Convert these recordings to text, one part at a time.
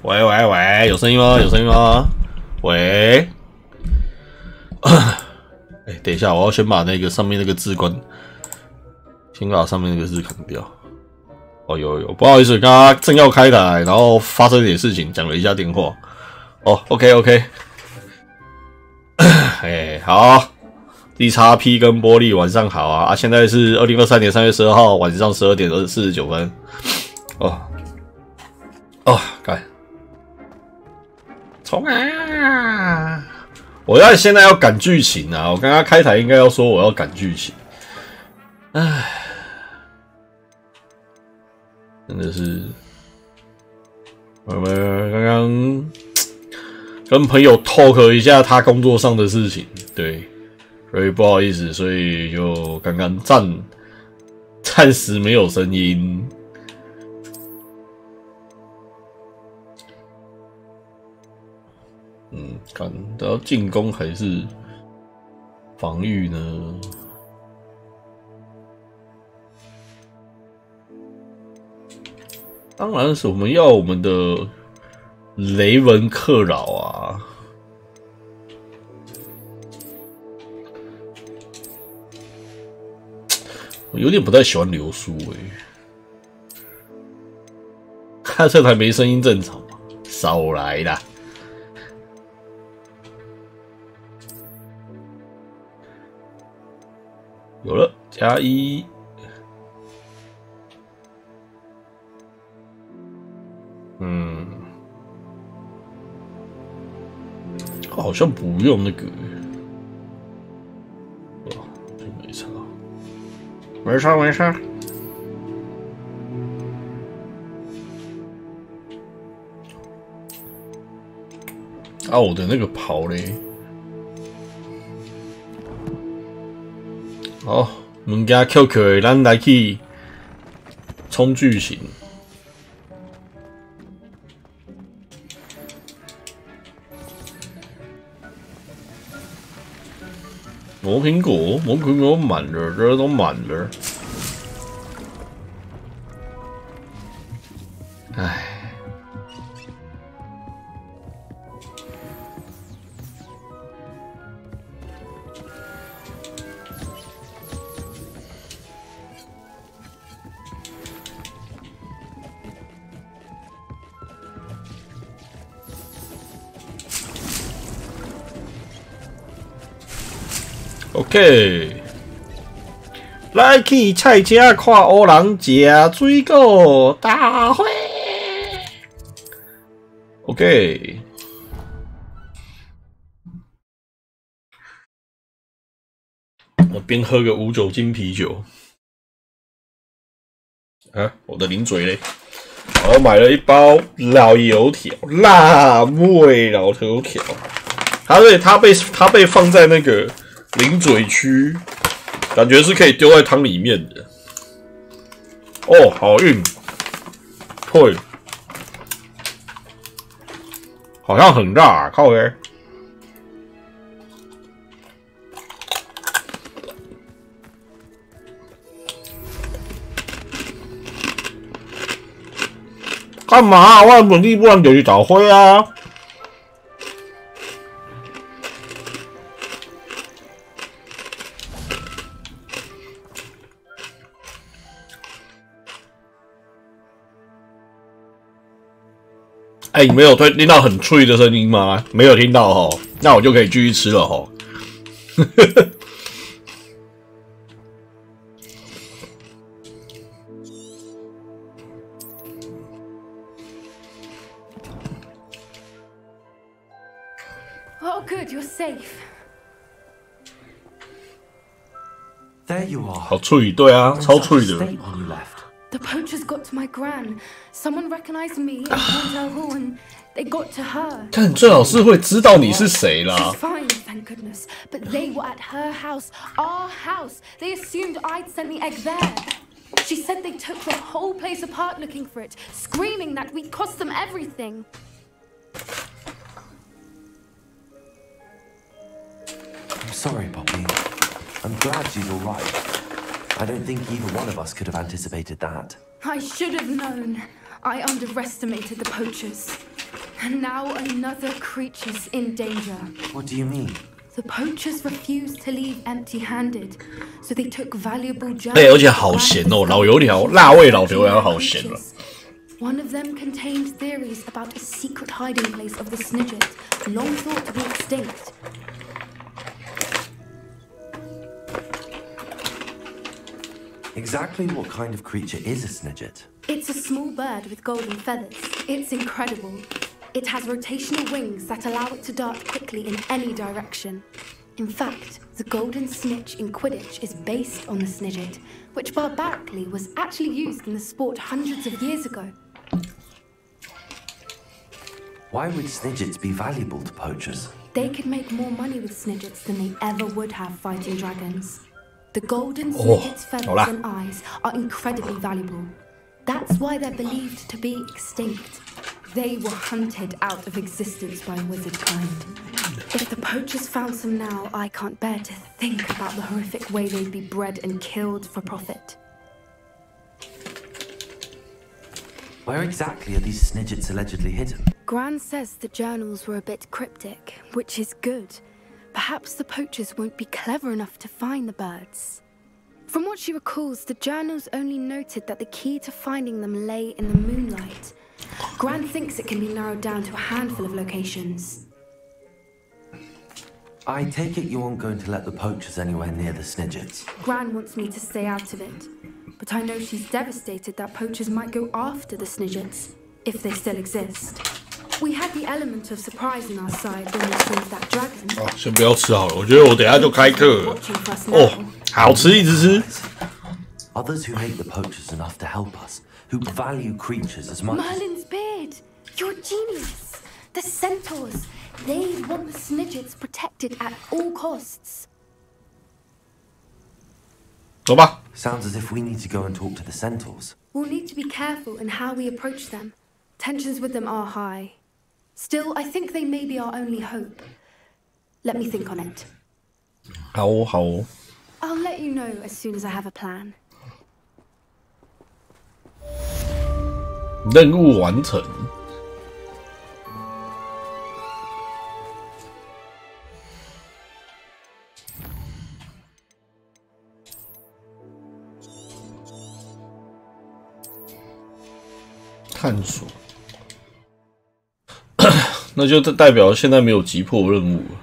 喂喂喂，有声音吗？有声音吗？喂。哎，等一下，我要先把那个上面那个字关，先把上面那个字砍掉。哦，有，不好意思，刚刚正要开台，然后发生一点事情，讲了一下电话。哦 ，OK。哎，好 ，DXP 跟玻璃晚上好啊！现在是2023年3月12号晚上12点49分。干，冲啊！我现在要赶剧情啊！我刚刚开台应该要说我要赶剧情，唉，真的是，我们刚刚跟朋友 talk 一下他工作上的事情，对，所以不好意思，所以就刚刚暂时没有声音。看要进攻还是防御呢？当然是我们要我们的雷文克扰啊！我有点不太喜欢流苏看这台没声音正常吗？少来啦！有了，+1。好像不用那个，没差，没差。啊，我的那个袍嘞。好，物件 QQ 的，咱来去冲剧情。磨苹果满了，这都满了。唉。OK， 来去菜车看乌人食水果大会。OK， 我边喝个无酒精啤酒。啊，我的零嘴嘞！我买了一包老油条，辣味老油条。它被放在那个零嘴区，感觉是可以丢在汤里面的。哦，好硬，会，好像很辣，靠嘞！干嘛啊？我本地不然就去找灰啊！哎，你没有听到很脆的声音吗？没有听到齁，那我就可以继续吃了齁。Oh, good, you're safe. There you are. 好脆，对啊，超脆的。The poachers got to my gran. Someone recognized me and can't tell who, and they got to her. 但最好是会知道你是谁啦。She's fine, thank goodness. But they were at her house, our house. They assumed I'd sent the egg there. She said they took the whole place apart looking for it, screaming that we'd cost them everything. I'm sorry, Poppy. I'm glad she's all right. I don't think either one of us could have anticipated that. I should have known. I underestimated the poachers. And now another creature's in danger. What do you mean? The poachers refused to leave empty-handed, so they took valuable gems. 而且好咸哦，老油条，辣味老油条好咸了。One of them contained theories about a secret hiding place of the Snidget, long thought to be extinct. Exactly what kind of creature is a Snidget? It's a small bird with golden feathers. It's incredible. It has rotational wings that allow it to dart quickly in any direction. In fact, the golden snitch in Quidditch is based on the Snidget, which barbarically was actually used in the sport hundreds of years ago. Why would Snidgets be valuable to poachers? They could make more money with Snidgets than they ever would have fighting dragons. The golden Snidget's feathers and eyes are incredibly valuable. That's why they're believed to be extinct. They were hunted out of existence by wizard kind. If the poachers found some now, I can't bear to think about the horrific way they'd be bred and killed for profit. Where exactly are these Snidgets allegedly hidden? Gran says the journals were a bit cryptic, which is good. Perhaps the poachers won't be clever enough to find the birds. From what she recalls, the journals only noted that the key to finding them lay in the moonlight. Gran thinks it can be narrowed down to a handful of locations. I take it you aren't going to let the poachers anywhere near the Snidgets. Gran wants me to stay out of it, but I know she's devastated that poachers might go after the Snidgets, if they still exist. We had the element of surprise on our side when we saved that dragon. 哦，先不要吃好了，我觉得我等一下就开课了。 Watching for us now. 哦，好吃，一直吃。 Others who hate the poachers enough to help us, who value creatures as much. Merlin's beard! You're a genius! The centaurs! They want the Snidgets protected at all costs. 走吧。 Sounds as if we need to go and talk to the centaurs. We'll need to be careful in how we approach them. Tensions with them are high. Still, I think they may be our only hope. Let me think on it. 好哦，好哦。 I'll let you know as soon as I have a plan. 任务完成。探索，那就代表现在没有急迫任务了。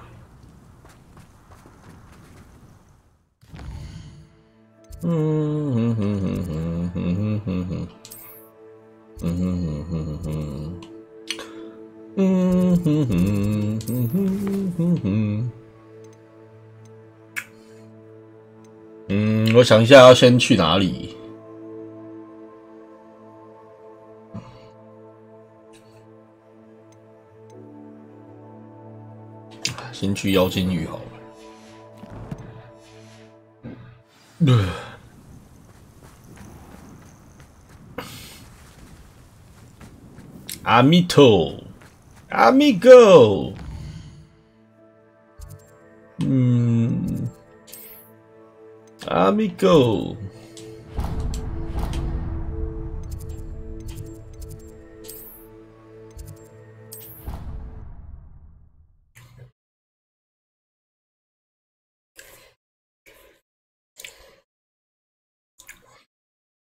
我想一下要先去哪里。 先去妖精域好了。Amito, amigo。amigo。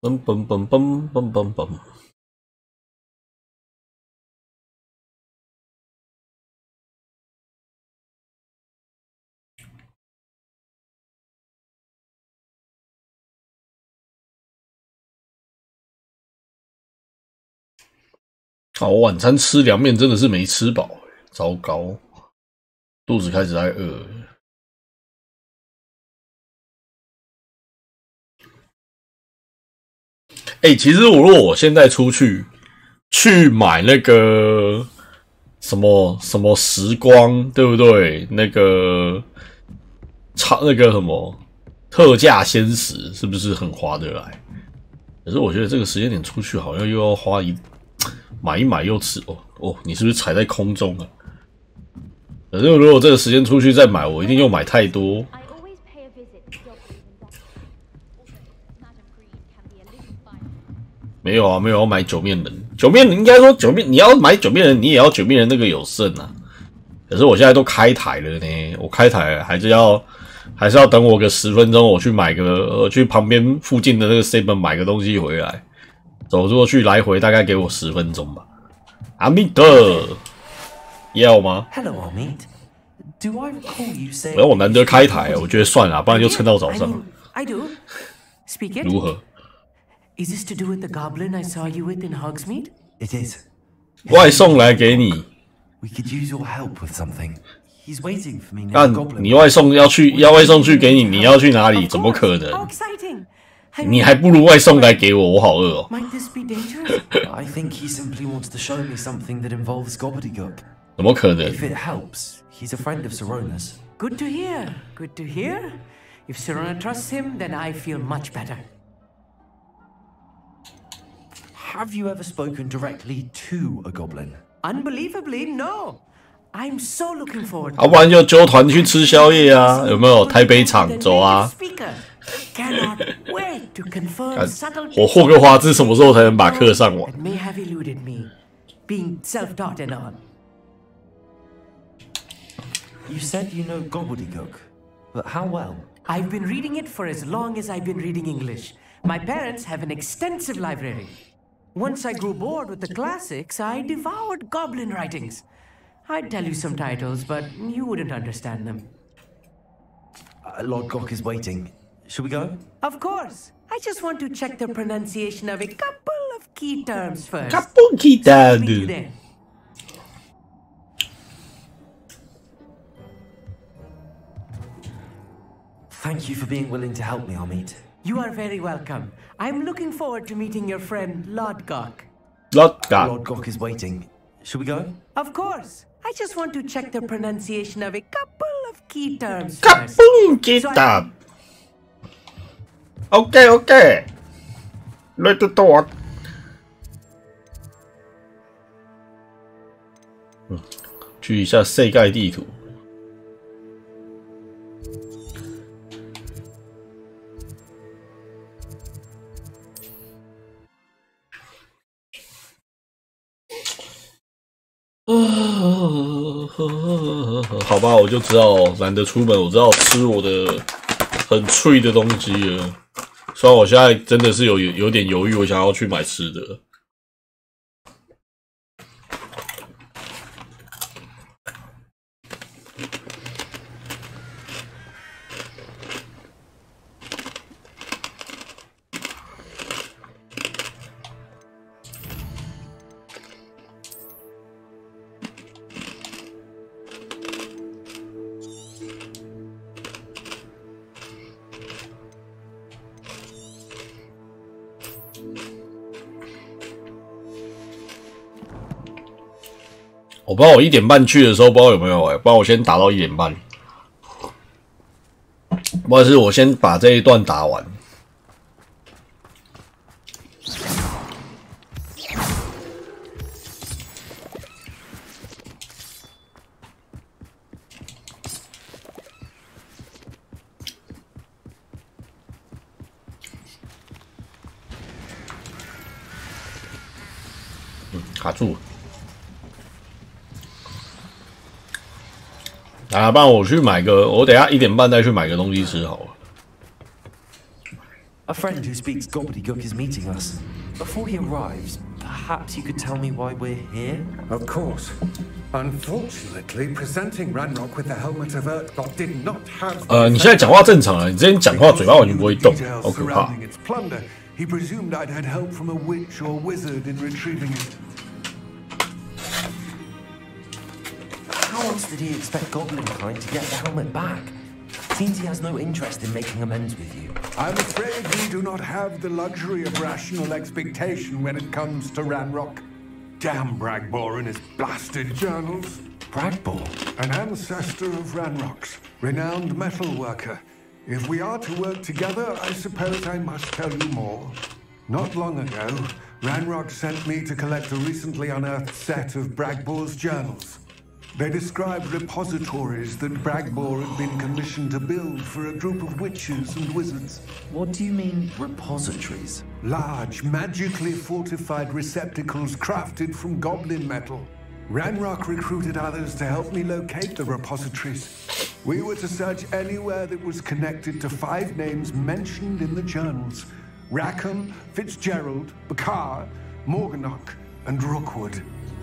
嘣嘣嘣嘣嘣嘣嘣！好，我晚餐吃凉面真的是没吃饱，糟糕，肚子开始在饿了。 其实如果我现在出去买那个什么时光，对不对？那个什么特价鲜食，是不是很划得来？可是我觉得这个时间点出去，好像又要买一买又吃哦，你是不是踩在空中啊？可是如果这个时间出去再买，我一定又买太多。 没有啊，没有要买九面人九面应该说九面，你要买九面人，你也要九面人那个有剩啊。可是我现在都开台了呢，我开台了，还是要等我个10分钟，我去买个去旁边附近的那个 7 买个东西回来，走过去来回大概给我10分钟吧。阿密德，要吗 Hello, Amit. Do I recall you saying? 然后我难得开台，我觉得算了，不然就撑到早上。I do. Speak it. 如何？ Is this to do with the goblin I saw you with in Hogsmeade? It is. 外送来给你。 We could use your help with something. He's waiting for me 那 near the goblin. 你外送要外送去给你，你要去哪里？怎么可 How 能？ exciting! 你还不如外送来给我，我好饿哦。 Might this be dangerous? I think he simply wants to show me something that involves gobbledygook. 怎么可能？ If it helps, he's a friend of Sirona's. Good to hear. Good to hear. If Sirona trusts him, then I feel much better. Have you ever spoken directly to a goblin? Unbelievably, no. I'm so looking forward. 要不然就揪团去吃宵夜啊？有没有？台北场走啊！ Cannot wait to confirm subtle 我霍格华兹什么时候才能把课上完？ that may have eluded me, being self-taught and all. You said you know gobbledygook, but how well? I've been reading it for as long as I've been reading English. My parents have an extensive library. Once I grew bored with the classics, I devoured goblin writings. I'd tell you some titles, but you wouldn't understand them. Lord Gok is waiting. Should we go? Of course. I just want to check the pronunciation of a couple of key terms first. Kabuki Meet you there. Thank you for being willing to help me, Amit. You are very welcome. I'm looking forward to meeting your friend, Lord Gok. Lord Lord Gok is waiting. Should we go? Of course. I just want to check the pronunciation of a couple of key terms first. Kabuki OK. Let's talk. 去一下世界地图。好吧，我就知道懒得出门，我知道吃我的很脆的东西了。虽然我现在真的是有点犹豫，我想要去买吃的。我不知道我1点半去的时候，不知道有没有不然我先打到1点半。不然是我先把这一段打完。卡住了。啊，不然我去买个，我等一下1点半再去买个东西吃好了。A friend who speaks gobbledygook is meeting us. Before he arrives, perhaps you could tell me why we're here? Of course. Unfortunately, presenting Ranrock with the helmet of Urtkot did not have. 你现在讲话正常了，你之前讲话嘴巴完全不会动，好可怕。 Its plunder, he presumed I'd had help from a witch or wizard in retrieving it. How else did he expect Goblinkind to get the helmet back? Seems he has no interest in making amends with you. I'm afraid we do not have the luxury of rational expectation when it comes to Ranrock. Damn Bragbor and his blasted journals. Bragbor? An ancestor of Ranrock's, renowned metal worker. If we are to work together, I suppose I must tell you more. Not long ago, Ranrock sent me to collect a recently unearthed set of Bragbor's journals. They described repositories that Bragbor had been commissioned to build for a group of witches and wizards. What do you mean, repositories? Large, magically fortified receptacles crafted from goblin metal. Ranrock recruited others to help me locate the repositories. We were to search anywhere that was connected to 5 names mentioned in the journals. Rackham, Fitzgerald, Bakar, Morganach, and Rookwood.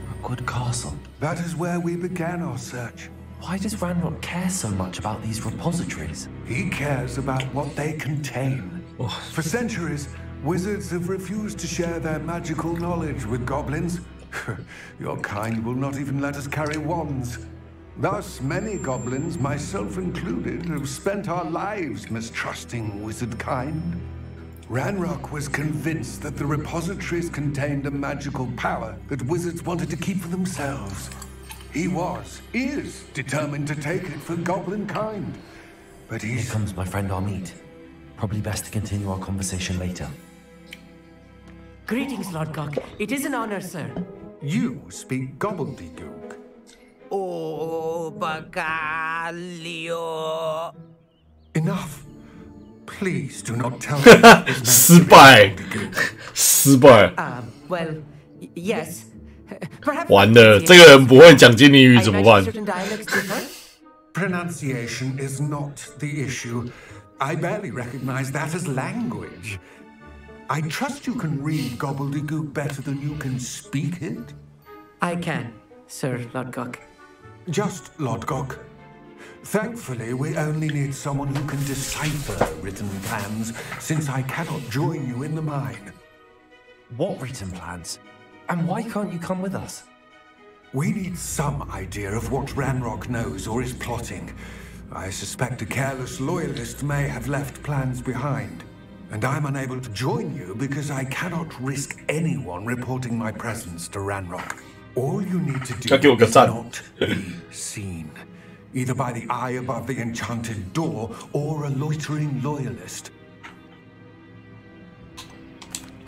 Rookwood Castle. That is where we began our search. Why does Ranrock care so much about these repositories? He cares about what they contain. For centuries, wizards have refused to share their magical knowledge with goblins. Your kind will not even let us carry wands. Thus, many goblins, myself included, have spent our lives mistrusting wizard kind. Ranrock was convinced that the repositories contained a magical power that wizards wanted to keep for themselves. He is determined to take it for goblin kind. But Here comes my friend Amit. Probably best to continue our conversation later. Greetings, Lord Cock. It is an honor, sir. You speak gobbledygook. Oh, Bacalio. Enough. Please do not tell me. 失败，失败。 Well, yes. Perhaps 完了，这个人不会讲精灵语怎么办？ certain dialects differ. Pronunciation is not the issue. I barely recognize that as language. I trust you can read gobbledygook better than you can speak it. I can, Sir Lodgok. Just Lodgok. Thankfully, we only need someone who can decipher written plans, since I cannot join you in the mine. What written plans? And why can't you come with us? We need some idea of what Ranrock knows or is plotting. I suspect a careless loyalist may have left plans behind. And I'm unable to join you because I cannot risk anyone reporting my presence to Ranrock. All you need to do is not be seen, either by the eye above the enchanted door or a loitering loyalist.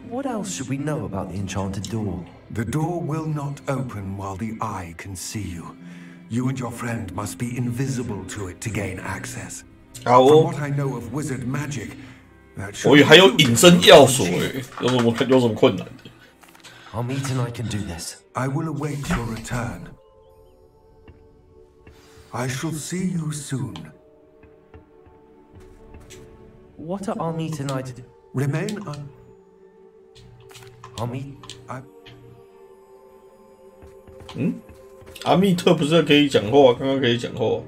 What else should we know about the enchanted door? The door will not open while the eye can see you. You and your friend must be invisible to it to gain access. 好 From 哦， what I know of wizard magic, that 我以为还有 should 隐身要索诶，有什么困难的？ Amit and I can do this. I will await your return. I shall see you soon. What are Amit and I to do? Remain on. Amit? 阿密特不是可以讲话，刚刚可以讲话。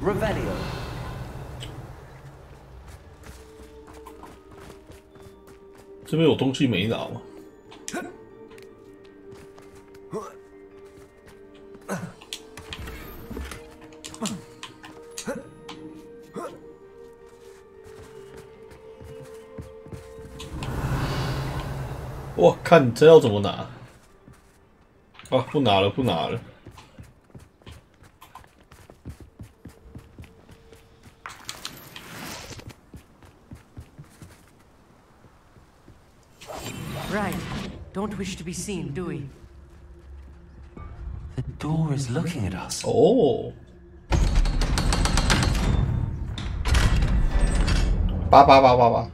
Revelio. 这边有东西没拿吗？我看这要怎么拿？啊，不拿了，不拿了。 Right. Don't wish to be seen, do we? The door is looking at us. 哦，八。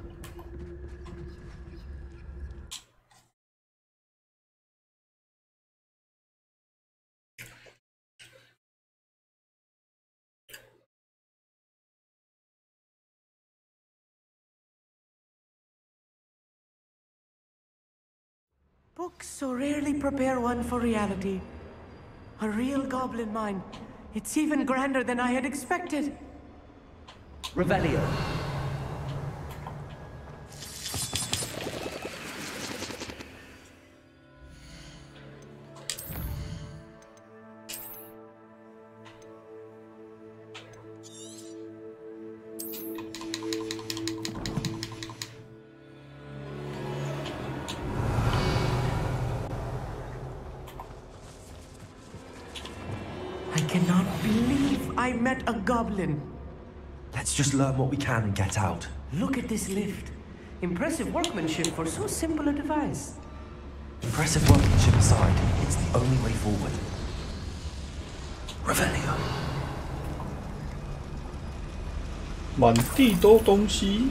Books so rarely prepare one for reality. A real goblin mine. It's even grander than I had expected. Revelio. met a goblin. Let's just learn what we can and get out. Look at this lift. Impressive workmanship for so simple a device. Impressive workmanship aside, it's the only way forward. Revelio. 满地都东西。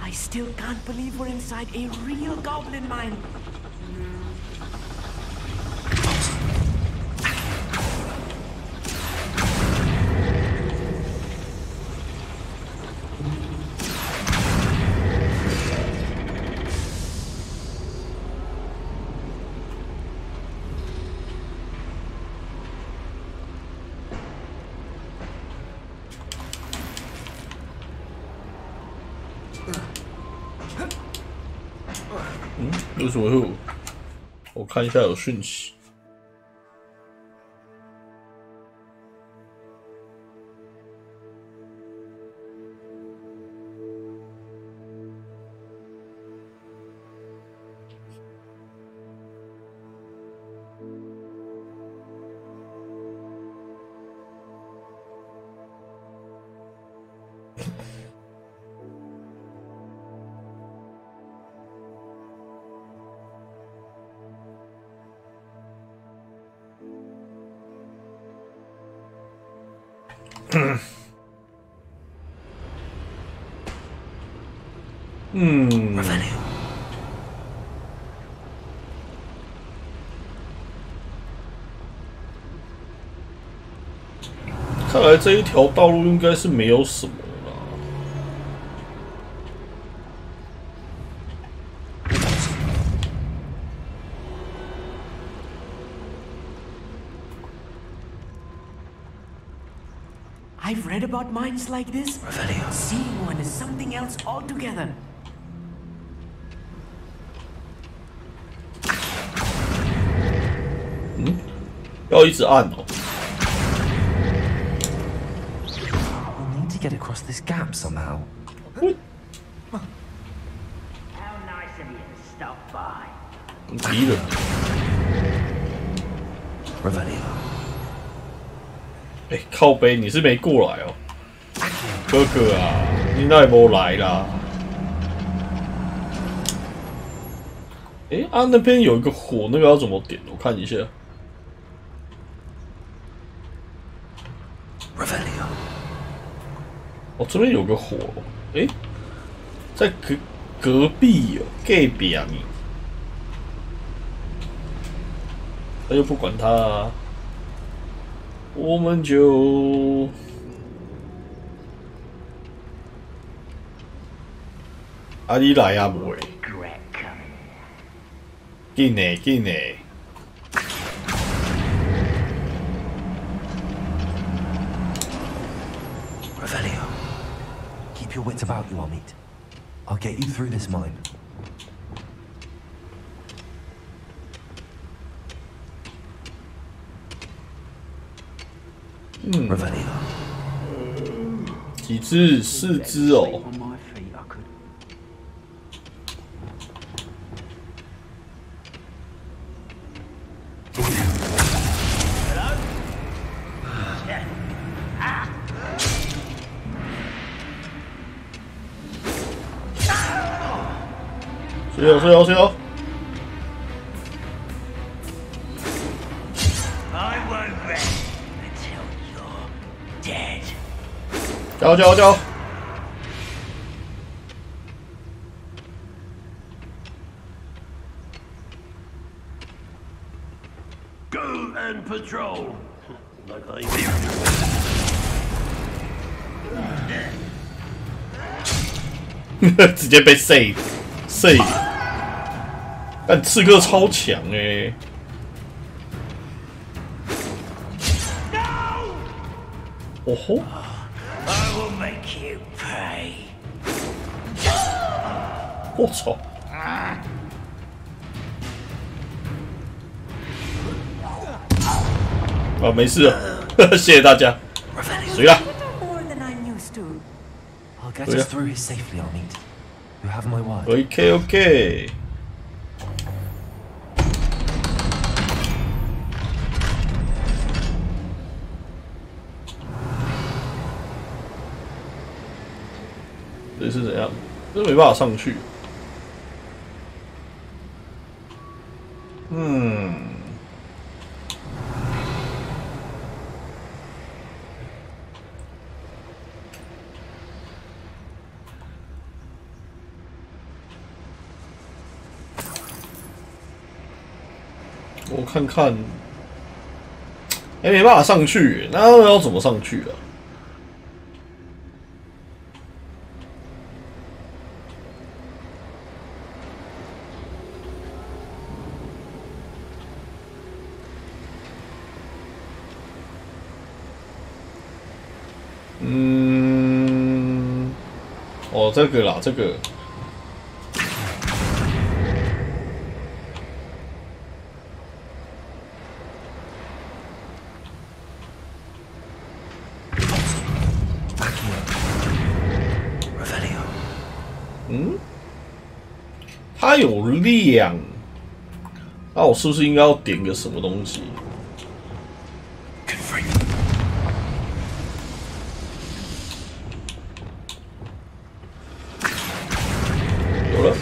I still can't believe we're inside a real goblin mine.有什么会？我看一下有讯息。看来这一条道路应该是没有什么啦。I've read about mines like this. Revelio. Seeing one is something else altogether. 要一直按哦。We'll need to get across this gap somehow. What? How nice of you to stop by. 敌人。Revelio. 靠北，你是没过来哦，哥哥啊，你那也没来啦。那边有一个火，那个要怎么点？我看一下。Revelio. 哦，这边有个火，在隔壁哦，隔壁啊你，那就不管他啊。我们就你来啊，袂？紧嘞，紧嘞！ Revelio. Keep your wits about you, Amit. I'll get you through this mine. Revelio. 几只？4只哦。睡哦！ I won't rest until you're dead. 加！ Go and patrol. Like I直接被 save，但刺客超强哦吼！ will make you pay. 我操！啊，没事了，谢谢大家。谁啊？ More than I'm used to. I'll get us through here safely, Amit. You have my word. OK。这是怎样？这没办法上去。我看看，没办法上去，那要怎么上去啊？哦，这个啦，这个。 它有亮，那我是不是应该要点个什么东西？有了。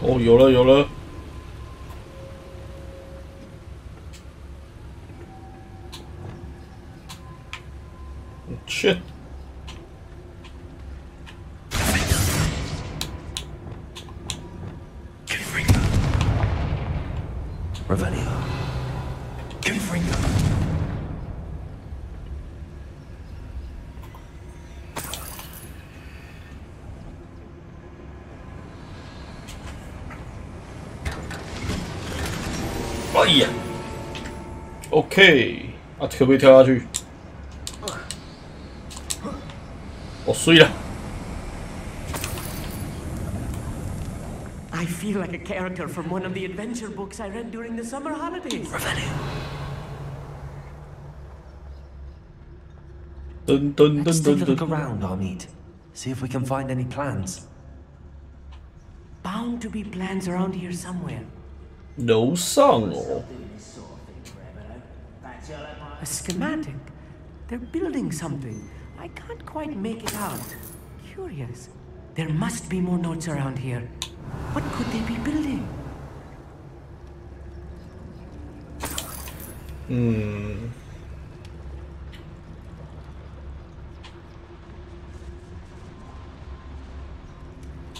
哦，有了，有了。 Shit. Revelio. Confringo.哎呀 ，OK， 啊，可不可以跳下去？ 我衰了。 I feel like a character from one of the adventure books I read during the summer holidays. Dun dun dun Let's dun take a look dun. around, Amit. See if we can find any plans. Bound to be plans around here somewhere. 楼上哦。 A schematic. They're building something. I can't quite make it out. Curious. There must be more notes around here. What could they be building?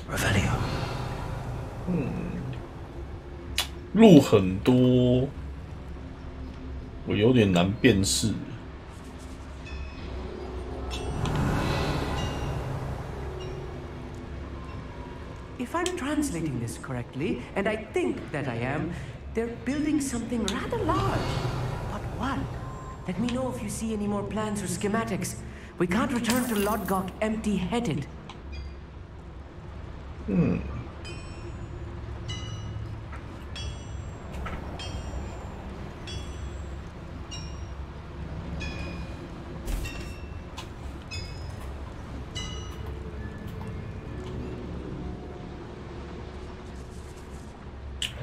Revelio. 路很多，我有点难辨识。 If I'm translating this correctly, and I think that I am, they're building something rather large. But what? Let me know if you see any more plans or schematics. We can't return to Lodgok empty-headed.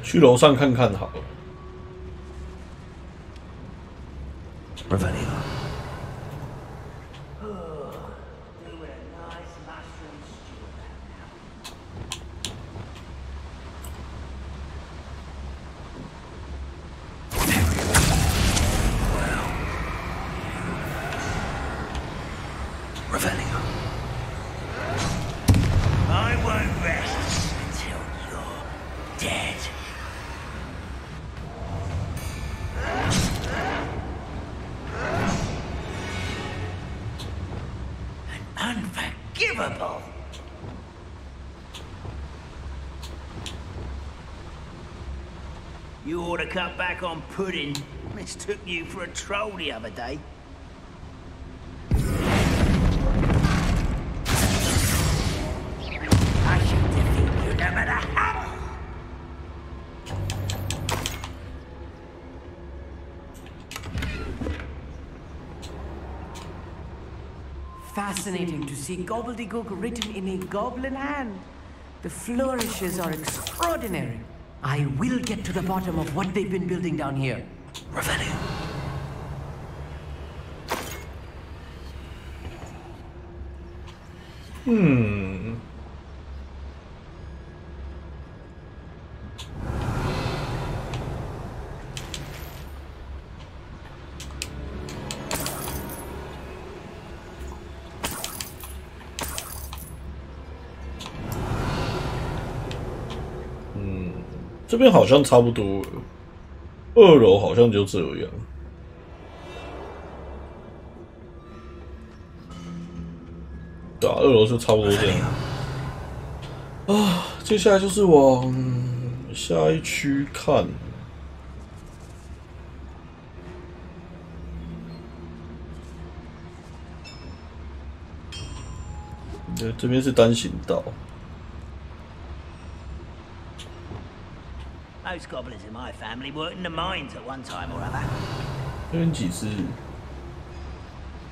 去楼上看看好了。 Revelio. Revelio. I won't rest until you're dead. Unforgivable. You ought to cut back on pudding. Mistook you for a troll the other day. Fascinating to see gobbledygook written in a goblin hand. The flourishes are extraordinary. I will get to the bottom of what they've been building down here. Revelio.这边好像差不多了，2楼好像就这样。对啊，2楼就差不多这样。啊，接下来就是往下一区看。对，这边是单行道。 Most goblins in my family worked in the mines at one time or other. 这边几只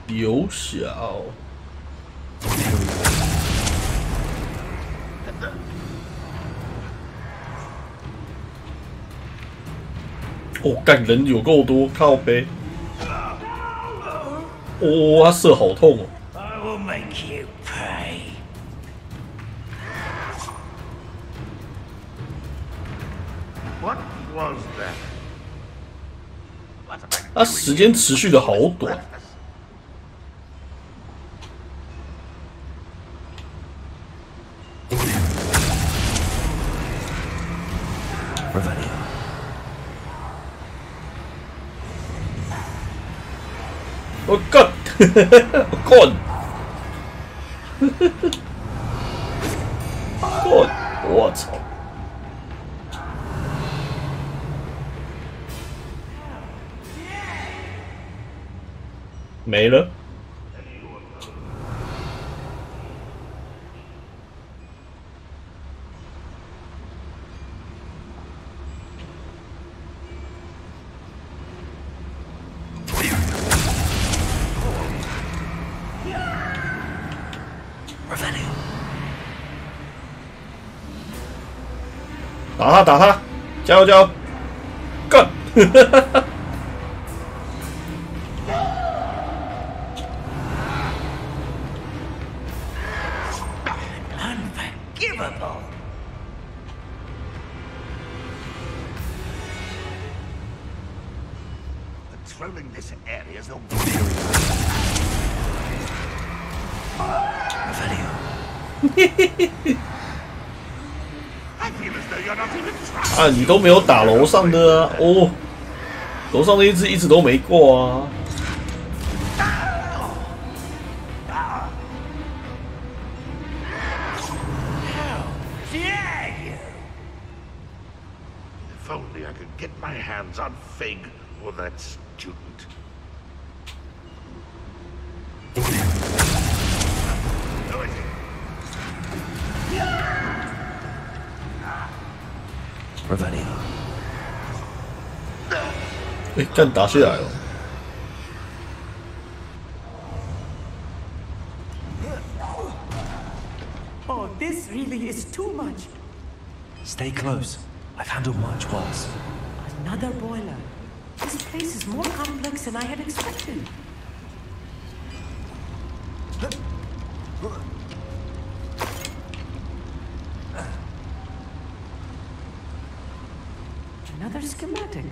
有小，哦，干人有够多，靠背。哦，他射好痛哦。 I will make you pay. 它时间持续的好短。我干，干，我操！ 没了。打他，打他，加油，加油，干！Unforgivable. Patrolling this area is the I feel as though you're not even trying. 啊，你都没有打楼上的啊！哦，楼上的一只一直都没过啊。 If only I could get my hands on Fig or that student. Who is it? Revelio. 哎，干打起来了！ Oh, this really is too much. Stay close. I've handled much worse. Another boiler. This place is more complex than I had expected. Another schematic.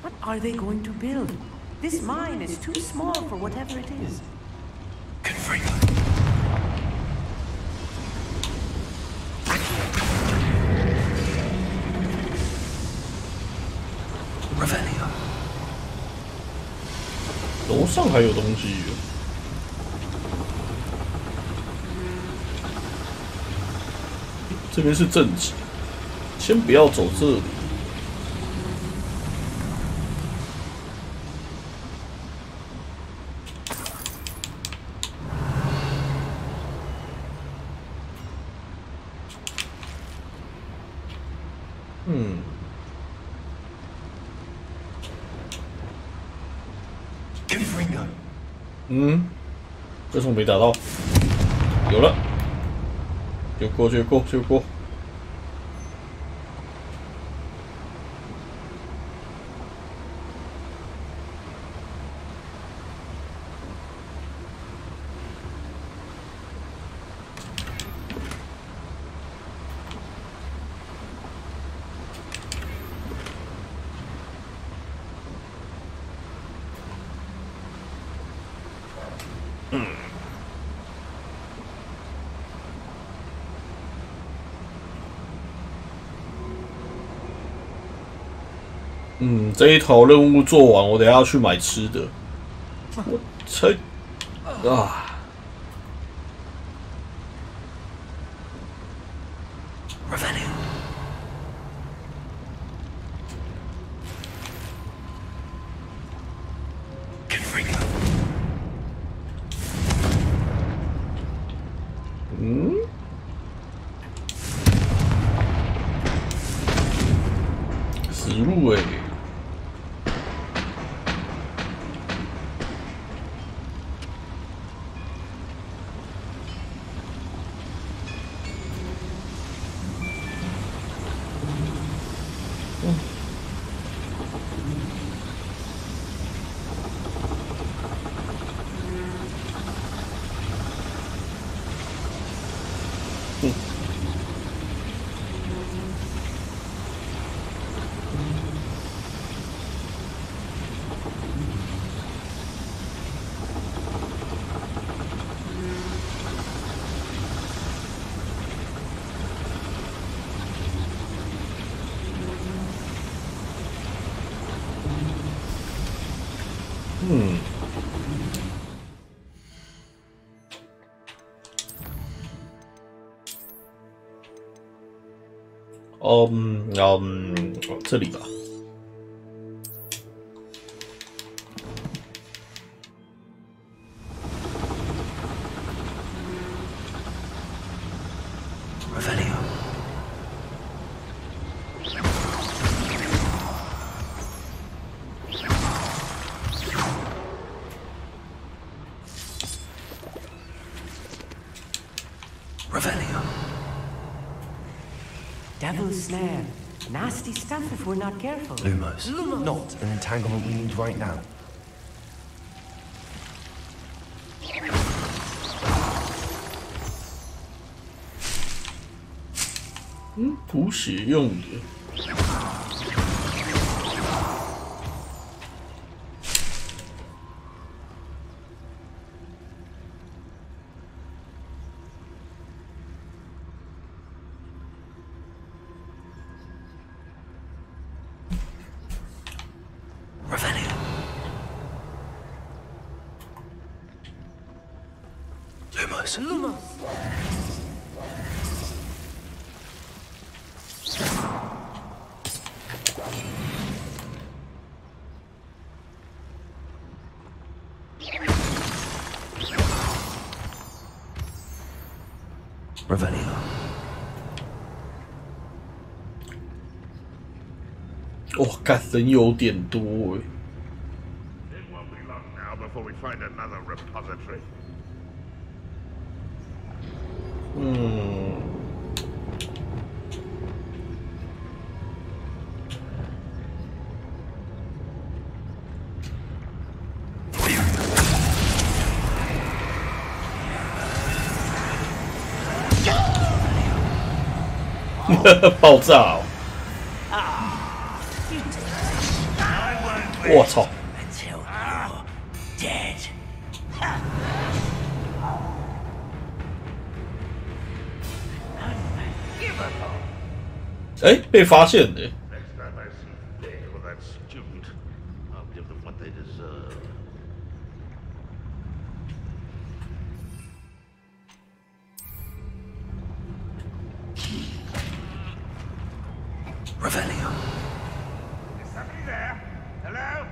What are they going to build? This mine is too small for whatever it is. Confringo. Revelio. 楼上还有东西。这边是正极，先不要走这里。Confringo. 为什么没打到？有了，就过。这一条任务做完，我等一下要去买吃的。我操啊！ 死路欸！这里吧。Devil's snare. Nasty stuff if we're not careful. Lumos. Not an entanglement we need right now. 补血用的。Lumos. Revelio. Oh, 干人有点多欸。 It won't be long now before we find another repository. Hmm. 爆炸哦！我操！ Until you're dead. 哎，被发现了。 Next time I see Dale or that student, I'll give them what they deserve. Revelio. Is somebody there? Hello?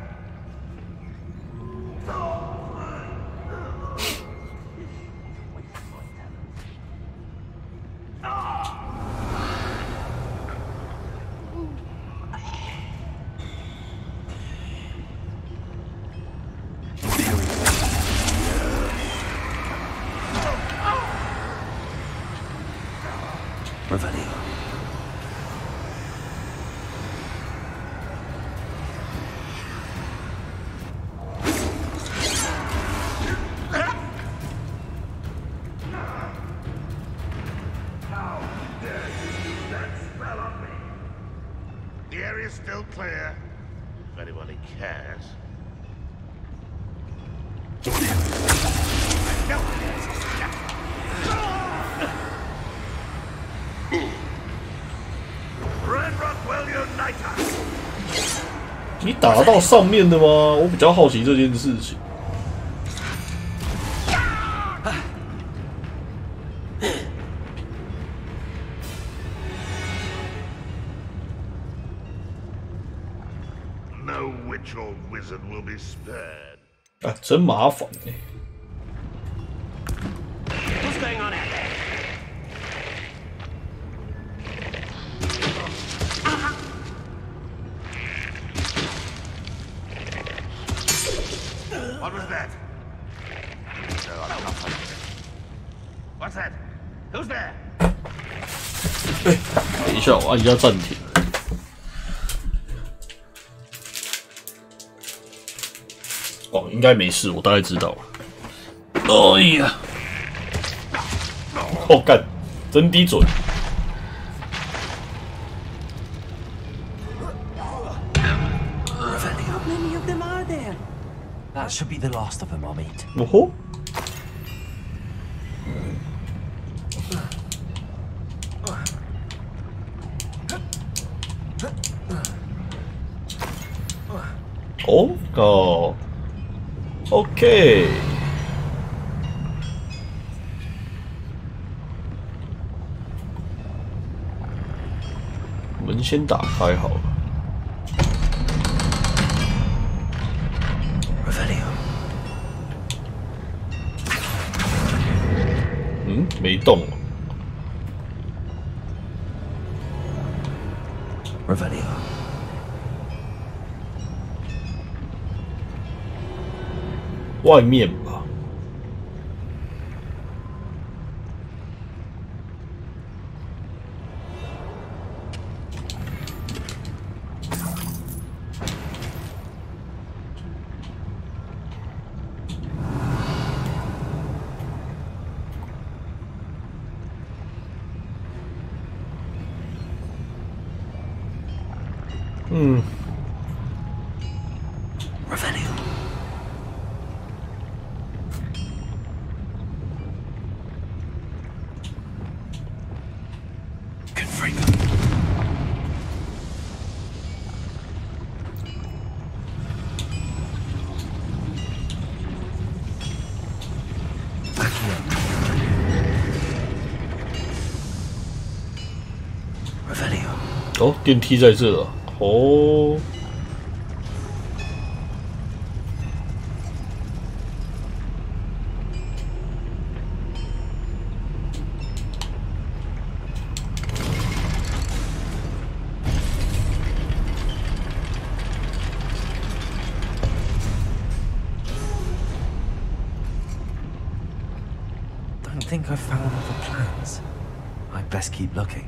Revelio. How dare you use that spell on me? The area's still clear. If anybody cares. Red Rockwell Uniter. 你打得到上面的吗？我比较好奇这件事情。No witch or wizard will be spared. 啊，真麻烦哎、What's going on out there? What was that? What's that? Who's there? 等一下，我按一下暂停。哦，应该没事，我大概知道了。哎呀，哦干，真低准。How many of them are there? That should be the last of them I'll meet. 哦吼。哦哦 ，OK。门先打开好了。Revelio. 嗯，没动。 Revelio. 外面吧。嗯。 Revelio. Confringo. Revelio. 哦，电梯在这啊。哦。 Don't think I've found all the plans. I'd best keep looking.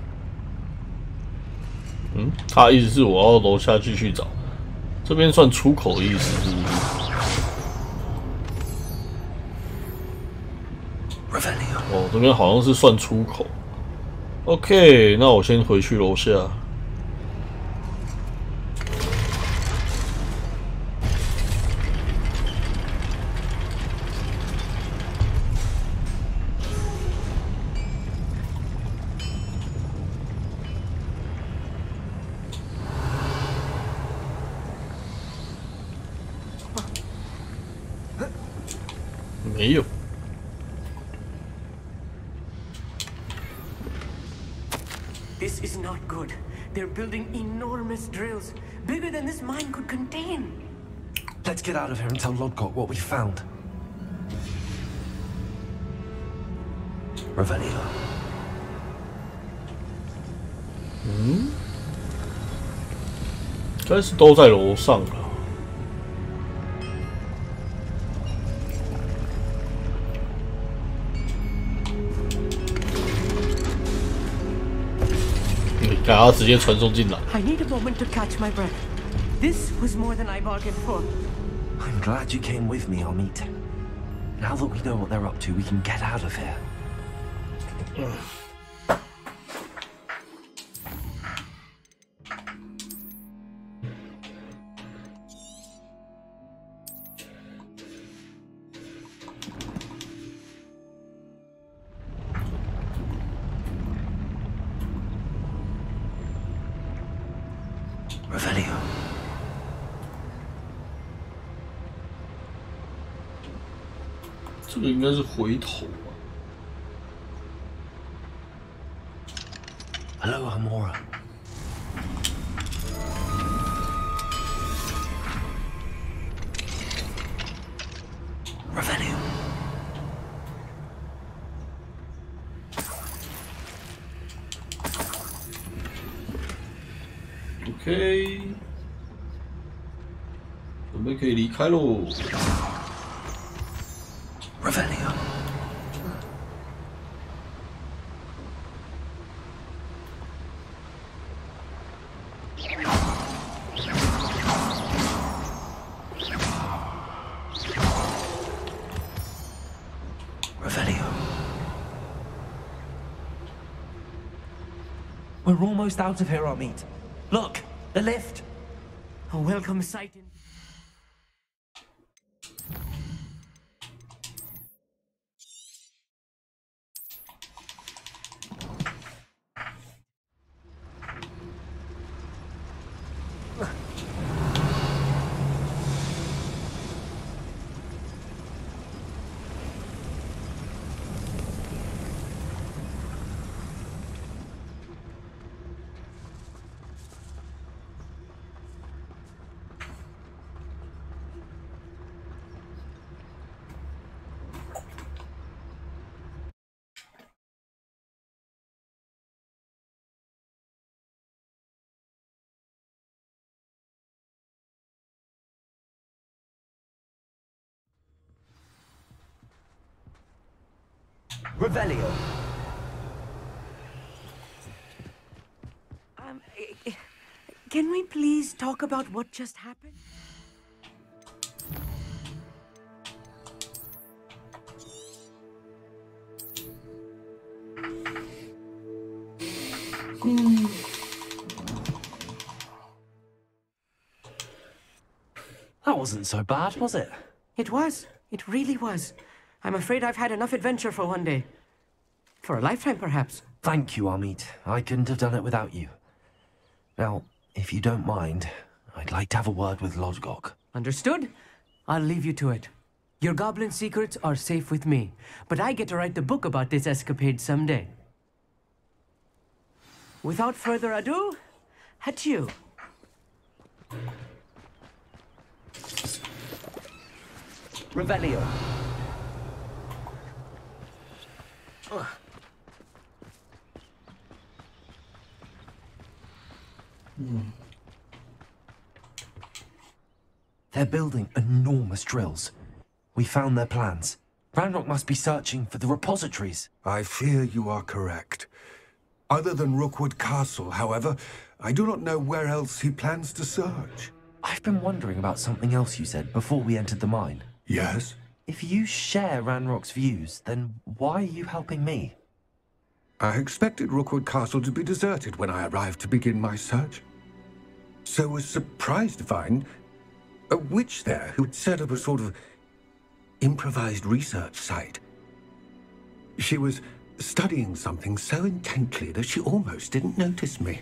嗯，他的意思是我要楼下继续找，这边算出口的意思是不是？ Revelio. 哦，这边好像是算出口。OK， 那我先回去楼下。没有。 This is not good. They're building enormous drills, bigger than this mine could contain. Let's get out of here and tell Lodgott what we found. Revelio. 嗯，应该是都在楼上了。然后直接传送进来。I need a moment to catch my breath. This was more than I bargained for. I'm glad you came with me, Amit. Now that we know what they're up to, we can get out of here. 这个应该是回头吧。 Hello, Amora. Revelio. OK， 准备可以离开喽。 Revelio. We're almost out of here, Amit. Look, the lift. A welcome sight. Revelio. Can we please talk about what just happened? That wasn't so bad, was it? It was. It really was. I'm afraid I've had enough adventure for one day. For a lifetime, perhaps. Thank you, Amit. I couldn't have done it without you. Now, if you don't mind, I'd like to have a word with Lodgok. Understood? I'll leave you to it. Your goblin secrets are safe with me, but I get to write the book about this escapade someday. Without further ado, adieu. Revelio. They're building enormous drills. We found their plans. Ranrock must be searching for the repositories. I fear you are correct. Other than Rookwood Castle, however, I do not know where else he plans to search. I've been wondering about something else you said before we entered the mine. Yes? If you share Ranrock's views, then why are you helping me? I expected Rookwood Castle to be deserted when I arrived to begin my search. So was surprised to find a witch there who had set up a sort of improvised research site. She was studying something so intently that she almost didn't notice me.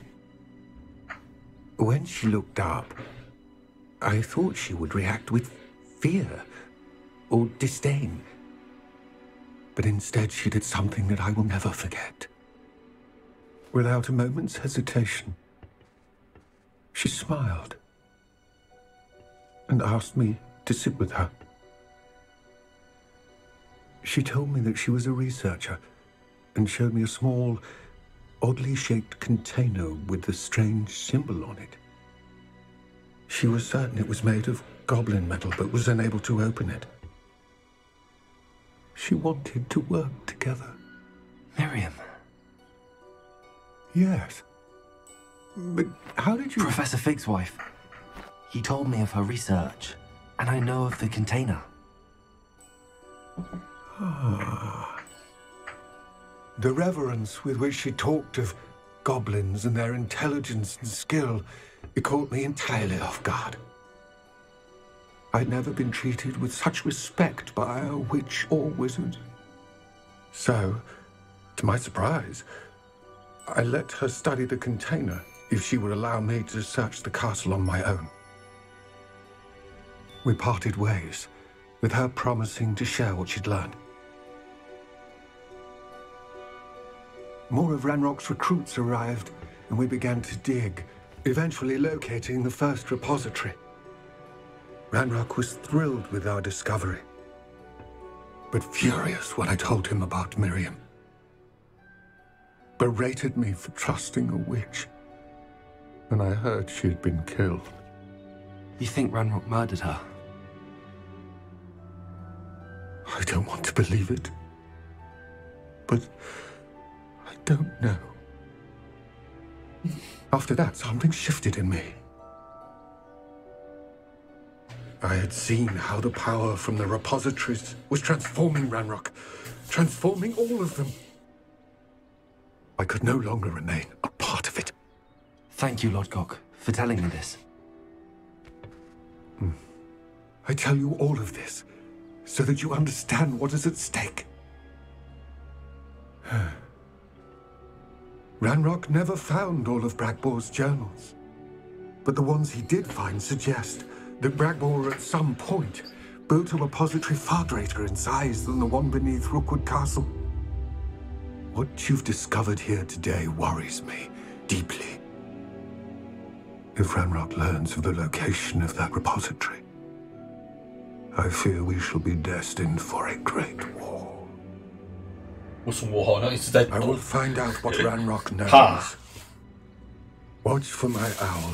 When she looked up, I thought she would react with fear or disdain. But instead she did something that I will never forget. Without a moment's hesitation, she smiled and asked me to sit with her. She told me that she was a researcher and showed me a small, oddly shaped container with a strange symbol on it. She was certain it was made of goblin metal, but was unable to open it. She wanted to work together. Miriam. Yes. But how did you... Professor Fig's wife. He told me of her research, and I know of the container. The reverence with which she talked of goblins and their intelligence and skill, it caught me entirely off guard. I'd never been treated with such respect by a witch or wizard. So, to my surprise, I let her study the container if she would allow me to search the castle on my own. We parted ways, with her promising to share what she'd learned. More of Ranrock's recruits arrived, and we began to dig, eventually locating the first repository. Ranrock was thrilled with our discovery, but furious when I told him about Miriam. Berated me for trusting a witch, and I heard she had been killed. You think Ranrock murdered her? I don't want to believe it, but I don't know. After that, something shifted in me. I had seen how the power from the repositories was transforming Ranrock, transforming all of them. I could no longer remain a part of it. Thank you, Lord Gok, for telling me this. I tell you all of this so that you understand what is at stake. Ranrock never found all of Bragbor's journals, but the ones he did find suggest that Bragbor at some point built a repository far greater in size than the one beneath Rookwood Castle. What you've discovered here today worries me deeply. If Ranrock learns of the location of that repository, I fear we shall be destined for a great war. 为什么我好像一直在 I will find out what Ranrock knows. 怕？ Watch for my owl.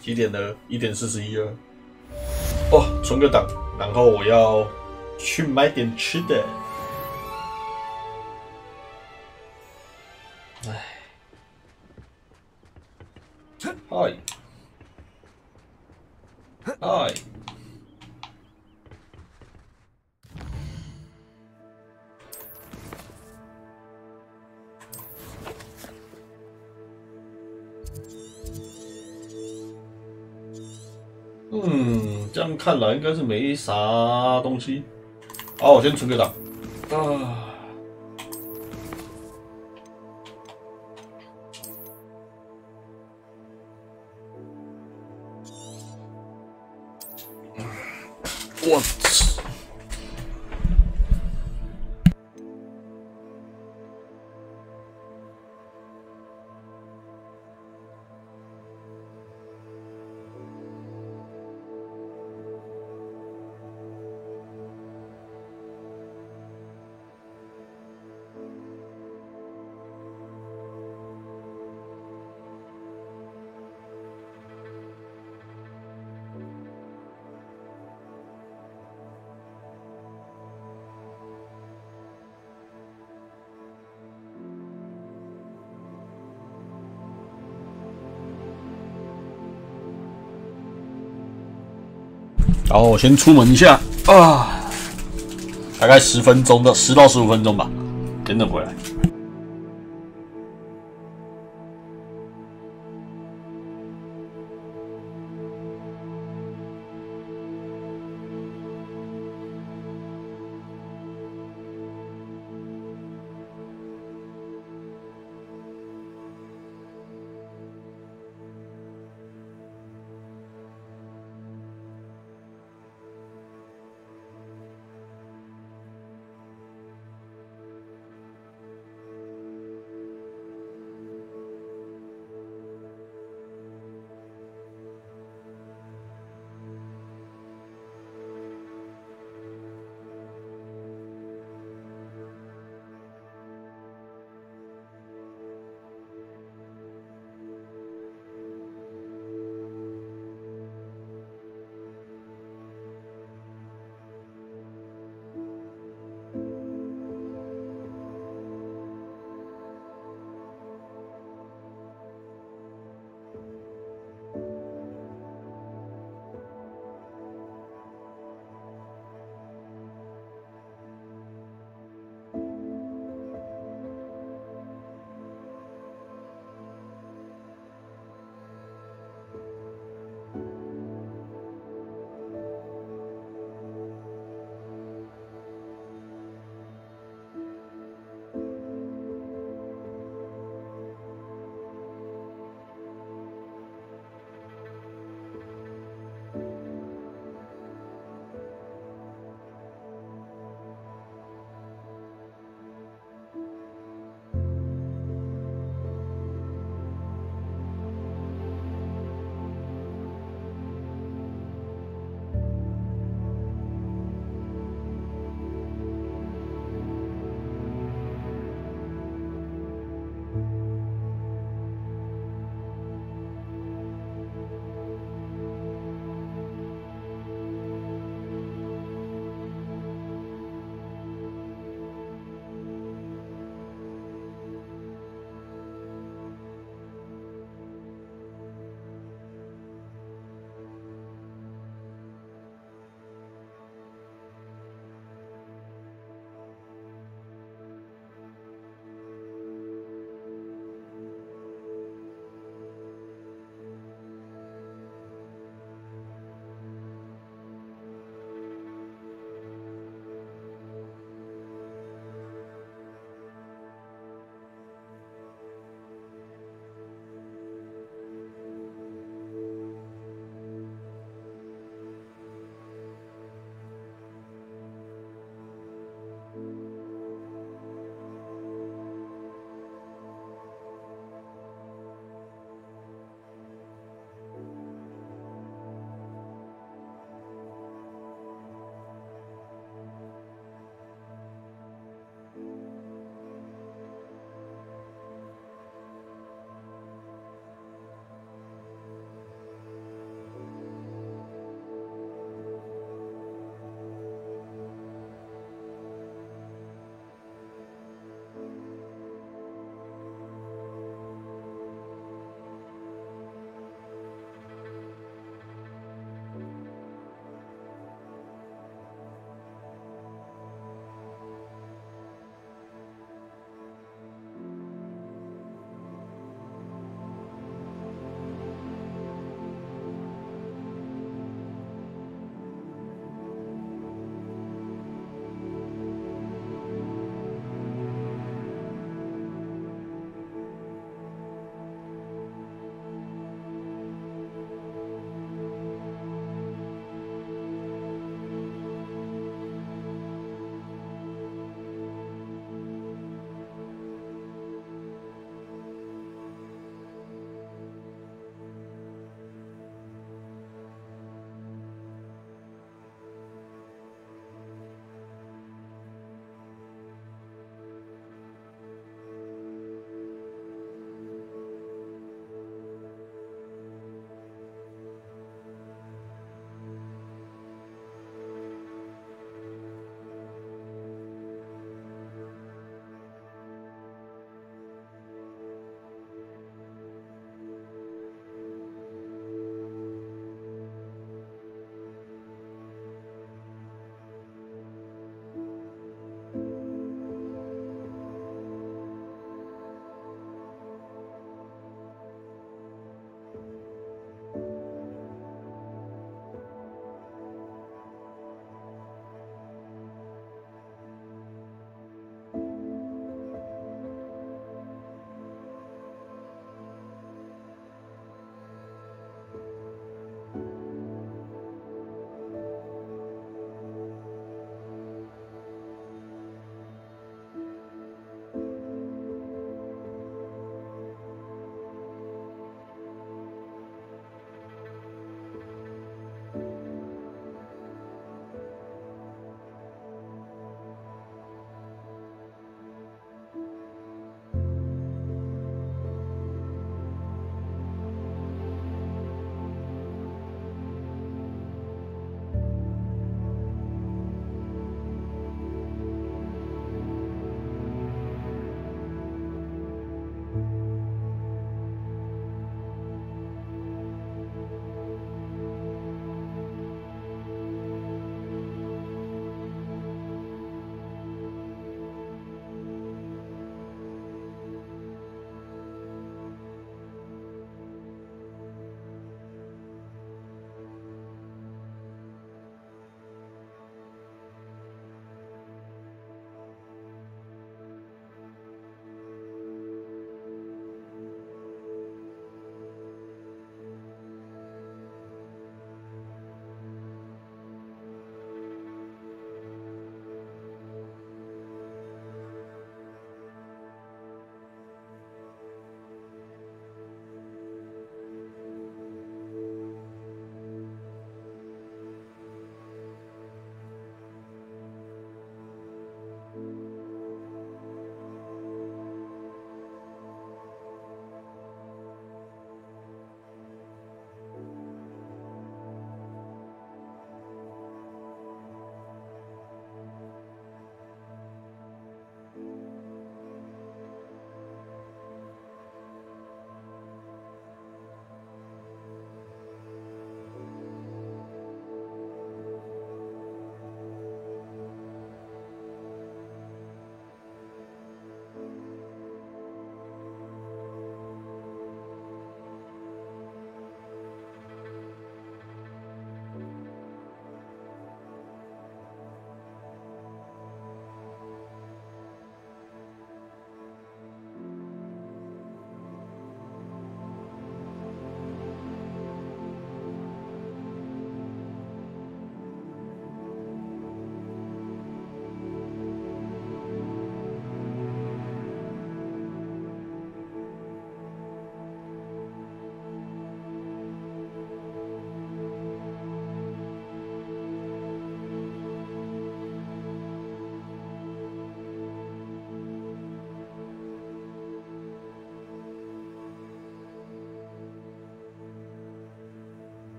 几点了？1:41了。哦，存个档，然后我要去买点吃的。唉，嗨，嗨。这样看来应该是没啥东西。好，我先存个档。啊。我操！然后我先出门一下啊，大概10分钟的10到15分钟吧，等等回来。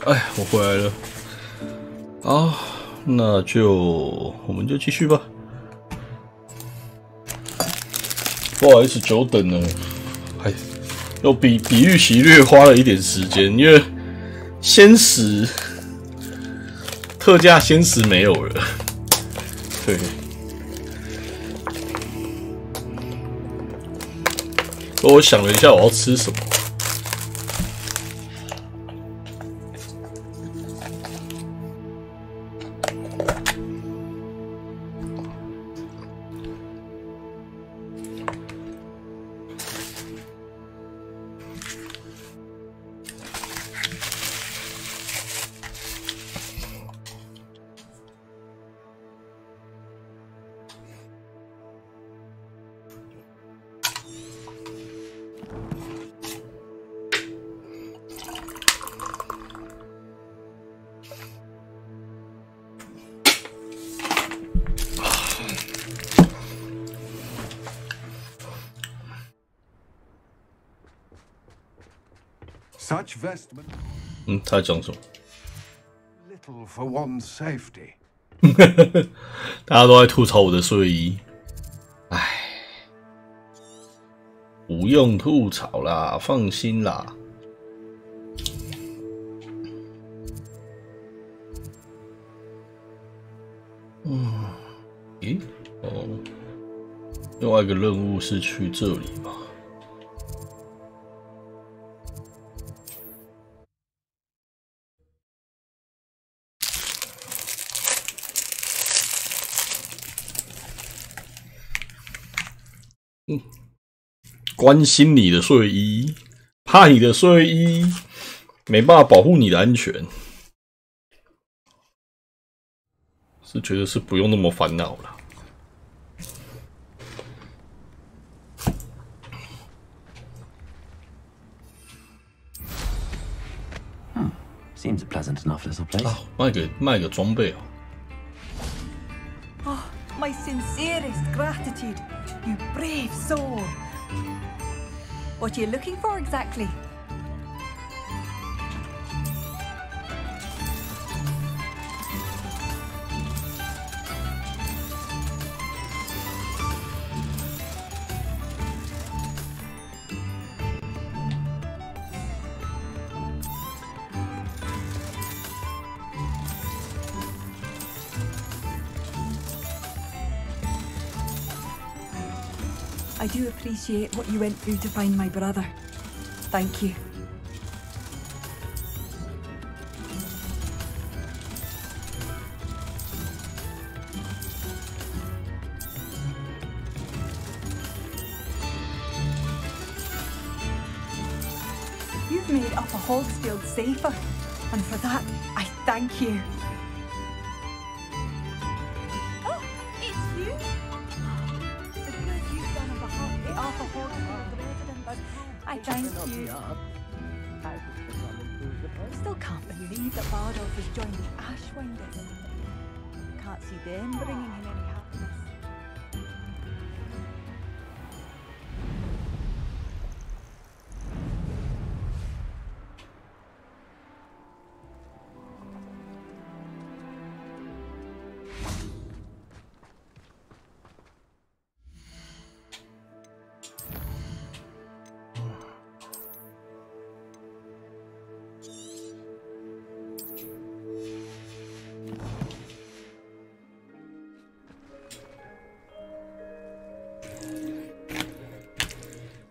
哎，我回来了。好，那我们就继续吧。不好意思，久等了。哎，又比预期略花了一点时间，因为鲜食特价鲜食没有了。对。所以我想了一下，我要吃什么。Such vestment 他讲什么？ little for one's safety. 大家都在吐槽我的睡衣，唉，不用吐槽啦，放心啦。咦，哦，另外一个任务是去这里吧？关心你的睡衣，怕你的睡衣没办法保护你的安全，是觉得是不用那么烦恼了。Seems a pleasant enough little place. 啊，卖个装备哦。Oh, my sincerest gratitude, you brave soul. What are you looking for exactly? I do appreciate what you went through to find my brother. Thank you. You've made Upper Hogsfield safer, and for that, I thank you. Oh, it's you? The good you've done on behalf of the Upper Hogsfield residents. I thank you. Still can't believe that Bardolph has joined the Ashwinders. Can't see them bringing him any happiness.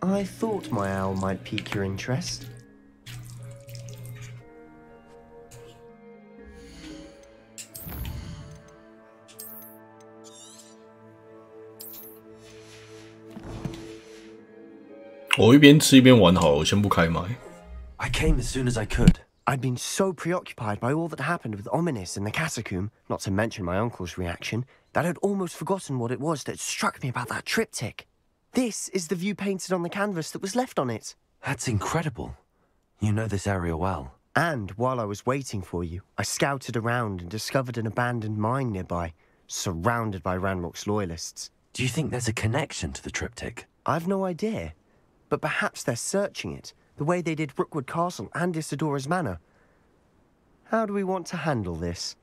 I thought my owl might pique your interest.我一边吃一边玩好了，我先不开麦。I came as soon as I could. I'd been so preoccupied by all that happened with Ominis in the catacomb, not to mention my uncle's reaction, that I'd almost forgotten what it was that struck me about that triptych. This is the view painted on the canvas that was left on it. That's incredible. You know this area well. And while I was waiting for you, I scouted around and discovered an abandoned mine nearby, surrounded by Ranrock's loyalists. Do you think there's a connection to the triptych? I've no idea, but perhaps they're searching it, the way they did Rookwood Castle and Isidora's Manor. How do we want to handle this?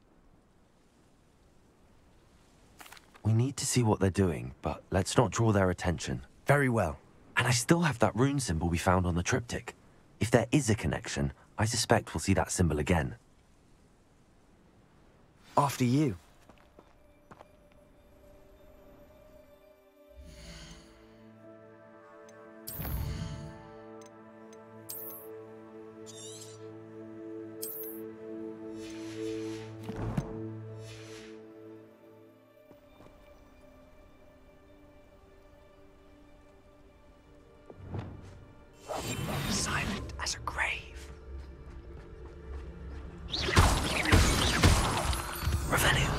We need to see what they're doing, but let's not draw their attention. Very well. And I still have that rune symbol we found on the triptych. If there is a connection, I suspect we'll see that symbol again. After you. Silent as a grave. Revelio.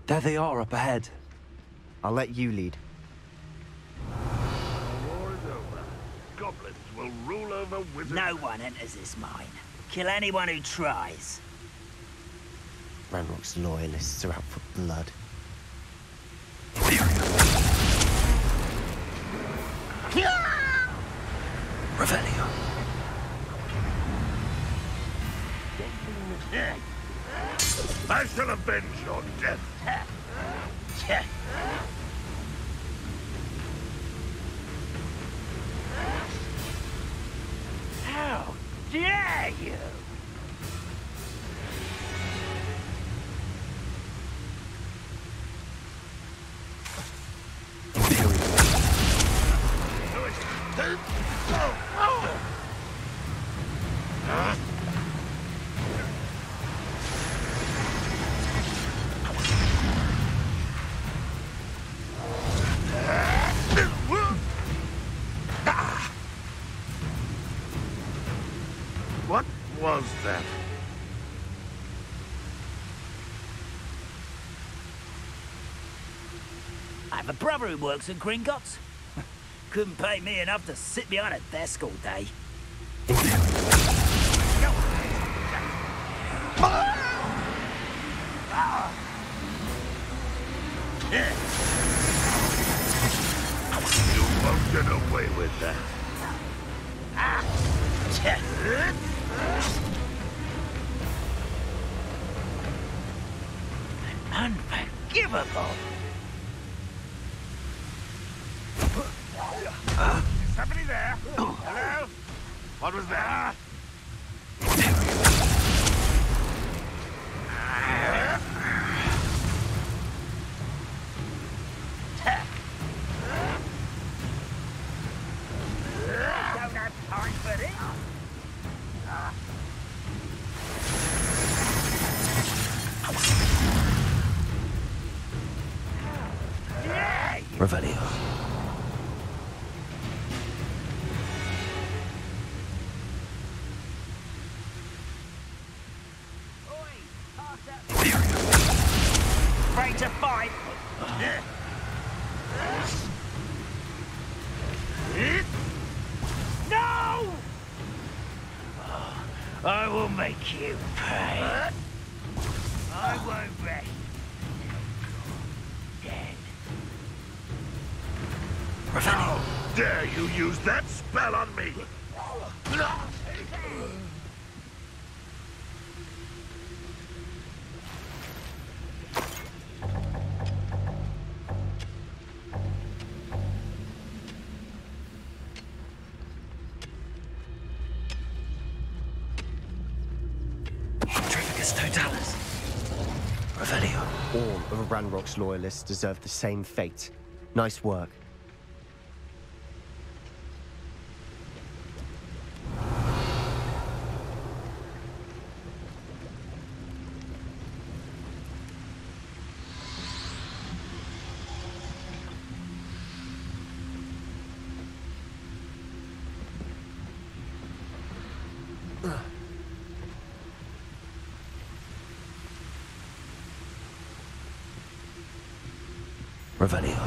There they are up ahead. I'll let you lead. The war is over. Goblins will rule over wizards. No one enters this mine. Kill anyone who tries. Ranrock's loyalists are out for blood. Revelio. I shall avenge your death. How dare you! What was that? I have a brother who works at Gringotts. Couldn't pay me enough to sit behind a desk all day. You won't get away with that. Unforgivable! Is somebody there? Hello? What was that? Don't have time for this. Revelio. Afraid to fight? No! I will make you pay. I won't rest. Dead. How dare you use that spell on me? Trifficus totalis. Revelio. All of Ranrock's loyalists deserve the same fate. Nice work. Revelio.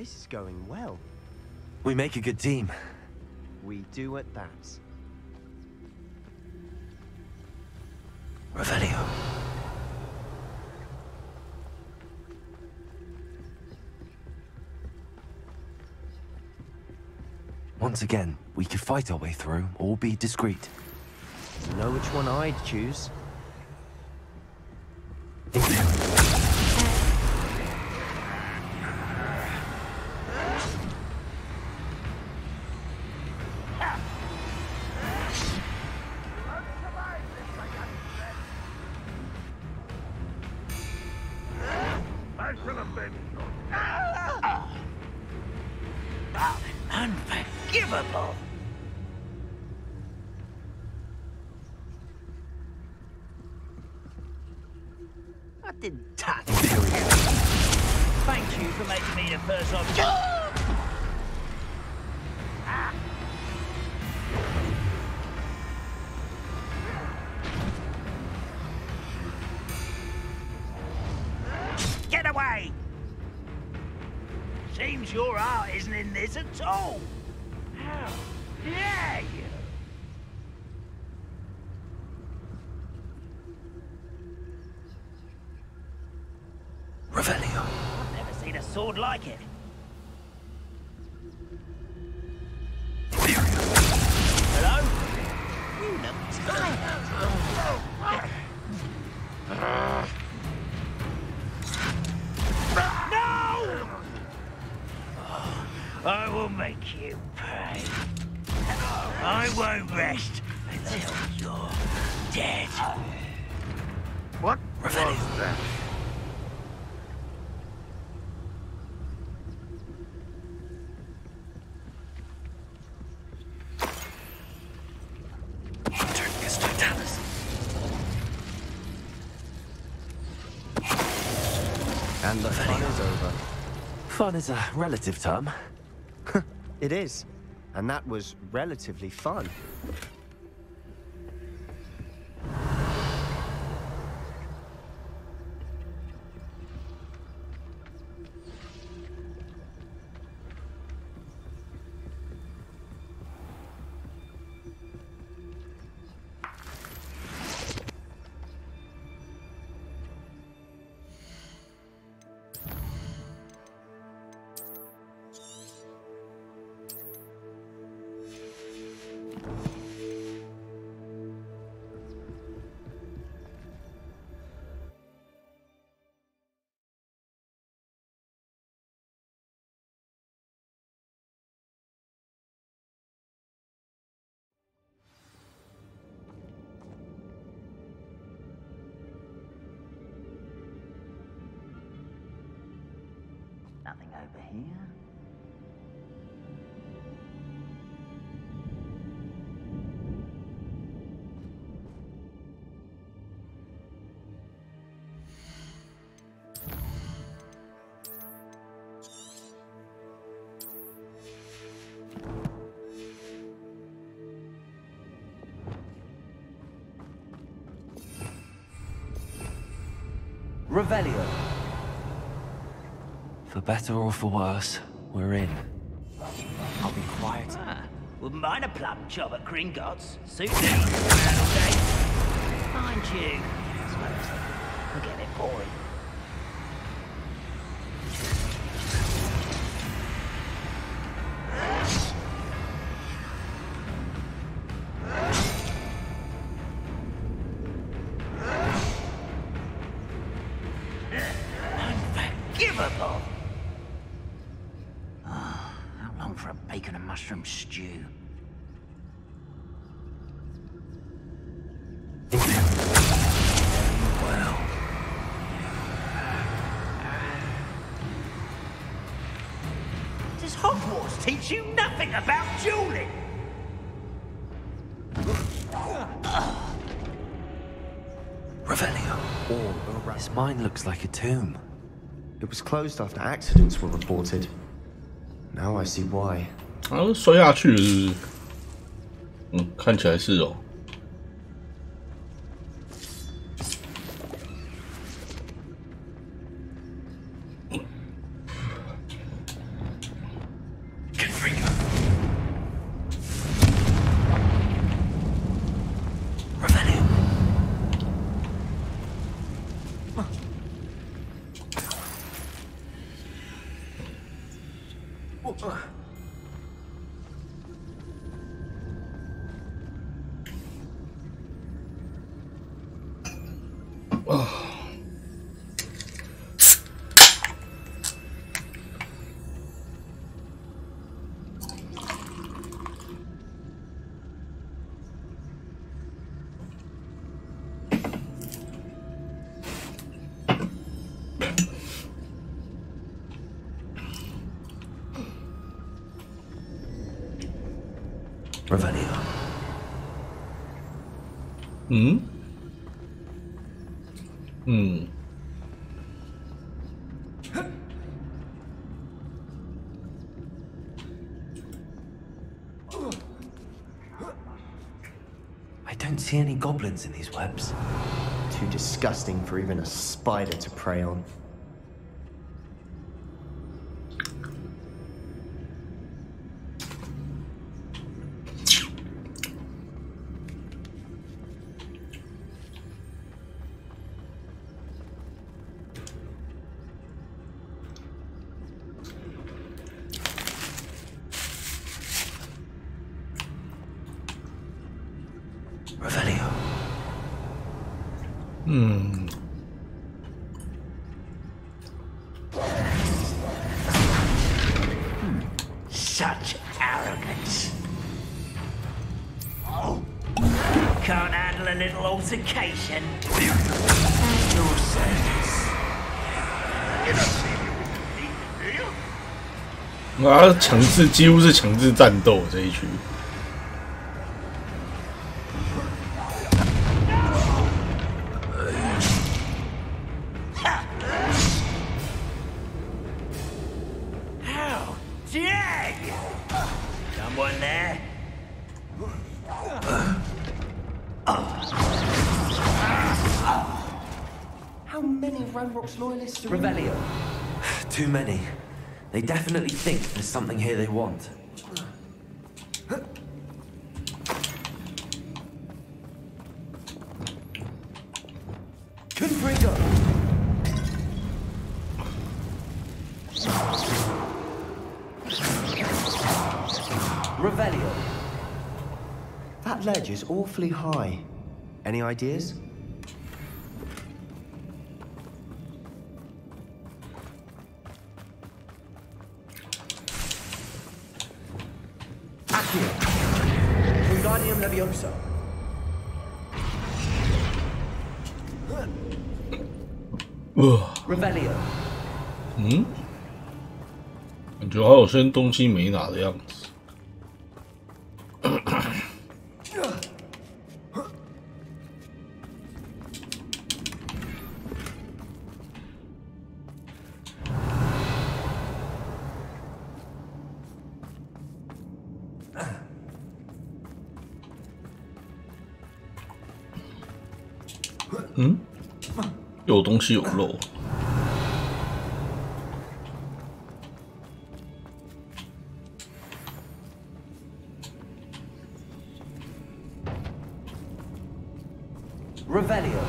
This is going well. We make a good team. We do at that. Revelio. Once again, we could fight our way through or be discreet. You know which one I'd choose? Unforgivable! I didn't touch you. Thank you for making me the first object. Get away! Seems your heart isn't in this at all. How dare you? Revelio. I've never seen a sword like it. Hello? You look tired. No! I will make you pay. I won't rest until you're dead. What was that? And the fun is over. Fun is a relative term. It is. And that was relatively fun. Nothing over here. Revelio. For better or for worse, we're in. I'll be quiet. Wouldn't mind a plum job at Gringotts. Suit me. Around all day. Mind you, I suppose we'll get a bit boring. Unforgivable! How long for a bacon and mushroom stew? Well. Does Hogwarts teach you nothing about dueling? Revelio. All around. His mind looks like a tomb. It was closed after accidents were reported. Now I see why. 啊，摔下去了是不是？嗯，看起来是哦。Revelio. I don't see any goblins in these webs. Too disgusting for even a spider to prey on. Revelio. Such arrogance. Can't handle a little altercation. At your service. You don't see me with the thief, do you? 啊，强制几乎是强制战斗这一区。How dare you? Someone there? How many of Ranrock's loyalists are Revelio. Too many. They definitely think there's something here they want. Confringo! Revelio. That ledge is awfully high. Any ideas? Accio. Wingardium Leviosa. Revelio. 感觉好有些东西没拿的样子。有东西有漏。Revelio.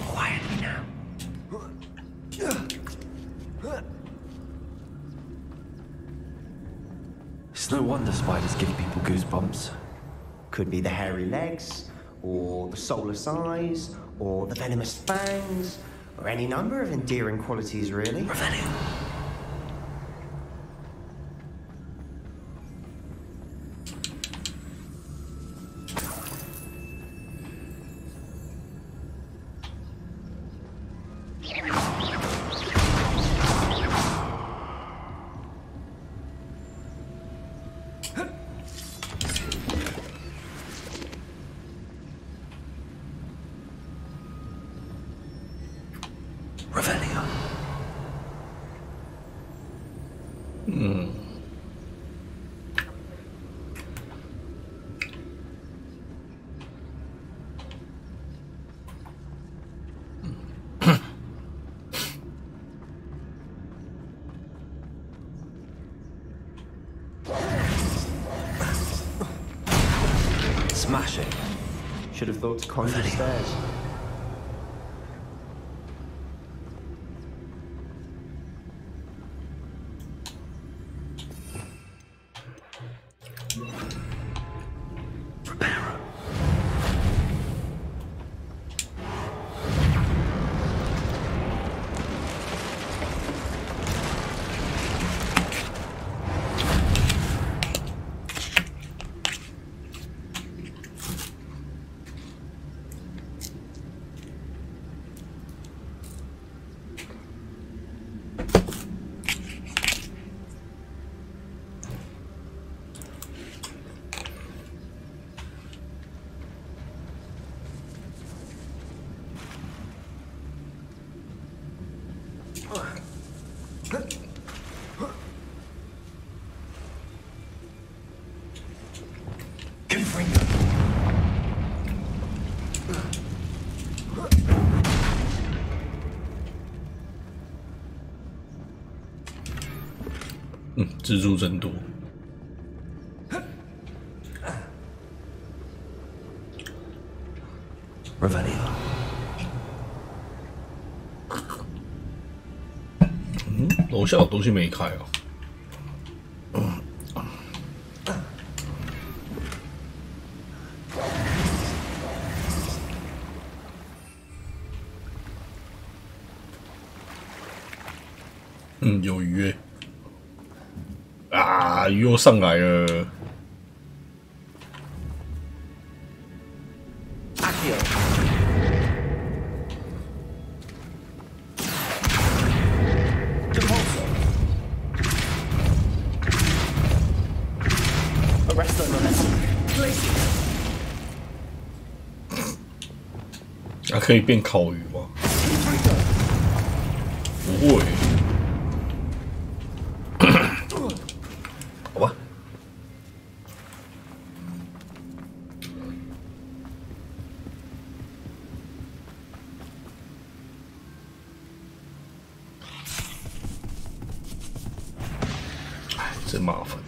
Quietly now. It's no wonder spiders give people goosebumps. Could be the hairy legs, or the soulless eyes, or the venomous fangs, or any number of endearing qualities, really. Revelio. Revelio. Smash it. Should have thought to conjure stairs. Reparo. 蜘蛛真多。楼下有东西没开哦。有鱼耶！啊，鱼又上来了。啊，可以变烤鱼吗？不会。好吧。哎，真麻烦。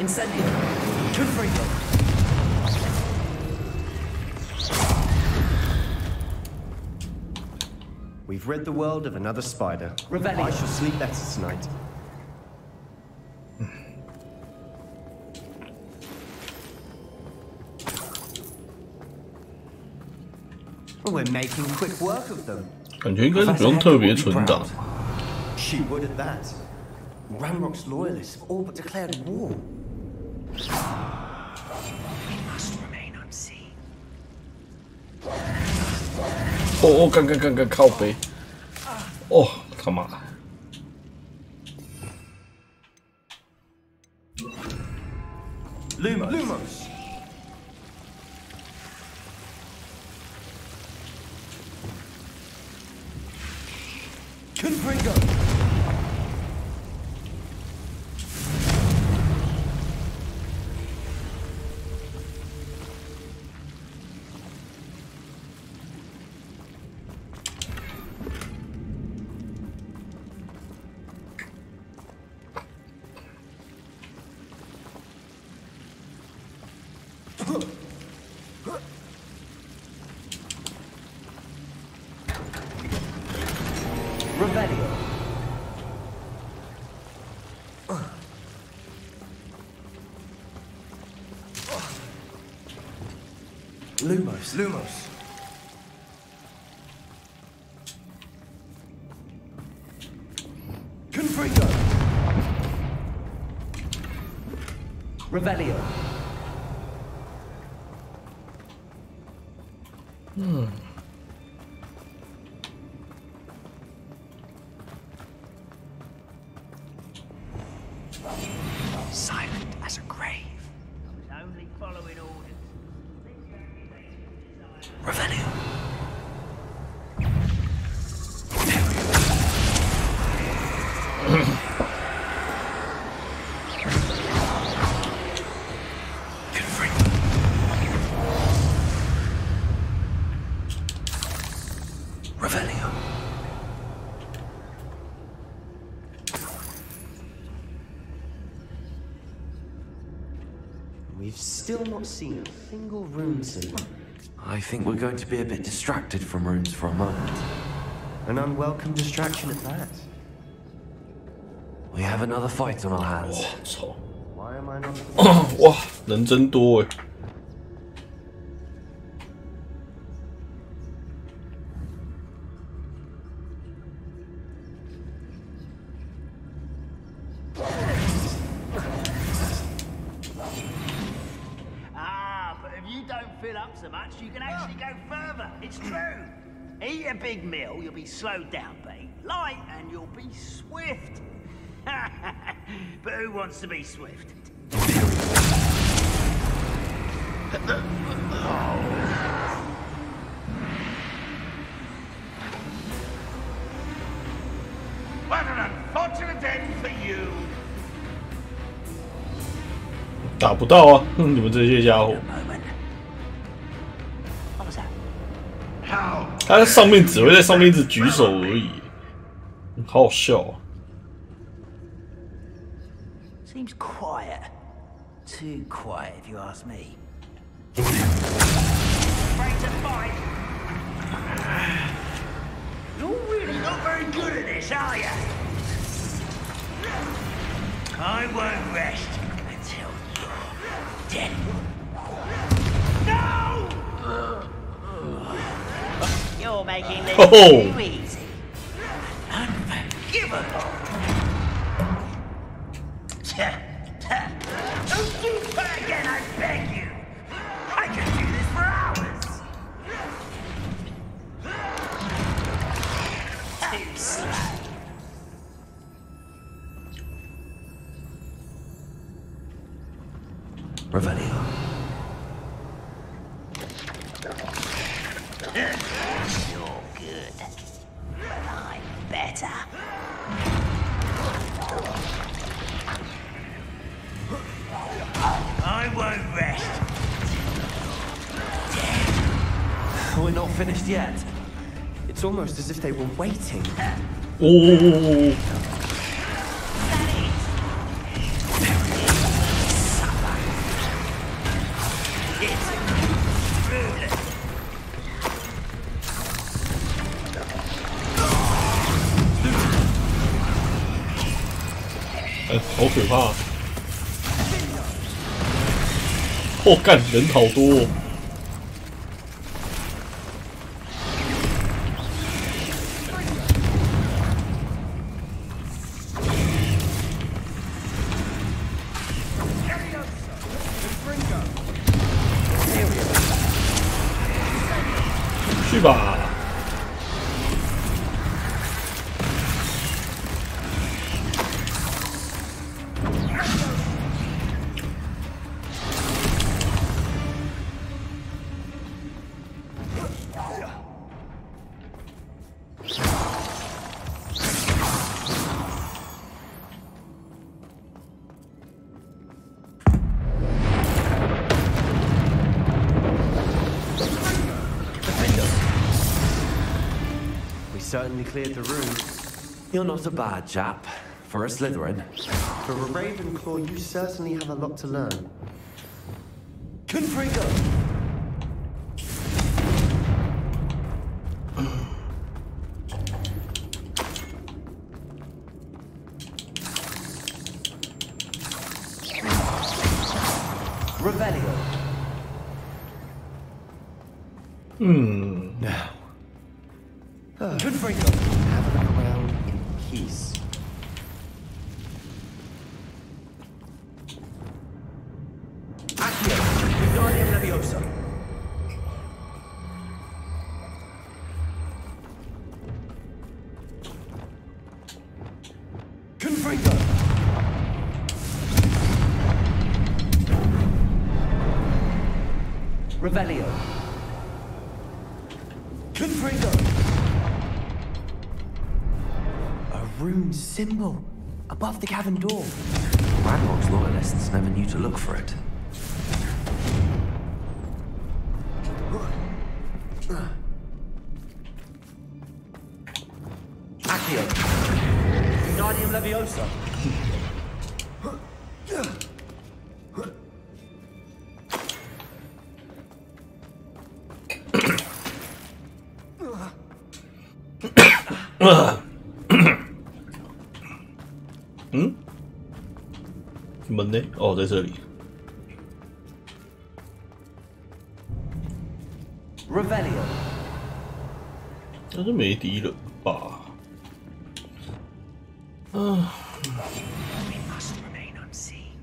Incendio. Confringo. We've rid the world of another spider. Revelio. I shall sleep better tonight. We're making quick work of them. 感觉应该是不用特别存档。She would at that. Ramrock's loyalists have all but declared war. We must remain unseen. 哦，干靠背！哦，他妈！ Lumos. Confringo. Revelio. Lumos. Confringo. Revelio. Silent as a grave. Only following orders. Revelio. Revelio. We've still not seen a single rune symbol. I think we're going to be a bit distracted from runes for a moment. An unwelcome distraction at that. We have another fight on our hands. 操！ Why am I not? 哇，人真多哎！ But if you don't fill up so much, you can actually go further. It's true. Eat a big meal, you'll be slowed down, but eat light and you'll be swift. But who wants to be swift? What an unfortunate end for you. 打不到啊！你们这些家伙。 What was that? How? 他在上面只会在上面一直举手而已，好好笑啊！ Seems quiet. Too quiet, if you ask me. Afraid to fight? You're really not very good at this, are you? I won't rest until you're dead. No! You're making this too easy. Unforgivable. Don't do that again, I beg you! I can do this for hours! Too slow. Revelio. You're good, but I'm better. I won't rest. We're not finished yet. It's almost as if they were waiting. Oh.哎，好可怕！哦，干人好多、哦。 去吧。Certainly cleared the room. You're not a bad chap. For a Slytherin. For a Ravenclaw, you certainly have a lot to learn. Confringo! Revelio. Now. Confringo. Have a look around in peace. Accio. Wingardium Leviosa. Confringo. Revelio. Confringo. A rune symbol above the cavern door. Ranrock's loyalists never knew to look for it. Accio. Wingardium Leviosa.门呢？哦，在这里。 Revelio. 但是没敌人吧？啊。 We must remain unseen.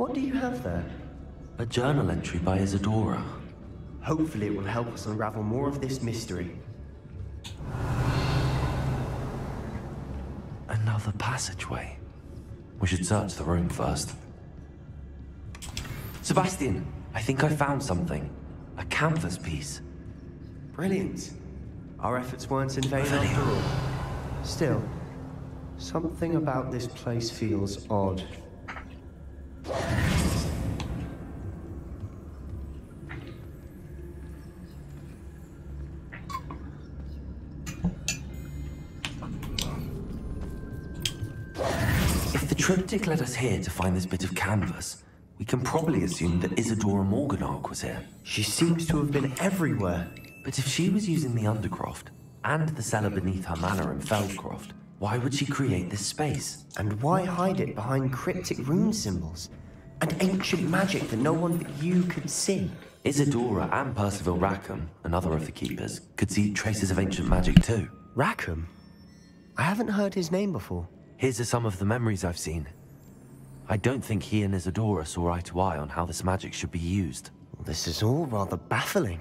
What do you have there? A journal entry by Isadora. Hopefully it will help us unravel more of this mystery. Another passageway. We should search the room first. Sebastian, I think I found something. A canvas piece. Brilliant. Our efforts weren't in vain after all. Still, something about this place feels odd. If the triptych led us here to find this bit of canvas, we can probably assume that Isadora Morganark was here. She seems to have been everywhere. But if she was using the Undercroft, and the cellar beneath her manor in Feldcroft, why would she create this space? And why hide it behind cryptic rune symbols? And ancient magic that no one but you could see? Isadora and Percival Rackham, another of the Keepers, could see traces of ancient magic too. Rackham? I haven't heard his name before. His are some of the memories I've seen. I don't think he and Isadora saw eye to eye on how this magic should be used. This is all rather baffling.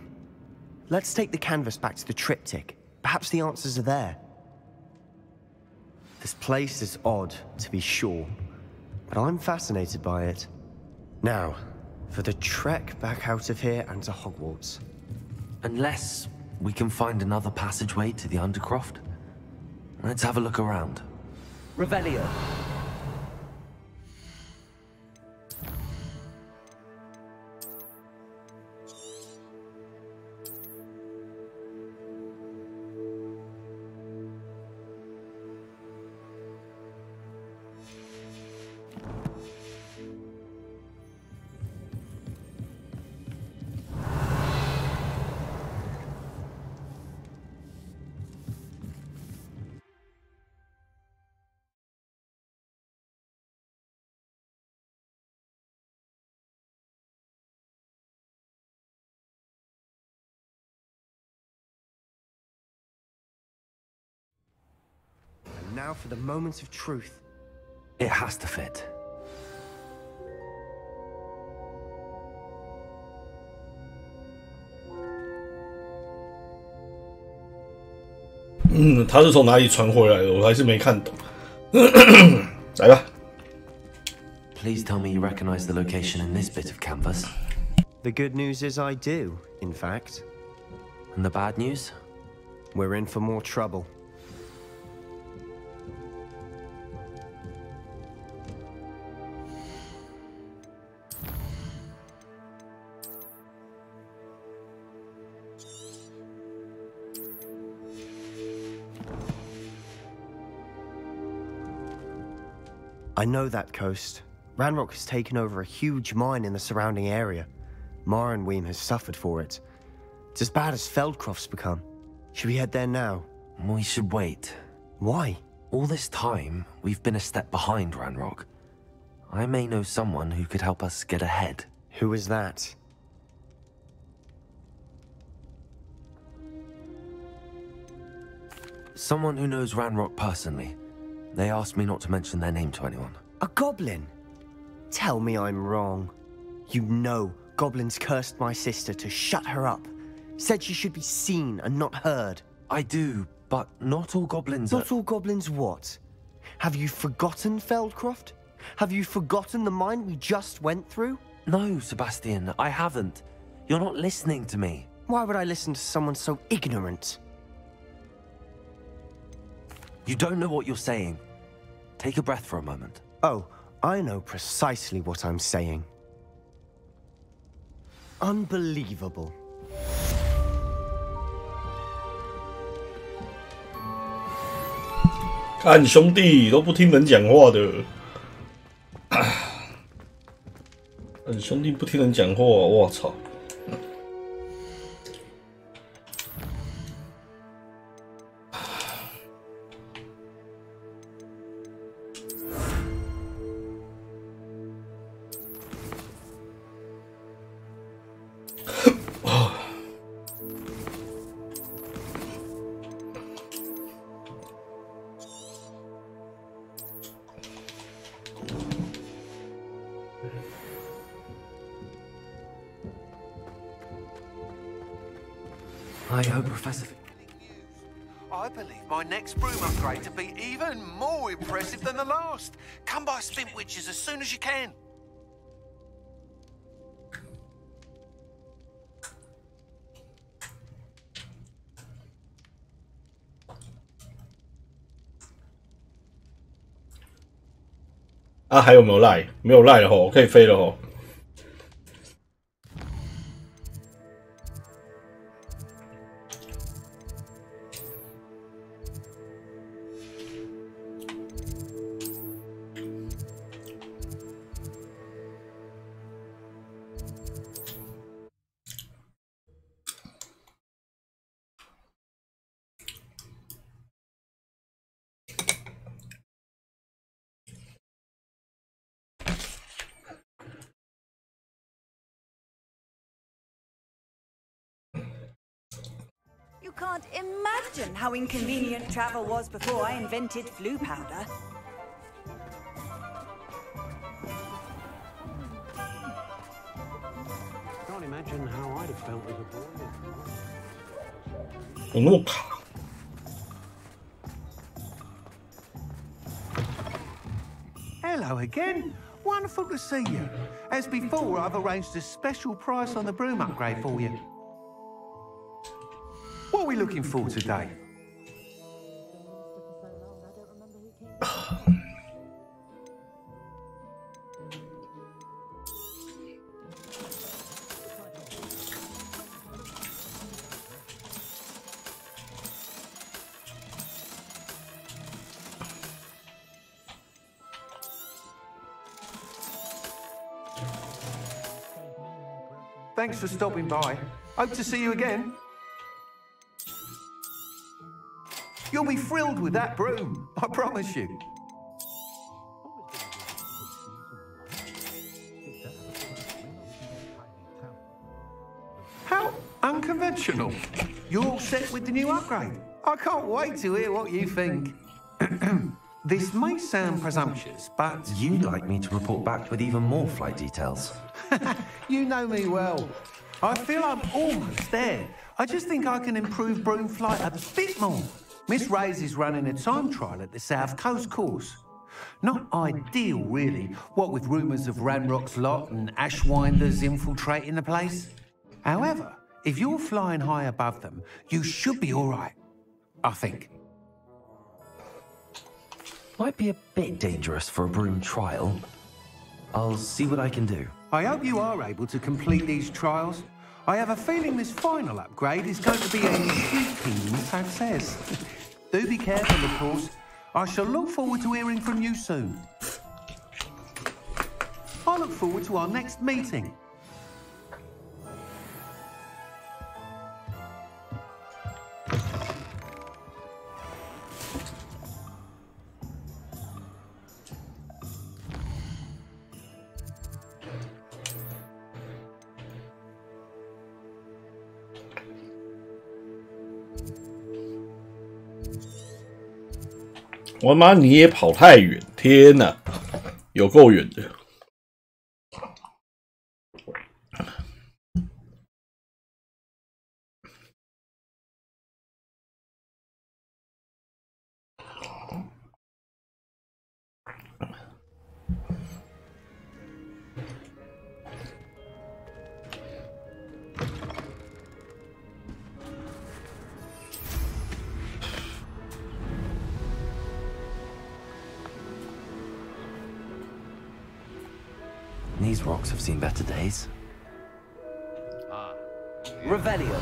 Let's take the canvas back to the triptych. Perhaps the answers are there. This place is odd, to be sure, but I'm fascinated by it. Now, for the trek back out of here and to Hogwarts. Unless we can find another passageway to the Undercroft. Let's have a look around. Revelio. And now for the moment of truth. It has to fit.他是从哪里传回来的？我还是没看懂。来吧。Please tell me you recognize the location in this bit of canvas. The good news is I do, in fact. And the bad news? We're in for more trouble. I know that coast. Ranrock has taken over a huge mine in the surrounding area. Marrenweem has suffered for it. It's as bad as Feldcroft's become. Should we head there now? We should wait. Why? All this time, we've been a step behind Ranrock. I may know someone who could help us get ahead. Who is that? Someone who knows Ranrock personally. They asked me not to mention their name to anyone. A goblin? Tell me I'm wrong. You know goblins cursed my sister to shut her up. Said she should be seen and not heard. I do, but not all goblins Not all goblins what? Have you forgotten Feldcroft? Have you forgotten the mine we just went through? No, Sebastian, I haven't. You're not listening to me. Why would I listen to someone so ignorant? You don't know what you're saying. Take a breath for a moment. Oh, I know precisely what I'm saying. Unbelievable. "看兄弟都不听人讲话的，兄弟不听人讲话，我操！" I hope Professor. I believe my next broom upgrade to be even more impressive than the last. Come by Spintwitches as soon as you can.啊，还有没有赖？没有赖了吼，可以飞了吼。You can't imagine how inconvenient travel was before I invented flu powder. Can't imagine how I'd have felt as a boy. 怎么那么卡？ Hello again. Wonderful to see you. As before, I've arranged a special price on the broom upgrade for you. What are we looking for today? Thanks for stopping by. Hope to see you again. You'll be thrilled with that broom, I promise you. How unconventional. You're all set with the new upgrade. I can't wait to hear what you think. This may sound presumptuous, but You'd like me to report back with even more flight details. you know me well. I feel I'm almost there. I just think I can improve broom flight a bit more. Miss Ray's is running a time trial at the South Coast course. Not ideal, really, what with rumours of Ranrock's lot and Ashwinders infiltrating the place. However, if you're flying high above them, you should be all right, I think. Might be a bit dangerous for a broom trial. I'll see what I can do. I hope you are able to complete these trials. I have a feeling this final upgrade is going to be a sweeping success. Do be careful, of course. I shall look forward to hearing from you soon. I look forward to our next meeting.我妈，你也跑太远！天哪，有够远的。These rocks have seen better days. Revelio.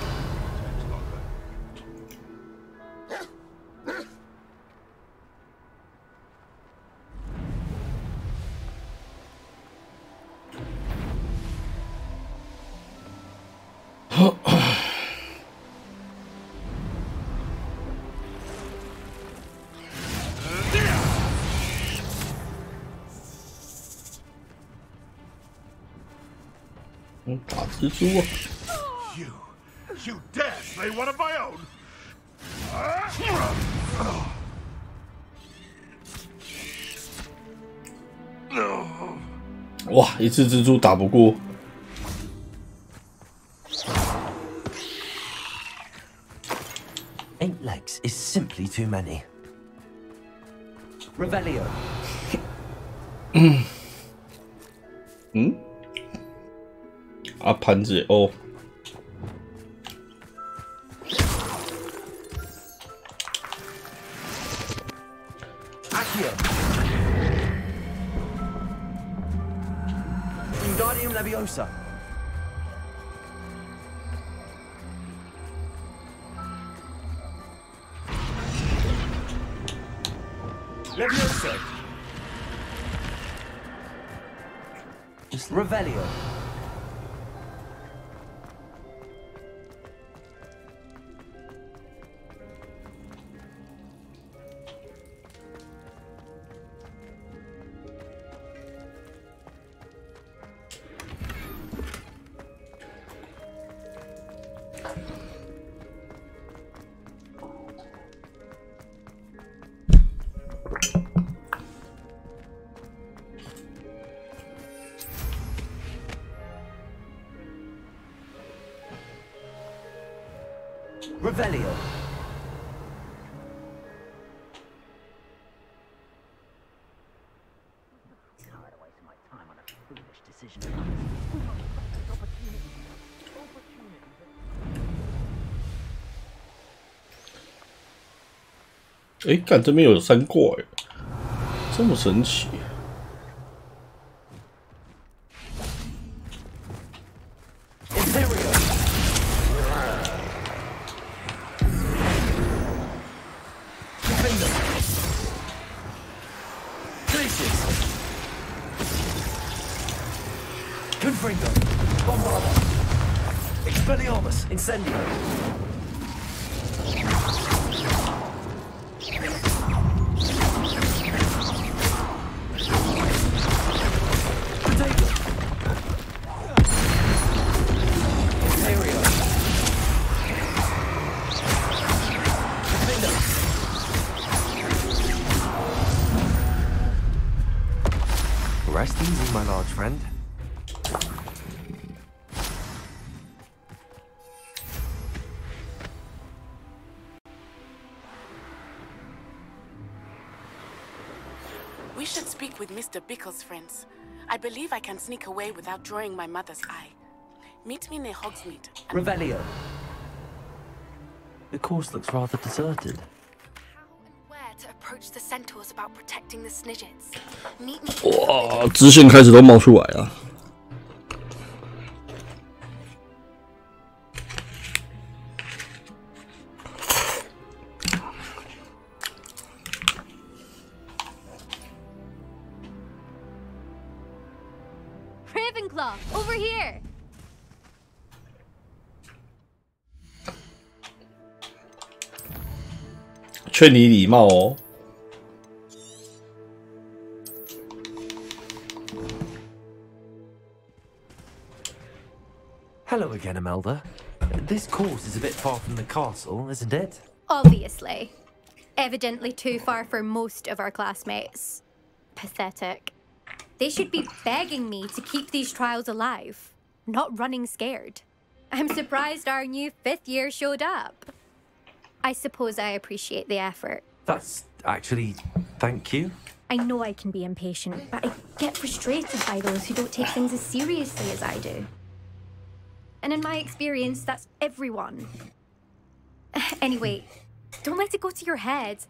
You dare slay one of my own? 哇，一次蜘蛛打不过。8 legs is simply too many. Revelio. 啊，盘子哦。Accio. Wingardium Leviosa. Leviosa. Revelio. Revelio. Tired of wasting my time on a foolish decision. 哎，干这边有3怪，这么神奇。 Confringo. Bombarda. Expelliarmus. Incendio. Potato. Aerial. Defender. Rest easy, my large friend. We should speak with Mr. Bickle's friends. I believe I can sneak away without drawing my mother's eye. Meet me near Hogsmeade. Revelio. The course looks rather deserted. How and where to approach the centaurs about protecting the Snidgets? Meet me. 哇，支线开始都冒出来了。 Ravenclaw, over here. 劝你礼貌哦。 Hello again, Imelda. This course is a bit far from the castle, isn't it? Obviously. Evidently too far for most of our classmates. Pathetic. They should be begging me to keep these trials alive, not running scared. I'm surprised our new 5th year showed up. I suppose I appreciate the effort. That's actually... thank you. I know I can be impatient, but I get frustrated by those who don't take things as seriously as I do. And in my experience, that's everyone. Anyway, don't let it go to your head.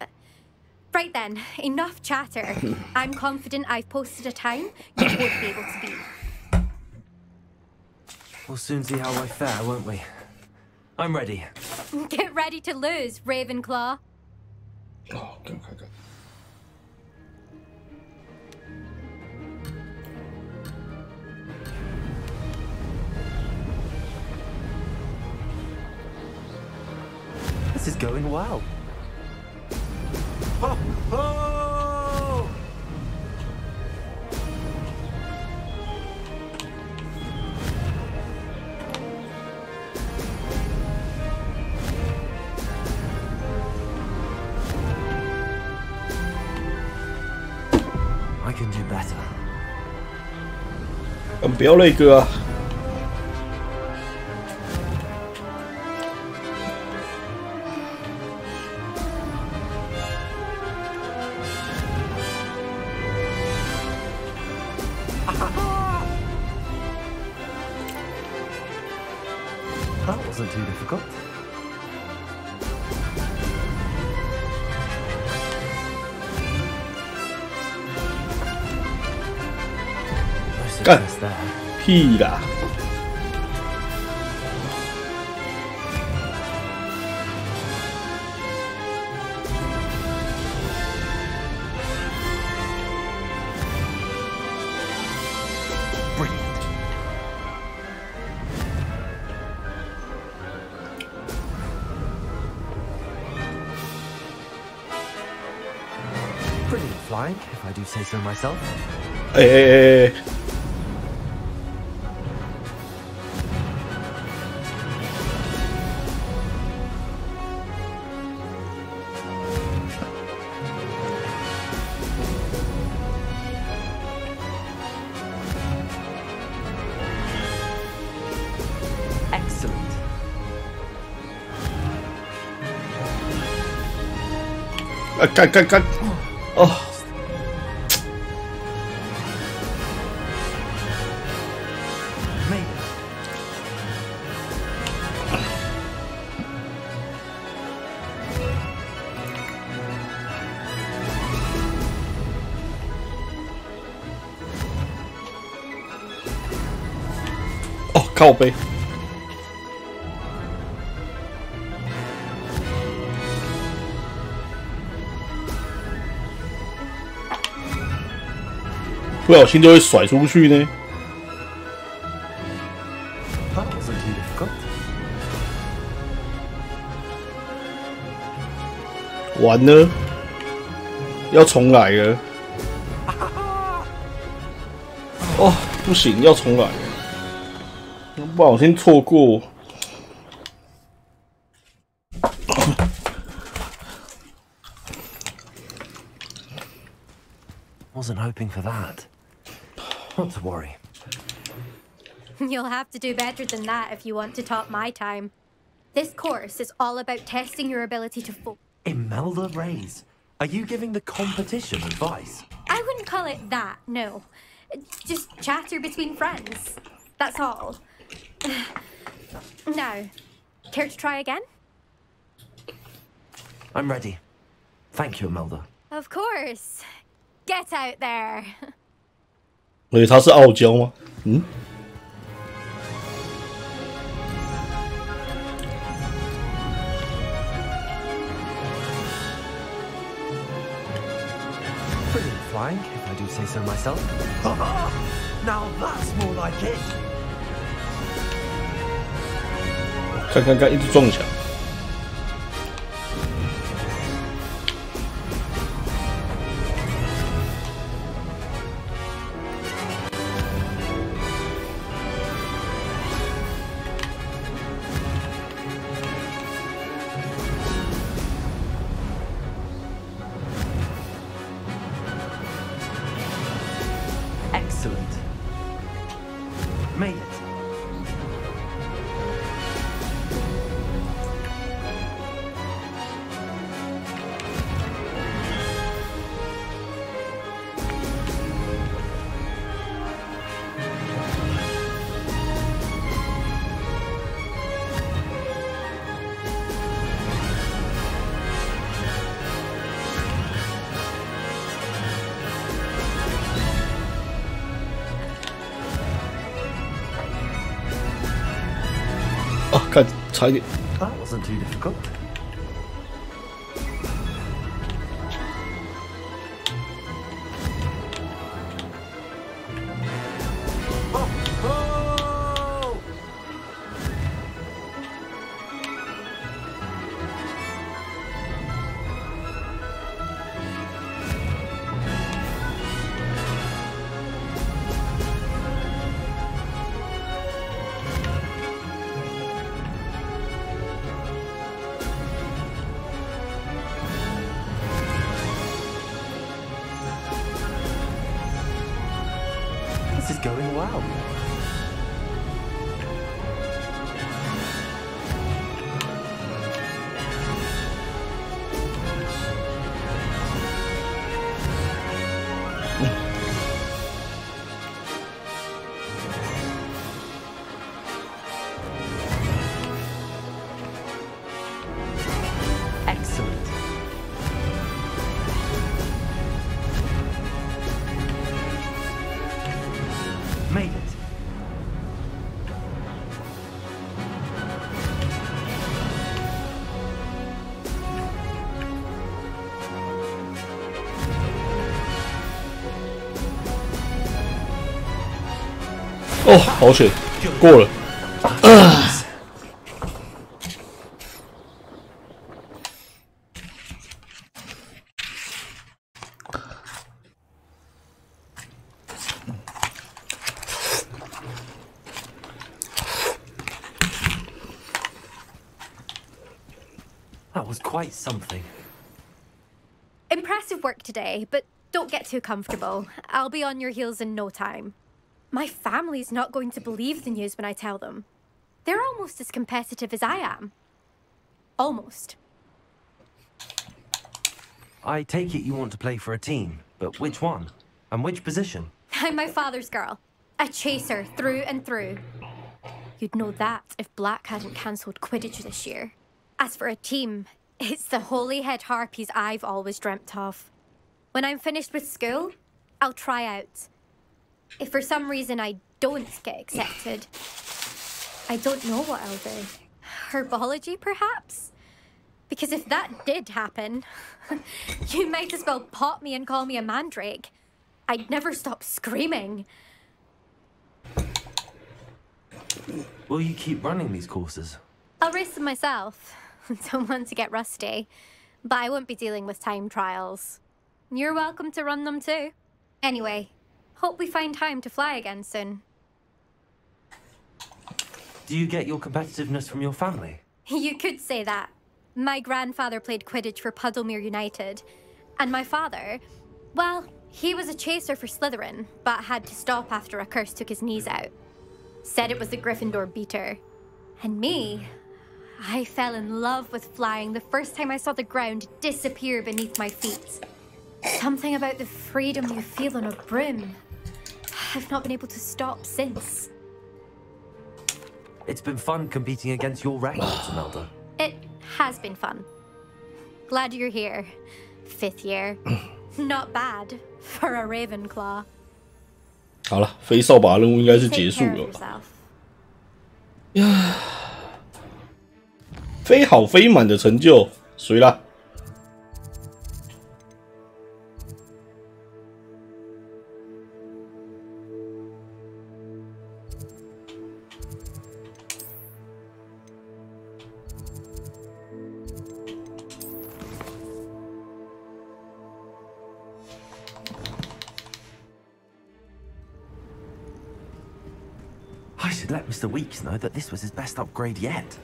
Right then, enough chatter. I'm confident I've posted a time you won't be able to beat. We'll soon see how I fare, won't we? I'm ready. Get ready to lose, Ravenclaw. Oh, go. This is going well. Ho, ho! I can do better. 不要累哥啊！ Revelio. That wasn't too difficult. No success there. 屁啦！ Brilliant flying, if I do say so myself. 哎哎哎！ Excellent. 啊，干！哦， Made it. 哦，靠背。 不小心就会甩出去呢。 That wasn't too difficult. 完了，要重来了。哦，不行，要重来了。不小心错过。 Wasn't hoping for that. Not to worry. You'll have to do better than that if you want to top my time. This course is all about testing your ability to Imelda Reyes, are you giving the competition advice? I wouldn't call it that, no. Just chatter between friends. That's all. Now, care to try again? I'm ready. Thank you, Imelda. Of course. Get out there. 而且他是傲娇吗？嗯。 Brilliant flying, if I do say so myself. Now that's more like it. 看，一直撞墙。 Excellent. Made it. That wasn't too difficult. This is going well. 哦，好险，过了。That was quite something. Impressive work today, but don't get too comfortable. I'll be on your heels in no time. My family's not going to believe the news when I tell them. They're almost as competitive as I am. Almost. I take it you want to play for a team, but which one? And which position? I'm my father's girl. A chaser through and through. You'd know that if Black hadn't cancelled Quidditch this year. As for a team, it's the holy-head harpies I've always dreamt of. When I'm finished with school, I'll try out. If for some reason I don't get accepted, I don't know what I'll do. Herbology, perhaps? Because if that did happen, you might as well pop me and call me a mandrake. I'd never stop screaming. Will you keep running these courses? I'll race them myself. Don't want to get rusty. But I won't be dealing with time trials. You're welcome to run them too. Anyway, hope we find time to fly again soon. Do you get your competitiveness from your family? You could say that. My grandfather played Quidditch for Puddlemere United. And my father, well, he was a chaser for Slytherin, but had to stop after a curse took his knees out. Said it was the Gryffindor beater. And me, I fell in love with flying the first time I saw the ground disappear beneath my feet. Something about the freedom you feel on a broom. I've not been able to stop since. It's been fun competing against your records, Imelda. It has been fun. Glad you're here. 5th year. Not bad for a Ravenclaw. 好了，飞扫把任务应该是结束了吧？呀，飞好飞满的成就，谁啦？ I should let Mr. Weeks know that this was his best upgrade yet.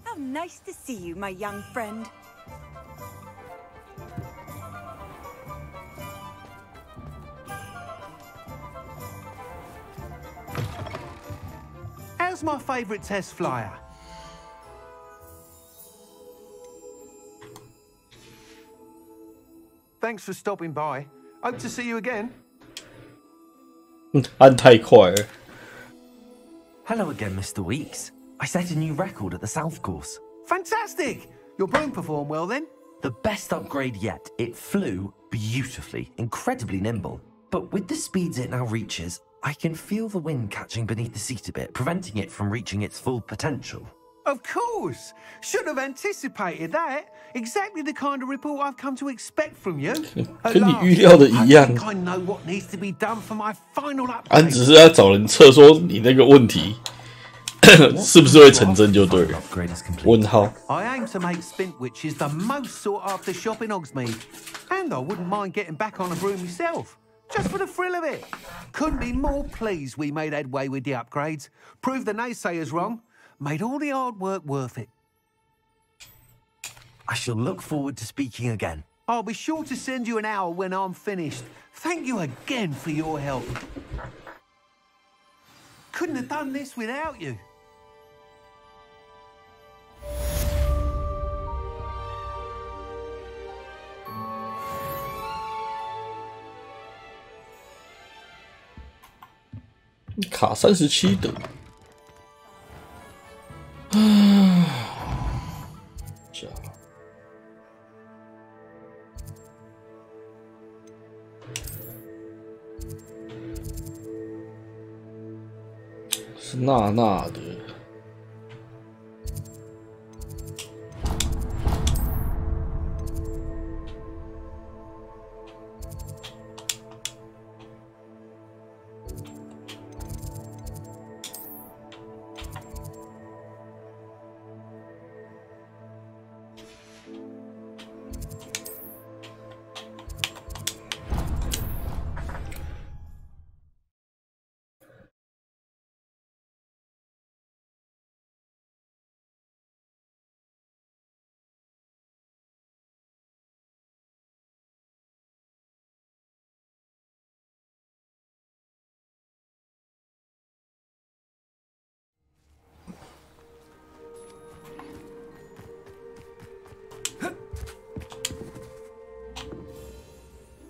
How nice to see you, my young friend. How's my favourite test flyer? Thanks for stopping by. Hope to see you again. 按太快了。 Hello again, Mr. Weeks. I set a new record at the South course. Fantastic! Your broom performed well then? The best upgrade yet. It flew beautifully, incredibly nimble. But with the speeds it now reaches, I can feel the wind catching beneath the seat a bit, preventing it from reaching its full potential. Of course! Should have anticipated that. Exactly the kind of report I've come to expect from you. 跟你预料的一样。 I think I know what needs to be done for my final upgrade. 俺只是要找人测说你那个问题是不是会成真就对了。问号。 I aim to make Spintwitches the most sought after shop in Hogsmeade. And I wouldn't mind getting back on a broom myself. Just for the thrill of it. Couldn't be more pleased we made headway with the upgrades. Proved the naysayers wrong. Made all the hard work worth it. I shall look forward to speaking again. I'll be sure to send you an hour when I'm finished. Thank you again for your help. Couldn't have done this without you. 卡37的。加。是娜娜的。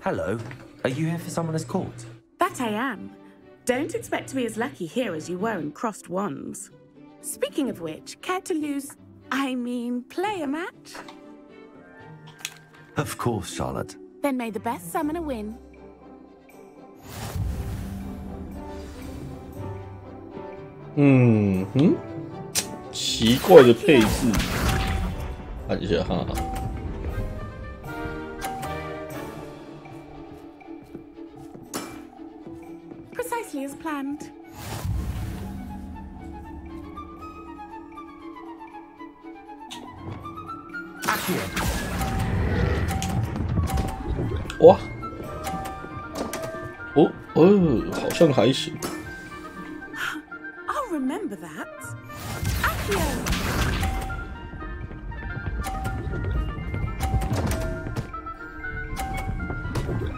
Hello. Are you here for someone as called? That I am. Don't expect to be as lucky here as you were in Crossed Wands. Speaking of which, care to play a match? Of course, Charlotte. Then may the best summoner win. 奇怪的配置，看一下哈。Precisely as planned. 哇，好像还行。I'll remember that. Accio.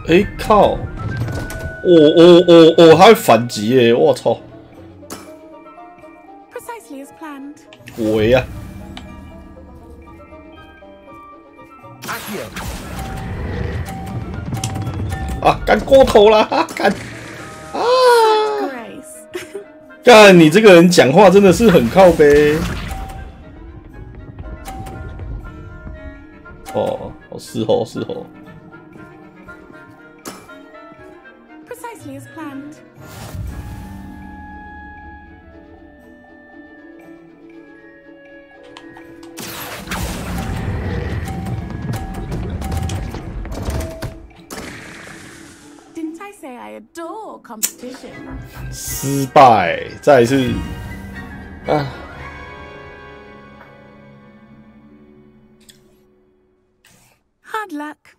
哎靠！他会反击耶！我操！ Precisely as planned. 鬼啊！啊，干过头了！干啊！干你这个人讲话真的是很靠背。哦，是哦。 Precisely as planned. Didn't I say I adore competition? 失败，再一次啊！ Hard luck.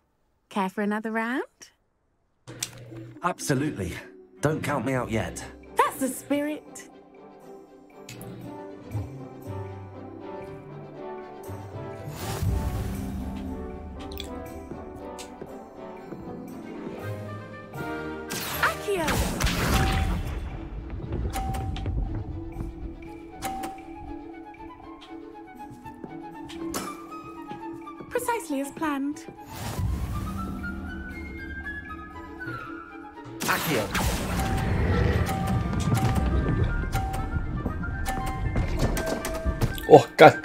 Care for another round? Absolutely. Don't count me out yet. That's the spirit. Accio. Precisely as planned. Accio. 哇干！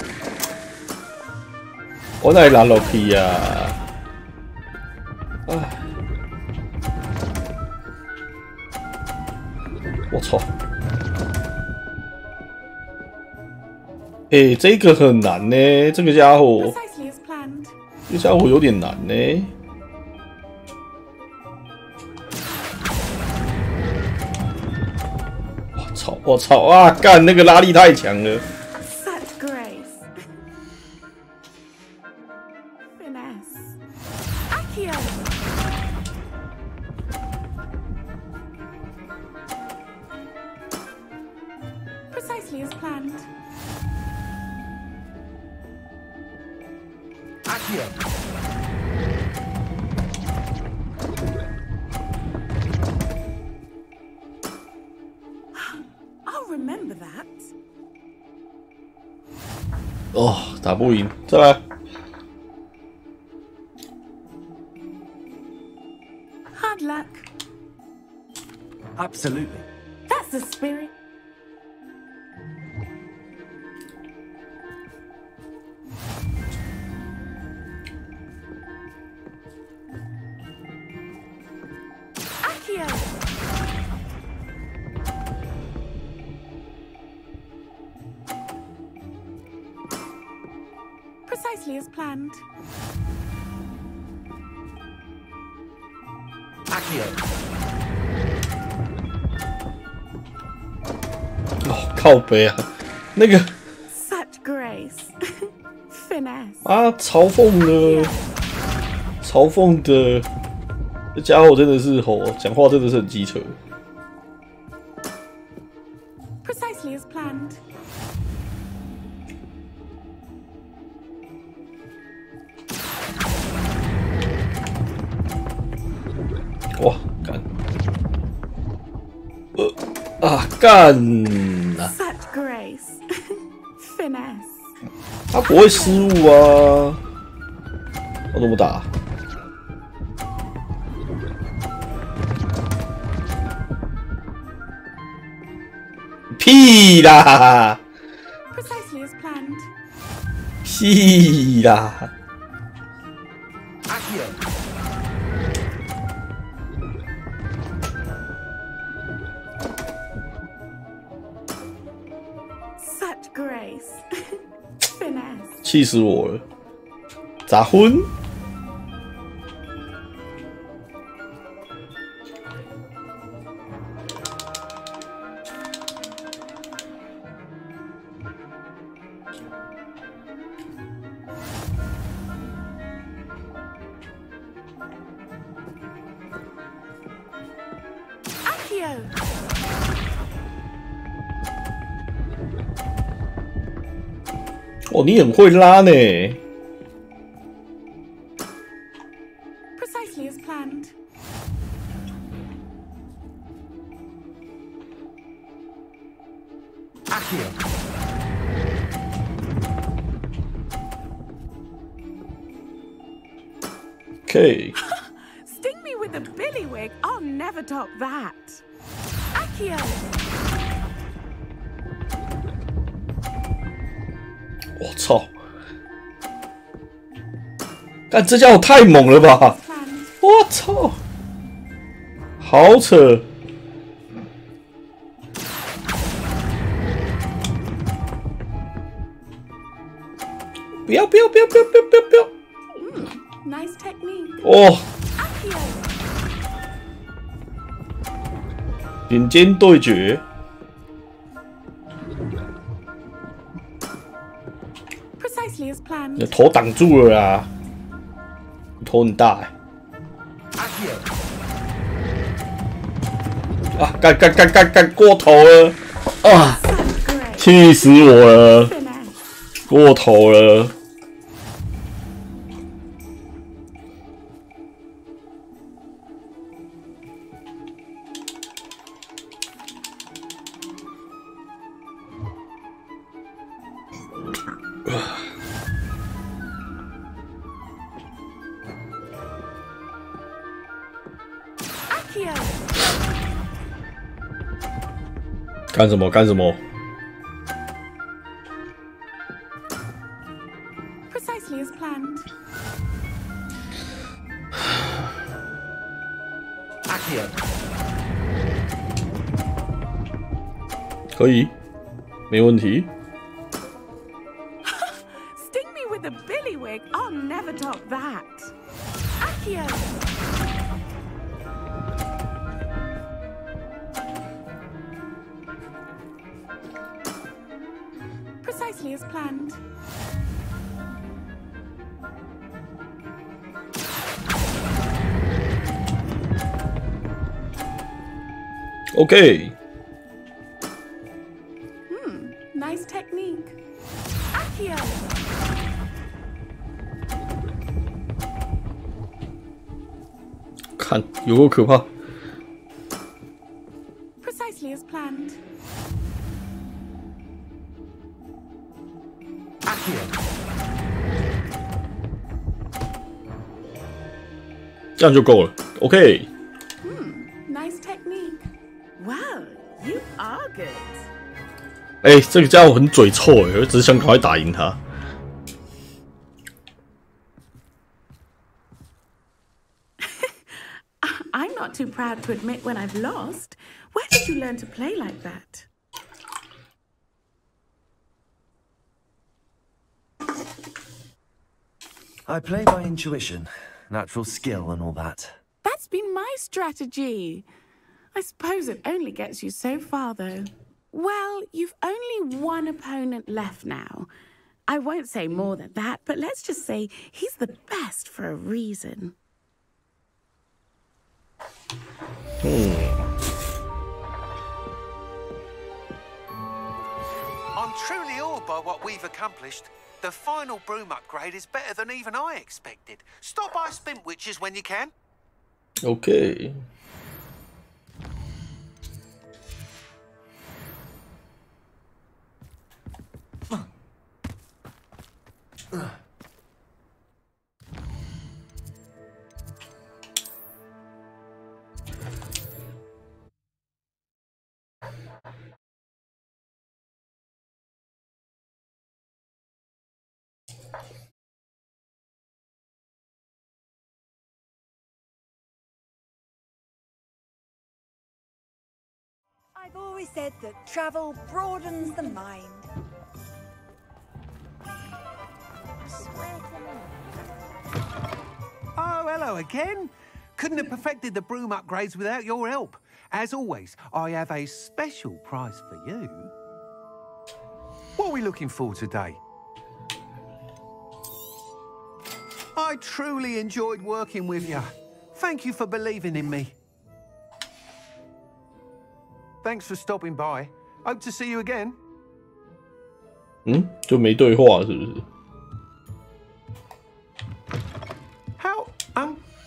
我哪里拿楼梯呀？哎！我操！哎，这个很难呢，这个家伙，这家伙有点难呢。 我操啊！干那个拉力太强了。Such grace. Finesse. Accio. Precisely as planned. Accio. Remember that? 哦，打不赢，再来。Hard luck. Absolutely. That's the the spirit. Accio! Precisely as planned. Accio. 哦，靠北啊，那个 Such grace. Finesse. 啊，嘲讽的，这家伙真的是讲话真的是很机车。 Precisely as planned. 哇，干！干啊！ Such grace. Finesse. 他不会失误啊！我怎么打？屁啦！ Precisely as planned. 屁啦！ Accio. Such grace. Finesse. 气死我了！咋混？ Accio. 哦，你很会拉呢。 Precisely as planned. Accio. OK， Sting me with a billywig. I'll never top that. Accio. 我操！但这家伙太猛了吧！我操！好扯！不要！ Nice technique. 哦， Accio. 顶尖对决！ Precisely as 你 planned. 的头挡住了啦！你头很大哎、 Accio. 啊！干过头了！啊！ Such grace. 气死我了！ Finesse. 过头了！ Accio. 干什么？干什么？ Precisely as planned. Accio. 可以，没问题。 Sting me with a billywig. I'll never top that. Accio. Precisely as planned. OK， Nice technique. Accio. 看有够可怕！ Precisely as planned. Accio. 这样就够了。OK， Nice technique. Well, you are 哎、这个家伙很嘴臭哎，我只是想赶快打赢他。I'm not too proud to admit when I've lost. Where did you learn to play like that? I play by intuition, natural skill and all that. That's been my strategy. I suppose it only gets you so far, though. Well, you've only one opponent left now. I won't say more than that, but let's just say he's the best for a reason. I'm truly awed by what we've accomplished. The final broom upgrade is better than even I expected. Stop by Spintwitches when you can. Okay. I've always said that travel broadens the mind. Oh, hello again. Couldn't have perfected the broom upgrades without your help. As always, I have a special prize for you. What are we looking for today? I truly enjoyed working with you. Thank you for believing in me. Thanks for stopping by. Hope to see you again. 就没对话是不是？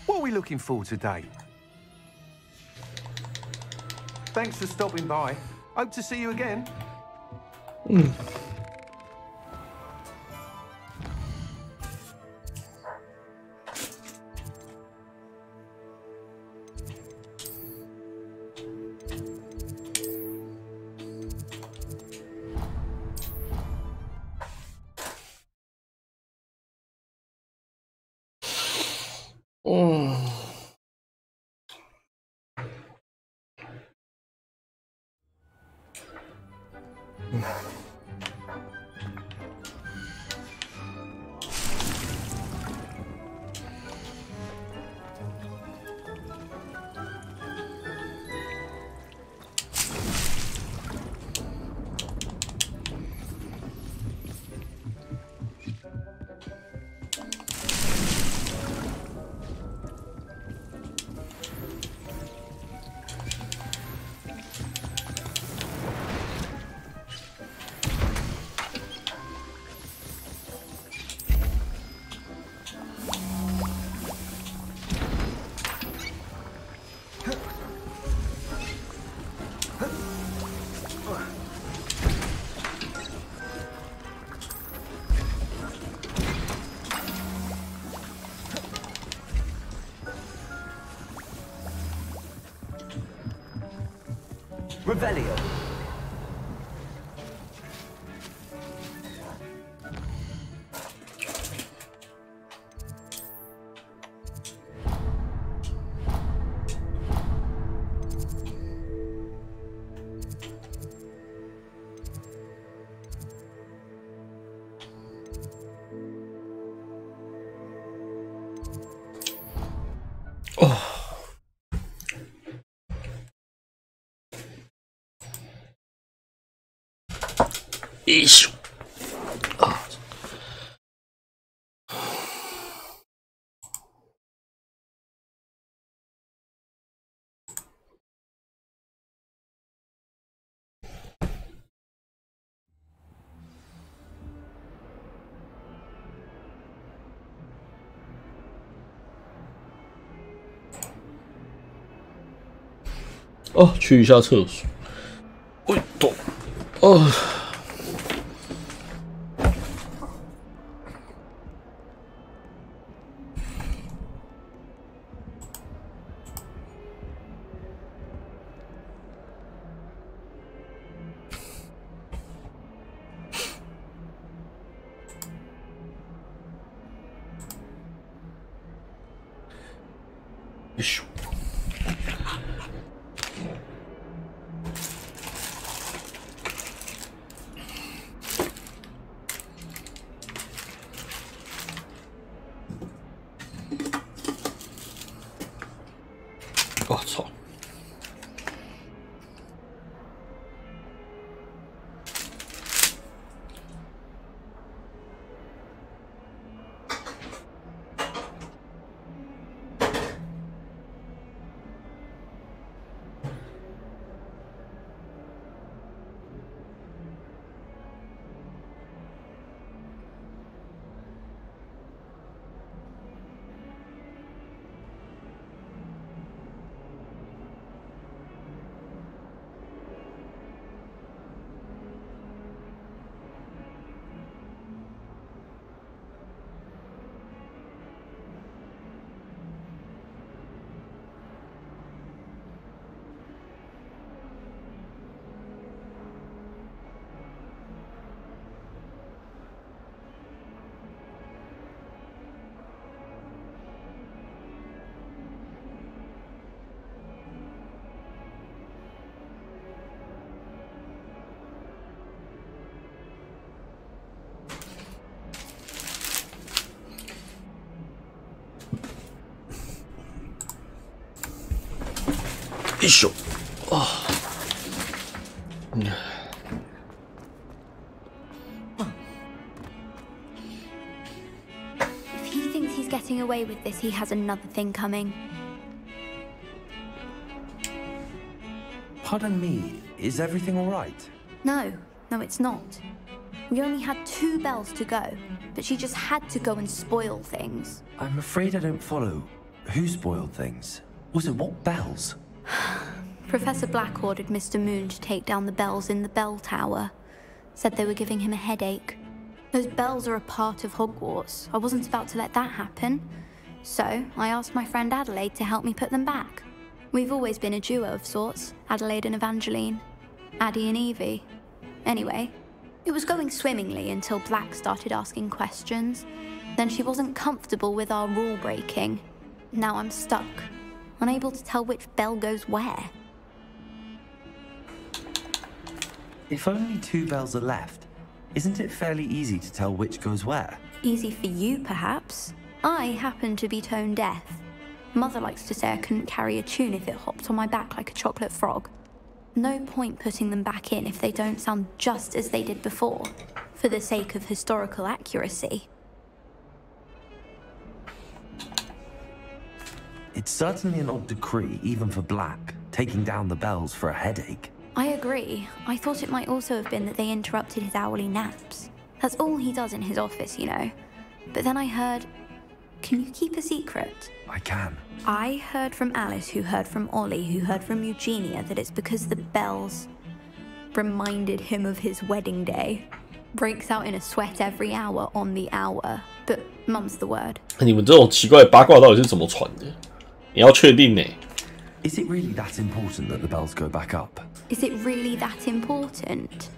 What are we looking for today? Thanks for stopping by. Hope to see you again. Revelio. Ixo. Oh, 去一下厕所。喂，懂。哦。咻！我操！一手啊，If he thinks he's getting away with this, he has another thing coming. Pardon me, is everything all right? No, it's not. We only had 2 bells to go, but she just had to go and spoil things. I'm afraid I don't follow. Who spoiled things? Also, what bells? Professor Black ordered Mr. Moon to take down the bells in the bell tower. Said they were giving him a headache. Those bells are a part of Hogwarts. I wasn't about to let that happen. So, I asked my friend Adelaide to help me put them back. We've always been a duo of sorts, Adelaide and Evangeline. Addie and Evie. Anyway, it was going swimmingly until Black started asking questions. Then she wasn't comfortable with our rule breaking. Now I'm stuck, unable to tell which bell goes where. If only 2 bells are left, isn't it fairly easy to tell which goes where? Easy for you, perhaps. I happen to be tone deaf. Mother likes to say I couldn't carry a tune if it hopped on my back like a chocolate frog. No point putting them back in if they don't sound just as they did before, for the sake of historical accuracy. It's certainly an odd decree, even for Black, taking down the bells for a headache. I agree. I thought it might also have been that they interrupted his hourly naps. That's all he does in his office, you know. But then I heard... Can you keep a secret? I can. I heard from Alice, who heard from Ollie, who heard from Eugenia, that it's because the bells reminded him of his wedding day. Breaks out in a sweat every hour on the hour. But mum's the word. 你们这种奇怪的八卦到底是怎么传的？你要确定呢。Is it really that important that the bells go back up? Is it really that important?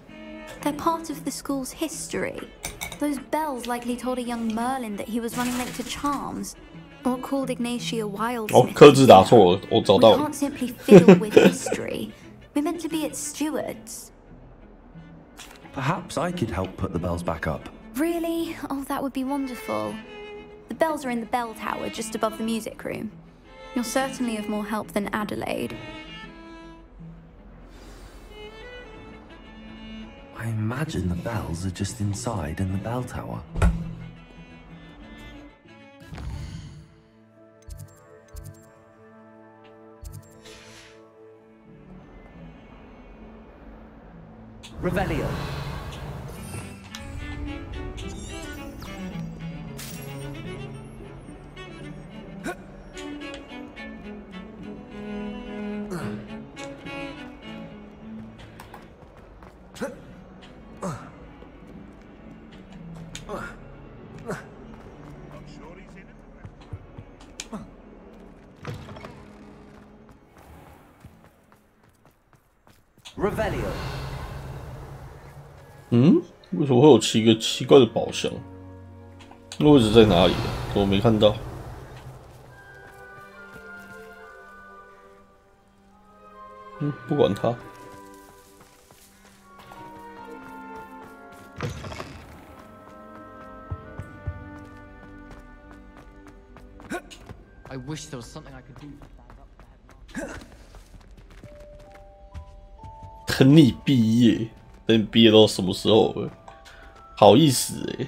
They're part of the school's history. Those bells likely told a young Merlin that he was running late to charms, or called Ignatia Wildsmith. 哦，刻字打错了，我找到了。We can't simply fiddle with history. We're meant to be its stewards. Perhaps I could help put the bells back up. Really? Oh, that would be wonderful. The bells are in the bell tower just above the music room. You're certainly of more help than Adelaide. I imagine the bells are just inside in the bell tower. Revelio. Revelio. 为什么会有7个奇怪的宝箱？那位置在哪里啊？我没看到。不管他。I wish there was something I could do to stand up to the headmaster. 等你毕业，等你毕业到什么时候了？好意思欸。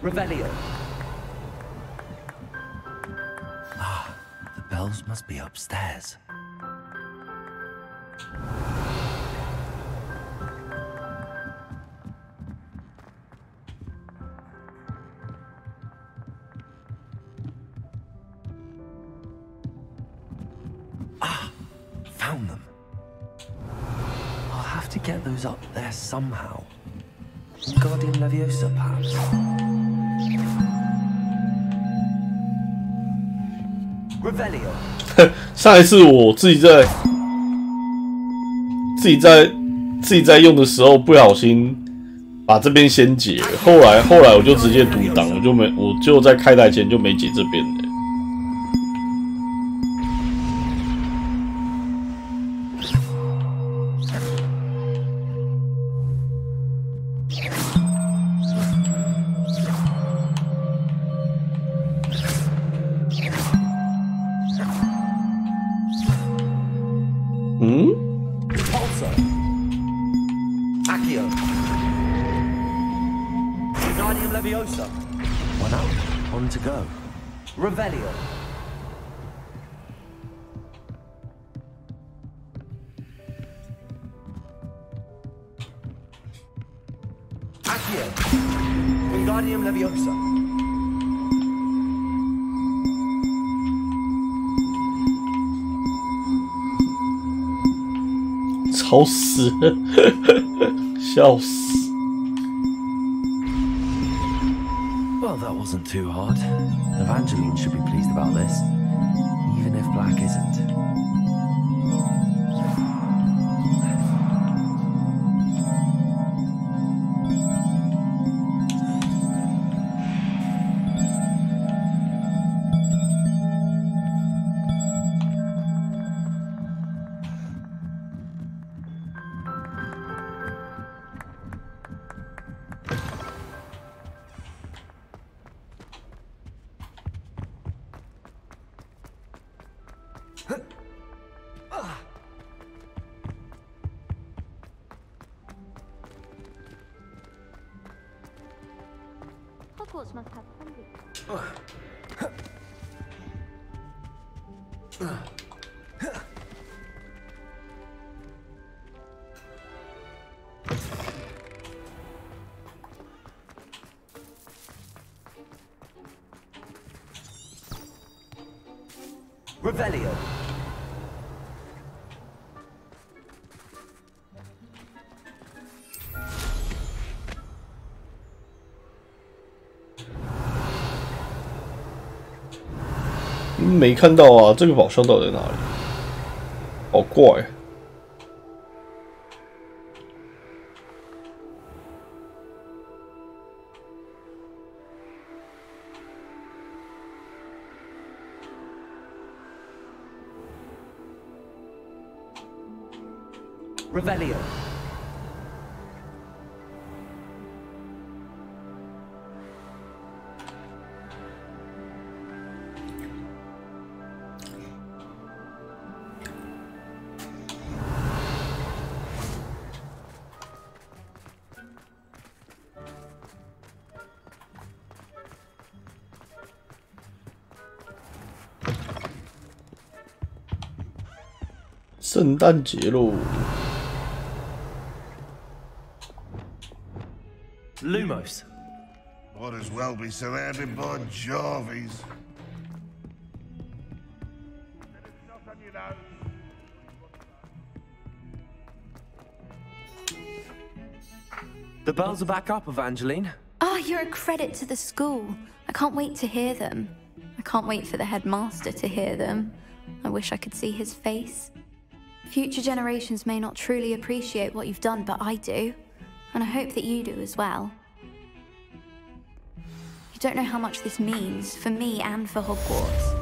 Revelio. Ah, the bells must be upstairs. Ah, found them. I'll have to get those up there somehow. Guardian Leviosa, perhaps. Revelio. 上一次我自己在用的时候，不小心把这边先解了，后来我就直接读档，我就在开台前就没解这边的。One up, on to go. Revelio. Accio. Wingardium Leviosa. 吵死了，笑死。 Well, that wasn't too hard. Evangeline should be pleased about this, even if Black isn't. Hogwarts must have hundreds. Revelio. 没看到啊，这个宝箱到底在哪里？好怪。Revelio. 圣诞节喽 Lumos. Might as well be surrounded by Jarvies. The bells are back up, Evangeline. Oh, you're a credit to the school. I can't wait to hear them. I can't wait for the headmaster to hear them. I wish I could see his face. Future generations may not truly appreciate what you've done, but I do. And I hope that you do as well. You don't know how much this means for me and for Hogwarts.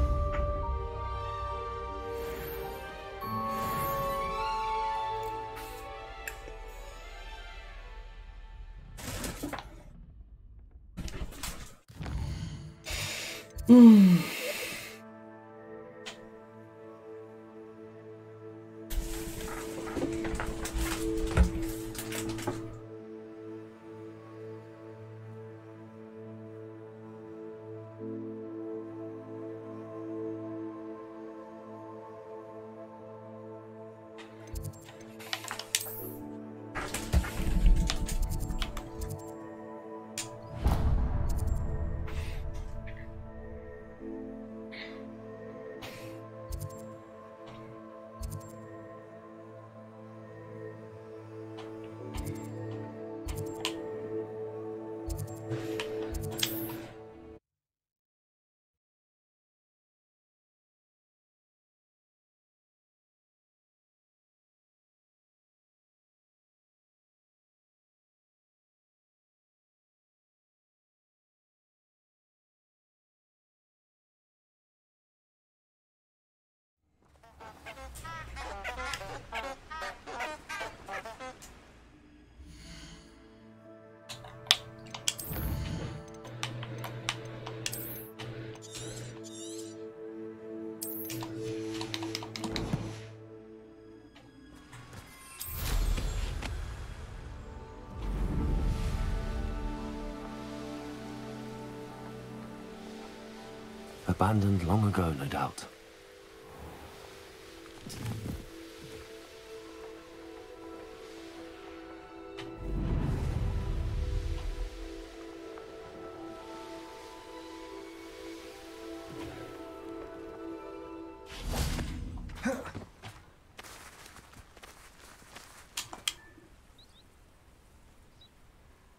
Abandoned long ago, no doubt.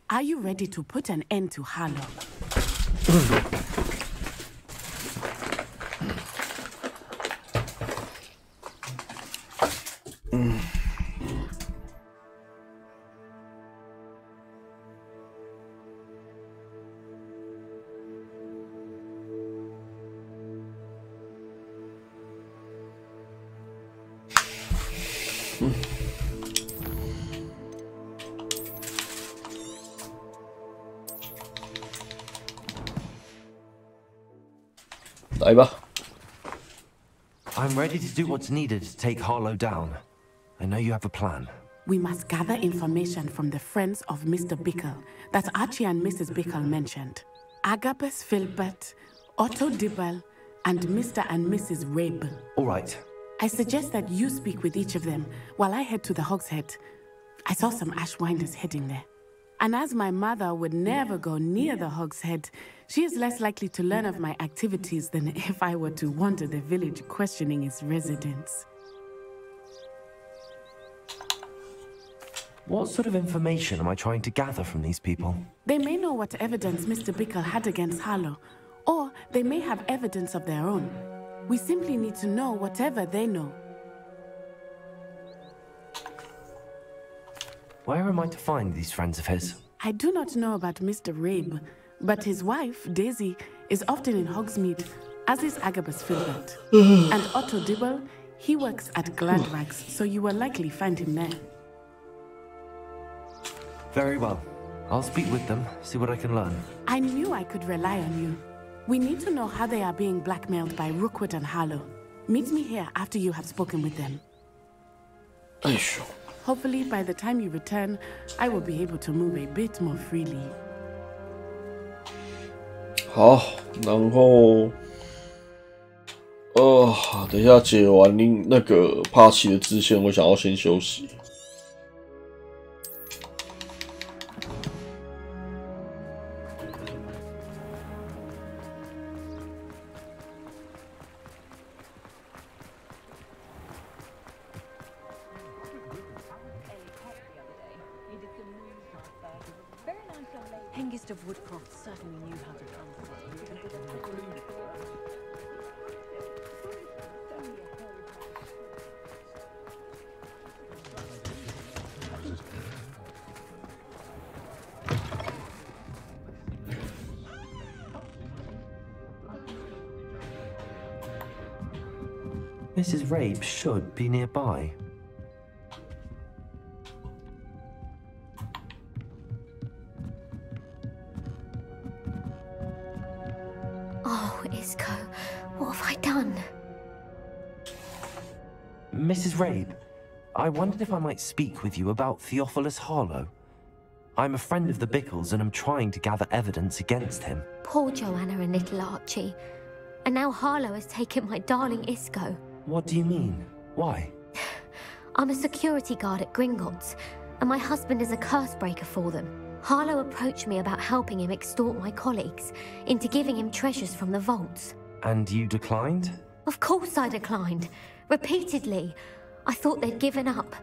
Are you ready to put an end to Harlow? I'm ready to do what's needed to take Harlow down. I know you have a plan. We must gather information from the friends of Mr. Bickle that Archie and Mrs. Bickle mentioned. Agabus Filbert, Otto Dibble, and Mr. and Mrs. Rabe. All right. I suggest that you speak with each of them while I head to the Hogshead. I saw some Ashwinders heading there. And as my mother would never go near the Hogshead, she is less likely to learn of my activities than if I were to wander the village questioning its residents. What sort of information am I trying to gather from these people? They may know what evidence Mr. Bickle had against Harlow, or they may have evidence of their own. We simply need to know whatever they know. Where am I to find these friends of his? I do not know about Mr. Rabe, but his wife, Daisy, is often in Hogsmeade, as is Agabus Filbert. And Otto Dibble, he works at Gladrags, so you will likely find him there. Very well. I'll speak with them, see what I can learn. I knew I could rely on you. We need to know how they are being blackmailed by Rookwood and Harlow. Meet me here after you have spoken with them. Hopefully, by the time you return, I will be able to move a bit more freely. 好，然后，等一下解完那个帕奇的支线，我想要先休息。Hengist of Woodcroft certainly knew how to translate. Mrs. Rabe should be nearby. Oh, Isco, what have I done? Mrs. Rabe, I wondered if I might speak with you about Theophilus Harlow. I'm a friend of the Bickles and I'm trying to gather evidence against him. Poor Joanna and little Archie. And now Harlow has taken my darling Isco. What do you mean? Why? I'm a security guard at Gringotts, and my husband is a curse breaker for them. Harlow approached me about helping him extort my colleagues into giving him treasures from the vaults. And you declined? Of course I declined. Repeatedly. I thought they'd given up,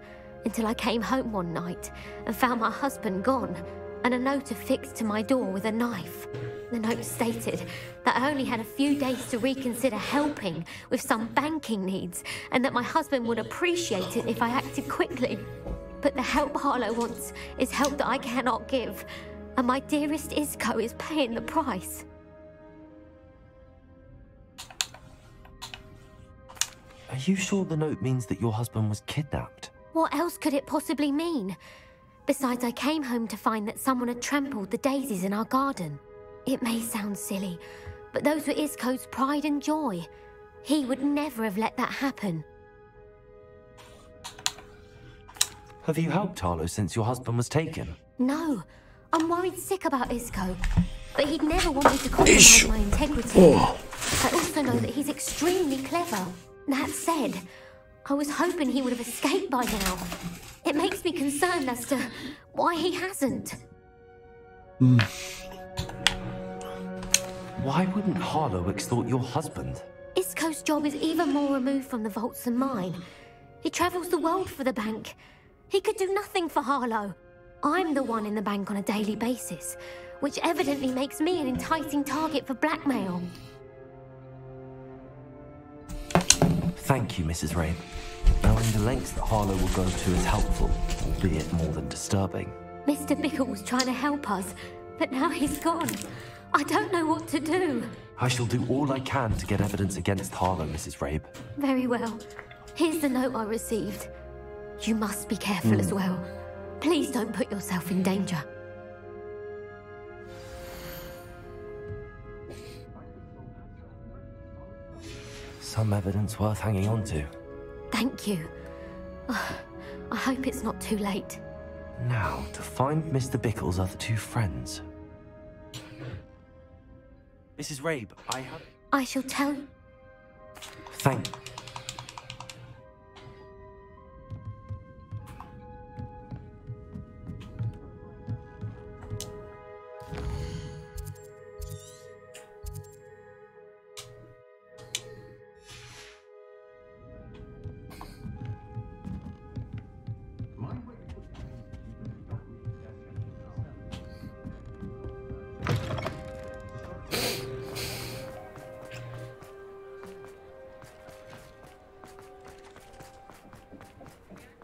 until I came home one night and found my husband gone, and a note affixed to my door with a knife. The note stated that I only had a few days to reconsider helping with some banking needs, and that my husband would appreciate it if I acted quickly. But the help Harlow wants is help that I cannot give, and my dearest Isco is paying the price. Are you sure the note means that your husband was kidnapped? What else could it possibly mean? Besides, I came home to find that someone had trampled the daisies in our garden. It may sound silly, but those were Isco's pride and joy. He would never have let that happen. Have you helped Harlow since your husband was taken? No, I'm worried sick about Isco, but he'd never want me to compromise my integrity. I also know that he's extremely clever. That said, I was hoping he would have escaped by now. It makes me concerned as to why he hasn't. Why wouldn't Harlow extort your husband? Isco's job is even more removed from the vaults than mine. He travels the world for the bank. He could do nothing for Harlow. I'm the one in the bank on a daily basis, which evidently makes me an enticing target for blackmail. Thank you, Mrs. Rabe. Knowing the lengths that Harlow will go to is helpful, albeit more than disturbing. Mr. Bickle was trying to help us, but now he's gone. I don't know what to do. I shall do all I can to get evidence against Harlow, Mrs. Rabe. Very well. Here's the note I received. You must be careful as well. Please don't put yourself in danger. Some evidence worth hanging on to. Thank you. I hope it's not too late. Now, to find Mr. Bickle's other two friends. Mrs. Rabe, I shall tell... Thank...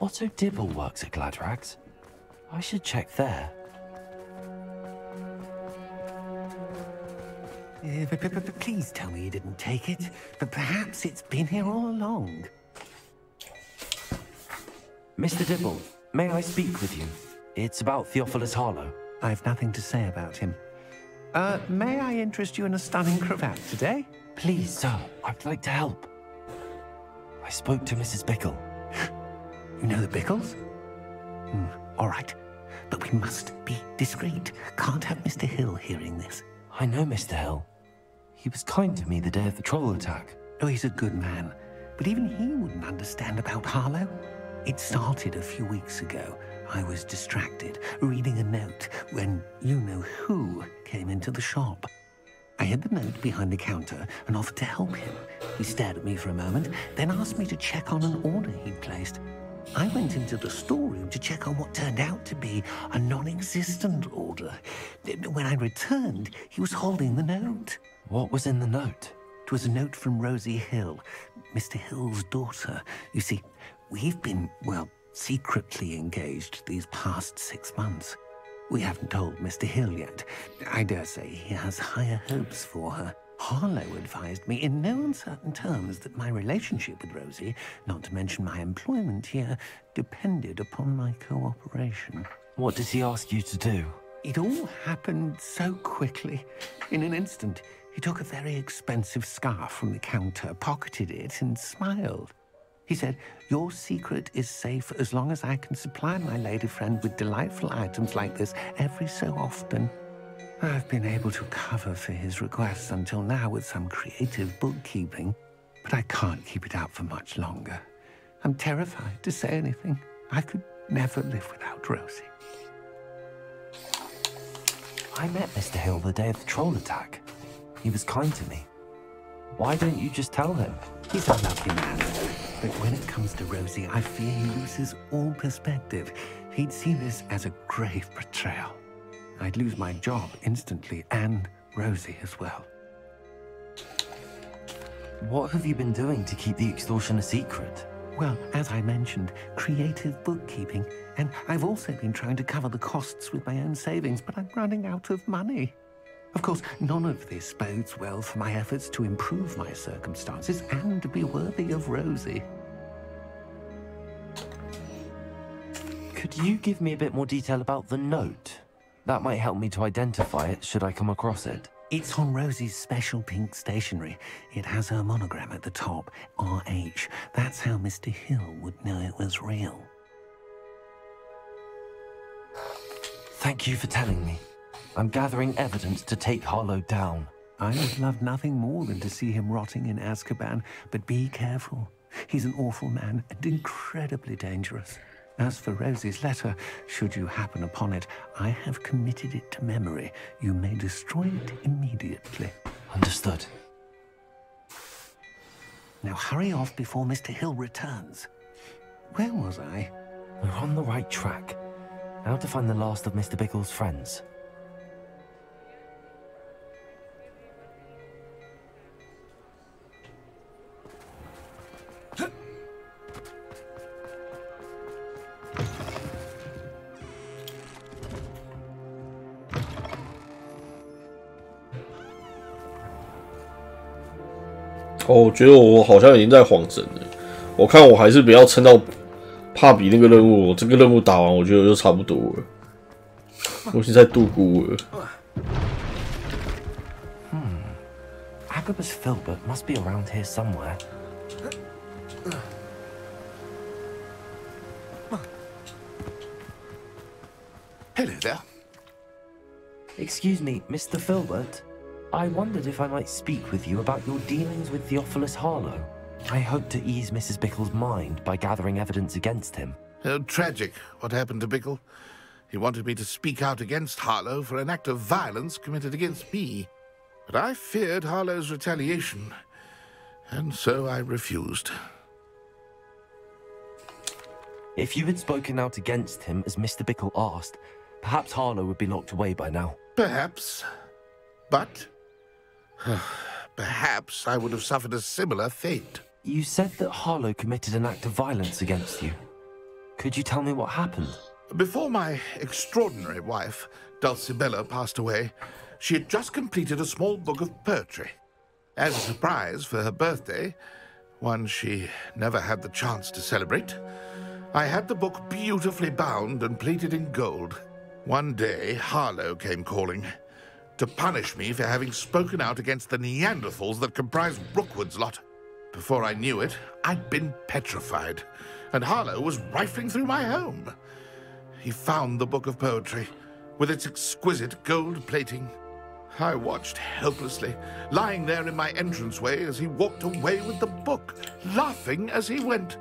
Otto Dibble works at Gladrags. I should check there. Please tell me you didn't take it. But perhaps it's been here all along. Mr. Dibble, may I speak with you? It's about Theophilus Harlow. I've nothing to say about him. May I interest you in a stunning cravat today? Please, sir. I'd like to help. I spoke to Mrs. Bickle. You know the Bickles? All right. But we must be discreet. Can't have Mr. Hill hearing this. I know Mr. Hill. He was kind to me the day of the troll attack. Oh, he's a good man. But even he wouldn't understand about Harlow. It started a few weeks ago. I was distracted, reading a note, when you-know-who came into the shop. I hid the note behind the counter and offered to help him. He stared at me for a moment, then asked me to check on an order he'd placed. I went into the storeroom to check on what turned out to be a non-existent order. When I returned, he was holding the note. What was in the note? It was a note from Rosie Hill, Mr. Hill's daughter. You see, we've been, well, secretly engaged these past 6 months. We haven't told Mr. Hill yet. I dare say he has higher hopes for her. Harlow advised me in no uncertain terms that my relationship with Rosie, not to mention my employment here, depended upon my cooperation. What did he ask you to do? It all happened so quickly. In an instant, he took a very expensive scarf from the counter, pocketed it, and smiled. He said, "Your secret is safe as long as I can supply my lady friend with delightful items like this every so often." I've been able to cover for his requests until now with some creative bookkeeping, but I can't keep it out for much longer. I'm terrified to say anything. I could never live without Rosie. I met Mr. Hill the day of the troll attack. He was kind to me. Why don't you just tell him? He's a lovely man, but when it comes to Rosie, I fear he loses all perspective. He'd see this as a grave betrayal. I'd lose my job instantly, and Rosie as well. What have you been doing to keep the extortion a secret? Well, as I mentioned, creative bookkeeping, and I've also been trying to cover the costs with my own savings, but I'm running out of money. Of course, none of this bodes well for my efforts to improve my circumstances and to be worthy of Rosie. Could you give me a bit more detail about the note? That might help me to identify it should I come across it. It's on Rosie's special pink stationery. It has her monogram at the top, RH. That's how Mr. Hill would know it was real. Thank you for telling me. I'm gathering evidence to take Harlow down. I would love nothing more than to see him rotting in Azkaban, but be careful. He's an awful man and incredibly dangerous. As for Rosie's letter, should you happen upon it, I have committed it to memory. You may destroy it immediately. Understood. Now hurry off before Mr. Hill returns. Where was I? We're on the right track. Now to find the last of Mr. Bickle's friends.哦，我觉得我好像已经在晃神了。我看我还是不要撑到帕比那个任务，我这个任务打完，我觉得就差不多了。我已经在度孤了。Agabus Filbert must be around here somewhere. Hello there. Excuse me, Mr. Filbert. I wondered if I might speak with you about your dealings with Theophilus Harlow. I hope to ease Mrs. Bickle's mind by gathering evidence against him. Oh, tragic what happened to Bickle. He wanted me to speak out against Harlow for an act of violence committed against me. But I feared Harlow's retaliation, and so I refused. If you had spoken out against him as Mr. Bickle asked, perhaps Harlow would be locked away by now. Perhaps. But perhaps I would have suffered a similar fate. You said that Harlow committed an act of violence against you. Could you tell me what happened? Before my extraordinary wife, Dulcibella, passed away, she had just completed a small book of poetry. As a surprise for her birthday, one she never had the chance to celebrate, I had the book beautifully bound and plated in gold. One day, Harlow came calling to punish me for having spoken out against the Neanderthals that comprised Rookwood's lot. Before I knew it, I'd been petrified, and Harlow was rifling through my home. He found the book of poetry, with its exquisite gold plating. I watched helplessly, lying there in my entranceway as he walked away with the book, laughing as he went.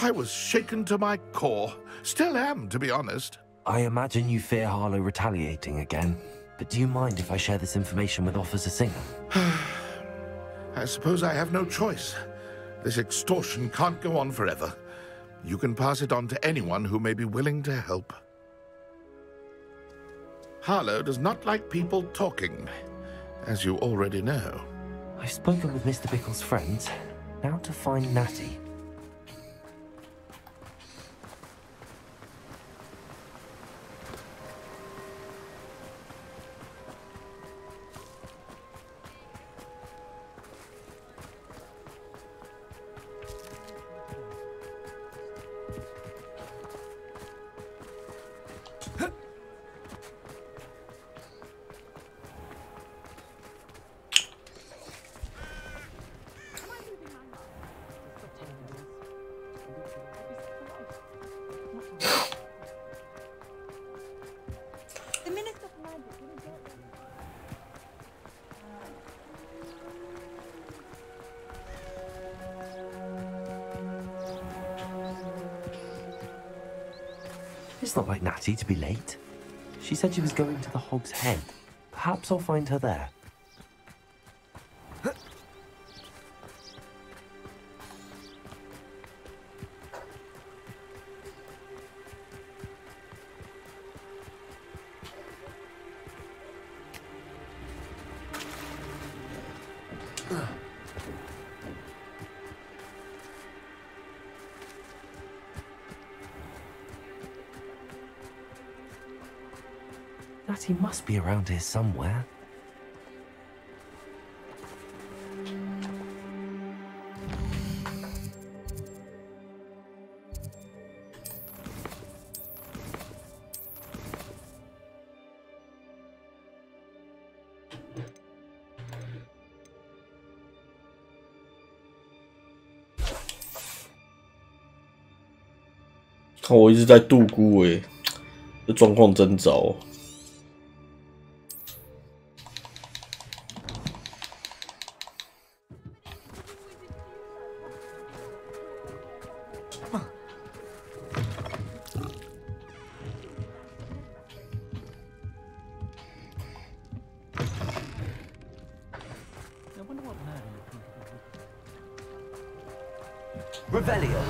I was shaken to my core. Still am, to be honest. I imagine you fear Harlow retaliating again. But do you mind if I share this information with Officer Singer? I suppose I have no choice. This extortion can't go on forever. You can pass it on to anyone who may be willing to help. Harlow does not like people talking, as you already know. I've spoken with Mr. Bickle's friends. Now to find Natty. It's not like Natty to be late. She said she was going to the Hog's Head. Perhaps I'll find her there. Natty must be around here somewhere.看我一直在度孤欸，这状况真糟。Revelio.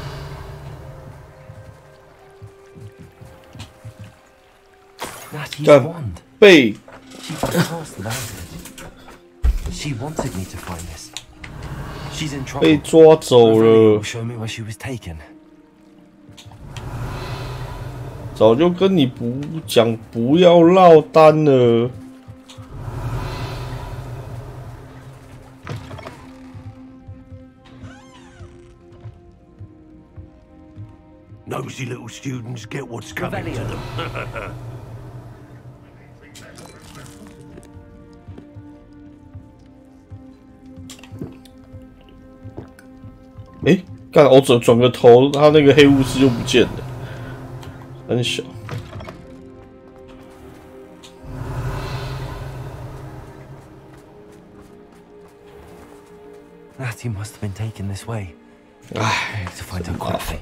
Natty's wand. 被 She passed without it. She wanted me to find this. She's in trouble. 被抓走了。 Show me where she was taken. 早就跟你讲不要落单了。 Nosy little students get what's coming to them. 哎，干！我转个头，他那个黑巫师就不见了，很小。 Natty must have been taken this way. I need to find her quickly.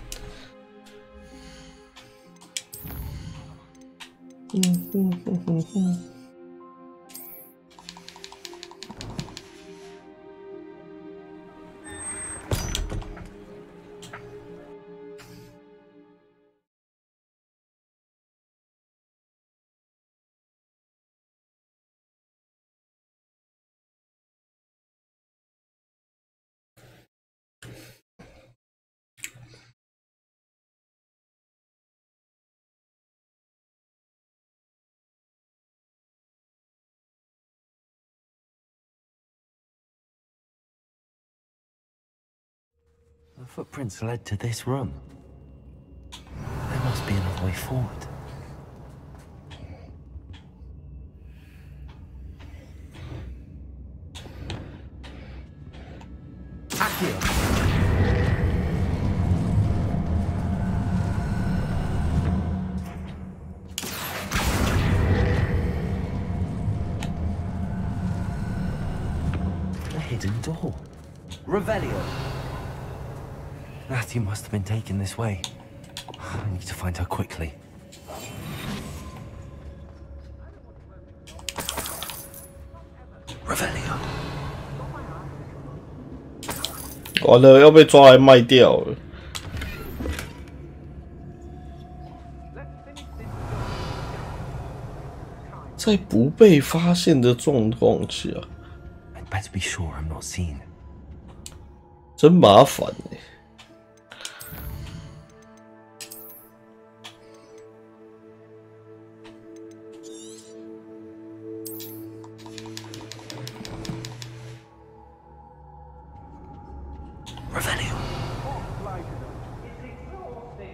The footprints led to this room. There must be another way forward. Accio. A hidden door. Revelio. Natty must have been taken this way. I need to find her quickly. Revelio. 完了，要被抓来卖掉了。在不被发现的状况下 I'd better be sure I'm not seen. 真麻烦欸。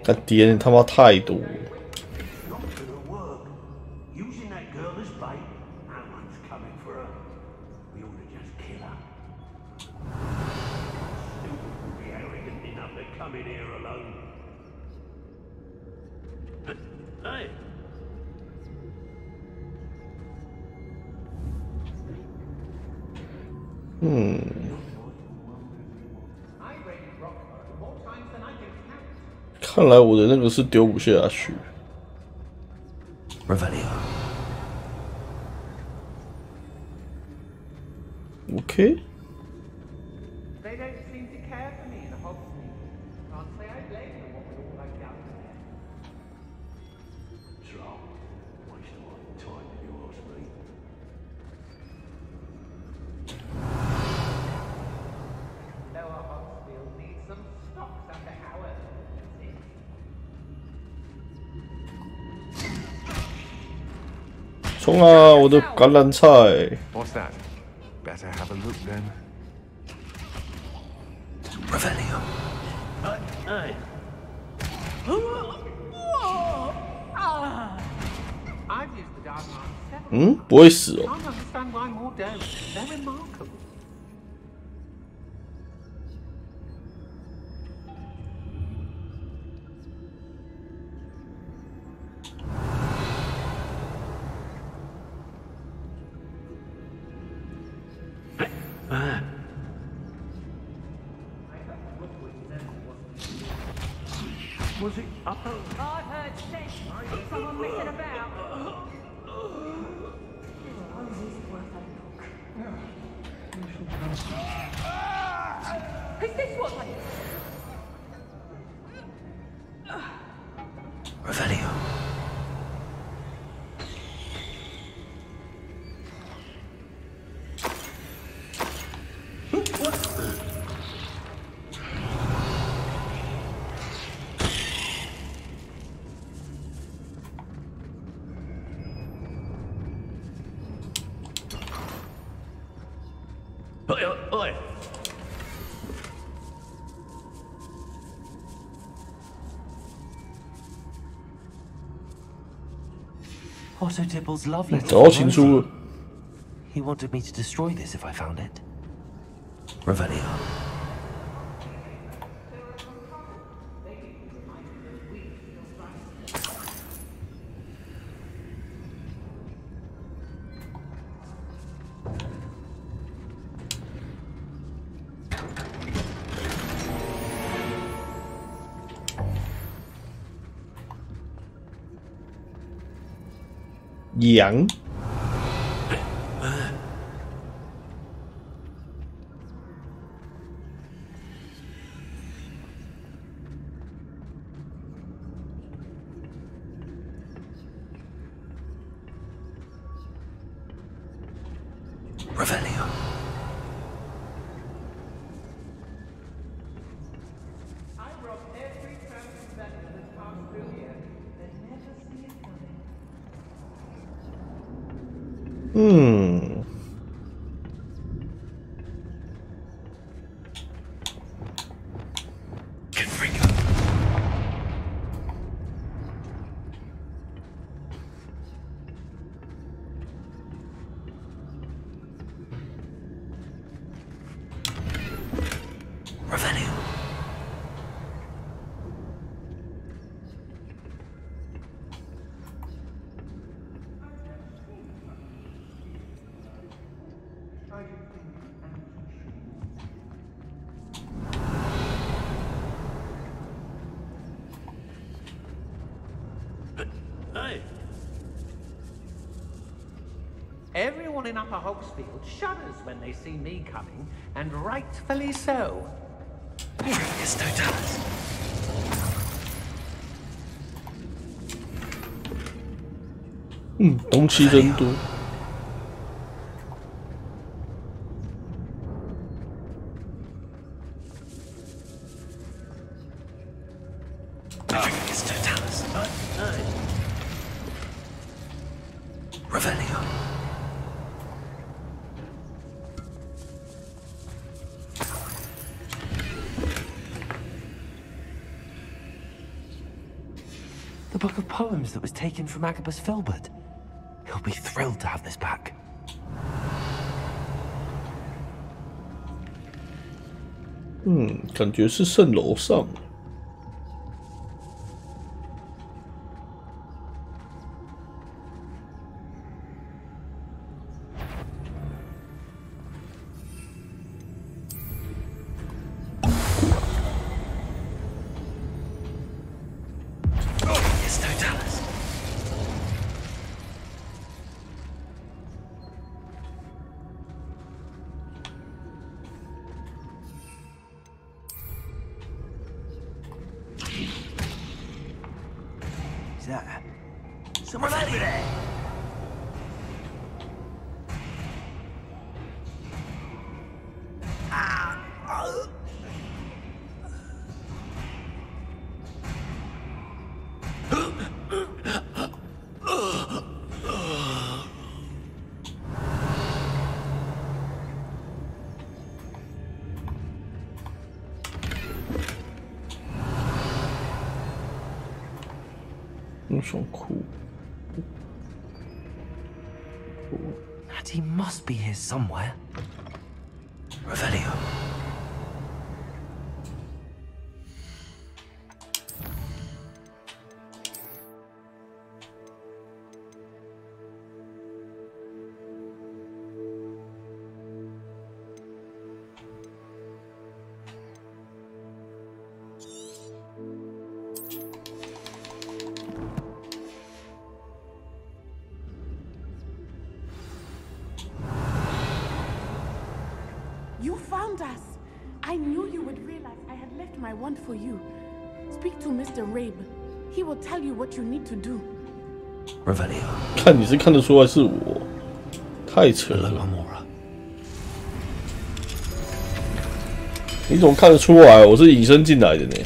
干爹，他妈太多了！ Using that girl as bait, no one's coming for her. We ought to just kill her. Stupid will be arrogant enough to come in here alone. Hey. Hmm. 看来我的那个是丢不下去。Revelio. Okay. They don't seem to care for me in Hogsmeade. Can't say I blame them what with all that down there. Troll. Waste of my time if you ask me. Lower Hogsfield needs some stocks under Howard. That's it. 冲啊！我的橄榄菜。 What's that? Better have a look then. Revelio. Hey. I've used the Dark Arts 7. 嗯，不会死哦。 Can't understand why more don't. They're remarkable. Was it up? I've heard things. Someone messing about. Who's this one? Revelio. Oi. Otto Dibble's love letter. 找到情书了。 He wanted me to destroy this if I found it. Revelio.羊。 Revelio. I rob every person that has passed through here. They never see it coming. 嗯。 Revelio. Hey. Everyone in Upper Hogsfield shudders when they see me coming, and rightfully so. Yes, no doubt. 嗯，东西真多。 Yes, no doubt. Revelio. The book of poems that was taken from Agabus Filbert. He'll be thrilled to have this back. 嗯，感觉是圣楼上。 Yes, no doubt. there. Someone over there! He must be here somewhere. Revelio. You found us. I knew you would realize I had left my wand for you. Speak to Mr. Rabe. He will tell you what you need to do. Revelio. 看你是看得出来是我，太扯了。你怎么看得出来？我是隐身进来的呢。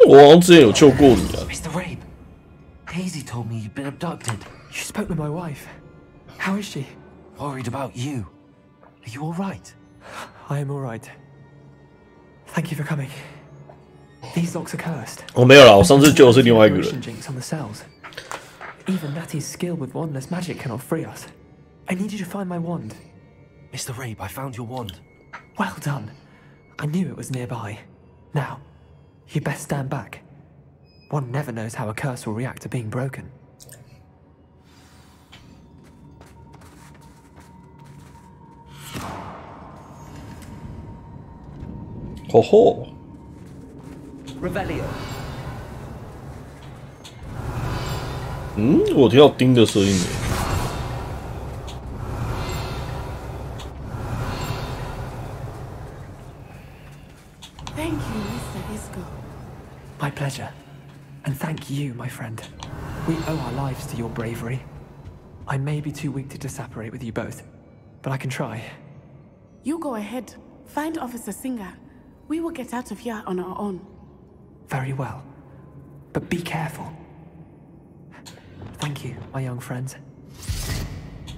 我好像之前有救过你啊。Mr. Rabe, Hazy told me you've been abducted. You spoke with my wife. How is she? Worried about you. Are you all right? I am all right. Thank you for coming. These locks are cursed. 我没有啦，我上次救的是另外一个人。 Jinx on the cells. Even Natty's skill with wandless magic cannot free us. I need you to find my wand. Mr. Rabe, I found your wand. Well done. I knew it was nearby. Now, you best stand back. One never knows how a curse will react to being broken. Ho ho. Revelio. 我听到叮的声音了。Thank you, Mr. Isco. My pleasure. And thank you, my friend. We owe our lives to your bravery. I may be too weak to disapparate with you both, but I can try. You go ahead. Find Officer Singer. We will get out of here on our own. Very well. But be careful. Thank you, my young friends.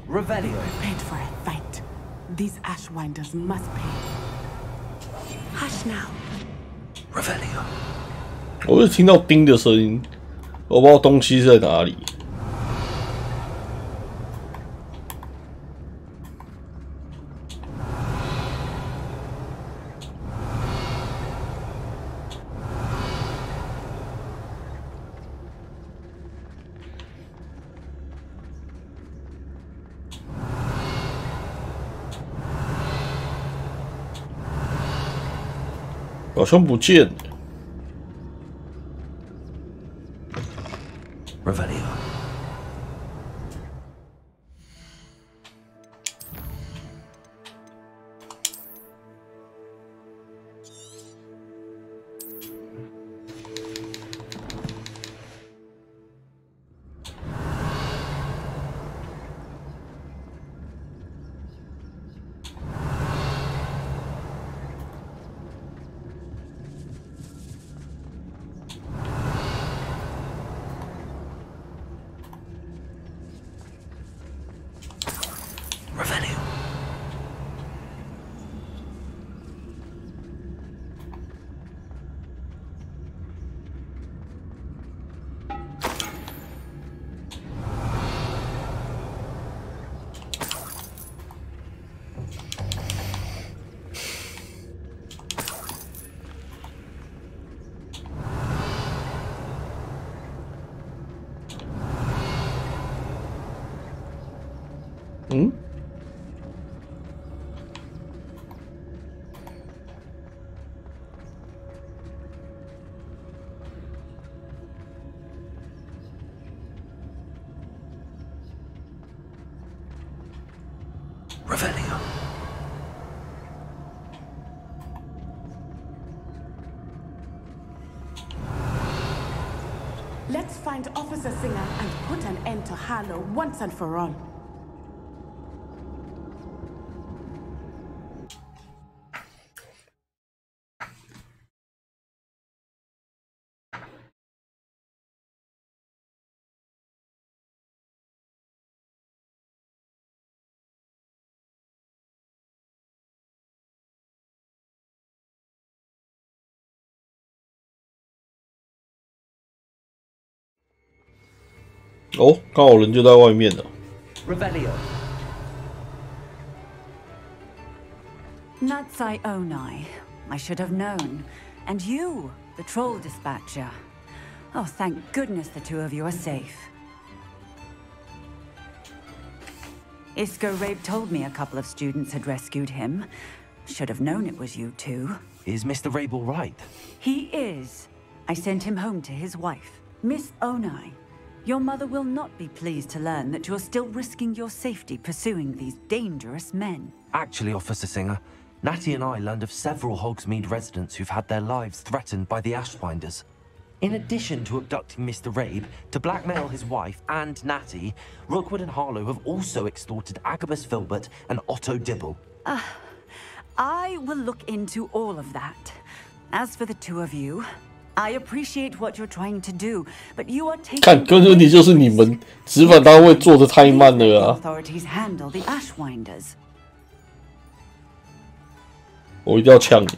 Revelio. Paid for a fight. These Ashwinders must pay. Hush now. Revelio. 我就听到叮的声音，我不知道东西是在哪里。好像不见了。Revelio. Revelio. Revelio. Let's find Officer Singer and put an end to Harlow once and for all.哦，刚好人就在外面了。Revelio. Natsai Onai. I should have known. And you, the troll dispatcher. Oh, thank goodness the two of you are safe. Isco Rabe told me a couple of students had rescued him. Should have known it was you two. Is Mr. Rabe all right? He is. I sent him home to his wife, Miss Onai. Your mother will not be pleased to learn that you're still risking your safety pursuing these dangerous men. Actually, Officer Singer, Natty and I learned of several Hogsmeade residents who've had their lives threatened by the Ashbinders. In addition to abducting Mr. Rabe to blackmail his wife and Natty, Rookwood and Harlow have also extorted Agabus Filbert and Otto Dibble. I will look into all of that. As for the two of you, I appreciate what you're trying to do, but you are taking... 看，根本问题就是你们执法单位做的太慢了啊！ Authorities handle the Ashwinders. 我一定要呛你。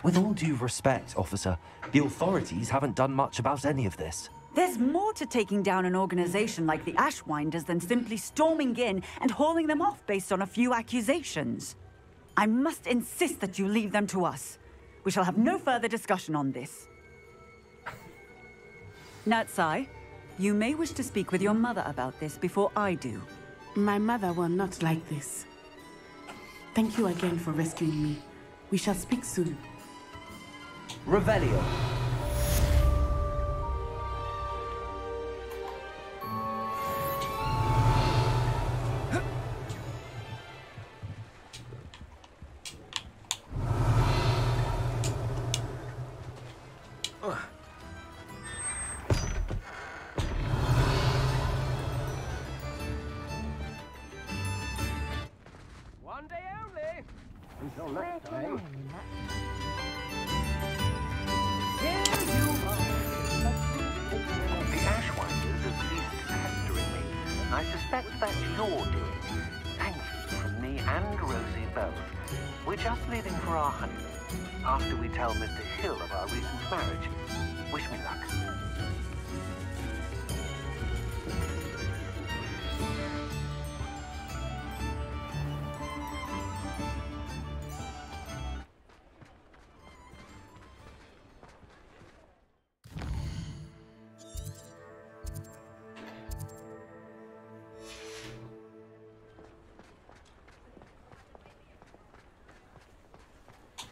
With all due respect, officer, the authorities haven't done much about any of this. There's more to taking down an organization like the Ashwinders than simply storming in and hauling them off based on a few accusations. I must insist that you leave them to us. We shall have no further discussion on this. Natsai, you may wish to speak with your mother about this before I do. My mother will not like this. Thank you again for rescuing me. We shall speak soon. Revelio. One day only. Until next time. The Ashwinders have ceased pestering me. I suspect that's your doing. Thank you from me and Rosie both. We're just leaving for our honeymoon. After we tell Mr. Hill of our recent marriage. Wish me luck.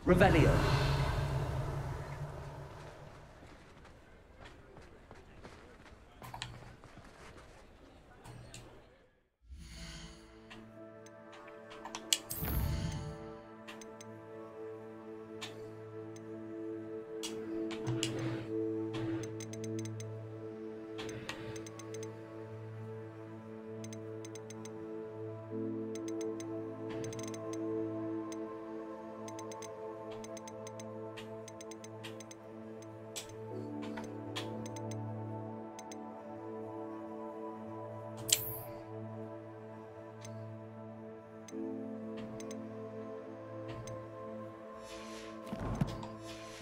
Revelio.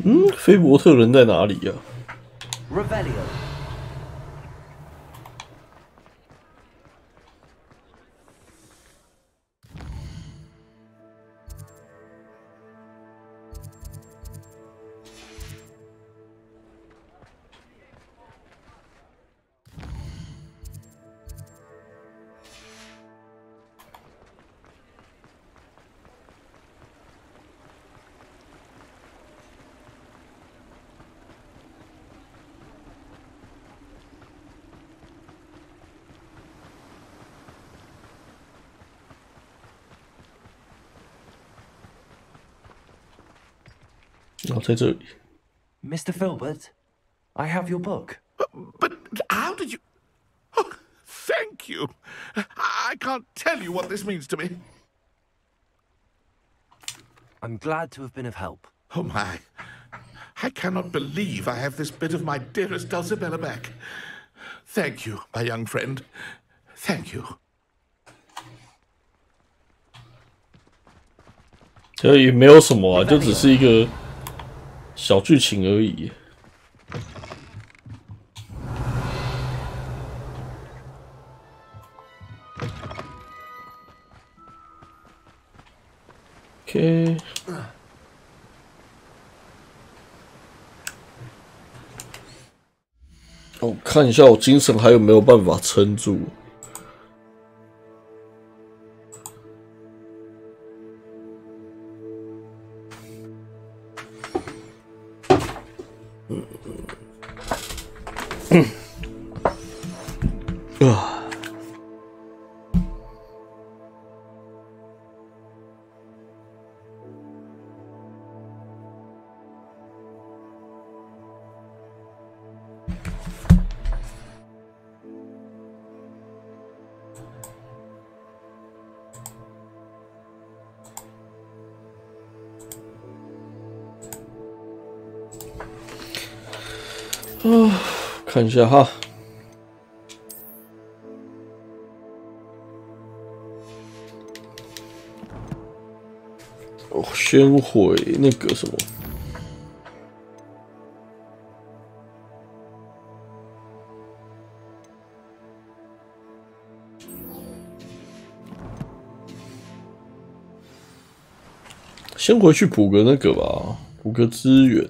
《菲伯特人》在哪里呀、Revelio. 然后在这里。Mr. Filbert, I have your book. But how did you... Oh, thank you. I can't tell you what this means to me. I'm glad to have been of help. Oh, my. I cannot believe I have this bit of my dearest Dulcibella back. Thank you, my young friend. Thank you. 这也没有什么啊，就只是一个小剧情而已。OK。我看一下我精神还有没有办法撑住。看一下哈。哦，先回那个什么。先回去补个那个吧，补个资源。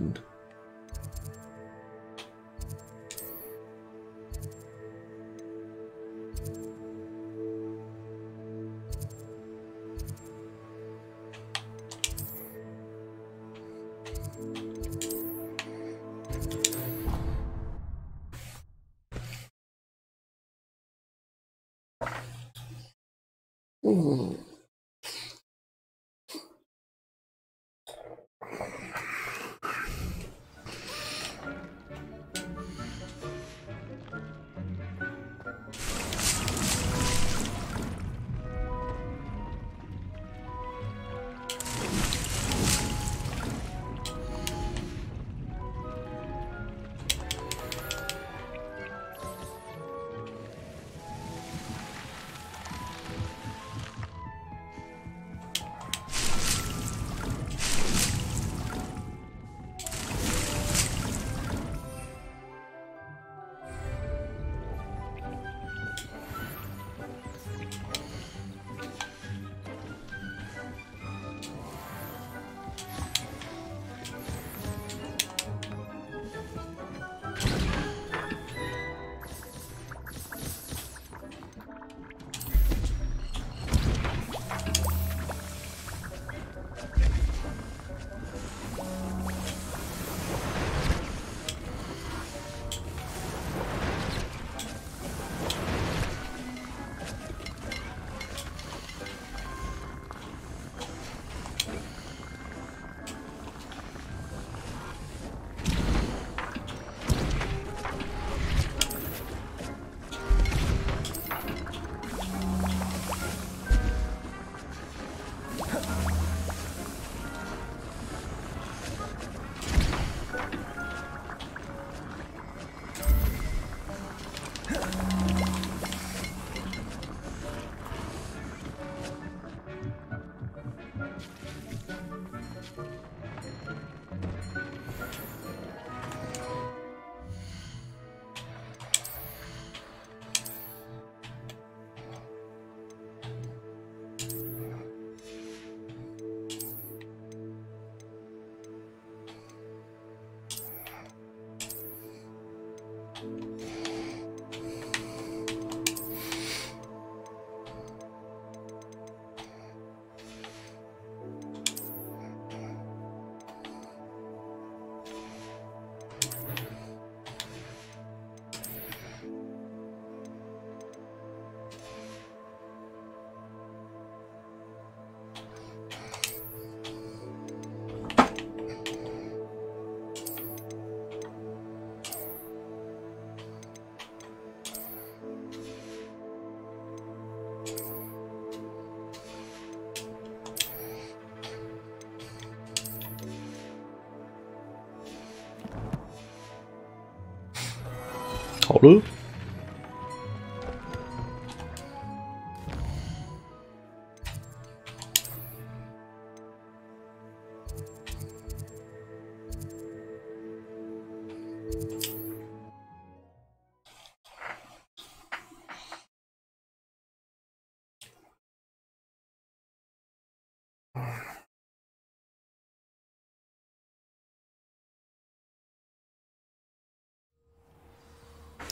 好了。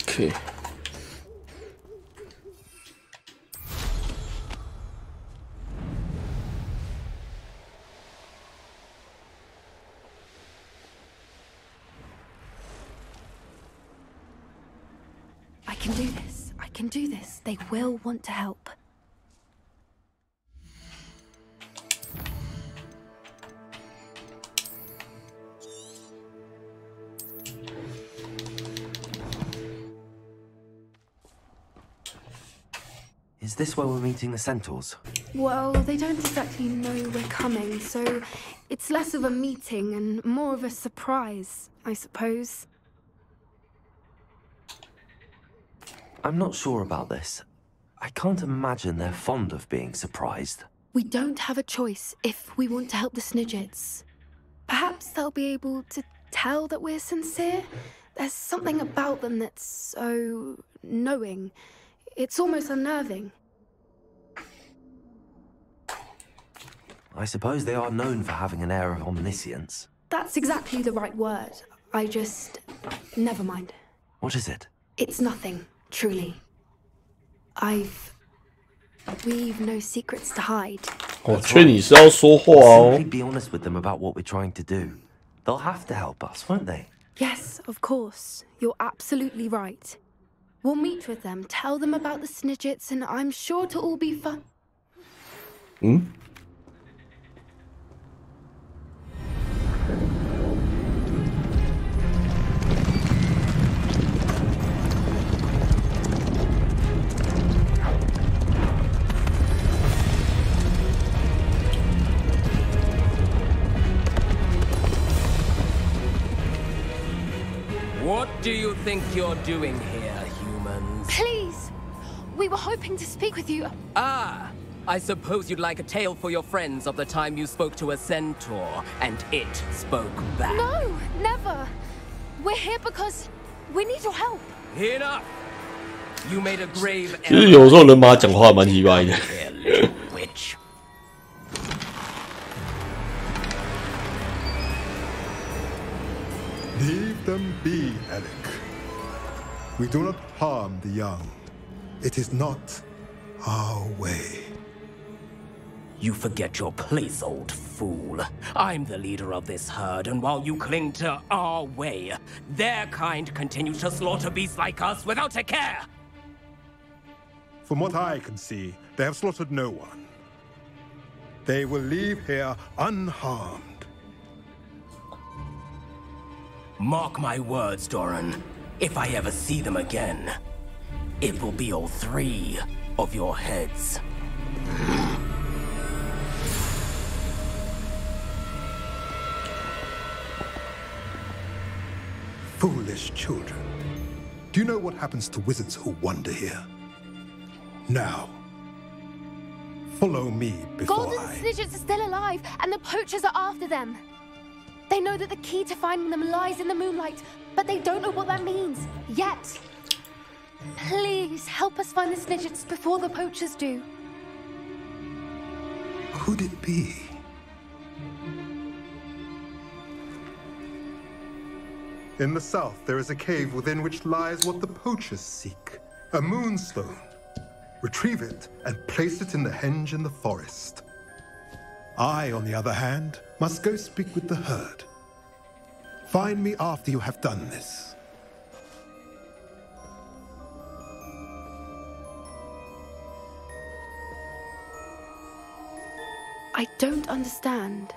Okay. I can do this. I can do this. They will want to help. Is this where we're meeting the centaurs? Well, they don't exactly know we're coming, so it's less of a meeting and more of a surprise, I suppose. I'm not sure about this. I can't imagine they're fond of being surprised. We don't have a choice if we want to help the Snidgets. Perhaps they'll be able to tell that we're sincere. There's something about them that's so knowing. It's almost unnerving. I suppose they are known for having an air of omniscience. That's exactly the right word. I just... never mind. What is it? It's nothing, truly. We've no secrets to hide. 我劝你是要说话哦。 Simply be honest with them about what we're trying to do. They'll have to help us, won't they? Yes, of course. You're absolutely right. We'll meet with them, tell them about the Snidgets, and I'm sure to all be fun. What do you think you're doing here, humans? Please! We were hoping to speak with you. Ah! I suppose you'd like a tale for your friends of the time you spoke to a centaur, and it spoke back. No, never. We're here because we need your help. Enough! You made a grave 其实有时候人马讲话蛮奇怪的。 witch. Leave them be, Alec. We do not harm the young. It is not our way. You forget your place, old fool. I'm the leader of this herd, and while you cling to our way, their kind continue to slaughter beasts like us without a care. From what I can see, they have slaughtered no one. They will leave here unharmed. Mark my words, Doran. If I ever see them again, it will be all three of your heads. Foolish children. Do you know what happens to wizards who wander here? Now, follow me before Golden Snidgets are still alive, and the poachers are after them. They know that the key to finding them lies in the moonlight, but they don't know what that means, yet. Please, help us find the Snidgets before the poachers do. Could it be? In the south, there is a cave within which lies what the poachers seek. A moonstone. Retrieve it and place it in the henge in the forest. I, on the other hand, must go speak with the herd. Find me after you have done this. I don't understand.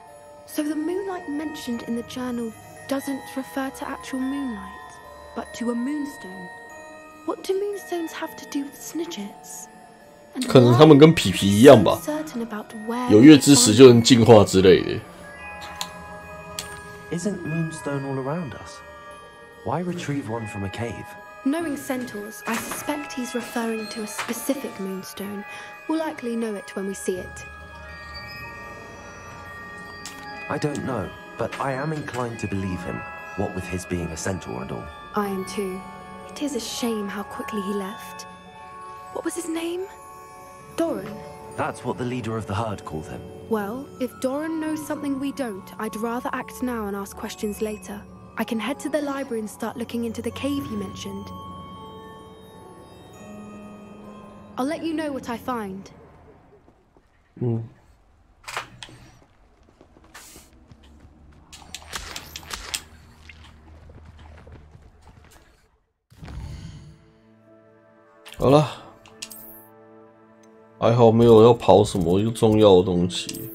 So the moonlight mentioned in the journal doesn't refer to actual moonlight, but to a moonstone. What do moonstones have to do with Snidgets? 可能他们跟皮皮一样吧，有月之石就能进化之类的。Isn't moonstone all around us? Why retrieve one from a cave? Knowing centaurs, I suspect he's referring to a specific moonstone. We'll likely know it when we see it. I don't know, but I am inclined to believe him, what with his being a centaur and all. I am too. It is a shame how quickly he left. What was his name? Doran. That's what the leader of the herd called him. Well, if Doran knows something we don't, I'd rather act now and ask questions later. I can head to the library and start looking into the cave you mentioned. I'll let you know what I find. Mm. 好了，还好没有要跑什么又重要的东西。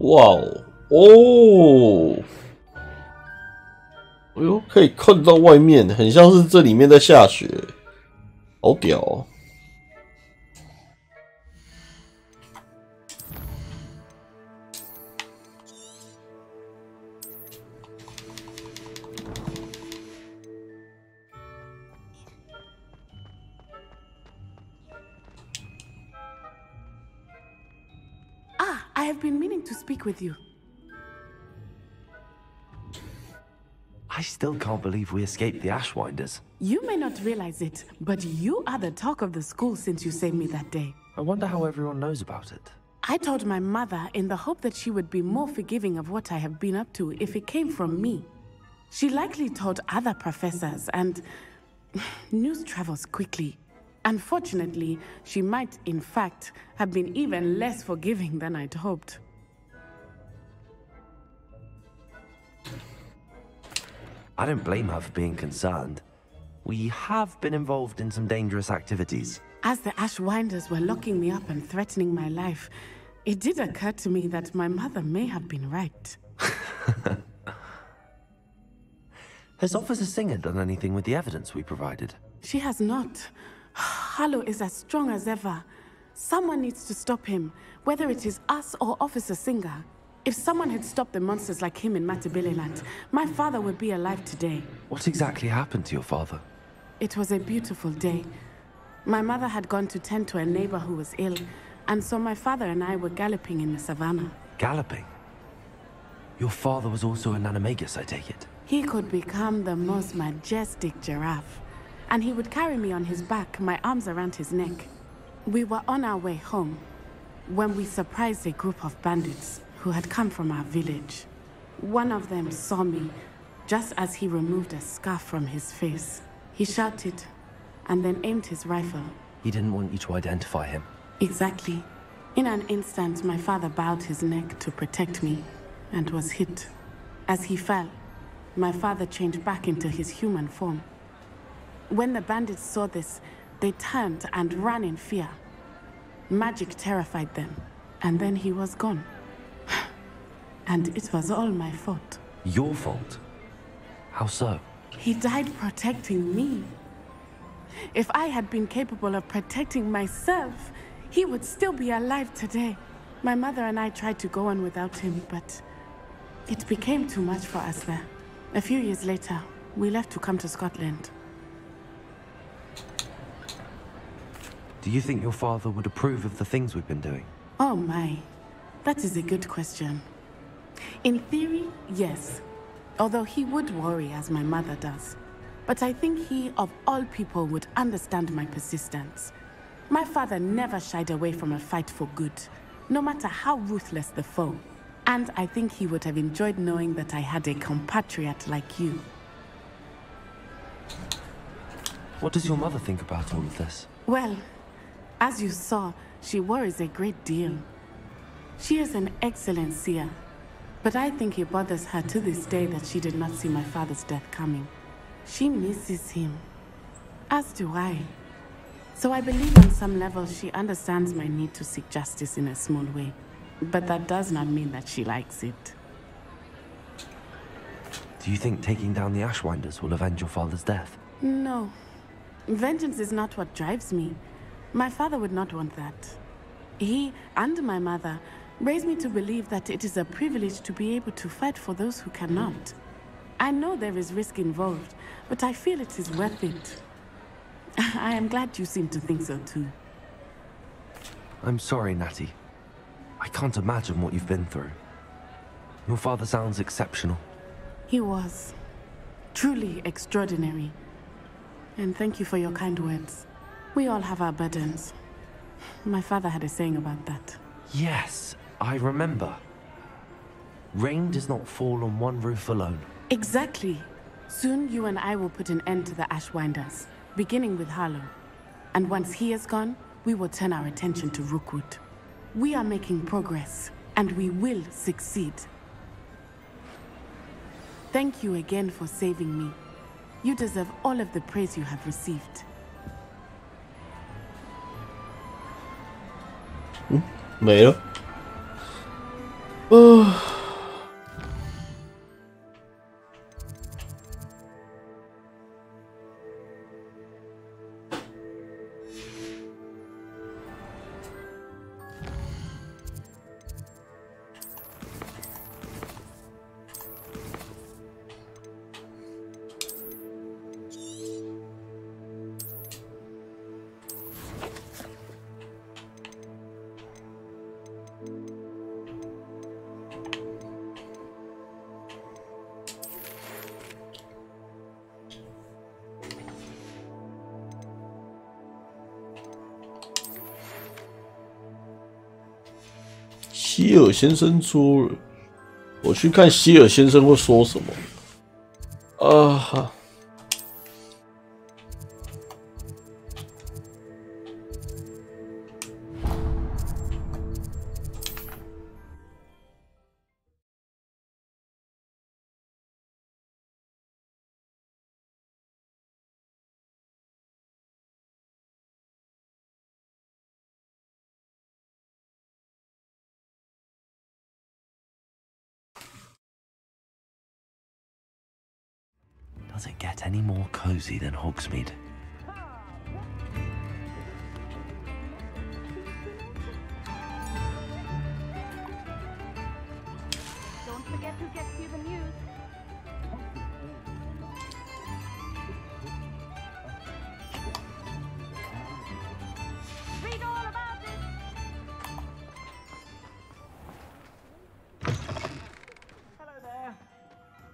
哇哦哦！哎呦，可以看到外面，很像是这里面在下雪，好屌哦！I have been meaning to speak with you. I still can't believe we escaped the Ashwinders. You may not realize it, but you are the talk of the school since you saved me that day. I wonder how everyone knows about it. I told my mother in the hope that she would be more forgiving of what I have been up to if it came from me. She likely told other professors, and news travels quickly. Unfortunately, she might, in fact, have been even less forgiving than I'd hoped. I don't blame her for being concerned. We have been involved in some dangerous activities. As the Ashwinders were locking me up and threatening my life, it did occur to me that my mother may have been right. Has Officer Singer done anything with the evidence we provided? She has not. Harlow is as strong as ever. Someone needs to stop him, whether it is us or Officer Singer. If someone had stopped the monsters like him in Matabeleland, my father would be alive today. What exactly happened to your father? It was a beautiful day. My mother had gone to tend to a neighbor who was ill, and so my father and I were galloping in the savannah. Galloping? Your father was also an animagus, I take it? He could become the most majestic giraffe, and he would carry me on his back, my arms around his neck. We were on our way home when we surprised a group of bandits who had come from our village. One of them saw me just as he removed a scarf from his face. He shouted and then aimed his rifle. He didn't want you to identify him. Exactly. In an instant, my father bowed his neck to protect me and was hit. As he fell, my father changed back into his human form. When the bandits saw this, they turned and ran in fear. Magic terrified them, and then he was gone. And it was all my fault. Your fault? How so? He died protecting me. If I had been capable of protecting myself, he would still be alive today. My mother and I tried to go on without him, but it became too much for us there. A few years later, we left to come to Scotland. Do you think your father would approve of the things we've been doing? Oh my, that is a good question. In theory, yes. Although he would worry as my mother does. But I think he, of all people, would understand my persistence. My father never shied away from a fight for good, no matter how ruthless the foe. And I think he would have enjoyed knowing that I had a compatriot like you. What does your mother think about all of this? Well, as you saw, she worries a great deal. She is an excellent seer, But I think it bothers her to this day that she did not see my father's death coming. She misses him, as do I. So I believe on some level she understands my need to seek justice in a small way. But that does not mean that she likes it. Do you think taking down the Ashwinders will avenge your father's death? No. Vengeance is not what drives me. My father would not want that. He and my mother raised me to believe that it is a privilege to be able to fight for those who cannot. I know there is risk involved, but I feel it is worth it. I am glad you seem to think so too. I'm sorry, Natty. I can't imagine what you've been through. Your father sounds exceptional. He was. Truly extraordinary. And thank you for your kind words. We all have our burdens. My father had a saying about that. Yes, I remember. Rain does not fall on one roof alone. Exactly. Soon you and I will put an end to the Ashwinders, beginning with Harlow. And once he is gone, we will turn our attention to Rookwood. We are making progress, and we will succeed. Thank you again for saving me. You deserve all of the praise you have received. 没了。希尔先生说了，我去看希尔先生会说什么。哈。Does it get any more cozy than Hogsmeade? Don't forget who gets you the news. Read all about it. Hello there.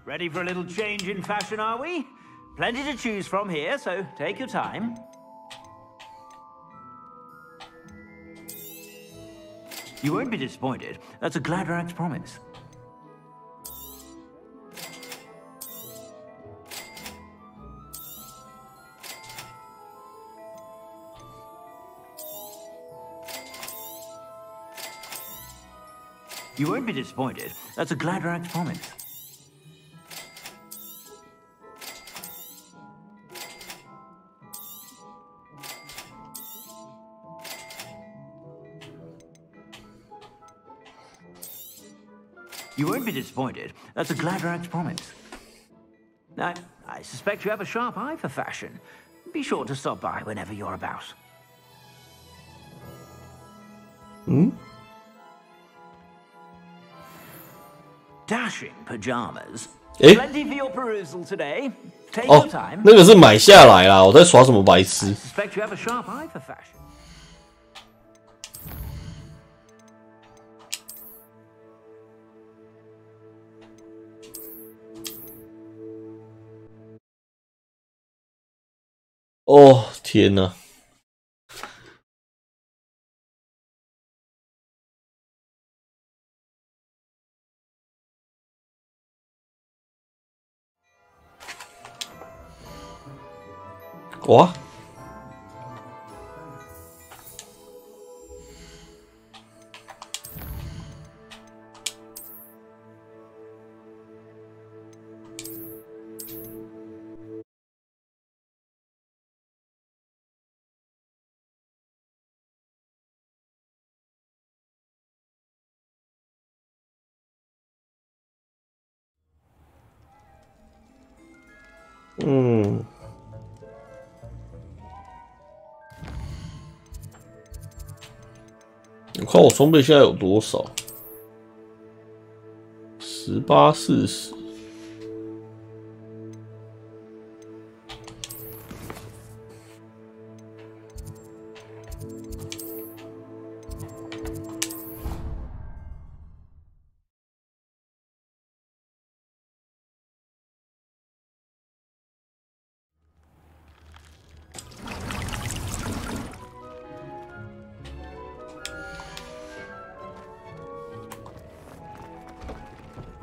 Ready for a little change in fashion, are we? Plenty to choose from here, so take your time. You won't be disappointed. That's a Gladrax promise. You won't be disappointed. That's a Gladrax promise. You won't be disappointed. That's a Gladrax promise. I suspect you have a sharp eye for fashion. Be sure to stop by whenever you're about. Dashing pajamas. Plenty for your perusal today. Take your time. 那个是买下来啦，我在耍什么白痴 Suspect you have a sharp eye for fashion. 哦，天哪！哇！我看我装备现在有多少？1840。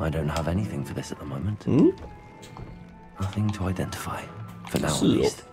I don't have anything for this at the moment. Nothing to identify, for now at least.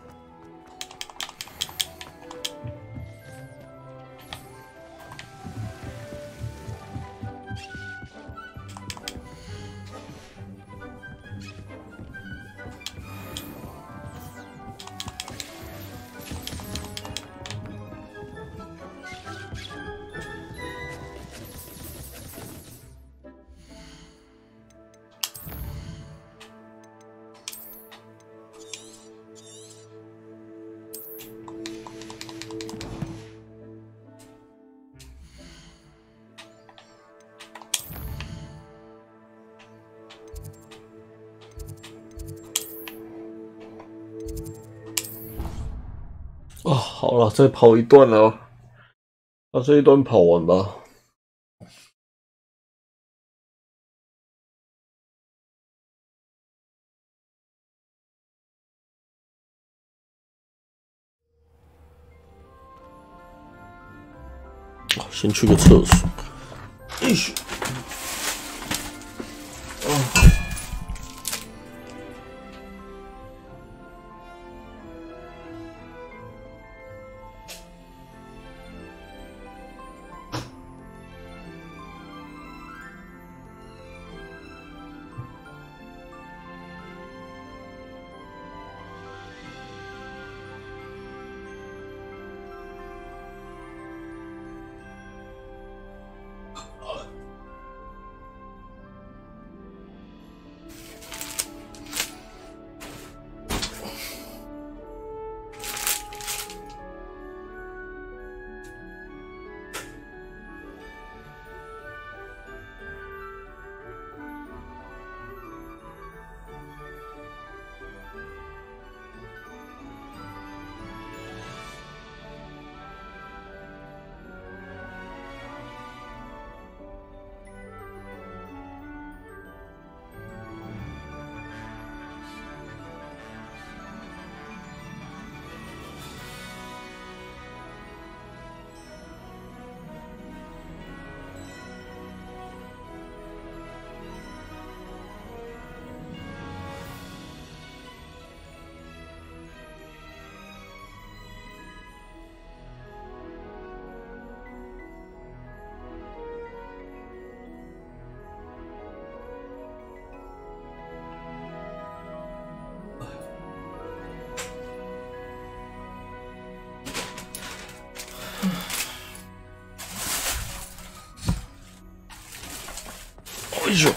哦，好了，再跑一段了，把这一段跑完吧。先去个厕所。哎呦！哎呦！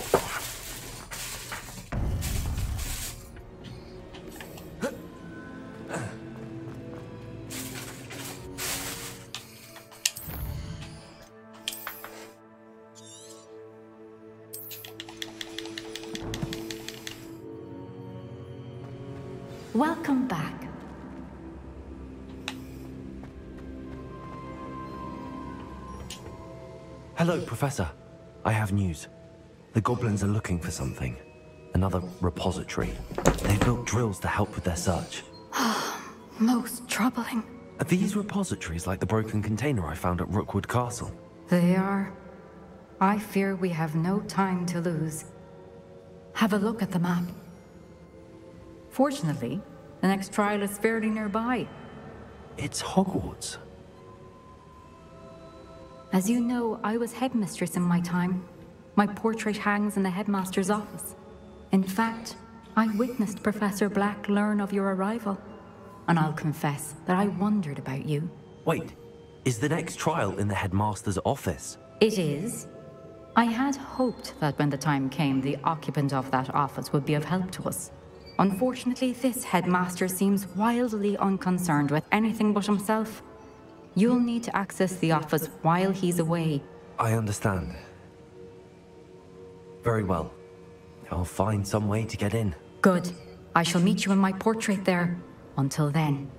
Welcome back. Hello, Professor. I have news. The goblins are looking for something. Another repository. They've built drills to help with their search. Most troubling. Are these repositories like the broken container I found at Rookwood Castle? They are. I fear we have no time to lose. Have a look at the map. Fortunately, the next trial is fairly nearby. It's Hogwarts. As you know, I was headmistress in my time. My portrait hangs in the headmaster's office. In fact, I witnessed Professor Black learn of your arrival. And I'll confess that I wondered about you. Wait, is the next trial in the headmaster's office? It is. I had hoped that when the time came, the occupant of that office would be of help to us. Unfortunately, this headmaster seems wildly unconcerned with anything but himself. You'll need to access the office while he's away. I understand. Very well. I'll find some way to get in. Good. I shall meet you in my portrait there. Until then.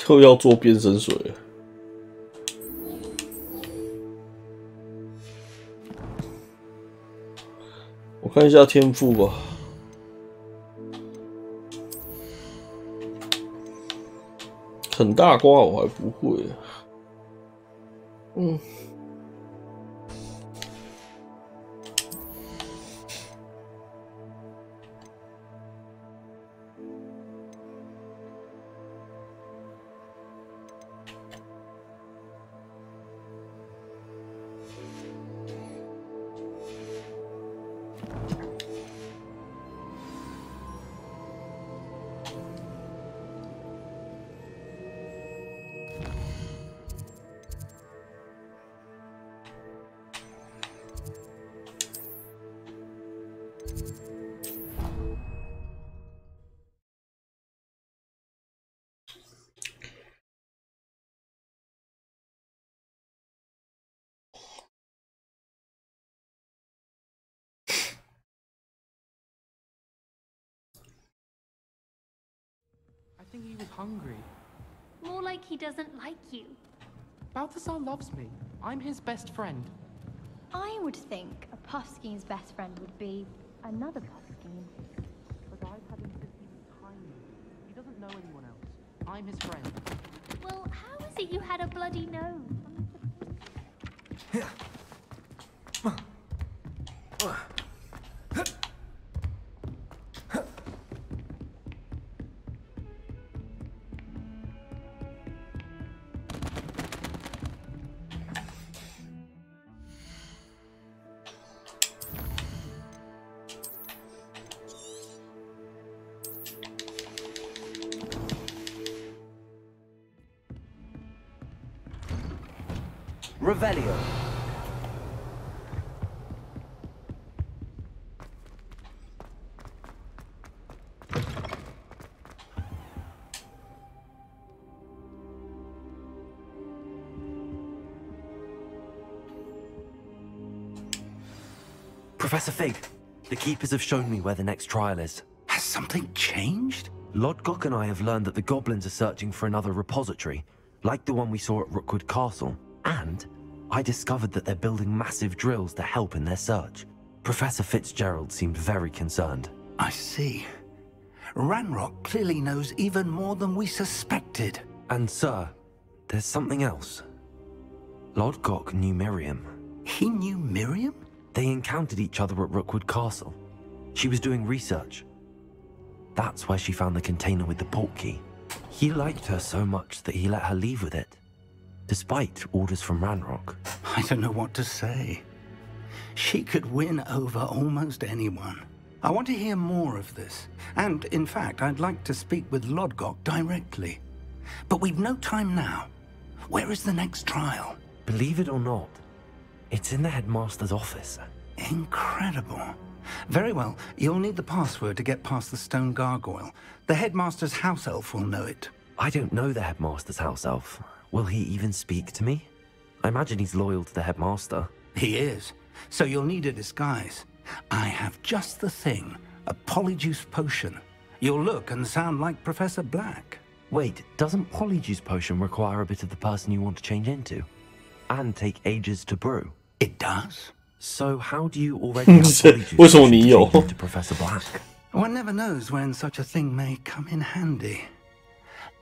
又要做变身水了。我看一下天赋吧。很大瓜我还不会。I think he was hungry. More like he doesn't like you. Balthazar loves me. I'm his best friend. I would think a Puffskein's best friend would be another Puffskein. But I've had him since he was tiny. He doesn't know anyone else. I'm his friend. Well, how is it you had a bloody nose? Revelio. Professor Fig, the Keepers have shown me where the next trial is. Has something changed? Lodgok and I have learned that the goblins are searching for another repository, like the one we saw at Rookwood Castle. And I discovered that they're building massive drills to help in their search. Professor Fitzgerald seemed very concerned. I see. Ranrock clearly knows even more than we suspected. And sir, there's something else. Lodgok knew Miriam. He knew Miriam? They encountered each other at Rookwood Castle. She was doing research. That's where she found the container with the port key. He liked her so much that he let her leave with it, despite orders from Ranrock. I don't know what to say. She could win over almost anyone. I want to hear more of this. And, in fact, I'd like to speak with Lodgok directly. But we've no time now. Where is the next trial? Believe it or not, it's in the headmaster's office. Incredible. Very well. You'll need the password to get past the stone gargoyle. The headmaster's house elf will know it. I don't know the headmaster's house elf. Will he even speak to me? I imagine he's loyal to the headmaster. He is. So you'll need a disguise. I have just the thing. A polyjuice potion. You'll look and sound like Professor Black. Wait, doesn't polyjuice potion require a bit of the person you want to change into? And take ages to brew? It does. So how do you already have polyjuice potion to change into Professor Black? One never knows when such a thing may come in handy.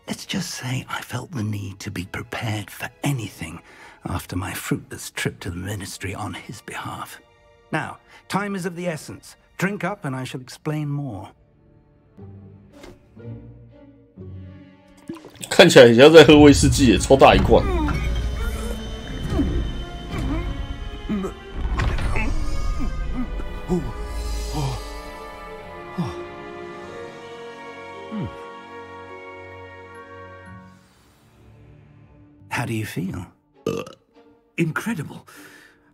Let's just say I felt the need to be prepared for anything after my fruitless trip to the Ministry on his behalf. Now, time is of the essence. Drink up and I shall explain more. 看起来很像在喝威士忌耶，超大一罐。How do you feel? Incredible.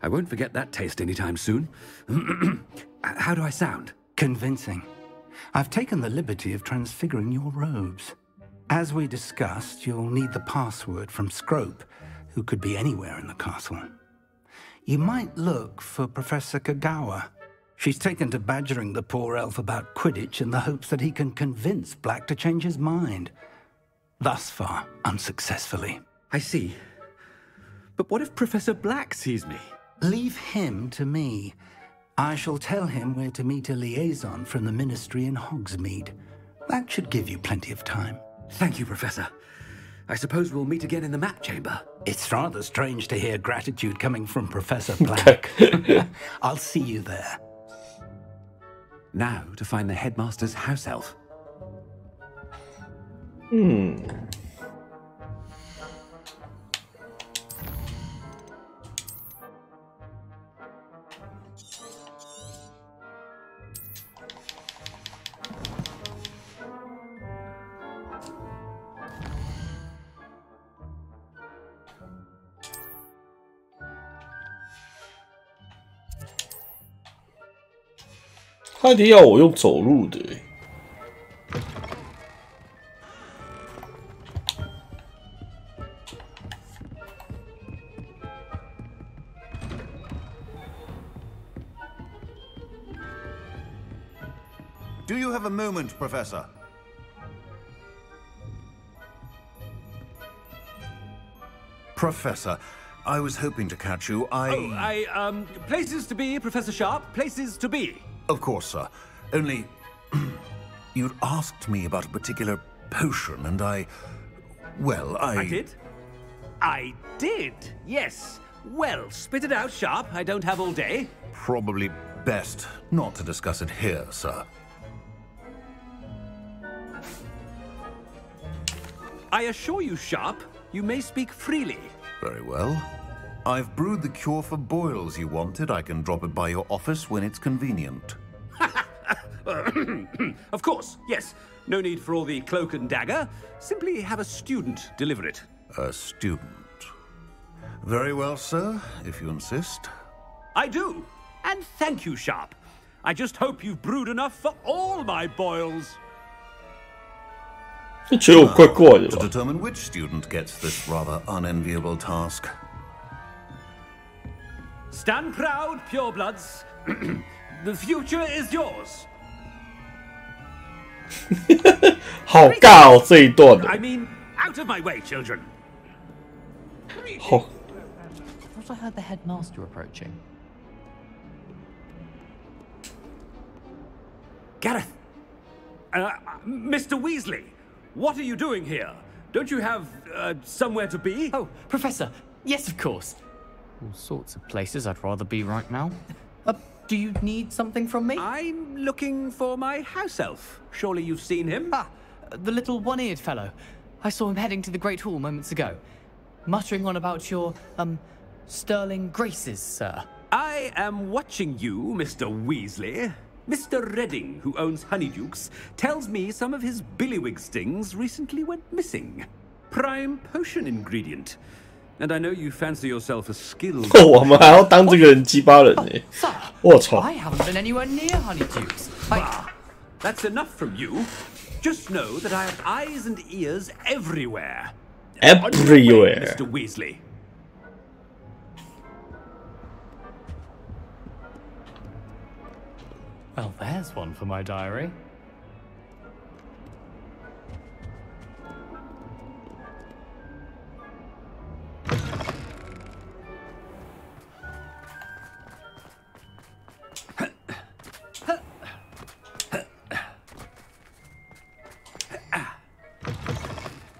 I won't forget that taste anytime soon. How do I sound? Convincing. I've taken the liberty of transfiguring your robes. As we discussed, you'll need the password from Scrope, who could be anywhere in the castle. You might look for Professor Kagawa. She's taken to badgering the poor elf about Quidditch in the hopes that he can convince Black to change his mind. Thus far, unsuccessfully. I see. But what if Professor Black sees me? Leave him to me. I shall tell him where to meet a liaison from the Ministry in Hogsmeade. That should give you plenty of time. Thank you, Professor. I suppose we'll meet again in the map chamber. It's rather strange to hear gratitude coming from Professor Black. I'll see you there. Now to find the headmaster's house elf. 他一定要我用走路的耶。Do you have a moment, Professor? Professor, I was hoping to catch you. Places to be, Professor Sharp. Places to be. Of course, sir. Only, you'd asked me about a particular potion, and I did? I did, yes. Well, spit it out, Sharp. I don't have all day. Probably best not to discuss it here, sir. I assure you, Sharp, you may speak freely. Very well. I've brewed the cure for boils you wanted. I can drop it by your office when it's convenient. Of course, yes. No need for all the cloak and dagger. Simply have a student deliver it. A student. Very well, sir, if you insist. I do. And thank you, Sharp. I just hope you've brewed enough for all my boils. To determine which student gets this rather unenviable task. Stand proud, purebloods. The future is yours. 好尬哦，这一段的。 I mean, out of my way, children. 好。 I thought I heard the headmaster approaching. Gareth. Mr. Weasley, what are you doing here? Don't you have somewhere to be? Oh, Professor. Yes, of course. All sorts of places I'd rather be right now. Do you need something from me? I'm looking for my house elf. Surely you've seen him? Ah, the little one-eared fellow. I saw him heading to the Great Hall moments ago, muttering on about your, sterling graces, sir. I am watching you, Mr. Weasley. Mr. Redding, who owns Honeydukes, tells me some of his billywig stings recently went missing. Prime potion ingredient. And I know you fancy yourself a skilled... 我们还要当这个人鸡巴人呢！我操！ I haven't been anywhere near Honeydukes. That's enough from you. Just know that I have eyes and ears everywhere. Everywhere. Mr. Weasley. Well, there's one for my diary.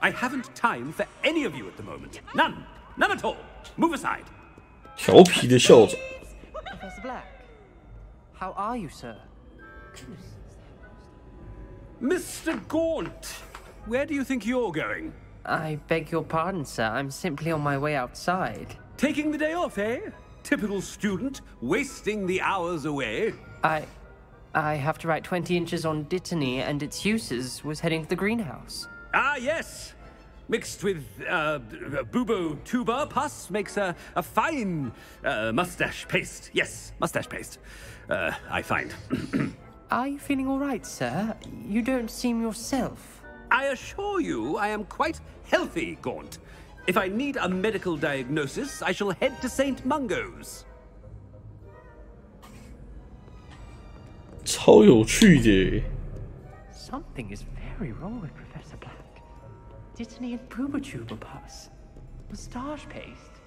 I haven't time for any of you at the moment. None. None at all. Move aside. 调皮的校长。 Professor Black, how are you, sir? Mr. Gaunt, where do you think you're going? I beg your pardon, sir. I'm simply on my way outside. Taking the day off, eh? Typical student, wasting the hours away. I have to write 20 inches on Dittany and its uses. Was heading to the greenhouse. Ah, yes. Mixed with bubo tuber pus makes a fine mustache paste. Yes, mustache paste. I find. Are you feeling all right, sir? You don't seem yourself. I assure you I am quite healthy, Gaunt. If I need a medical diagnosis, I shall head to St. Mungo's. 超有趣的。 Something is very wrong with Professor Black. Dittany and Booba pus. Moustache paste.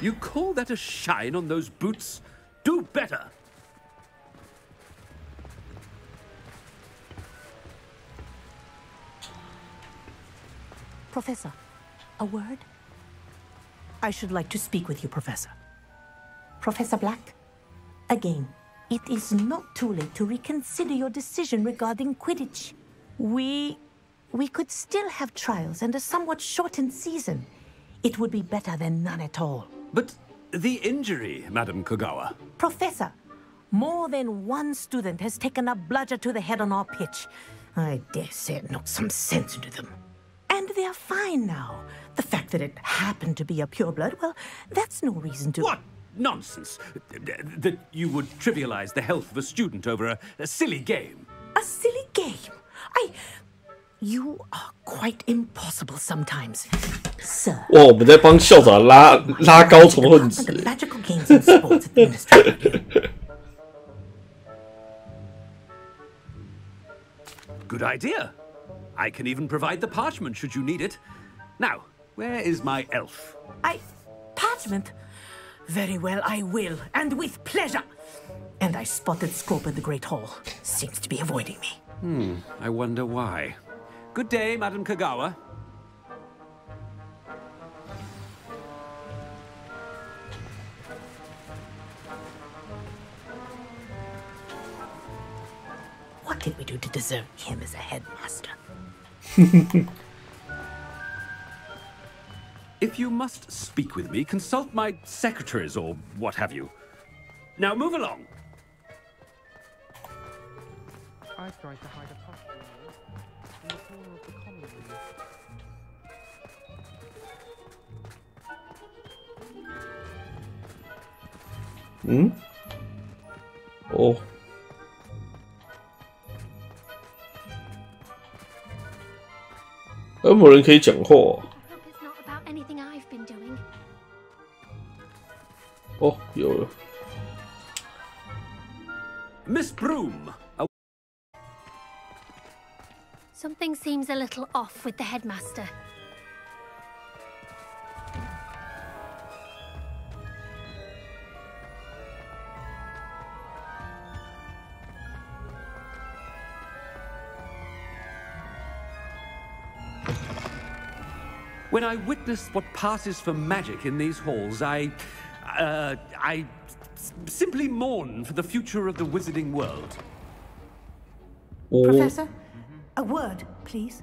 You call that a shine on those boots? Do better! Professor, a word? I should like to speak with you, Professor. Professor Black, again, it is not too late to reconsider your decision regarding Quidditch. We could still have trials and a somewhat shortened season. It would be better than none at all. But the injury, Madam Kogawa. Professor, more than one student has taken a bludger to the head on our pitch. I dare say it knocked some sense into them. And they're fine now. The fact that it happened to be a pureblood, well, that's no reason to... What nonsense! That you would trivialize the health of a student over a silly game. A silly game? You are quite impossible sometimes, sir. 哇，我们在帮校长拉高仇恨值。 Magical games and sports administrator. Good idea. I can even provide the parchment should you need it. Now, where is my elf? Parchment? Very well, I will, and with pleasure. And I spotted Scrope in the Great Hall. Seems to be avoiding me. I wonder why. Good day, Madam Kogawa. What did we do to deserve him as a headmaster? If you must speak with me, consult my secretaries or what have you. Now move along. I tried to hide a puzzle in the corner of the common room. 哦。 有没有人可以讲话？ It's not about anything I've been doing. 哦，有了。 Miss Broom. Something seems a little off with the headmaster. When I witness what passes for magic in these halls, I simply mourn for the future of the wizarding world. Professor, a word, please.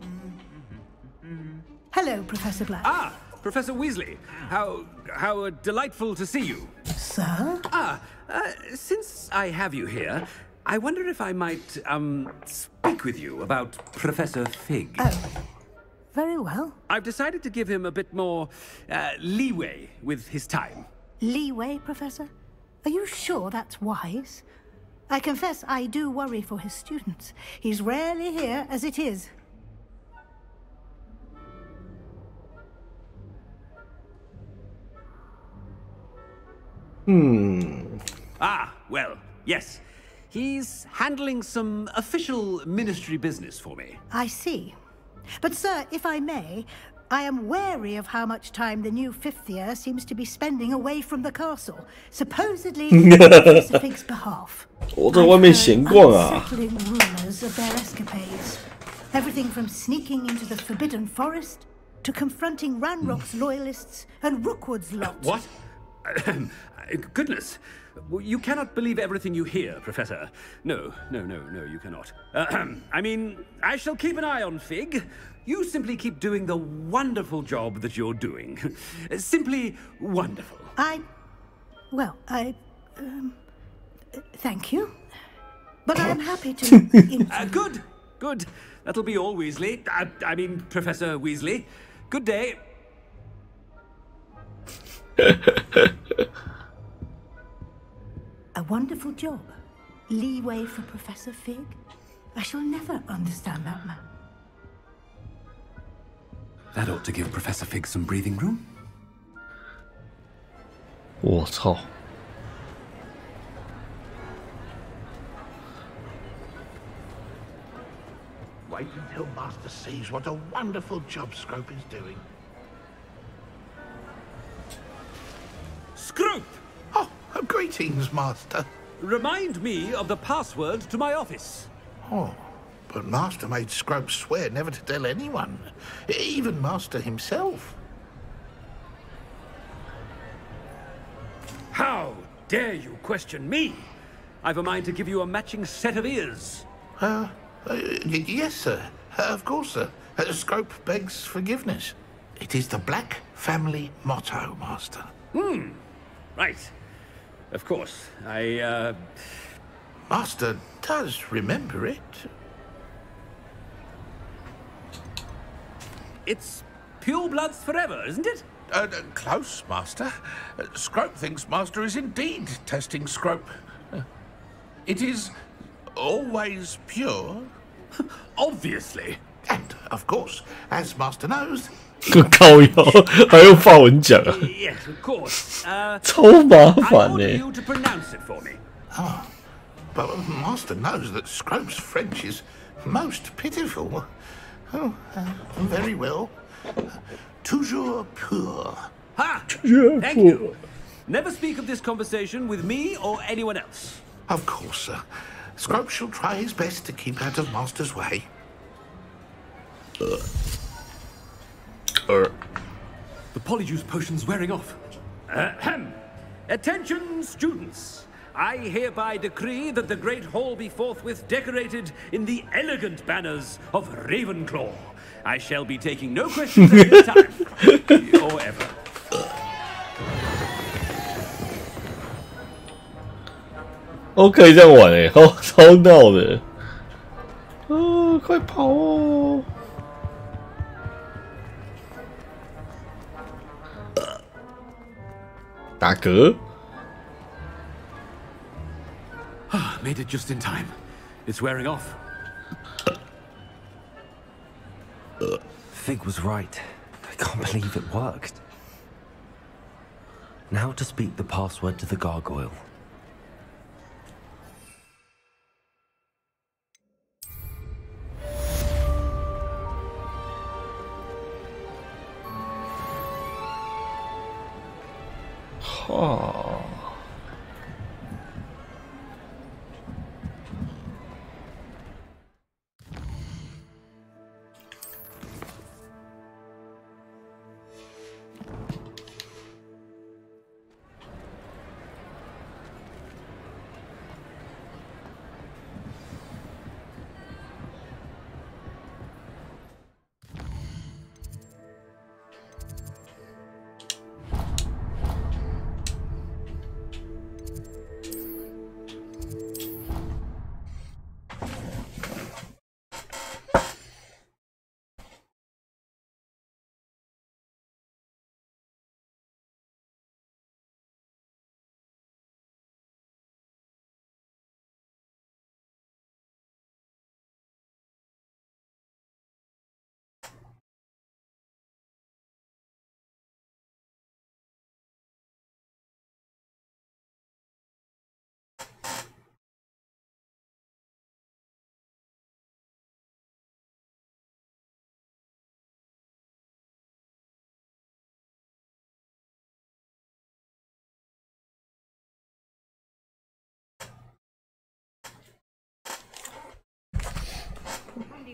Hello, Professor Black. Ah, Professor Weasley. How delightful to see you. Sir? Since I have you here, I wonder if I might, speak with you about Professor Fig. Oh. Very well. I've decided to give him a bit more leeway with his time. Leeway, Professor? Are you sure that's wise? I confess I do worry for his students. He's rarely here as it is. Ah, well, yes. He's handling some official ministry business for me. I see. But, sir, if I may, I am wary of how much time the new fifth year seems to be spending away from the castle, supposedly on Professor Fig's behalf. 我在外面闲逛啊。 Unsettling rumors of their escapades. Everything from sneaking into the Forbidden Forest to confronting Ranrock's loyalists and Rookwood's lot. What? Goodness. You cannot believe everything you hear, Professor. No, you cannot. I mean, I shall keep an eye on Fig. You simply keep doing the wonderful job that you're doing. Simply wonderful. Thank you. But I am happy to... Good. That'll be all, Weasley. I mean, Professor Weasley. Good day. A wonderful job. Leeway for Professor Fig? I shall never understand that man. That ought to give Professor Fig some breathing room. 我操！ Wait until Master sees what a wonderful job Scrope is doing. Scrope! Oh, greetings, Master. Remind me of the password to my office. Oh, but Master made Scrope swear never to tell anyone, even Master himself. How dare you question me? I've a mind to give you a matching set of ears. Yes, sir. Of course, sir. Scrope begs forgiveness. It is the Black family motto, Master. Right. Of course. Master does remember it. It's pure bloods forever, isn't it? Close, Master. Scrope thinks Master is indeed testing Scrope. It is always pure. Obviously. And, of course, as Master knows... 靠腰，还用法文讲啊 Yes, of course. 超麻烦 I 呢 order you to pronounce it for me. Ah, but Master knows that Scrope's French is most pitiful. Oh, very well. Toujours pur. Ha! Thank you. Never speak of this conversation with me or anyone else. Of course, sir. Scrope shall try his best to keep out of Master's way. The Polyjuice potion's wearing off. Attention, students. I hereby decree that the Great Hall be forthwith decorated in the elegant banners of Ravenclaw. I shall be taking no questions at this time. Or ever. OK， 这样玩哎，超闹的。快跑哦！打嗝。Made it just in time. It's wearing off. Fig was right. I can't believe it worked. Now to speak the password to the gargoyle. Oh.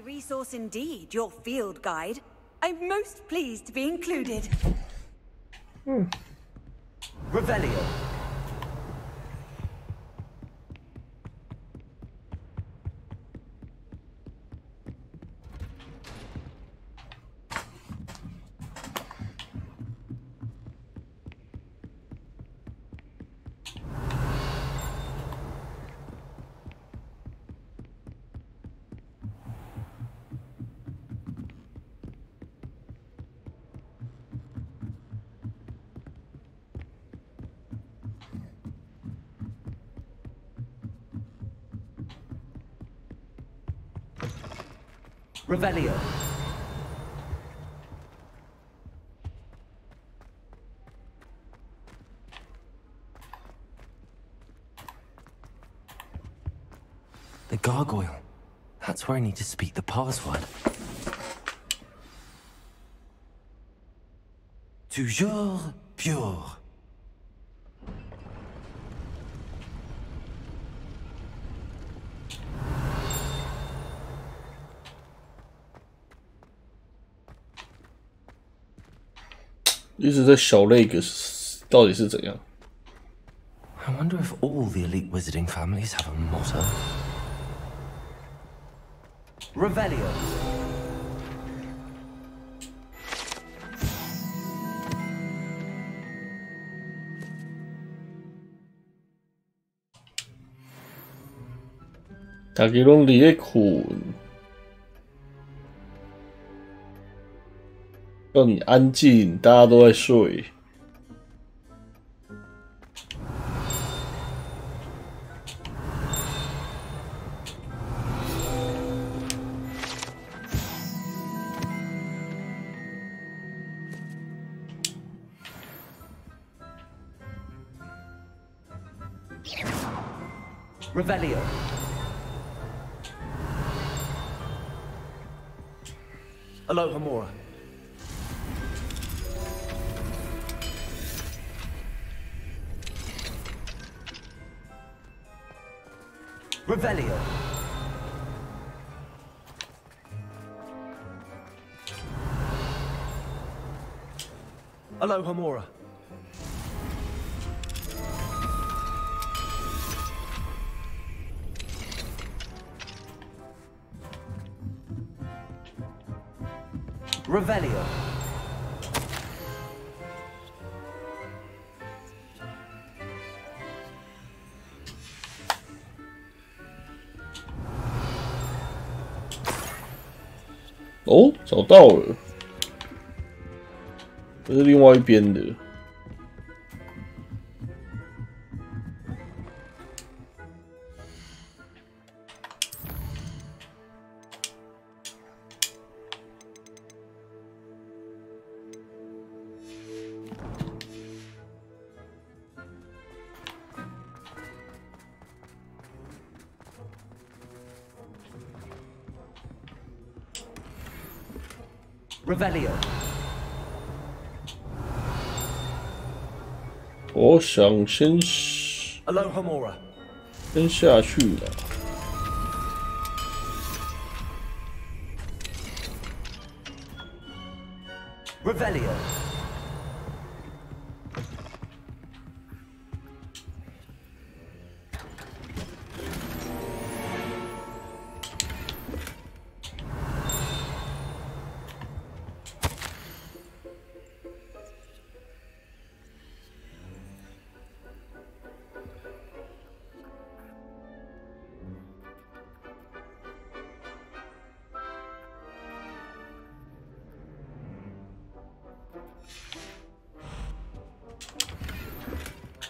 Resource indeed, your field guide. I'm most pleased to be included. Revelio. Revelio. The gargoyle. That's where I need to speak the password. Toujours pure.一直在小那个到底是怎样 I wonder if all the elite wizarding families have a motto. Revelio.大家拢伫咧困，叫你安静，大家都在睡。Revelio. Alohomora. Revelio. Alohomora. Revelio.哦，找到了，这是另外一边的。Revelio. 我想先 Alohomora. 先下去了。Revelio.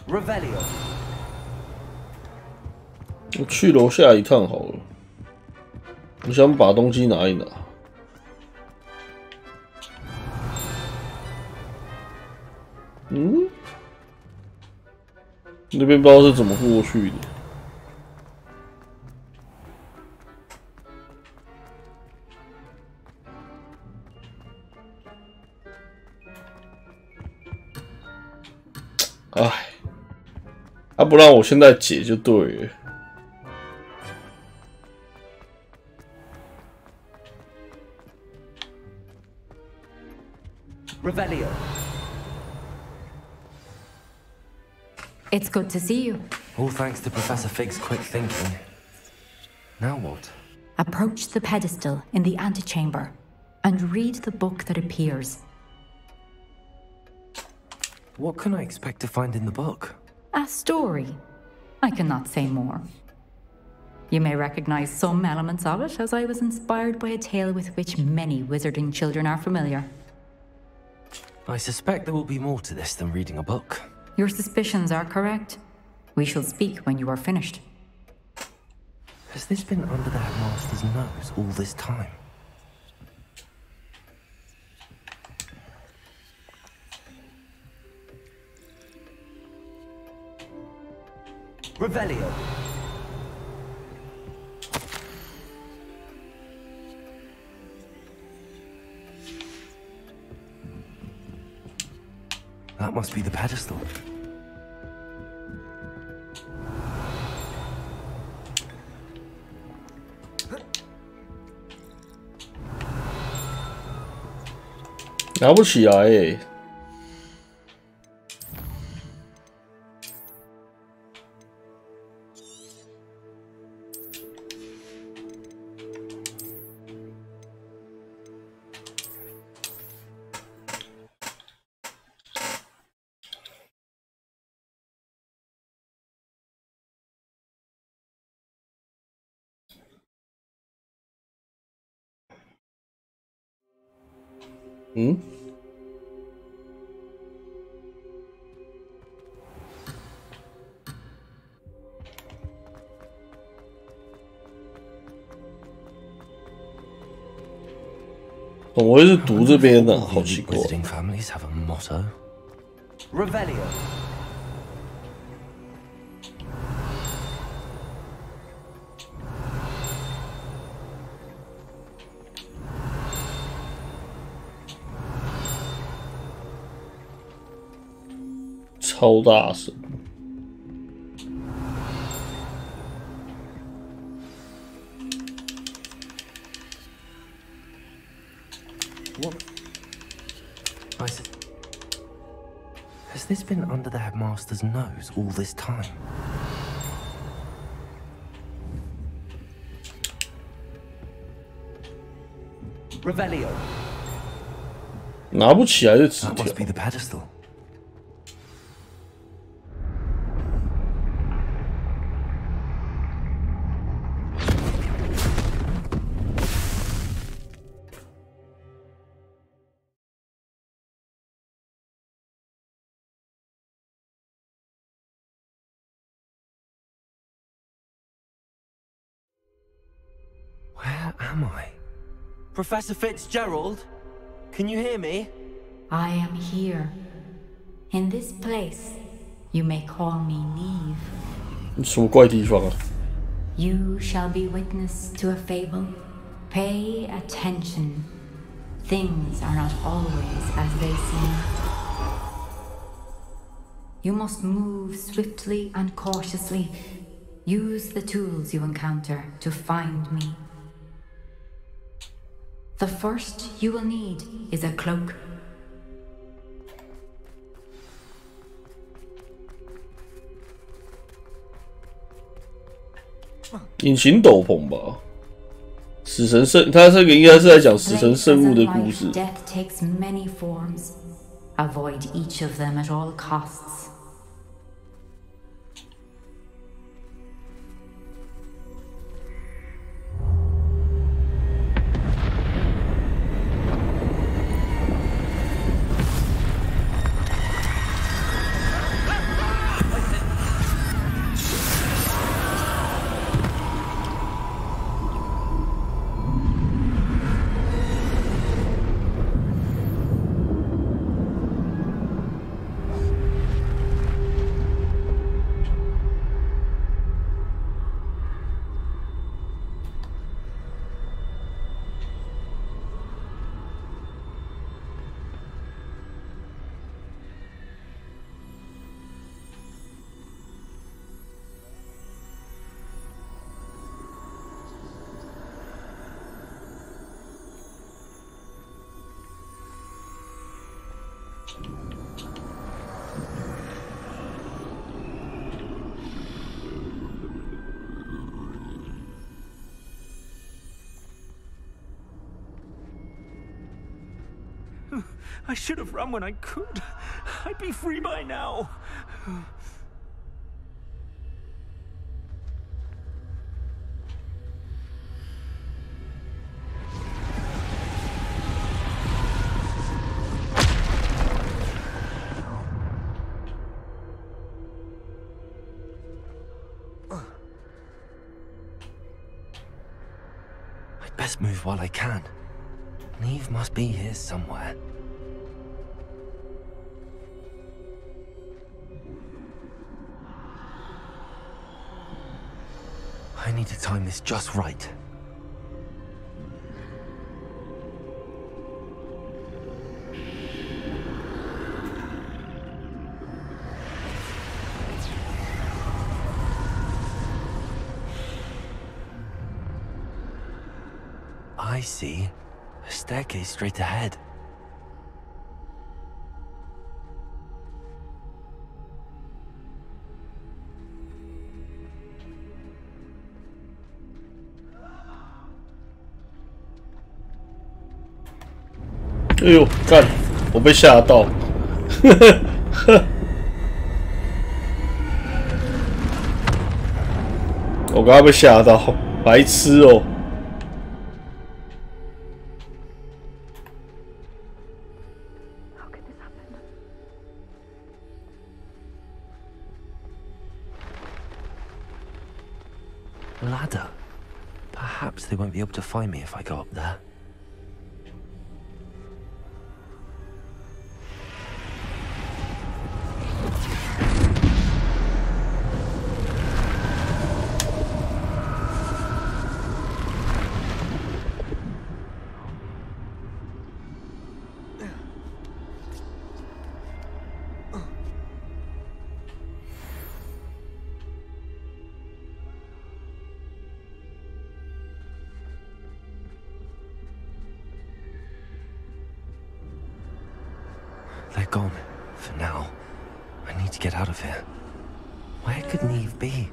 Revelio. 我去楼下一趟好了，我想把东西拿一拿。嗯，那边不知道是怎么过去的。唉。他不让我现在解就对了。Revelio. It's good to see you. All thanks to Professor Fig's quick thinking. Now what? Approach the pedestal in the antechamber and read the book that appears. What can I expect to find in the book? A story. I cannot say more. You may recognize some elements of it, as I was inspired by a tale with which many wizarding children are familiar. I suspect there will be more to this than reading a book. Your suspicions are correct. We shall speak when you are finished. Has this been under the headmaster's nose all this time? Revelio. That must be the pedestal.拿不起来欸。嗯？怎么会是读这边呢？好奇怪。Visiting families have a motto. Revelio. 超大声！ What? Has this been under the headmaster's nose all this time? Revelio. 拿不起来的纸条。 That must be the pedestal. Where am I? Professor Fitzgerald? Can you hear me? I am here. In this place, you may call me Neve. 什么怪地方啊？ You shall be witness to a fable. Pay attention. Things are not always as they seem. You must move swiftly and cautiously. Use the tools you encounter to find me. The first you will need is a cloak. 隐形斗篷吧，死神圣，他这个应该是在讲死神圣物的故事。 Death takes many forms. Avoid each of them at all costs. I should have run when I could. I'd be free by now. I'd best move while I can. Neve must be here somewhere. I need to time this just right. I see. A staircase straight ahead.哎呦，干！我被吓到，我刚刚被吓到，白痴哦！Ladder. Perhaps they won't be able to find me if I go up there. They're gone. For now. I need to get out of here. Where could Neve be?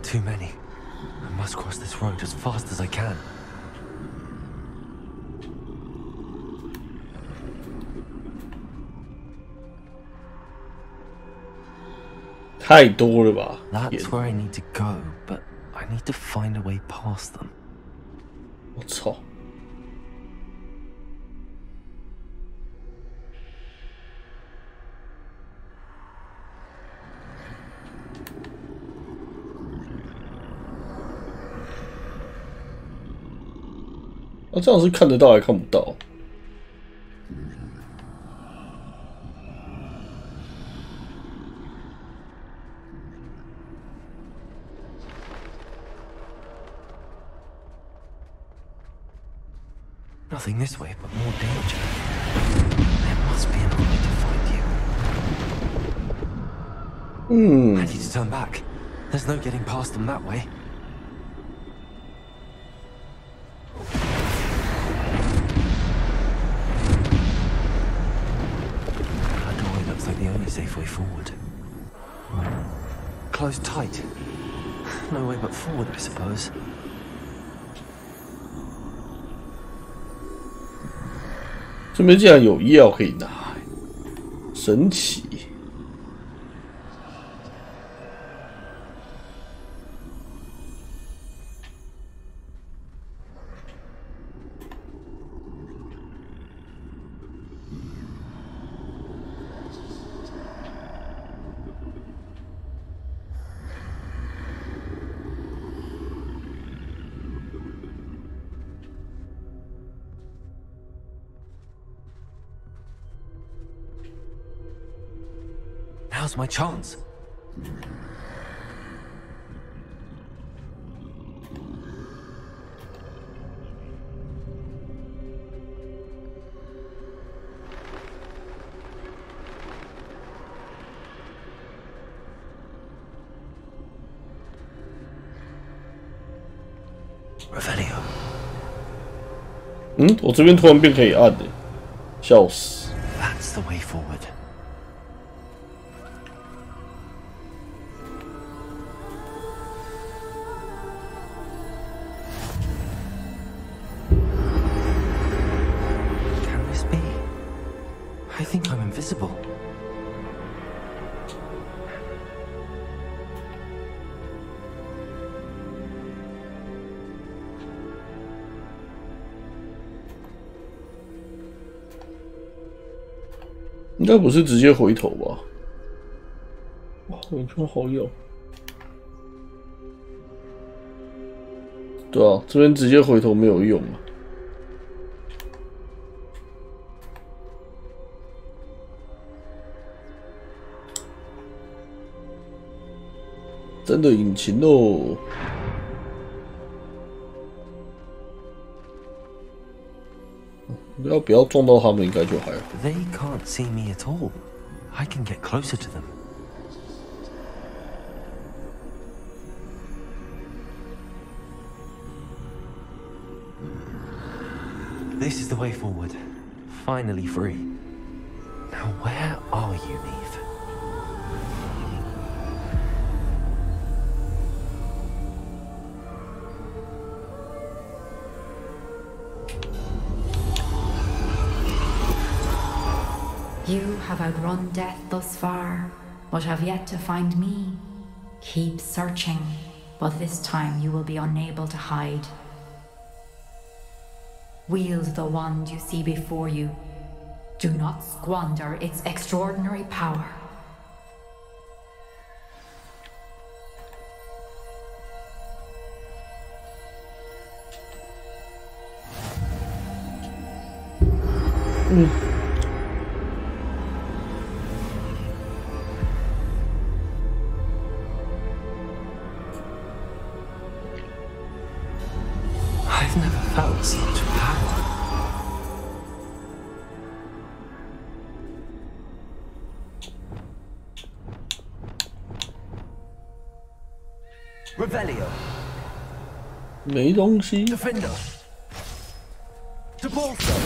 Too many. I must cross this road as fast as I can. 太多了吧 That's where I need to go, but I need to find a way past them. 我操！啊，这样是看得到还看不到？ Nothing this way, but more danger. There must be another way to find you. I need to turn back. There's no getting past them that way. That doorway looks like the only safe way forward. Closed tight. No way but forward, I suppose. 这边竟然有药可以拿，神奇！Now's my chance. Revelio. 我这边突然变可以按的，笑死！ That's the way forward. I think I'm invisible. "应该不是直接回头吧？哇，我突然好痒。对啊，这边直接回头没有用啊。真的引擎哦！不要撞到他们，应该就还好。They can't see me at all. I can get closer to them. This is the way forward. Finally free. Now where are you, Neve? You have outrun death thus far, but have yet to find me. Keep searching, but this time you will be unable to hide. Wield the wand you see before you. Do not squander its extraordinary power. I've never felt such power. Revelio. 没东西。 Defender. Debolster.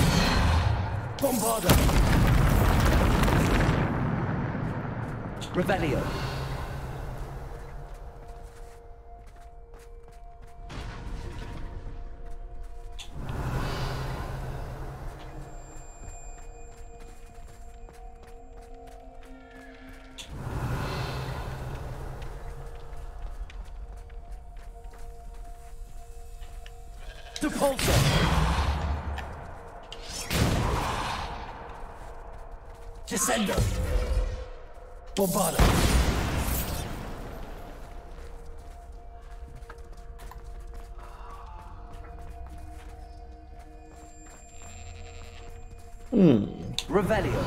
Bombarder. Revelio. Depulsor. Descender. Bombarder. Revelio.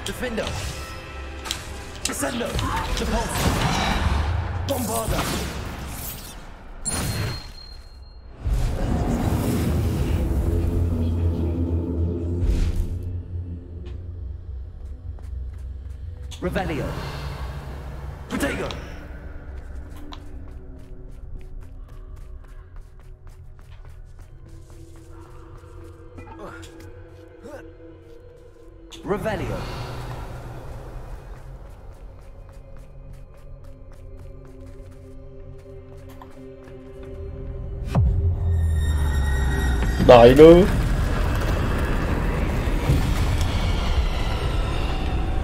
Defender. Descender. Depulsor. Bombarder. Revelio. Protego. Revelio.来了。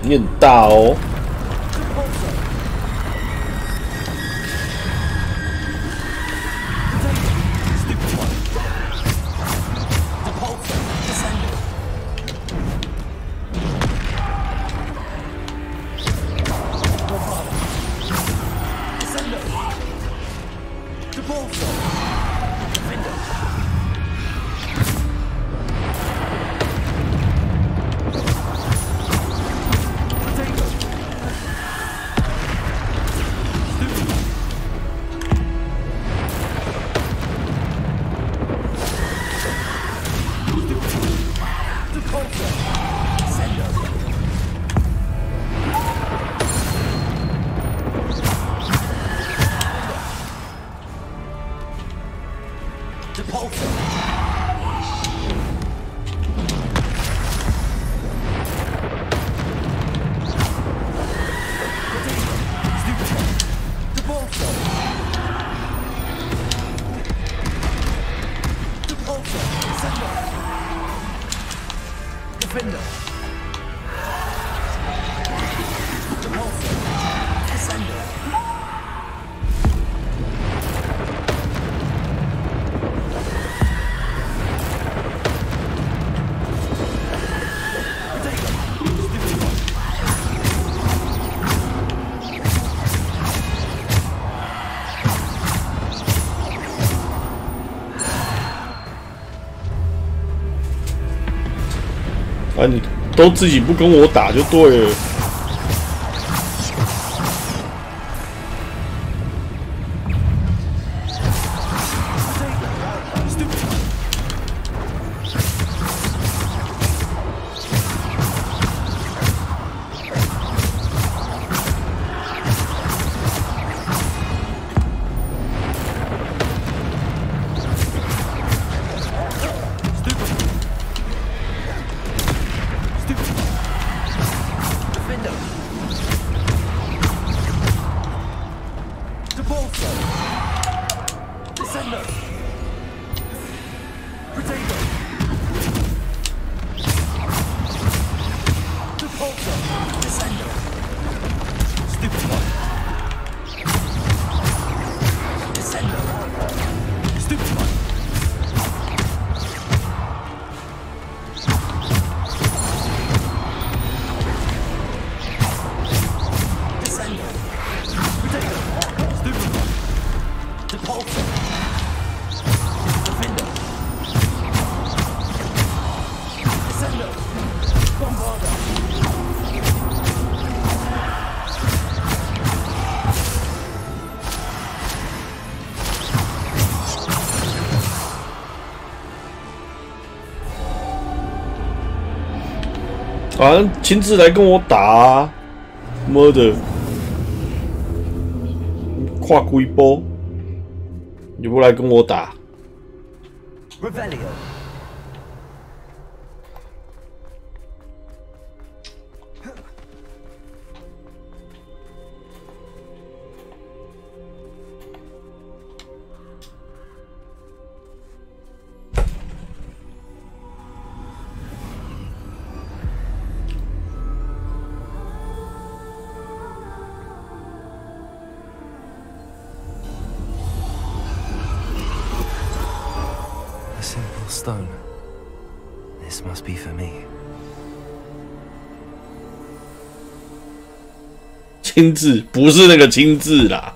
你很大哦。啊，你都自己不跟我打就对了。啊，亲自来跟我打啊！妈的，跨几波，你不来跟我打？ Stone. This must be for me. 亲自不是那个亲自啦，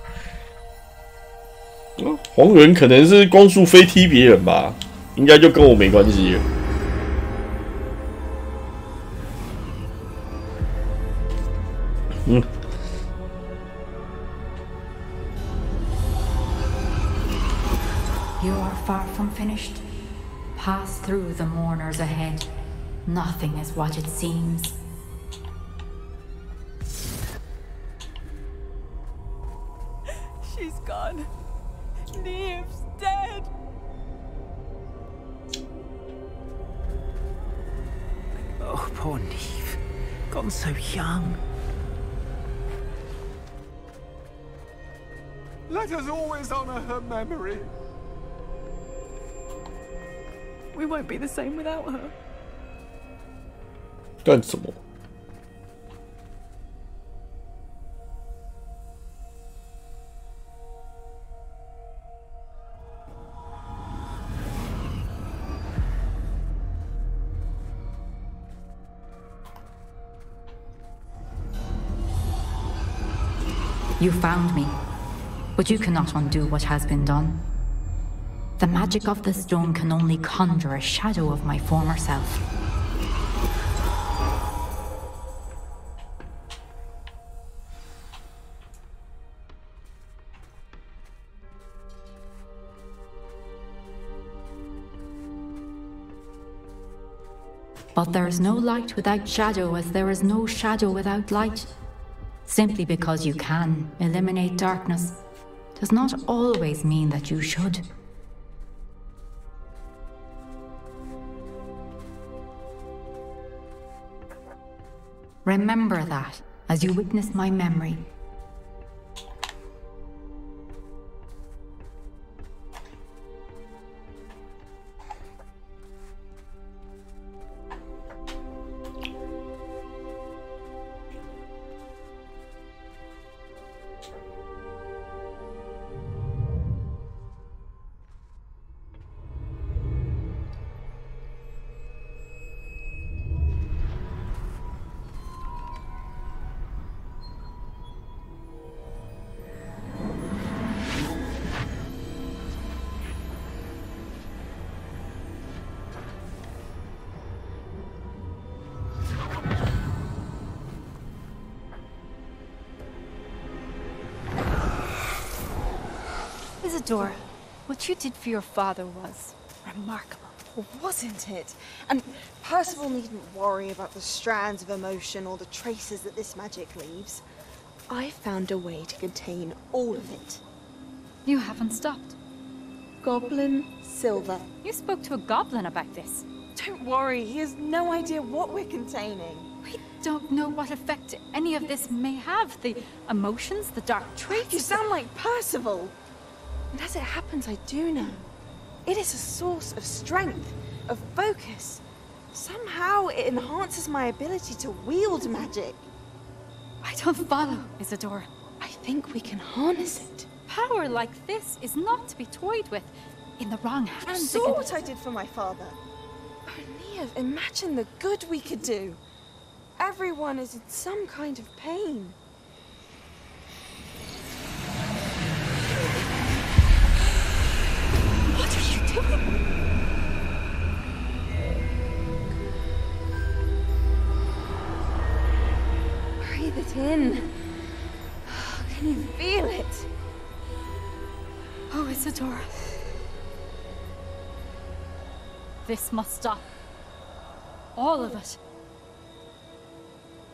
黄猿可能是光速飞踢别人吧，应该就跟我没关系了。嗯。 You are far from finished. Pass through the mourners ahead. Nothing is what it seems. She's gone. Neve's dead. Oh, poor Neve. Gone so young. Let us always honor her memory. We won't be the same without her. 干什么？ You found me, but you cannot undo what has been done. The magic of the stone can only conjure a shadow of my former self. But there is no light without shadow, as there is no shadow without light. Simply because you can eliminate darkness does not always mean that you should. Remember that as you witness my memory. Isadora, what you did for your father was remarkable. Well, wasn't it? And Percival needn't worry about the strands of emotion or the traces that this magic leaves. I found a way to contain all of it. You haven't stopped. Goblin Silver. You spoke to a goblin about this. Don't worry, he has no idea what we're containing. We don't know what effect any of this may have. The emotions, the dark traits. You sound like Percival. And as it happens, I do know. It is a source of strength, of focus. Somehow it enhances my ability to wield magic. I don't follow, Isadora. I think we can harness it. Power like this is not to be toyed with. In the wrong hands. You saw what I did for my father. Only imagine the good we could do. Everyone is in some kind of pain. What are you doing? Breathe it in. Can you feel it? Oh, Isadora. This must stop. All of it.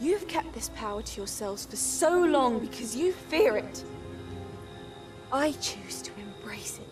You've kept this power to yourselves for so long because you fear it. I choose to embrace it.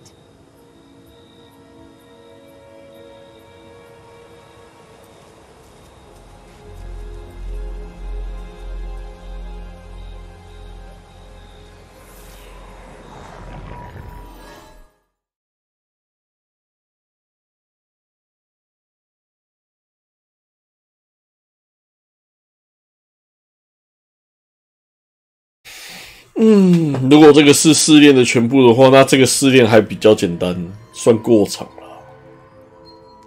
如果这个是试炼的全部的话，那这个试炼还比较简单，算过场了。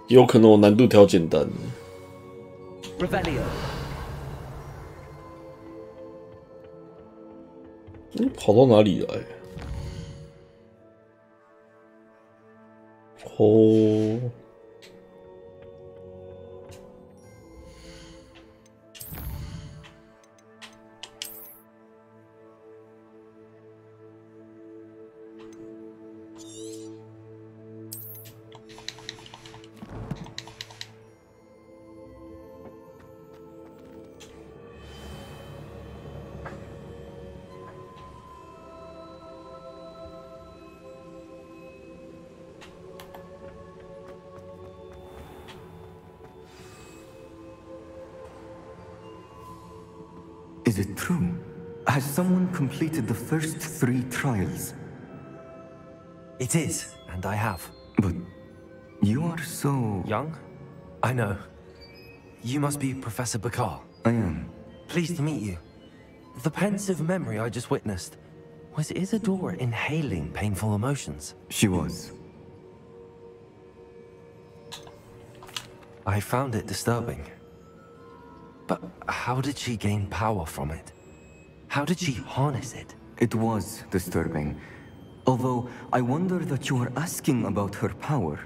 也有可能我难度调简单。跑到哪里来？哦。Is it true? Has someone completed the first 3 trials? It is, and I have. But you are so... young? I know. You must be Professor Bakar. I am. Pleased to meet you. The pensive memory I just witnessed. Was Isadora inhaling painful emotions? She was. I found it disturbing. But how did she gain power from it? How did she harness it? It was disturbing. Although I wonder that you are asking about her power.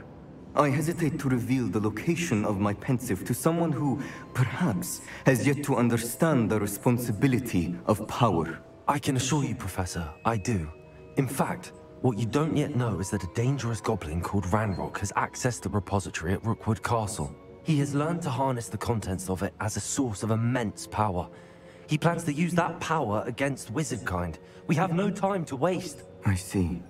I hesitate to reveal the location of my pensive to someone who, perhaps, has yet to understand the responsibility of power. I can assure you, Professor, I do. In fact, what you don't yet know is that a dangerous goblin called Ranrock has accessed the repository at Rookwood Castle. He has learned to harness the contents of it as a source of immense power. He plans to use that power against wizardkind. We have no time to waste. I see.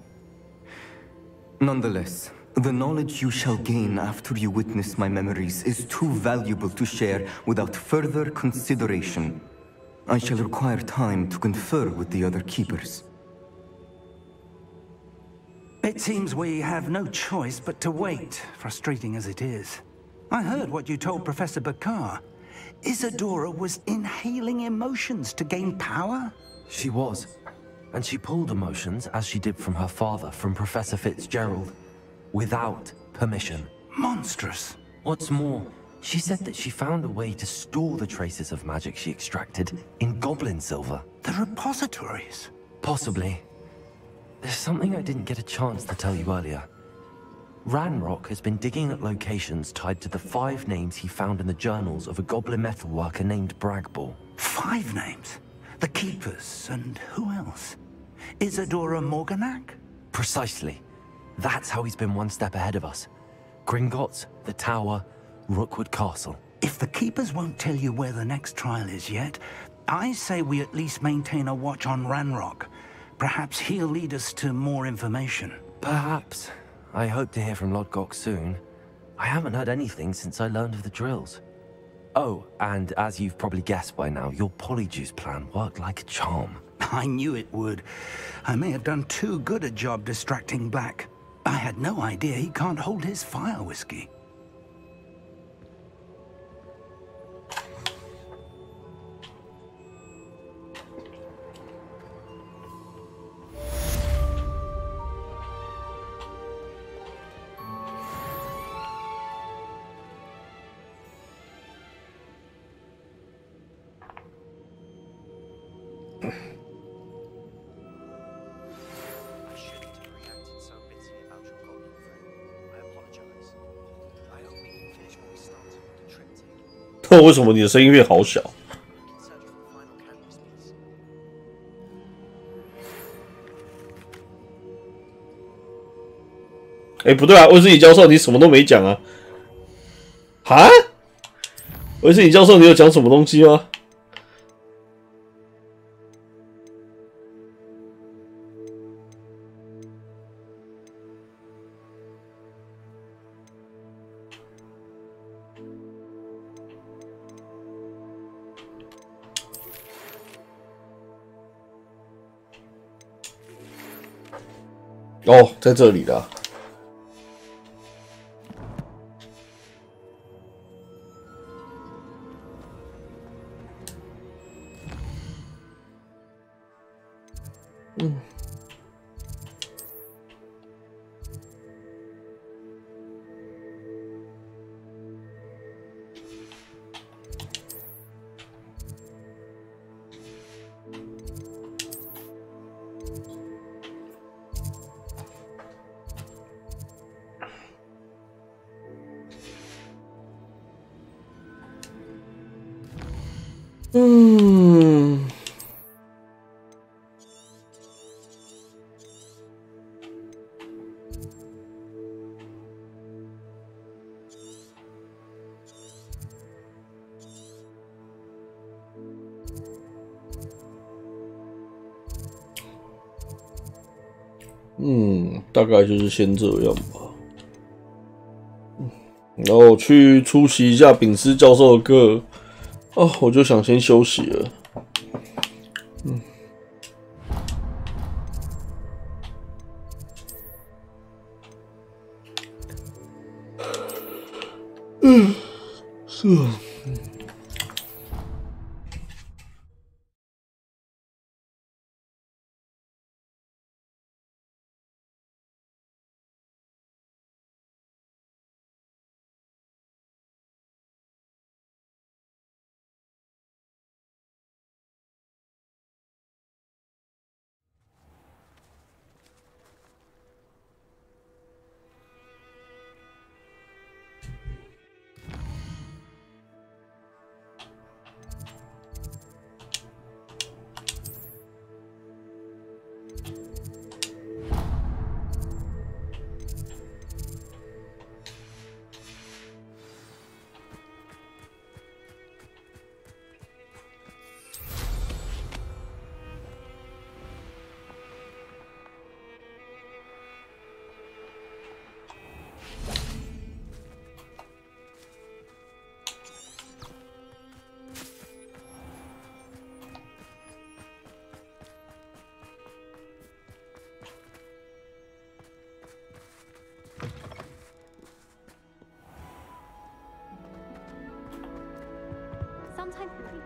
Nonetheless, the knowledge you shall gain after you witness my memories is too valuable to share without further consideration. I shall require time to confer with the other keepers. It seems we have no choice but to wait, frustrating as it is. I heard what you told Professor Bakar. Isadora was inhaling emotions to gain power? She was. And she pulled emotions, as she did from her father, from Professor Fitzgerald, without permission. Monstrous. What's more, she said that she found a way to store the traces of magic she extracted in goblin silver. The repositories? Possibly. There's something I didn't get a chance to tell you earlier. Ranrock has been digging at locations tied to the 5 names he found in the journals of a goblin metalworker named Bragball. 5 names? The Keepers, and who else? Isadora Morganac? Precisely. That's how he's been one step ahead of us. Gringotts, the Tower, Rookwood Castle. If the Keepers won't tell you where the next trial is yet, I say we at least maintain a watch on Ranrock. Perhaps he'll lead us to more information. Perhaps. I hope to hear from Lodgok soon. I haven't heard anything since I learned of the drills. Oh, and as you've probably guessed by now, your Polyjuice plan worked like a charm. I knew it would. I may have done too good a job distracting Black. I had no idea he can't hold his fire whiskey.为什么你的声音变好小？哎，不对啊，威斯理教授，你什么都没讲啊！哈？威斯理教授，你有讲什么东西吗？哦，在这里啦。嗯。嗯，大概就是先这样吧。然后去出席一下秉思教授的课。哦，我就想先休息了。是啊。Sometimes the people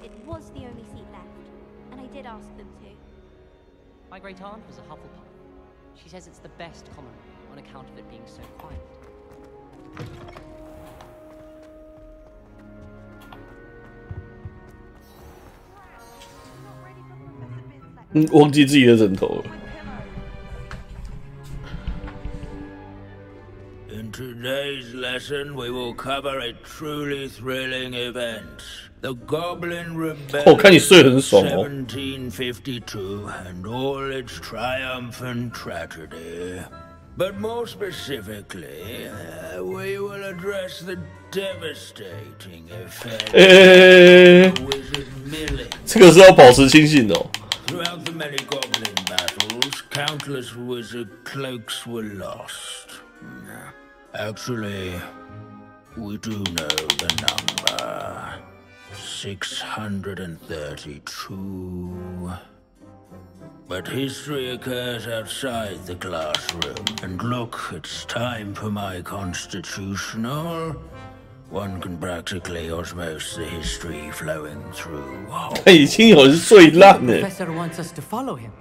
It was the only seat left, and I did ask them to. My great aunt was a Hufflepuff. She says it's the best common room on account of it being so quiet. 忘记自己的枕头了。In today's lesson, we will cover a truly thrilling event. The Goblin Rebellion 我看你睡很爽哦。 1752 and all its triumph and tragedy. But more specifically, we will address the devastating effect of Wizard Milling. 这个是要保持清醒哦。 Throughout the many Goblin battles, countless wizard cloaks were lost. Actually, we do know the number. 632. But history occurs outside the classroom. And look, it's time for my constitutional. One can practically osmose the history flowing through. 他已经有人睡烂了。 Professor wants us to follow him.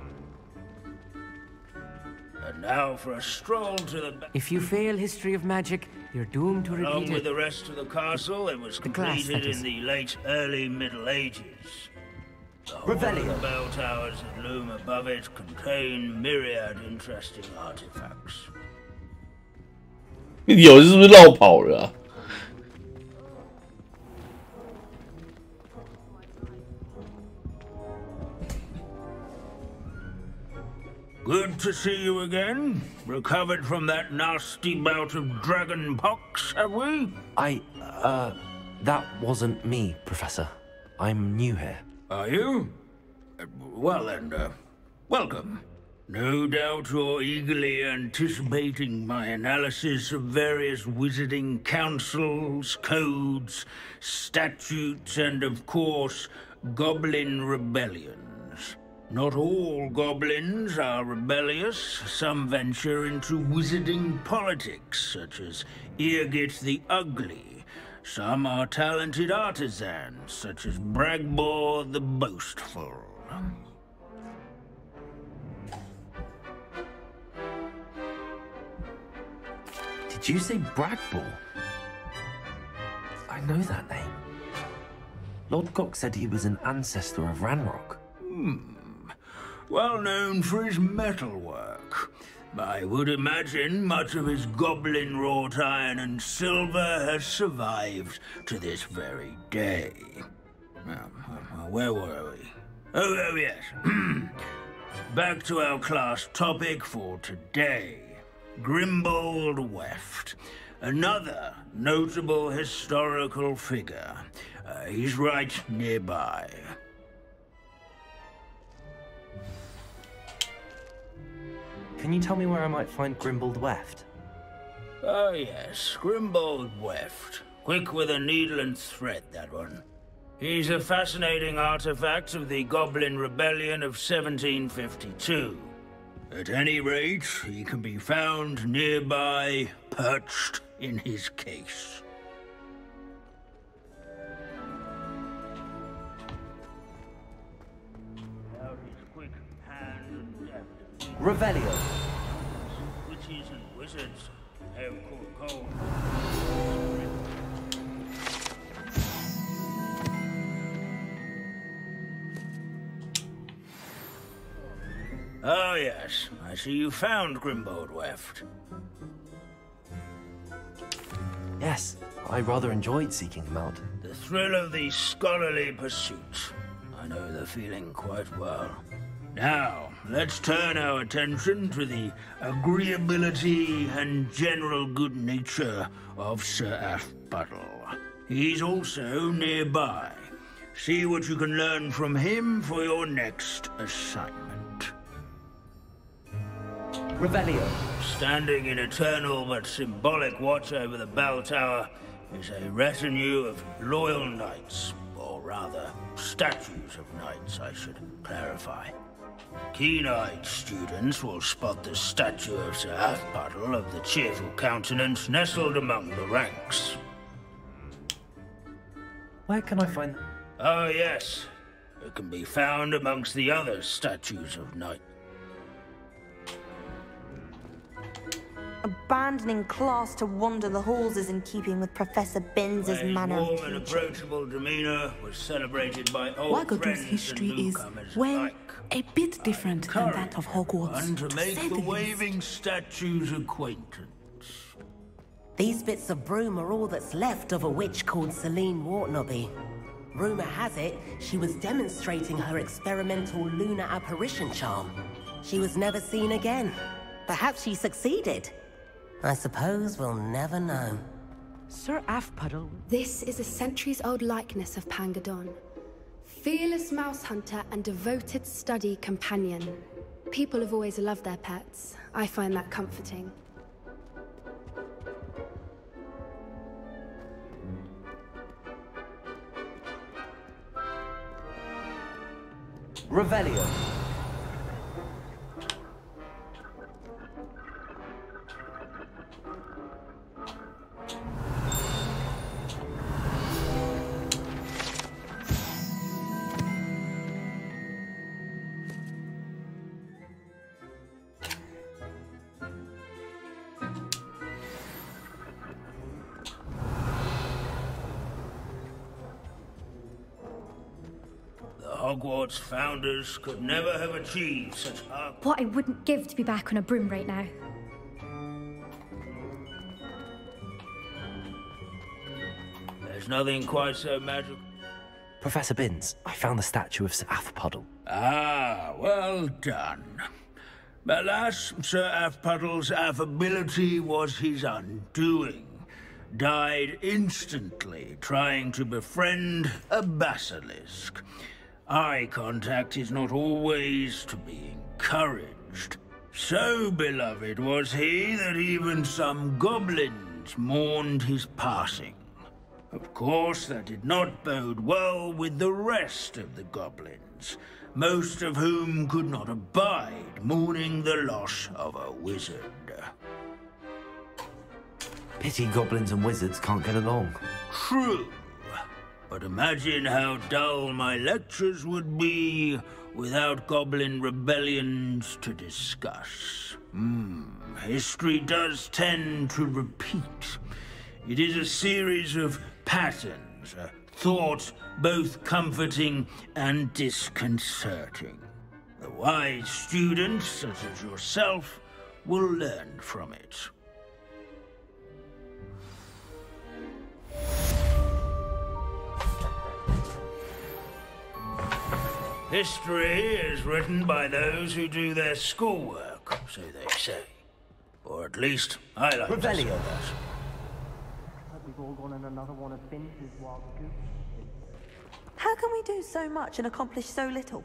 And now for a stroll to the back. If you fail history of magic, you're doomed to repeat Along it. with the rest of the castle, it was completed in the late early Middle Ages. Revelio. The bell towers that loom above it contain myriad interesting artifacts. 有人是不是绕跑了啊？ Good to see you again. Recovered from that nasty bout of dragon pox, have we? That wasn't me, Professor. I'm new here. Are you? Well then, welcome. No doubt you're eagerly anticipating my analysis of various wizarding councils, codes, statutes, and of course, goblin rebellions. Not all goblins are rebellious. Some venture into wizarding politics, such as Eargit the Ugly. Some are talented artisans, such as Bragbor the Boastful. Did you say Bragbor? I know that name. Lord Gok said he was an ancestor of Ranrock. Well known for his metalwork. I would imagine much of his goblin wrought iron and silver has survived to this very day. Where were we? Oh yes. Back to our class topic for today. Grimbold Weft. Another notable historical figure. He's right nearby. Can you tell me where I might find Grimbold Weft? Oh yes, Grimbold Weft. Quick with a needle and thread, that one. He's a fascinating artifact of the Goblin Rebellion of 1752. At any rate, he can be found nearby, perched in his case. Revelio. Witches and wizards have caught cold. Oh yes, I see you found Grimbold Weft. Yes, I rather enjoyed seeking him out. The thrill of the scholarly pursuit. I know the feeling quite well. Now, let's turn our attention to the agreeability and general good nature of Sir Ashbuttle. He's also nearby. See what you can learn from him for your next assignment. Revelio. Standing in eternal but symbolic watch over the bell tower is a retinue of loyal knights, all rather, statues of knights, I should clarify. Keen-eyed students will spot the statue of Sir Half-Puddle of the cheerful countenance nestled among the ranks. Where can I find... Oh, yes. It can be found amongst the other statues of knights. Abandoning class to wander the halls is in keeping with Professor Binns's manner of Warm teaching. and approachable demeanor was celebrated by old Wagadu's friends history and is, newcomers well, alike. a bit different than that of Hogwarts. And to to make say the the least. waving statue's acquaintance. These bits of broom are all that's left of a witch called Celine Wartnobby. Rumour has it, she was demonstrating her experimental lunar apparition charm. She was never seen again. Perhaps she succeeded. I suppose we'll never know. Sir Half-Puddle. This is a centuries-old likeness of Pangadon. Fearless mouse hunter and devoted study companion. People have always loved their pets. I find that comforting. Revelio. Hogwarts founders could never have achieved such What I wouldn't give to be back on a broom right now. There's nothing quite so magical. Professor Binns, I found the statue of Sir Half-Puddle. Ah, well done. Alas, Sir Half-Puddle's affability was his undoing. Died instantly trying to befriend a basilisk. Eye contact is not always to be encouraged. So beloved was he that even some goblins mourned his passing. Of course, that did not bode well with the rest of the goblins, most of whom could not abide mourning the loss of a wizard. Pity goblins and wizards can't get along. True. But imagine how dull my lectures would be without goblin rebellions to discuss. History does tend to repeat. It is a series of patterns, a thought both comforting and disconcerting. The wise students, such as yourself, will learn from it. History is written by those who do their schoolwork, so they say. Or at least, I like to say that. We've all gone on another one of Binns's wild goose. How can we do so much and accomplish so little?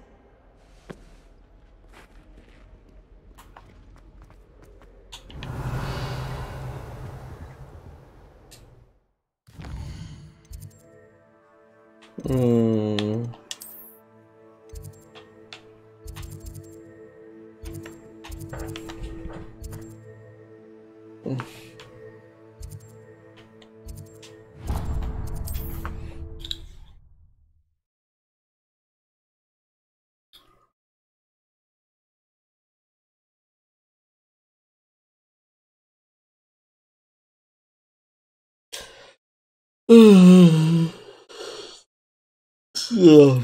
So.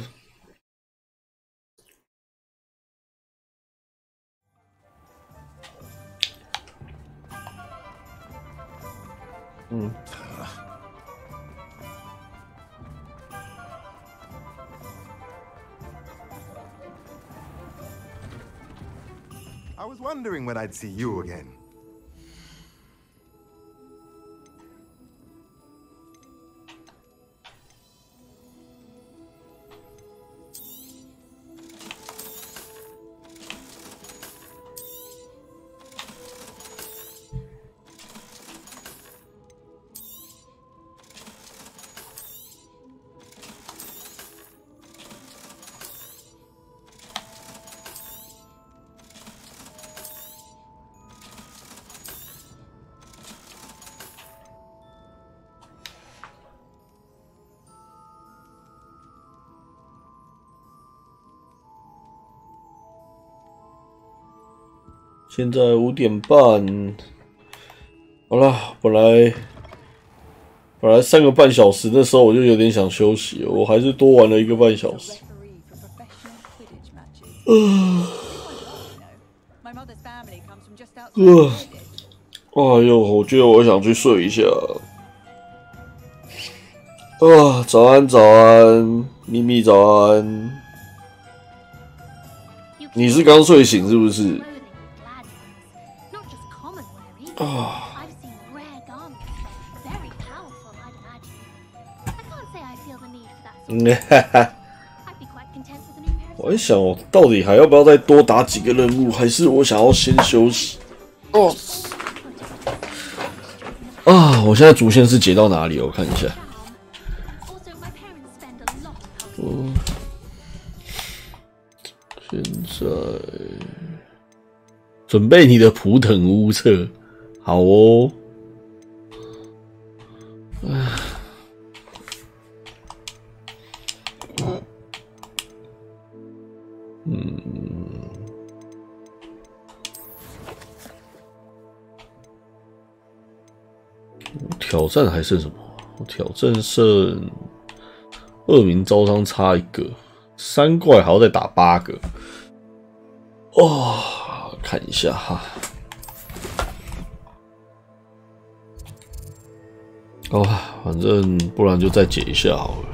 I was wondering when I'd see you again. 现在5点半。好了，本来3个半小时，那时候我就有点想休息了，我还是多玩了1个半小时。哎呦，我觉得我想去睡一下。早安，早安，咪咪早安。你是刚睡醒是不是？我在想，我到底还要不要再多打几个任务，还是我想要先休息？我现在主线是解到哪里？我看一下。现在准备你的普腾屋测，好哦。挑战还剩什么？我挑战剩2名招商差1个，3怪还要再打8个。看一下哈。反正不然就再解一下好了。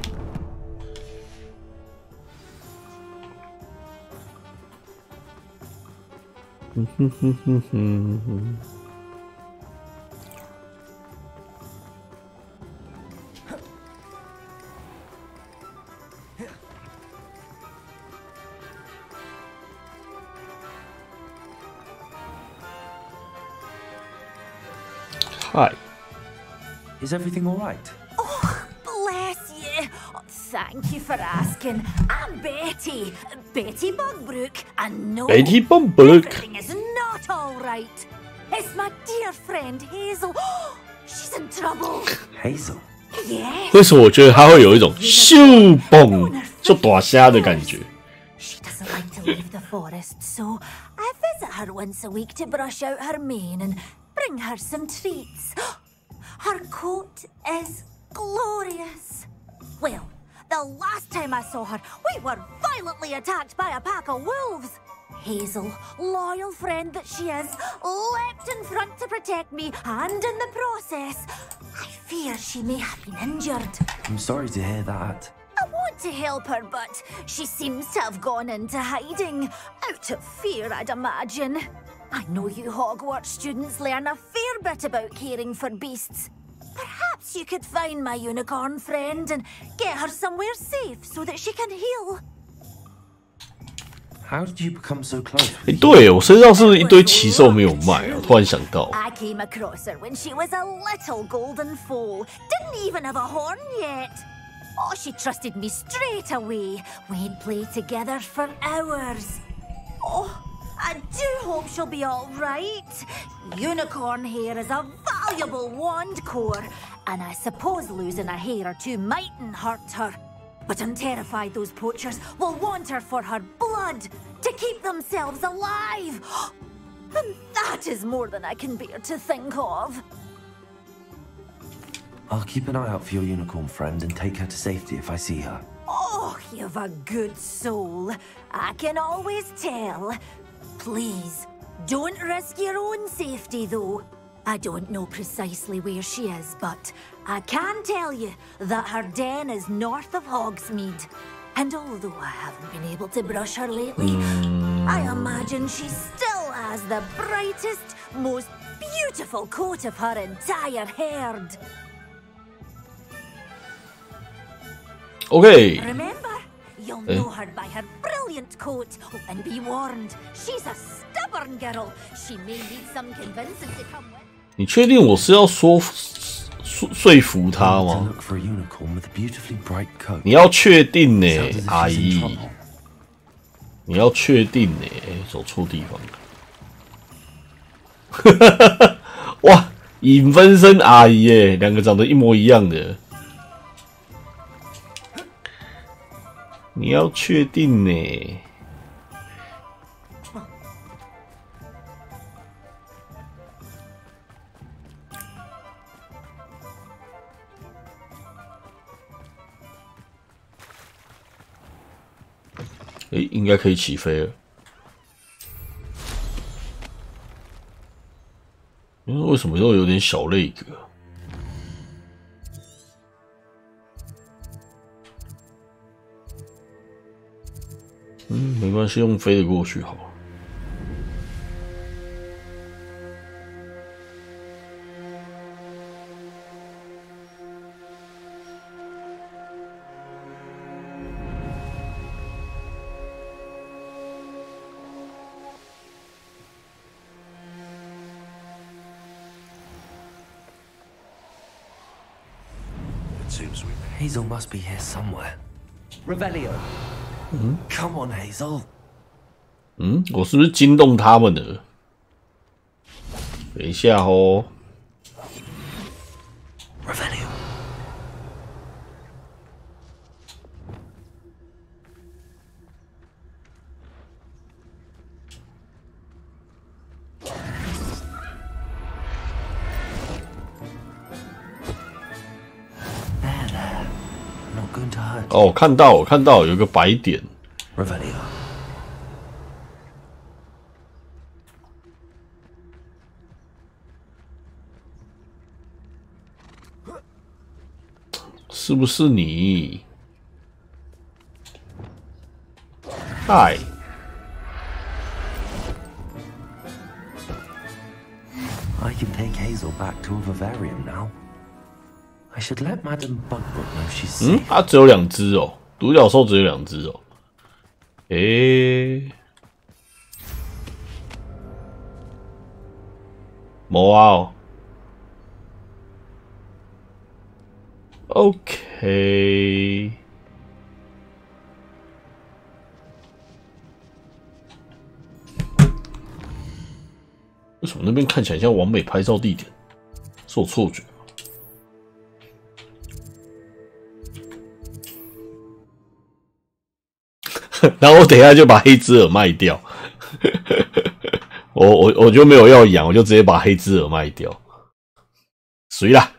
Hi. Is everything all right? Oh, bless you. Thank you for asking. I'm Betty. Betty Bugbrook. And no, Betty Bugbrook. Everything is not all right. It's my dear friend Hazel. She's in trouble. Hazel? Yes. 为什么我觉得它会有一种咻嘣就大虾的感觉？ She doesn't like to leave the forest, so I visit her once a week to brush out her mane and bring her some treats. Her coat is glorious. Well, the last time I saw her, we were violently attacked by a pack of wolves. Hazel, loyal friend that she is, leapt in front to protect me, and in the process, I fear she may have been injured. I'm sorry to hear that. I want to help her, but she seems to have gone into hiding. Out of fear, I'd imagine. I know you Hogwarts students learn a fair bit about caring for beasts. Perhaps you could find my unicorn friend and get her somewhere safe so that she can heal. How did you become so close? 对，我身上是不是一堆奇兽没有卖啊？突然想到。 I came across her when she was a little golden foal. Didn't even have a horn yet. Oh, she trusted me straight away. We'd play together for hours. Oh, I do hope she'll be all right. Unicorn hair is a valuable wand core, and I suppose losing a hair or two mightn't hurt her. But I'm terrified those poachers will want her for her blood to keep themselves alive. And that is more than I can bear to think of. I'll keep an eye out for your unicorn friend and take her to safety if I see her. Oh, you've a good soul. I can always tell. Please, don't risk your own safety, though. I don't know precisely where she is, but I can tell you that her den is north of Hogsmeade. And although I haven't been able to brush her lately, I imagine she still has the brightest, most beautiful coat of her entire herd. Okay. Remember, you'll know her by her brilliant coat. Oh, and be warned, she's a stubborn girl. She may need some convincing to come with. 你确定我是要说服他吗？你要确定呢，阿姨。你要确定呢，走错地方。哇，影分身阿姨耶，两个长得一模一样的。你要确定呢。诶，应该可以起飞了。为什么又有点小累格？没关系，用飞的过去好了。Hazel must be here somewhere. Revelio. Come on, Hazel. 我是不是惊动他们了？等一下哦。Revelio. Not going to hurt. 哦，看到有个白点。Revelio. 是不是你？嗨。I can take Hazel back to a vivarium now. I should let Madame Bugbrook know she's safe. 它只有2只哦，独角兽只有2只哦。冇啊哦。OK。为什么那边看起来像完美拍照地点？是我错觉吗？然后我等一下就把黑之耳卖掉，我就没有要养，我就直接把黑之耳卖掉，随啦。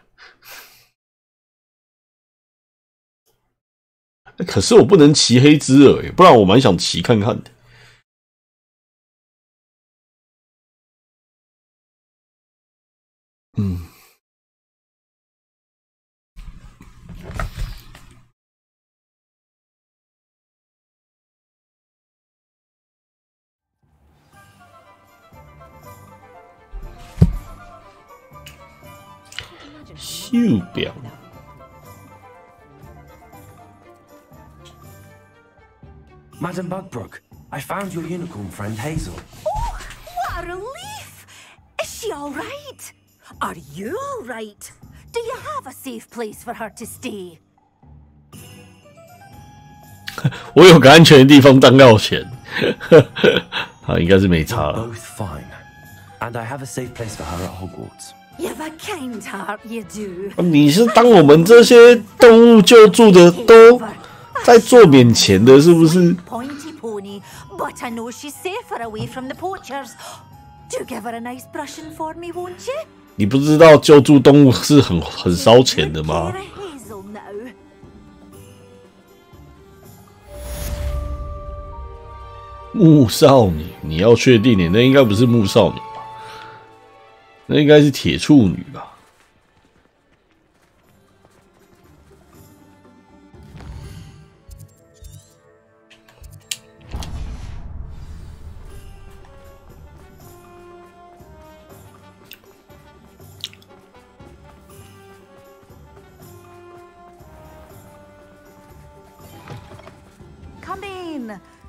可是我不能骑黑之耳耶，不然我蛮想骑看看的。手表。Madame Bugbrook, I found your unicorn friend Hazel. Oh, what a relief! Is she all right? Are you all right? Do you have a safe place for her to stay? 我有个安全的地方当要钱，他应该是没差了。 Both fine, and I have a safe place for her at Hogwarts. You've a kind heart, you do. 你是当我们这些动物救助的都在做免钱的，是不是？ Pointy pony, but I know she's safer away from the poachers. Do give her a nice brushing for me, won't you? 你不知道救助动物是很烧钱的吗？ Hazel now. 木少女，你要确定你那应该不是木少女吧？那应该是铁处女吧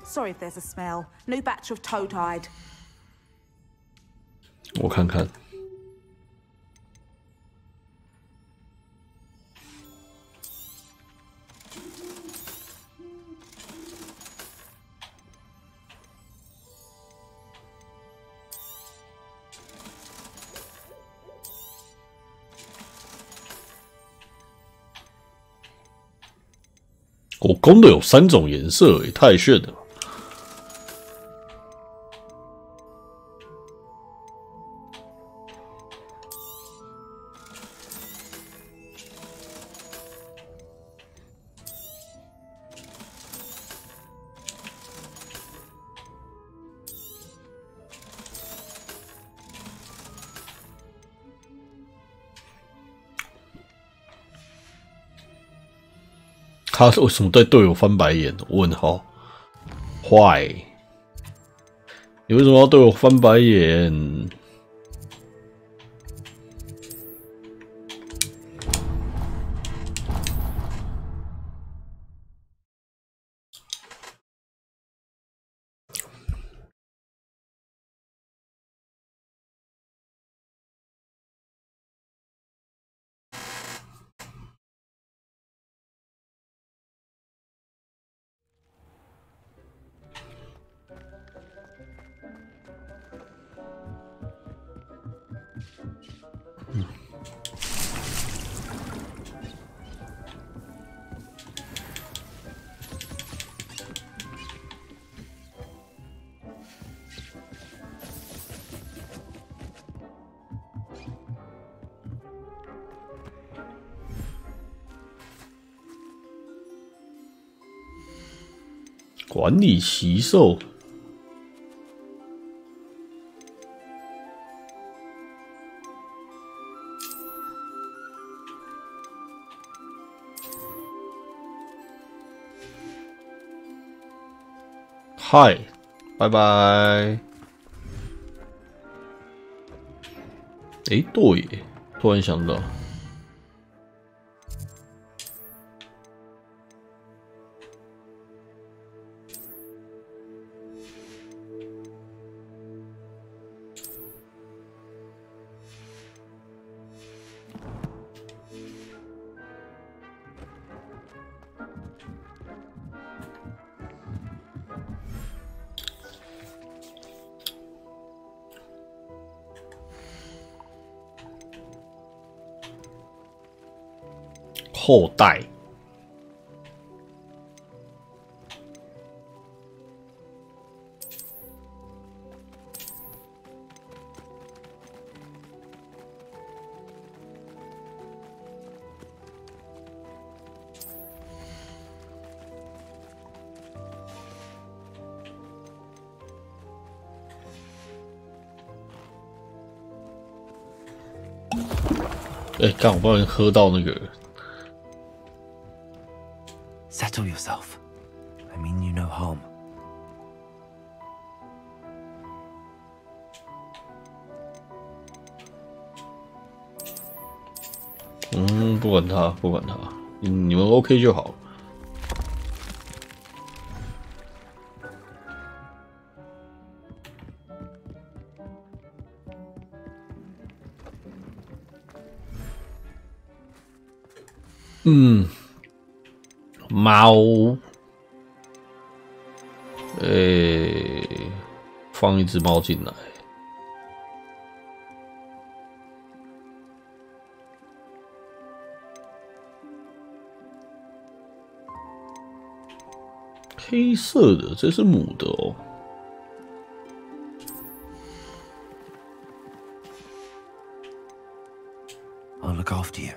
？Sorry if there's a smell. New batch of toe-tied. 我看看。我公的有3种颜色，也太炫了。他为什么对队友翻白眼？问号。坏，你为什么要对我翻白眼？管理奇兽。嗨，拜拜。诶，对耶，突然想到。后代。哎，刚我不小心喝到那个。Settle yourself. I mean you no harm. 不管他，不管他，你们 OK 就好。猫，放一只猫进来。黑色的，这是母的哦。I'll look after you.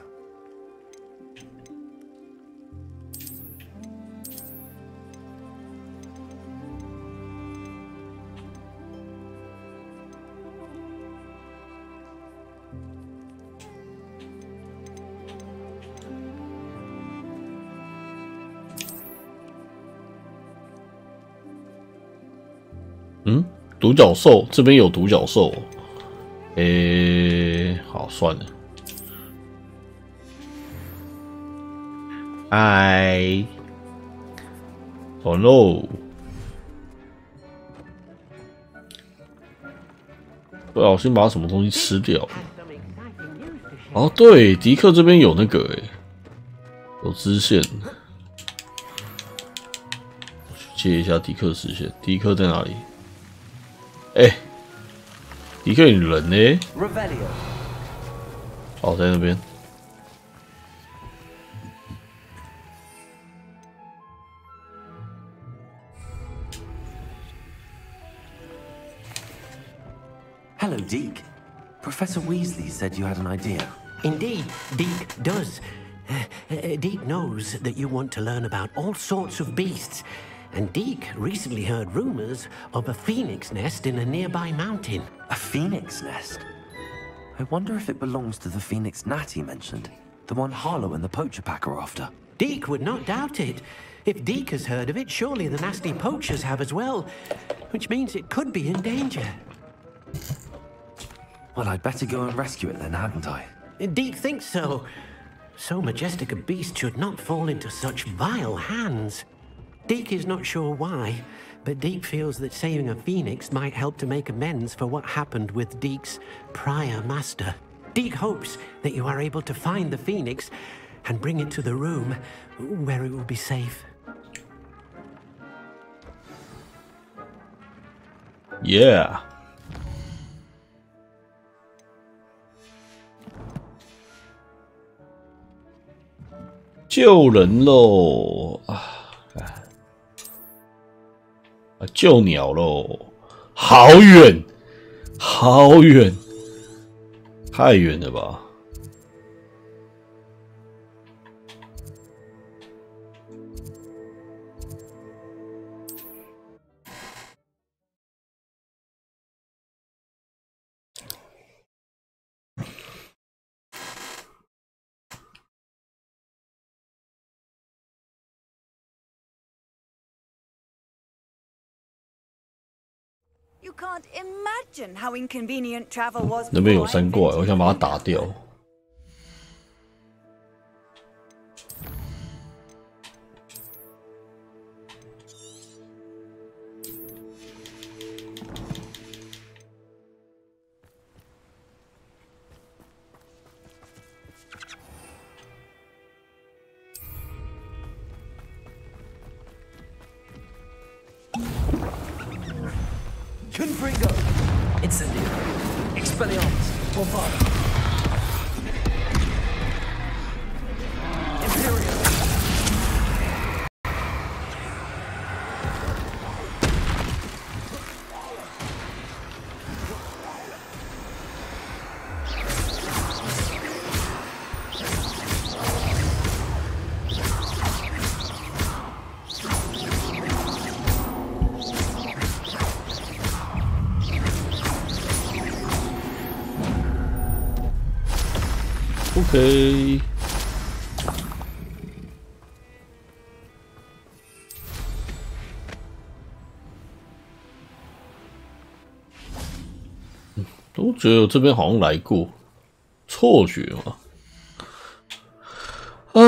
独角兽这边有独角兽，好算了。哎，走喽！不小心把什么东西吃掉了。哦，对，迪克这边有那个有支线。我去接一下迪克支线。迪克在哪里？迪克，你人呢？哦，在那边。Hello, Deke. Professor Weasley said you had an idea. Indeed, Deke does. Deke knows that you want to learn about all sorts of beasts, and Deke recently heard rumors of a phoenix nest in a nearby mountain. A phoenix nest? I wonder if it belongs to the phoenix gnat he mentioned. The one Harlow and the poacher pack are after. Deke would not doubt it. If Deke has heard of it, surely the nasty poachers have as well, which means it could be in danger. Well, I'd better go and rescue it then, hadn't I? Deke thinks so. So majestic a beast should not fall into such vile hands. Deke is not sure why, but Deke feels that saving a phoenix might help to make amends for what happened with Deke's prior master. Deke hopes that you are able to find the phoenix and bring it to the room where it will be safe. Yeah. 救人喽啊！救鸟喽，好远，好远，太远了吧！You can't imagine how inconvenient travel was. 那边有山怪，我想把它打掉。Confringo! Incendio! Expelliarmus! Tornado! Imperial! OK， 我觉得我这边好像来过，错觉嘛。唉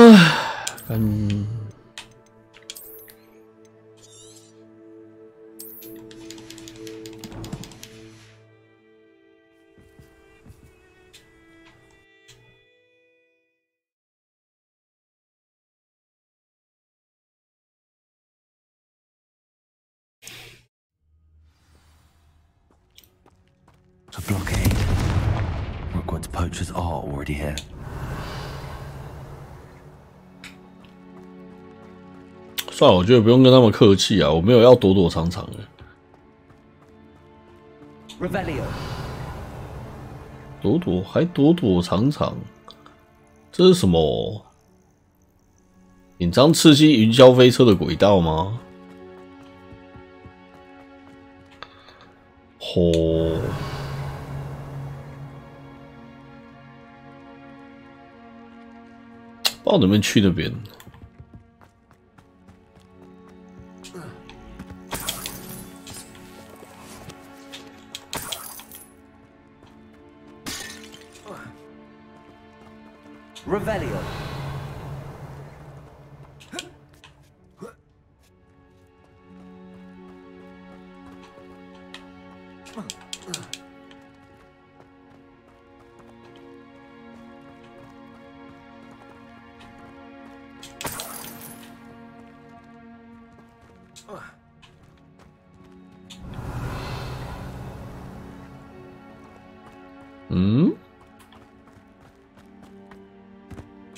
，A blockade. Rookwood's poachers are already here. 算了，我觉得不用跟他们客气啊，我没有要躲躲藏藏的。Revelio. 躲躲藏藏，这是什么？紧张刺激云霄飞车的轨道吗？吼！不知道能不能去那边。Revelio.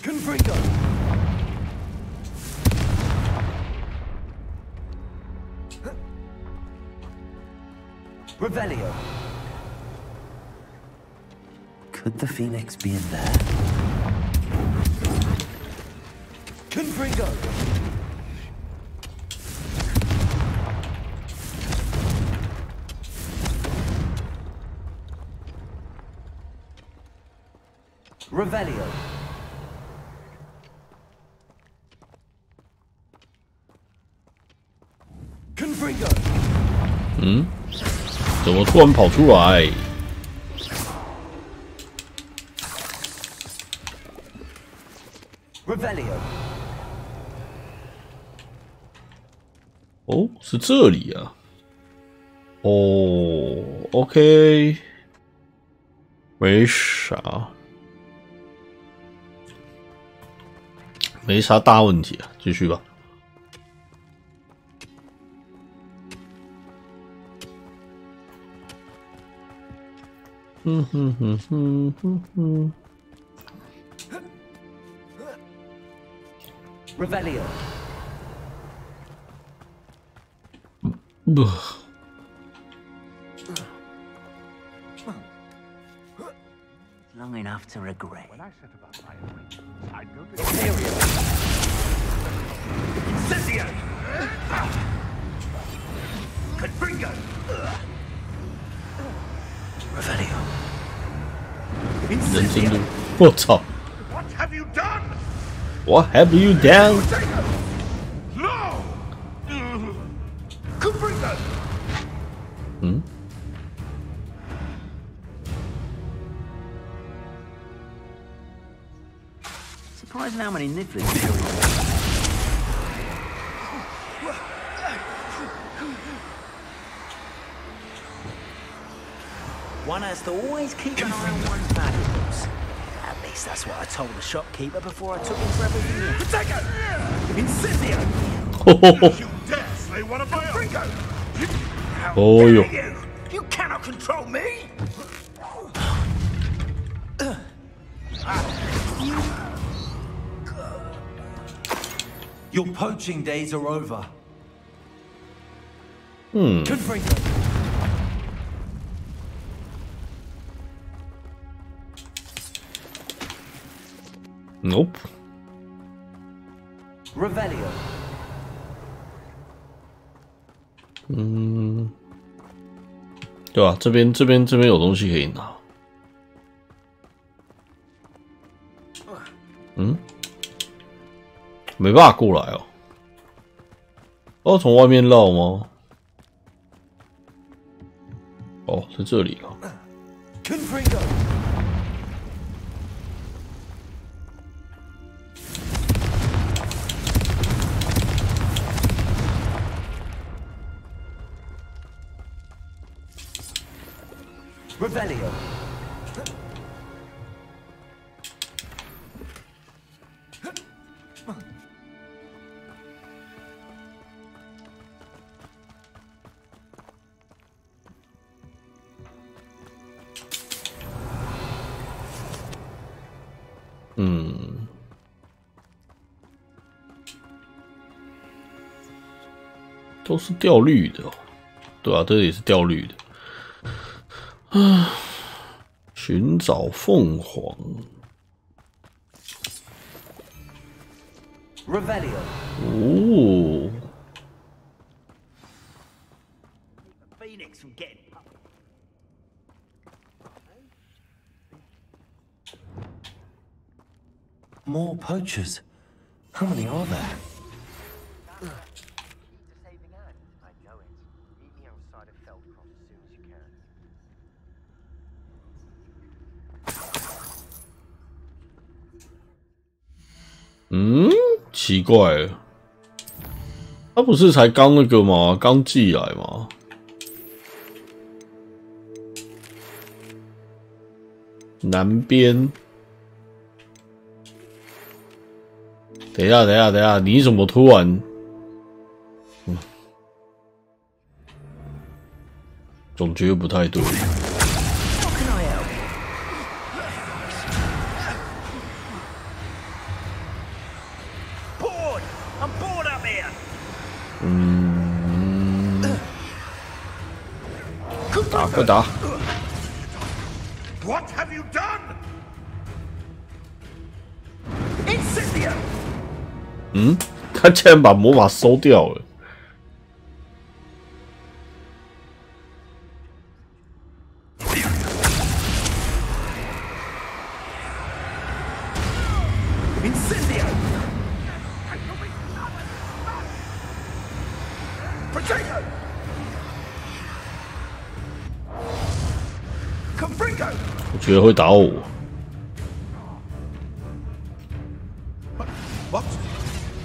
Confringo. Revelio. Could the Phoenix be in there? Confringo. Revelio. 嗯，怎么突然跑出来？ Revelio。哦，是这里啊。哦 ，OK， 没啥，没啥大问题啊，继续吧。哼哼哼哼哼哼。 Revelio。不。 Long enough to regret. When I set about my arrangements, I noticed. Incendio! Confringo! Revelio. 人精路，我操 What have you done? ！What have you done? No! Confringo! 嗯。 Surprising how many nibblings there are. One has to always keep an eye on one's valuables. At least that's what I told the shopkeeper before I took him for everything else. Protego! Incendio! You dare slay one of my own! How Oh, dare yo. you! You cannot control me! Your poaching days are over. Hmm. Confringo. Nope. Revelio. 嗯，对吧？这边有东西可以拿。嗯，没办法过来哦。哦，从外面绕吗？哦，在这里啊。 Confringo. Revelio. Hmm. 都是掉绿的、哦，对啊，这也是掉绿的。啊，寻找凤凰。Revelio. 哦。 Phoenix from getting. More poachers. How many are there? Hmm? 奇怪了，他不是才刚那个吗？刚寄来吗？南边。等一下，你怎么突然？总觉得不太对。 打快打！ What have you done? Incendio! 嗯，他竟然把魔法收掉了。Incendio! Protego! 我觉得会打我。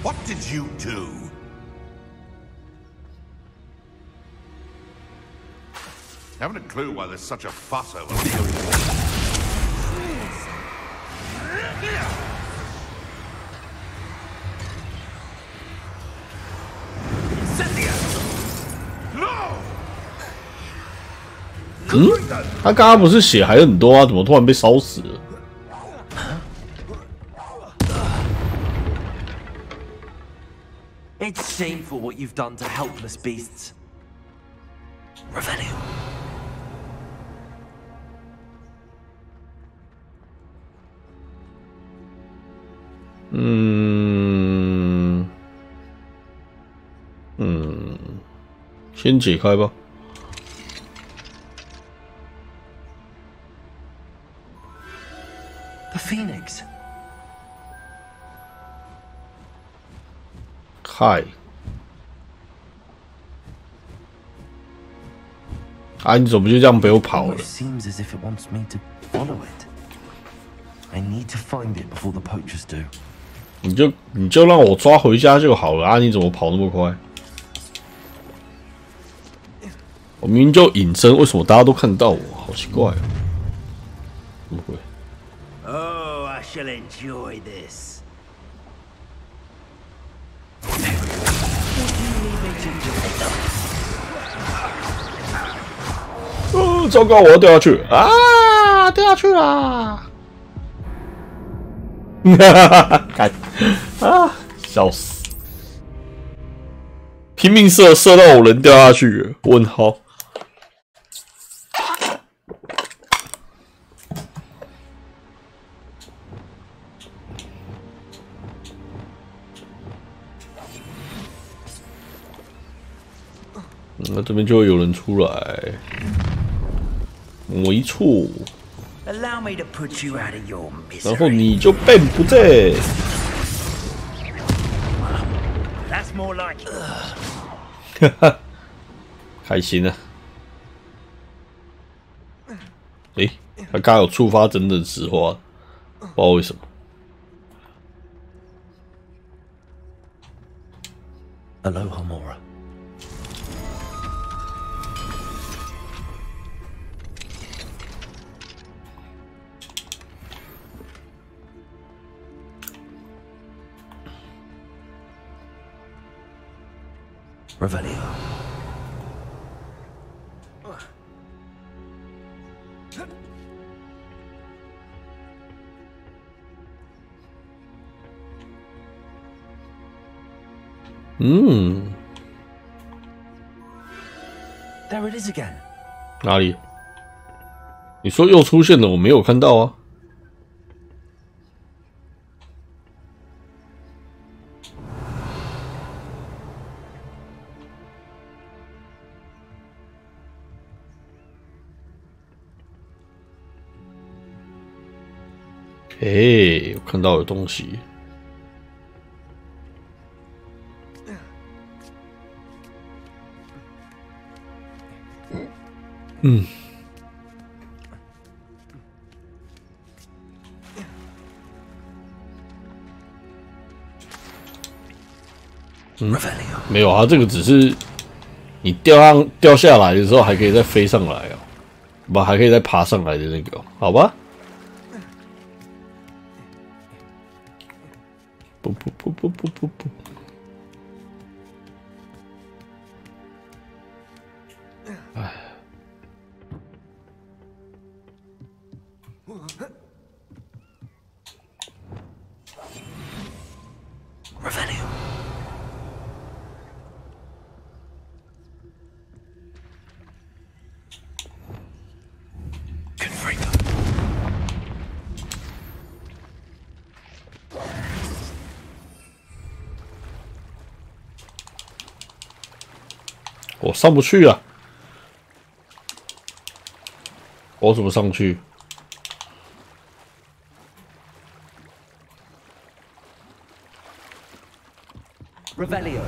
What did you do? Haven't a clue why there's such a fuss over me. No! 他刚刚不是血还很多啊，怎么突然被烧死了？ It's shameful what you've done to helpless beasts. Revelio. Hmm. 先解开吧。The Phoenix. 嗨，啊！你怎么就这样被我跑了？ Seems as if it wants me to follow it. I need to find it before the poachers do. 你就让我抓回家就好了啊！你怎么跑那么快？我明明就隐身，为什么大家都看到我？好奇怪啊！怎么会？ Oh, I shall enjoy this. 糟糕，我要掉下去啊！掉下去啦！哈哈哈！看啊，笑死！拼命射到我人掉下去了，问号。那这边就会有人出来。 没错， Allow me to put you out of your misery. 然后你就变不在。That's more like it. 哈哈，开心啊！诶，他刚有触发整整石花，不知道为什么。Aloha Mora. Revelio. There it is again. 哪里？你说又出现了，我没有看到啊。诶，我看到有东西。没有啊，这个只是你掉下来的时候还可以再飞上来哦，不，还可以再爬上来的那个，好吧？不，哎。 Revelio. Confringo. 我上不去啊！我怎么上去？ Revelio.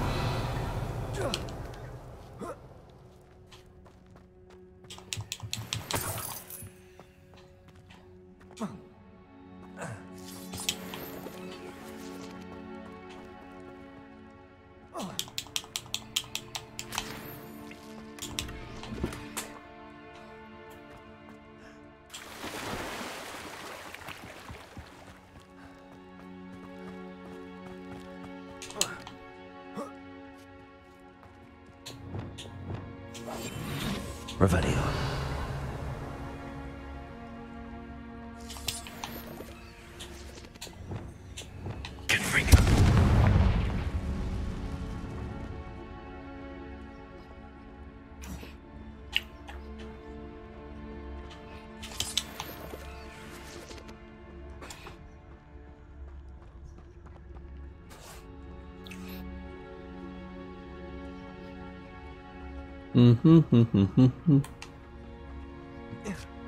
Revelio.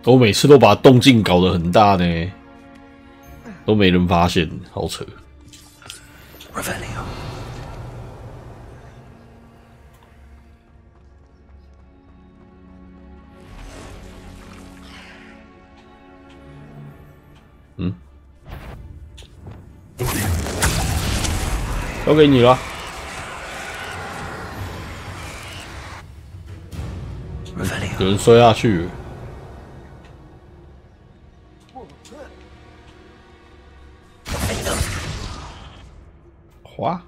我每次都把动静搞得很大呢，都没人发现，好扯。Revelio. 交给你了。有人摔下去了。滑。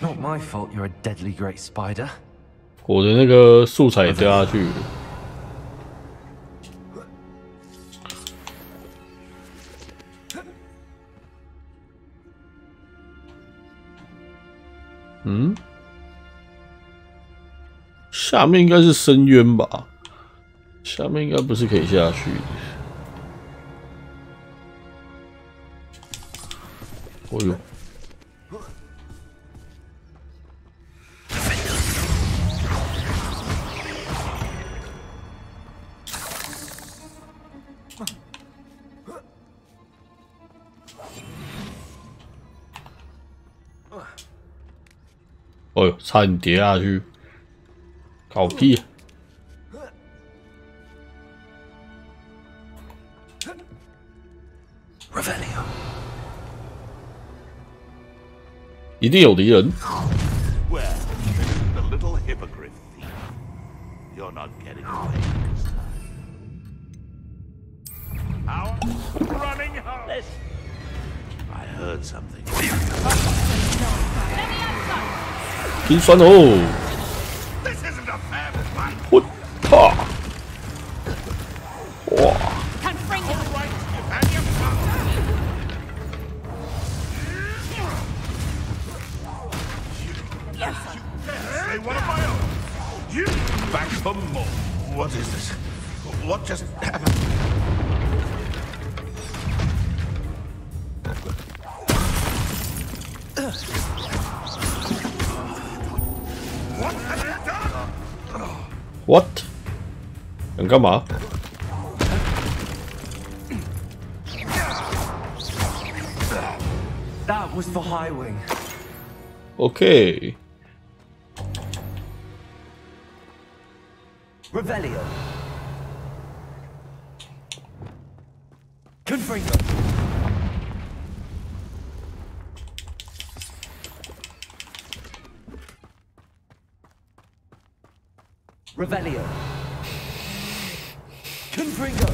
Not my fault you're a deadly great spider. 我的那个素材掉下去了。下面应该是深渊吧？下面应该不是可以下去的。哦呦！哦呦，差点跌下去！搞屁啊！Revelio， 一定有敌人。Well, the little hippogriff thief. You're not getting away. Our running home. I heard something. 心酸哦！我操！哇！Back for more. What is this? What just happened? What have you done? What？ 想干嘛？ That was for High Wing. Okay. Revelio. Confringo. Revelio. Confringo.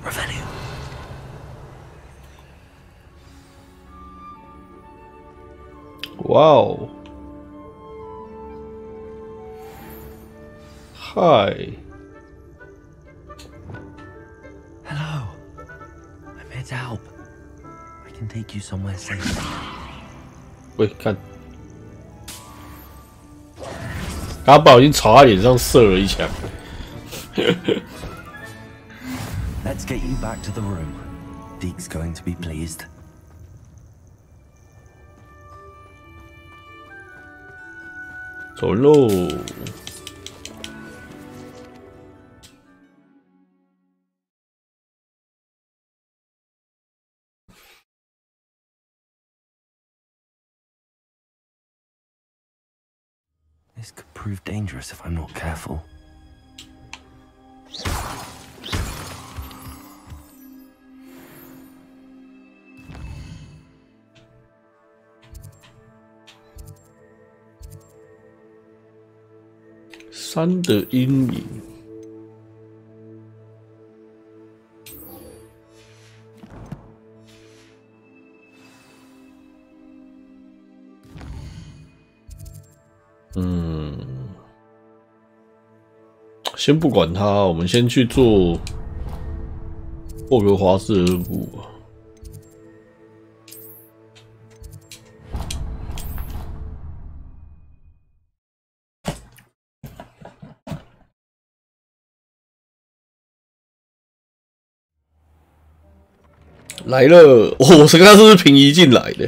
Revelio. Wow. Hi. Hello. I'm here to help. I can take you somewhere safe. 喂，看，刚不小心朝他脸上射了一枪。Let's get you back to the room. Deke's going to be pleased. 走喽。This could prove dangerous if I'm not careful. 山的阴影。先不管它，我们先去做霍格华兹的任务。来了，我刚刚是不是平移进来的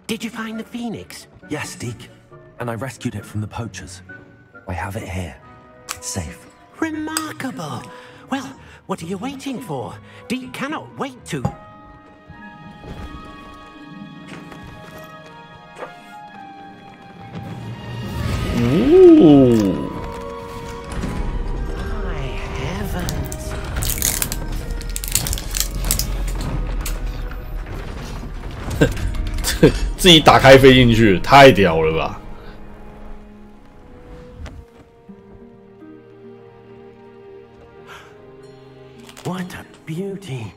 Did you find the phoenix? Yes, Deke. And I rescued it from the poachers. I have it here. It's safe. Remarkable. Well, what are you waiting for? Deke cannot wait to... Ooh. My heavens. 自己打开飞进去，太屌了吧！ What a beauty.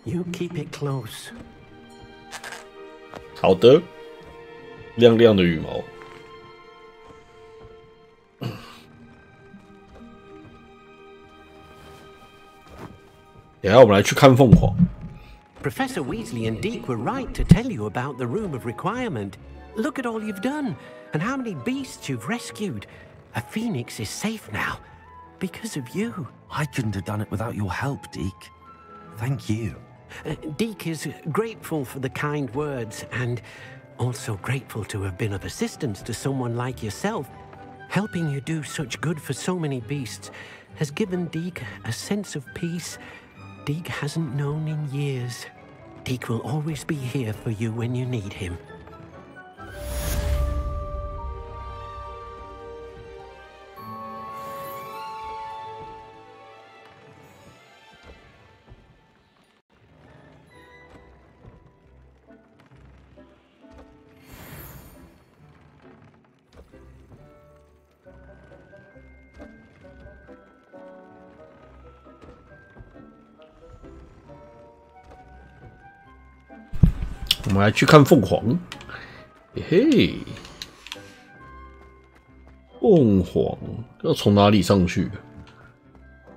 You keep it close. 好的，亮亮的羽毛。等一下我们来去看凤凰。Professor Weasley and Deke were right to tell you about the Room of Requirement. Look at all you've done, and how many beasts you've rescued. A phoenix is safe now, because of you. I couldn't have done it without your help, Deke. Thank you. Deke is grateful for the kind words, and also grateful to have been of assistance to someone like yourself. Helping you do such good for so many beasts has given Deke a sense of peace Deke hasn't known in years. Deke will always be here for you when you need him. 我们来去看凤凰，嘿嘿，凤凰要从哪里上去？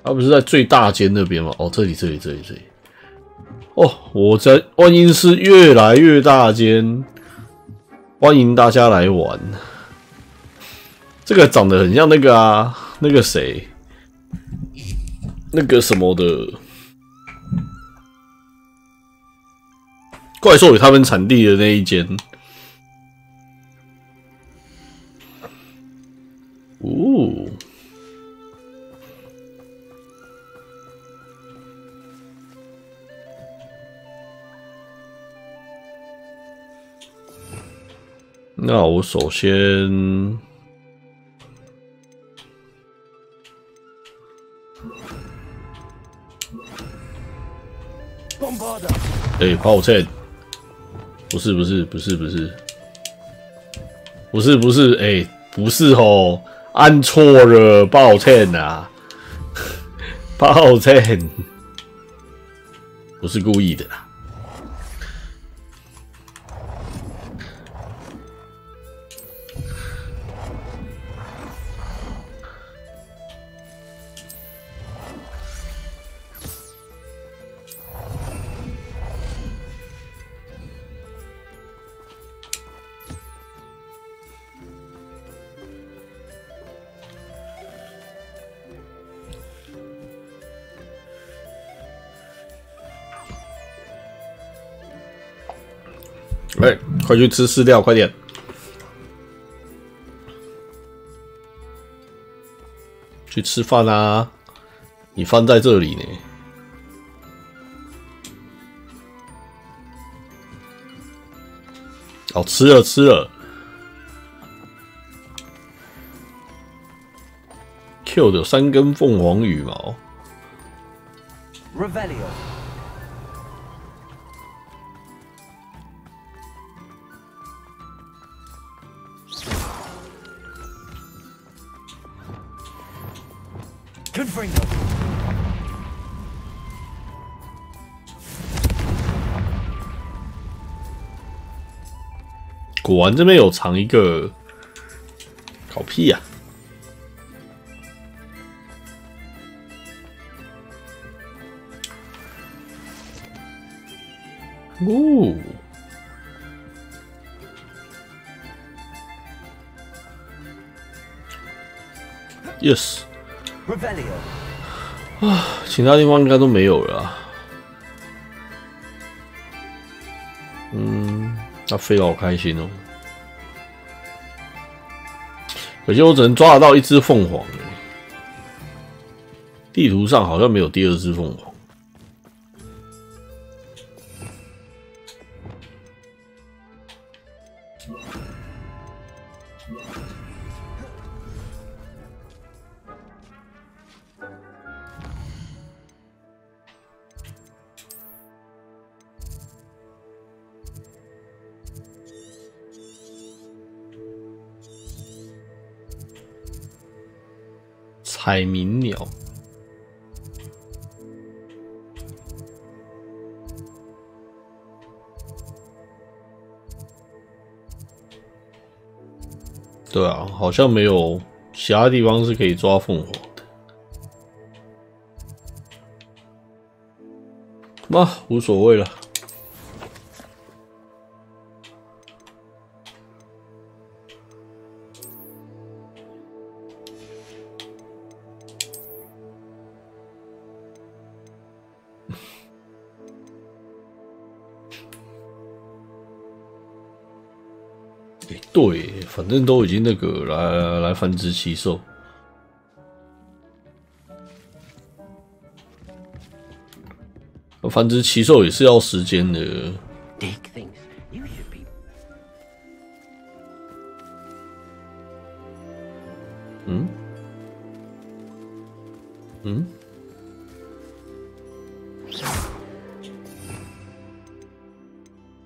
它不是在最大间那边吗？哦，这里。哦，我在万英市越来越大间，欢迎大家来玩。这个长得很像那个啊，那个谁，那个什么的。 怪兽与他们产地的那一间，哦，那我首先，抱歉。 不是，不是哦，按错了，抱歉啊，抱歉，不是故意的啦。哎，快去吃饲料，快点！去吃饭啊！你饭在这里呢。哦，吃了吃了。Q 的3根凤凰羽毛。Revelio. Confringo. 果然这边有藏一个搞屁呀、哦 ，yes。啊，其他地方应该都没有了啊。他飞得好开心哦。可惜我只能抓得到一只凤凰，地图上好像没有第二只凤凰。彩鸣鸟，对啊，好像没有其他地方是可以抓凤凰的。那无所谓了。对，反正都已经那个来繁殖奇兽，繁殖奇兽也是要时间的。嗯？嗯？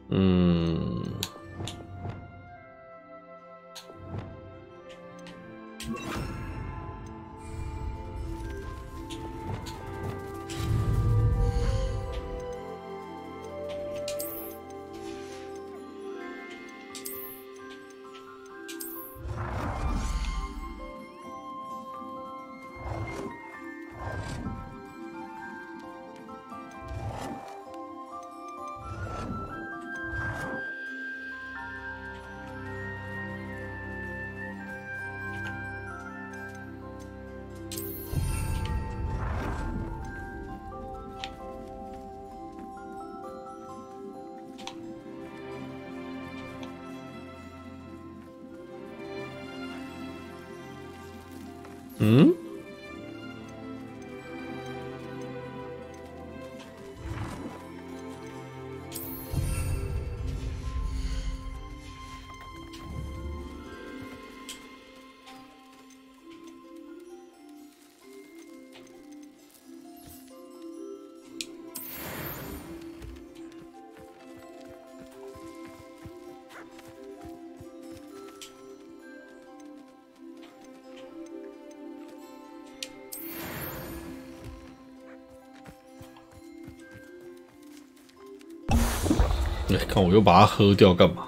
嗯。嗯？看我又把它喝掉干嘛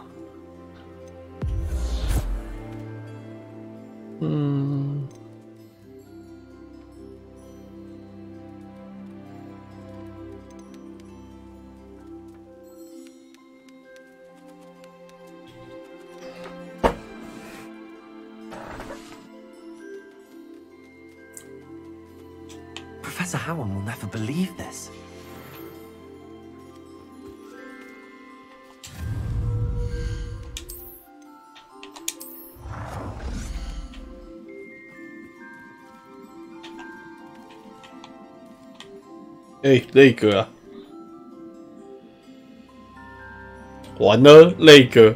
？Professor Howard will never believe this. 那个啊，完了，那个。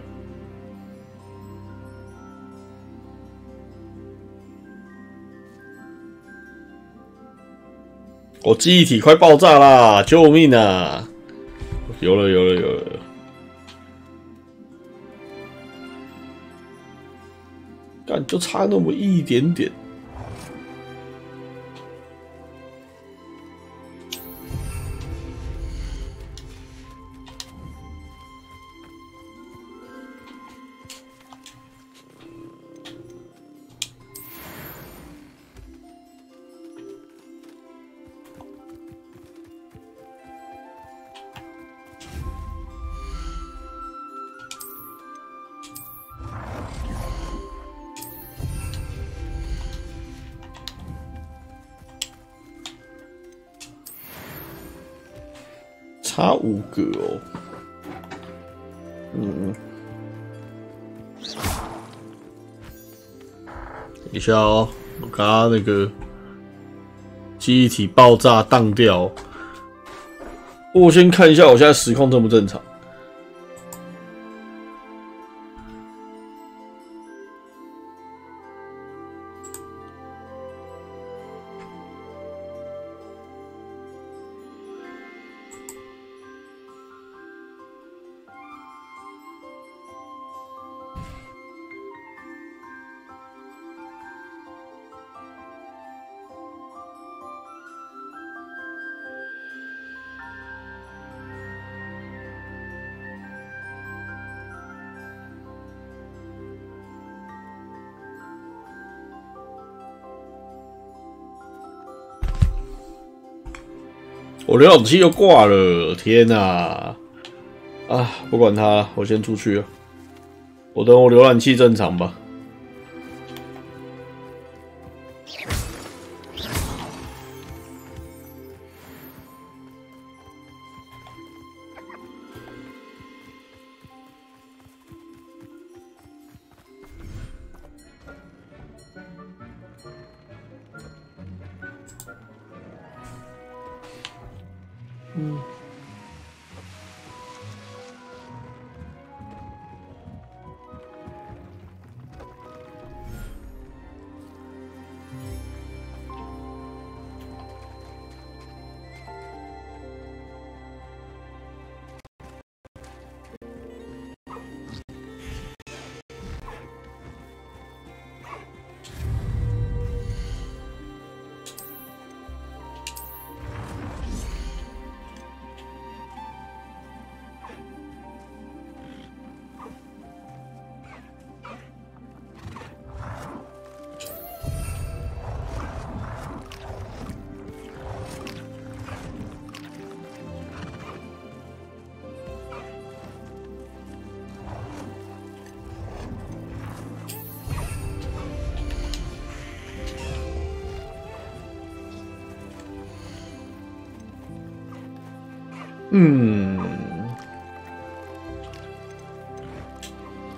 我记忆体快爆炸啦！救命啊！有了！干，就差那么一点点。差5个哦，等一下哦，我刚刚那个记忆体爆炸当掉，我先看一下我现在实况正不正常。我浏览器又挂了，天哪！啊，不管它了，我先出去了。我等我浏览器正常吧。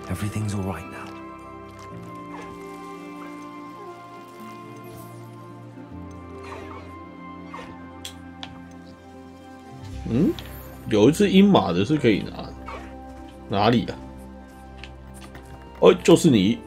Everything's all right now. 有一只鹰马的是可以拿，哪里啊？哦，就是你。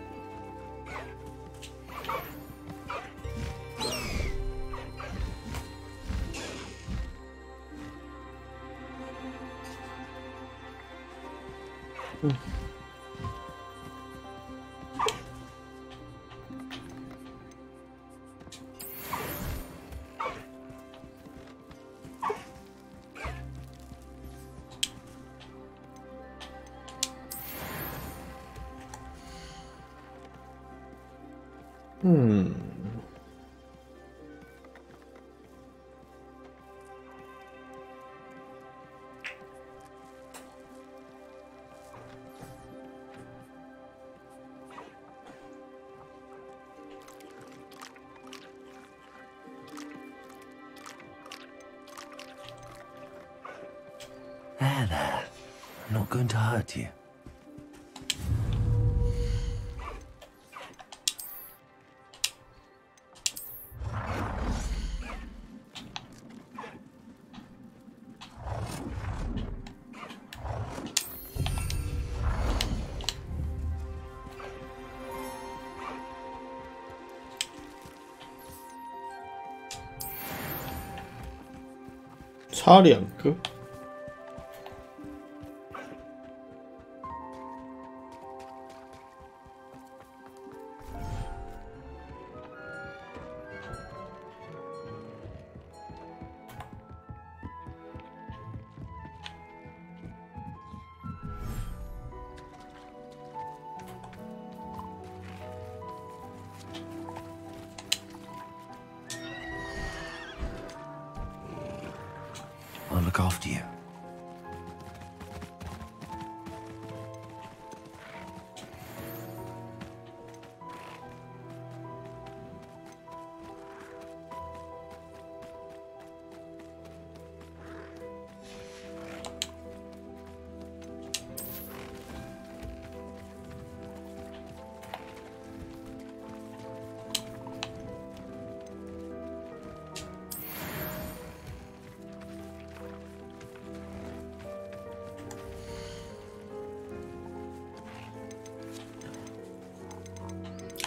There. I'm not going to hurt you. 差2个。I'll look after you.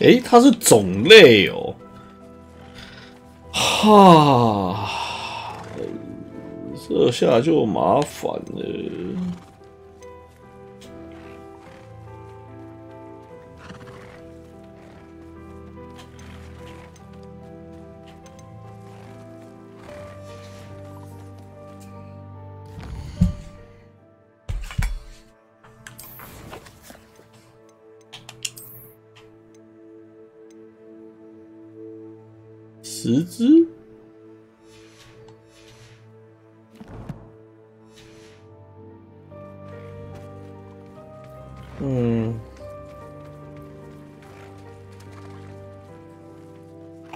诶，它是种类哦，哈，这下就麻烦了。10只，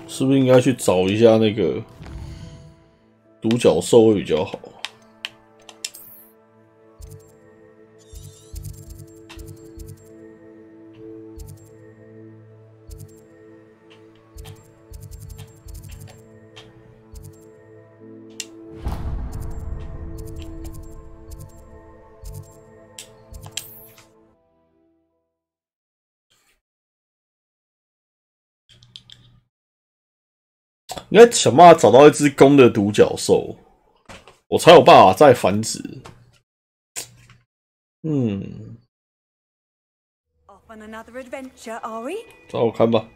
是不是应该去找一下那个独角兽会比较好？应该想办法找到一只公的独角兽，我才有办法再繁殖。Off on another adventure, are we? 找我看吧。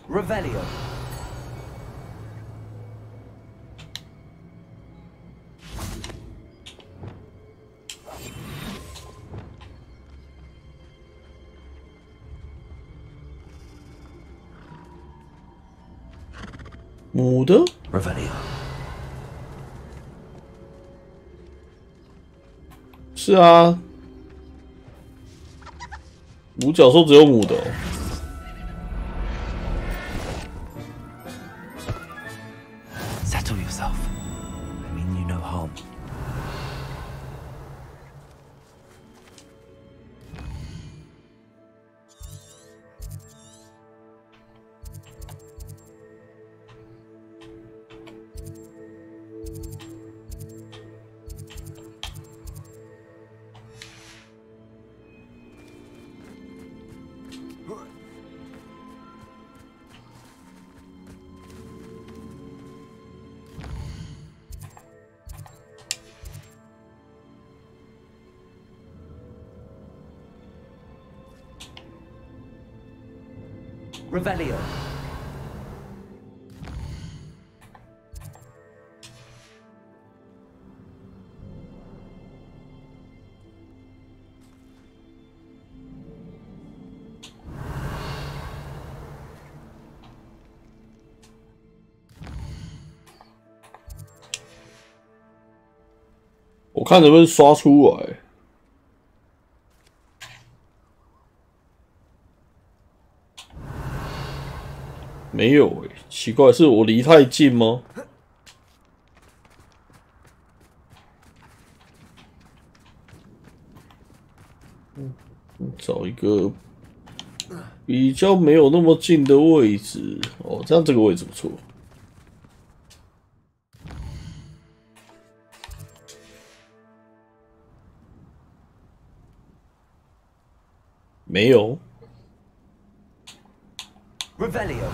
Revelio.母的 Revelio. 是啊，独角兽只有母的哦。Settle yourself. I mean you no harm. Revelio.我看能不能刷出来。没有欸，奇怪，是我离太近吗？找一个比较没有那么近的位置哦，这样这个位置不错。没有。Revelio，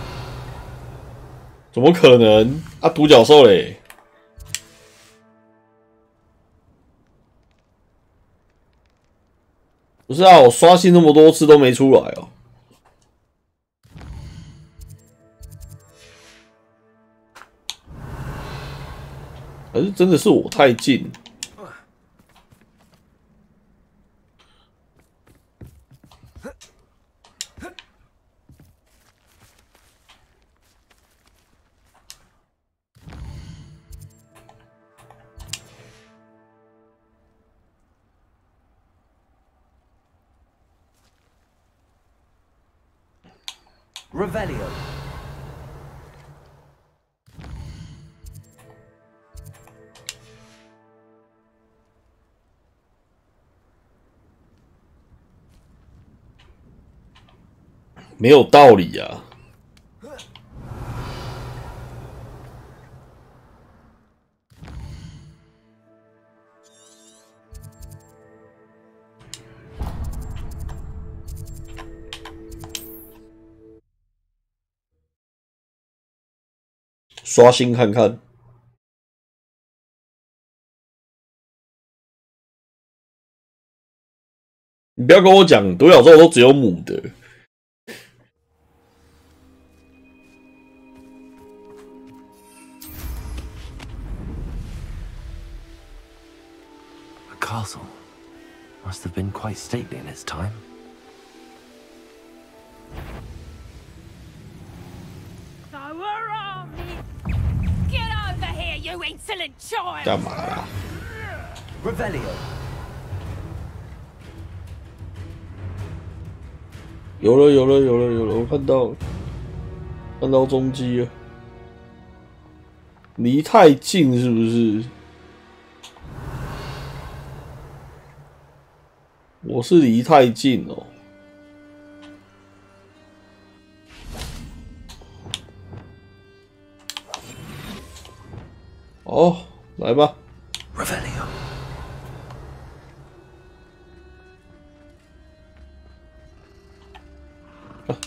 怎么可能啊？独角兽嘞！不是啊，我刷新那么多次都没出来哦。还是真的是我太近。Revelio， 没有道理啊！刷新看看。你不要跟我讲独角兽都只有母的。The castle must have been quite stately in its time. So where are we? Get over here, you insolent child! 干嘛啦 Revelio， 有了，我看到踪迹了。离太近是不是？我是离太近哦。哦，来吧。Revelio，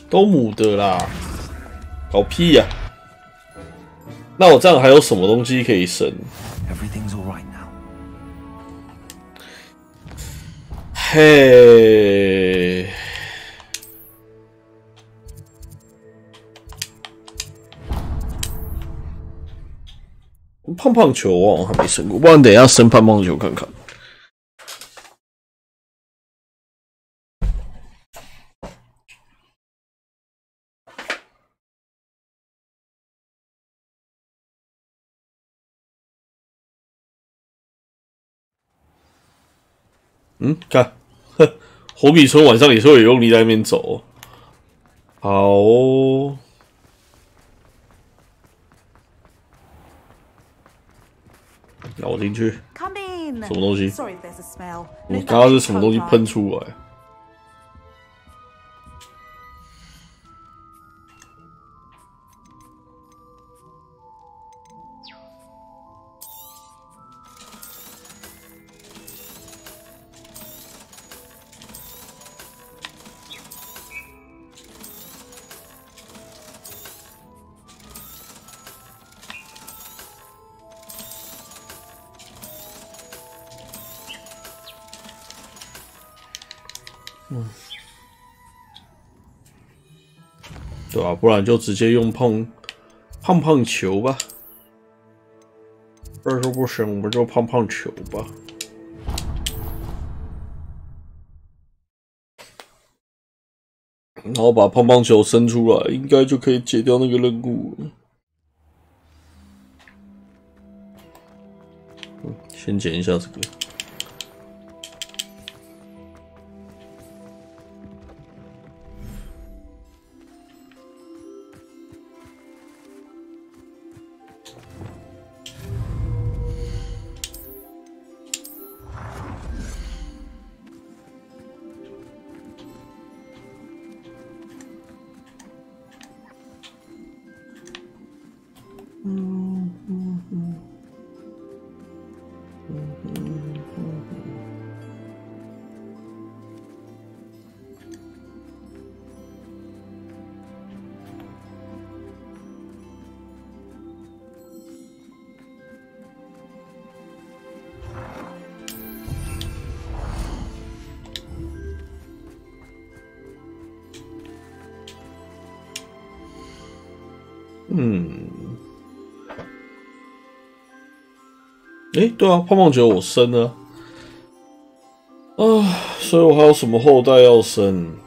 都母的啦，搞屁呀！那我这样还有什么东西可以生？ Everything's all right now. 嘿，胖胖球我还没生过，不然等一下生胖胖球看看。看，呵，火米村晚上也是会有用力在那边走。好哦，让我进去。什么东西？我刚刚是什么东西喷出来？对啊，不然就直接用胖胖球吧。二说不行，我们就胖胖球吧。然后把胖胖球生出来，应该就可以解掉那个任务了。先捡一下这个。对啊，胖胖酒我生了啊，所以我还有什么后代要生？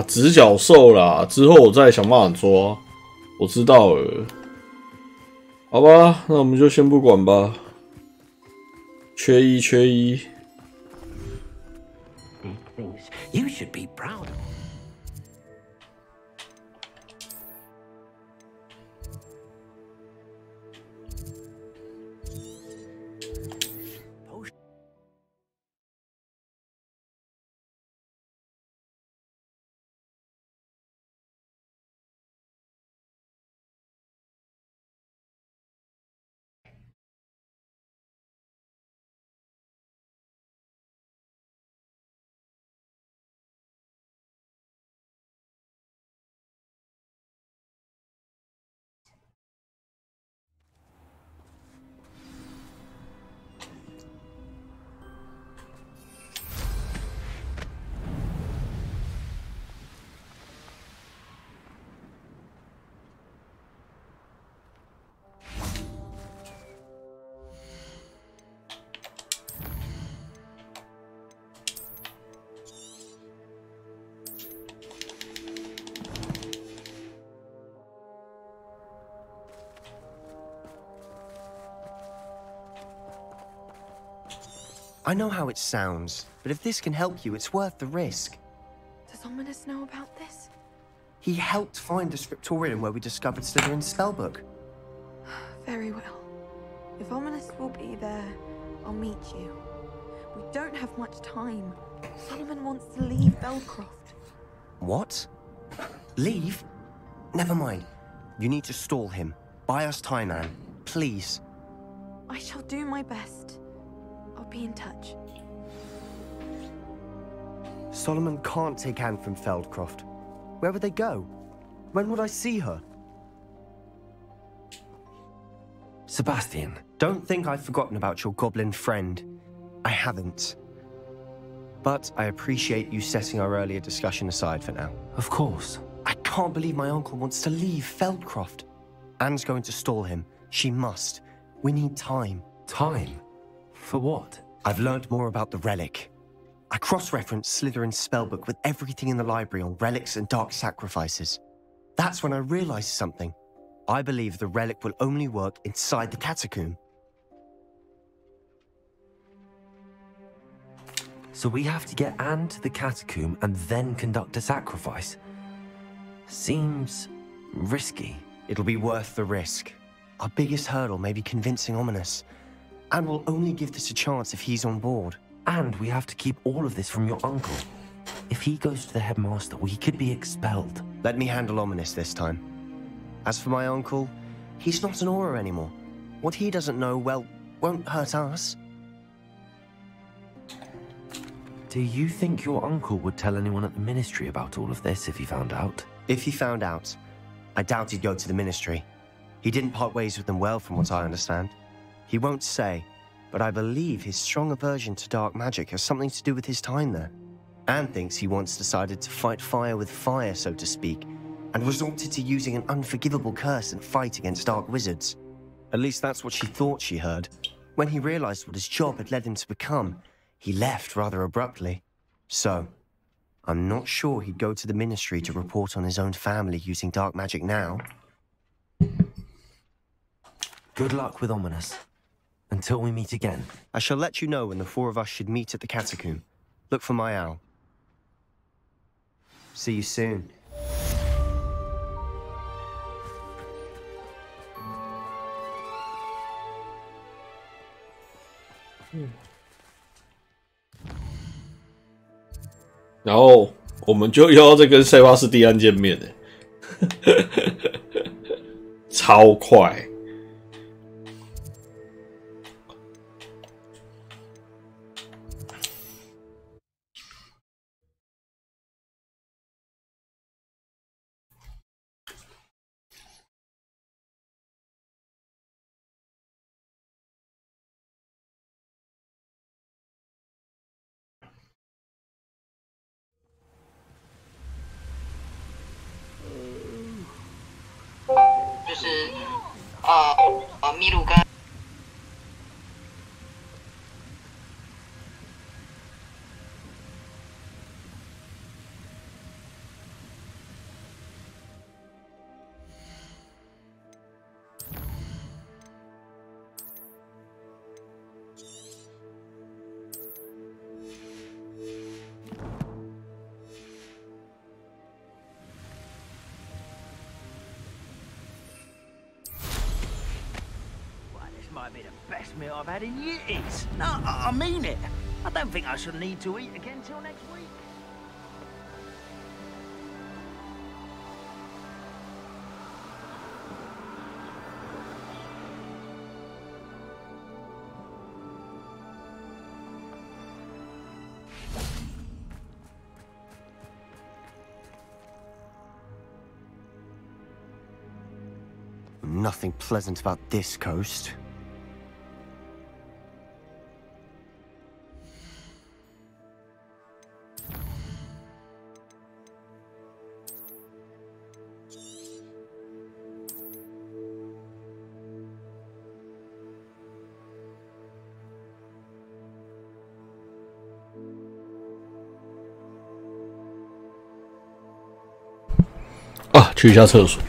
直角兽啦，之后我再想办法抓。我知道了，好吧，那我们就先不管吧。缺一。You should be proud of. I know how it sounds, but if this can help you, it's worth the risk. Does Ominous know about this? He helped find the scriptorium where we discovered Slytherin's spellbook. Very well. If Ominous will be there, I'll meet you. We don't have much time. Solomon wants to leave Beldcroft. What? Leave? Never mind. You need to stall him. Buy us time, Anne. Please. I shall do my best. I'll be in touch. Solomon can't take Anne from Feldcroft. Where would they go? When would I see her? Sebastian. Don't think I've forgotten about your goblin friend. I haven't. But I appreciate you setting our earlier discussion aside for now. Of course. I can't believe my uncle wants to leave Feldcroft. Anne's going to stall him. She must. We need time. Time? For what? I've learned more about the relic. I cross-referenced Slytherin's spellbook with everything in the library on relics and dark sacrifices. That's when I realized something. I believe the relic will only work inside the catacomb. So we have to get Anne to the catacomb and then conduct a sacrifice? Seems risky. It'll be worth the risk. Our biggest hurdle may be convincing Ominous. And we'll only give this a chance if he's on board. And we have to keep all of this from your uncle. If he goes to the headmaster, we could be expelled. Let me handle Ominous this time. As for my uncle, he's not an Auror anymore. What he doesn't know, well, won't hurt us. Do you think your uncle would tell anyone at the Ministry about all of this if he found out? If he found out, I doubt he'd go to the Ministry. He didn't part ways with them well, from what I understand. He won't say, but I believe his strong aversion to dark magic has something to do with his time there. Anne thinks he once decided to fight fire with fire, so to speak, and resorted to using an unforgivable curse in fight against dark wizards. At least that's what she thought she heard. When he realized what his job had led him to become, he left rather abruptly. So, I'm not sure he'd go to the Ministry to report on his own family using dark magic now. Good luck with Ominous. Until we meet again. I shall let you know when the four of us should meet at the catacomb. Look for my owl. See you soon. 我们就又要再跟塞巴斯蒂安见面了，超快。就是秘鲁跟。Might be the best meal I've had in years. No, I mean it. I don't think I shall need to eat again till next week. Nothing pleasant about this coast.啊，去一下厕所。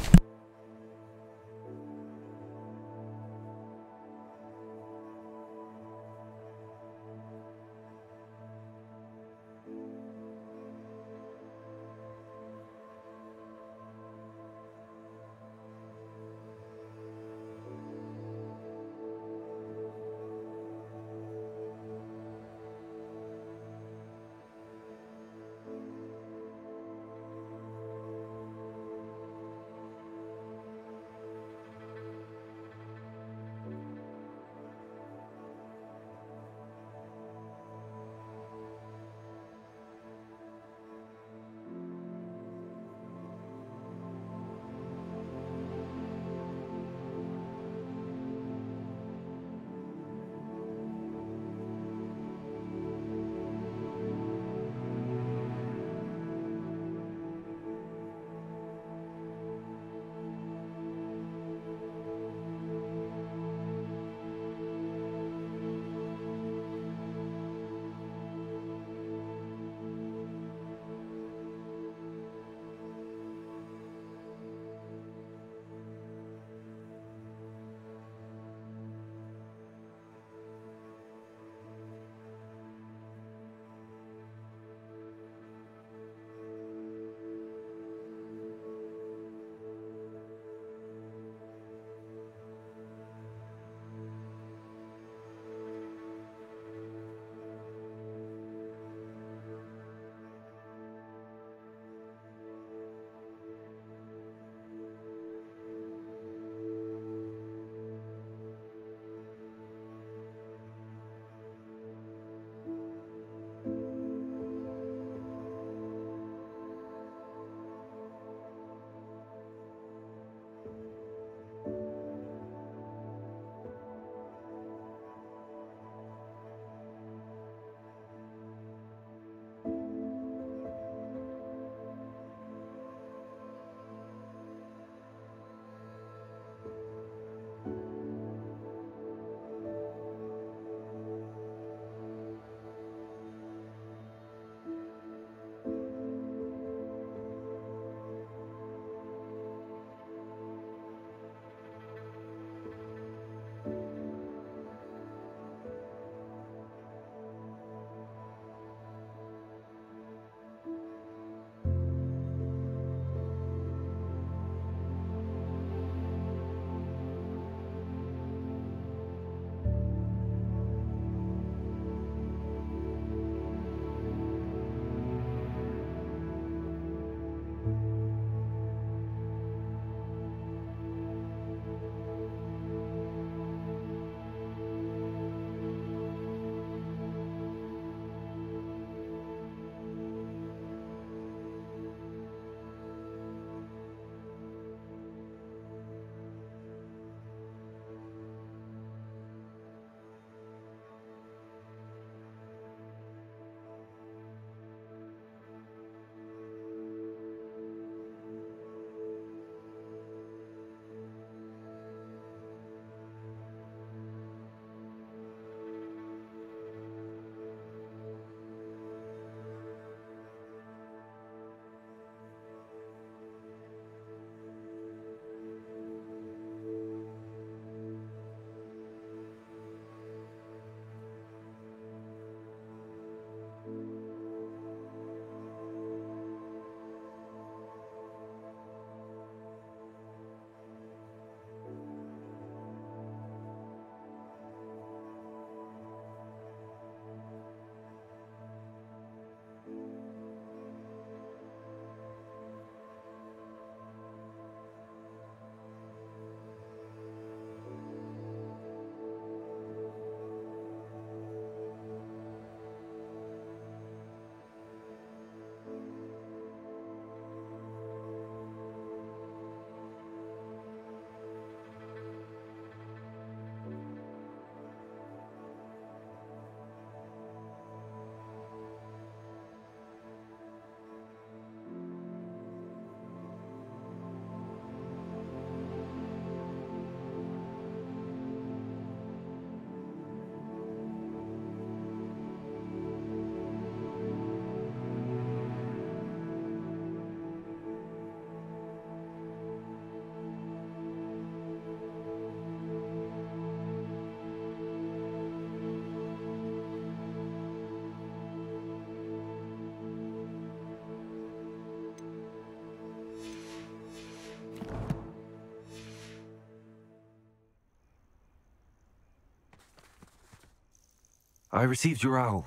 I received your owl.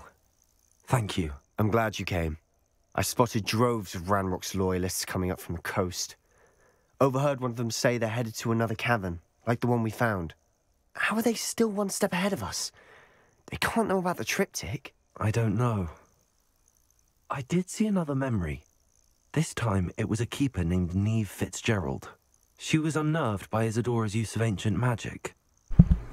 Thank you. I'm glad you came. I spotted droves of Ranrock's loyalists coming up from the coast. Overheard one of them say they're headed to another cavern, like the one we found. How are they still one step ahead of us? They can't know about the triptych. I don't know. I did see another memory. This time, it was a keeper named Neve Fitzgerald. She was unnerved by Isadora's use of ancient magic.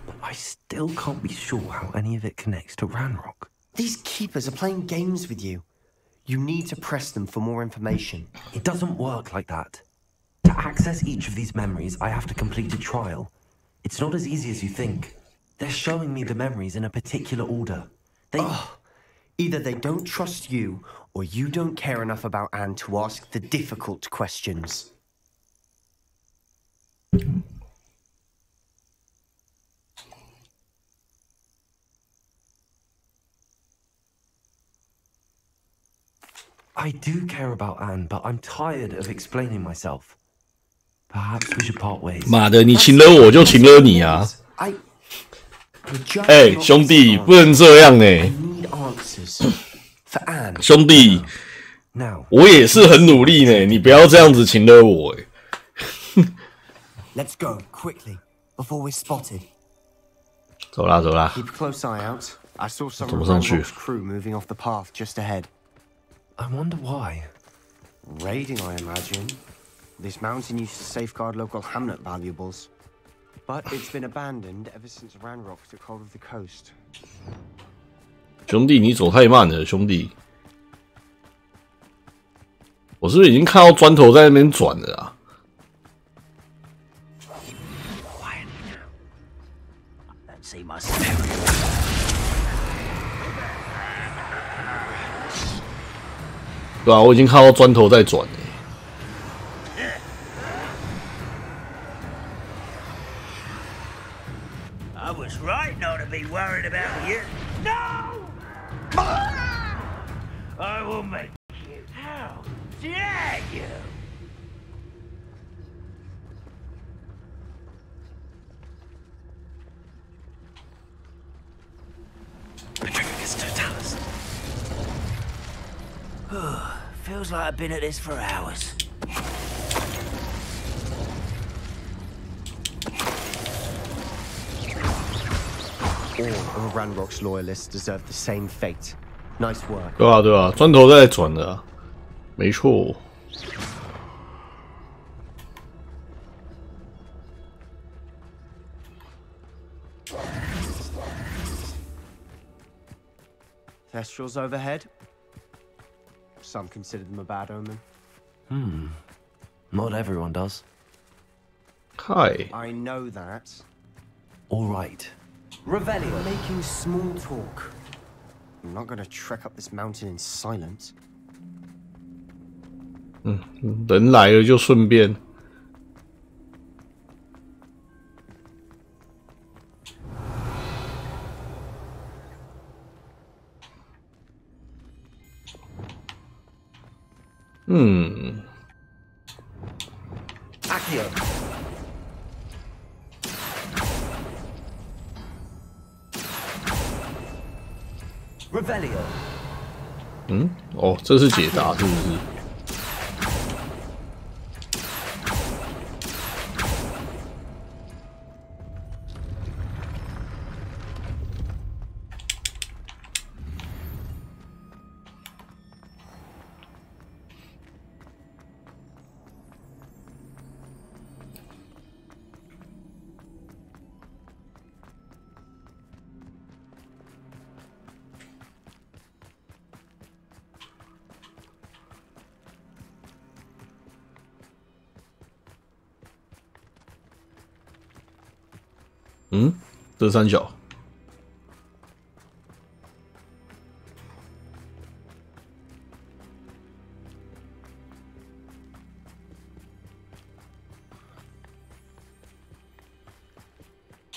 But I still can't be sure how any of it connects to Ranrock. These keepers are playing games with you. You need to press them for more information. It doesn't work like that. To access each of these memories, I have to complete a trial. It's not as easy as you think. They're showing me the memories in a particular order. Either they don't trust you, or you don't care enough about Anne to ask the difficult questions. I do care about Anne, but I'm tired of explaining myself. Perhaps we should part ways. 妈的，你请了我就请了你啊！哎，兄弟，不能这样哎！兄弟，我也是很努力呢，你不要这样子请了我哎。Let's go quickly before we're spotted. 走啦走啦。 Keep a close eye out. I saw some 怎么上去 Ranrock's crew moving off the path just ahead. I wonder why. Raiding, I imagine. This mountain used to safeguard local hamlet valuables. But it's been abandoned ever since Ranrock took hold of the coast. 兄弟，你走太慢了，兄弟。我是不是已经看到砖头在那边转了啊？ See my spirit. 对啊，我已经看到砖头在转了。 I was right not to be worried about you. No! I will make you. How dare you? Feels like I've been at this for hours. All of Ranrock's loyalists deserve the same fate. Nice work. 对啊对啊，砖头在转的啊，没错。 Thestrals overhead. Some consider them a bad omen. Not everyone does. Hi. I know that. All right. Revelio. Making small talk. I'm not going to trek up this mountain in silence. 人来了就顺便。 Accio. Revelio. 哦，这是解答是不是？这三角。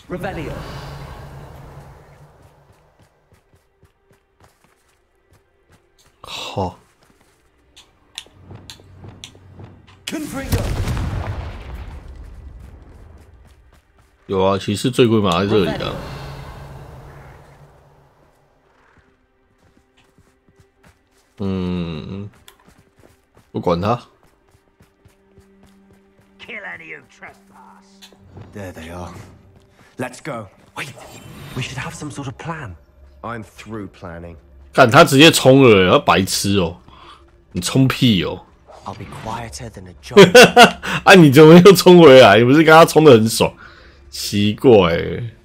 Revelio. Huh. Confringo. 有啊，骑士最贵马在这里啊。不管他。 Kill any who trespass. There they are. Let's go. Wait, we should have some sort of plan. I'm through planning. 看他直接冲了，他白痴哦！你冲屁哦！ I'll be quieter than a job. 啊，你怎么又冲回来？你不是跟他冲得很爽？奇怪欸。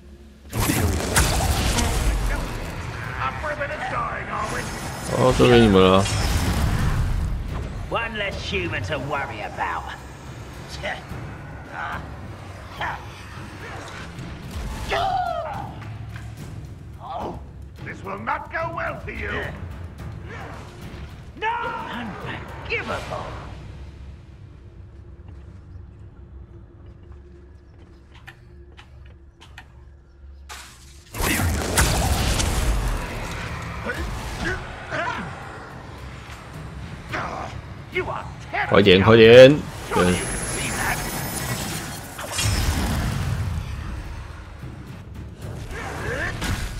哦，交给你们了。 One less human to worry about. Oh, this will not go well for you. No! Unforgivable! You are 快点，快点！对。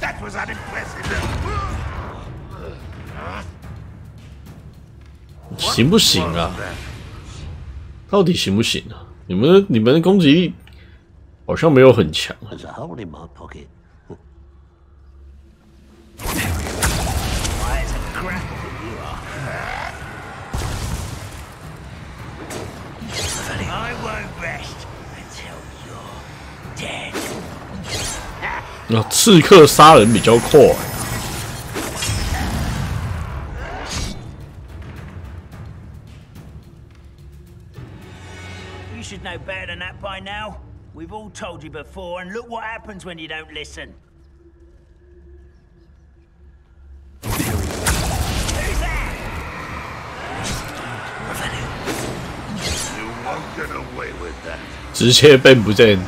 That was unimpressive. 行不行啊？到底行不行啊？你们的攻击力好像没有很强。 There's a hole in my pocket. Why, it's a grapple you are. I won't rest until you're dead. 那刺客杀人比较快。 You should know better than that by now. We've all told you before, and look what happens when you don't listen. Who's that? You won't get away with that. 直接变不见。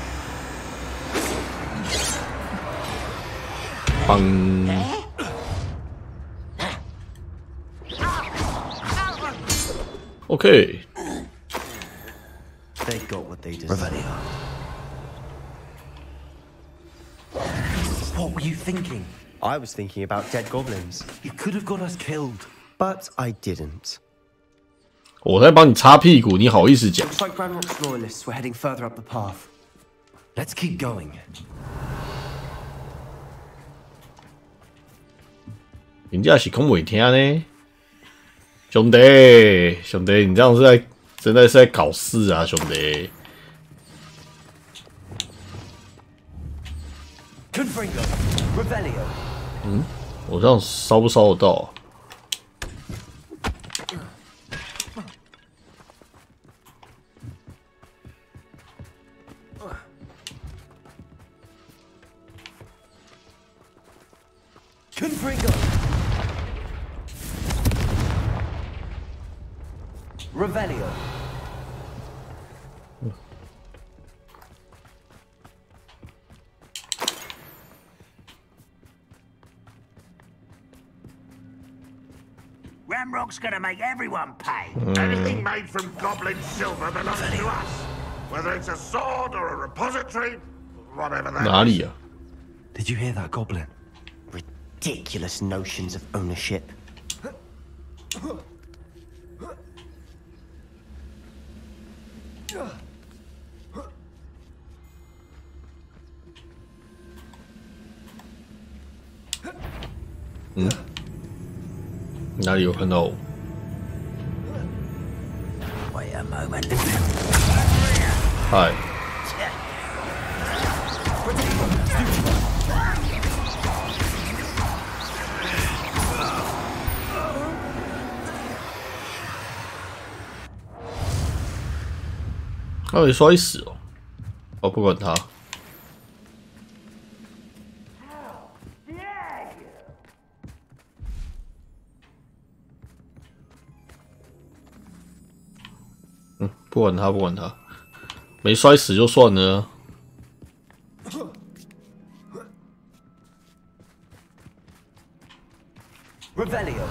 OK。 They got what they deserve. What were you thinking? I was thinking about dead goblins. You could have got us killed. But I didn't. 我在帮你擦屁股，你好意思讲？ Looks like Ranrock's loyalists were heading further up the path. Let's keep going. 人家是讲袂听呢，兄弟，兄弟，你这样真的是在搞事啊，兄弟！ 我这样烧不烧得到啊？ Revelio. Ramrock's gonna make everyone pay. Anything made from goblin silver belongs to us. Whether it's a sword or a repository, whatever that 哪里啊？ Did you hear that goblin? Ridiculous notions of ownership. Hmm? 哪里有看到我？ Wait a moment. 嗨。 他会摔死哦！我不管他。不管他，不管他，没摔死就算了。 Revelio.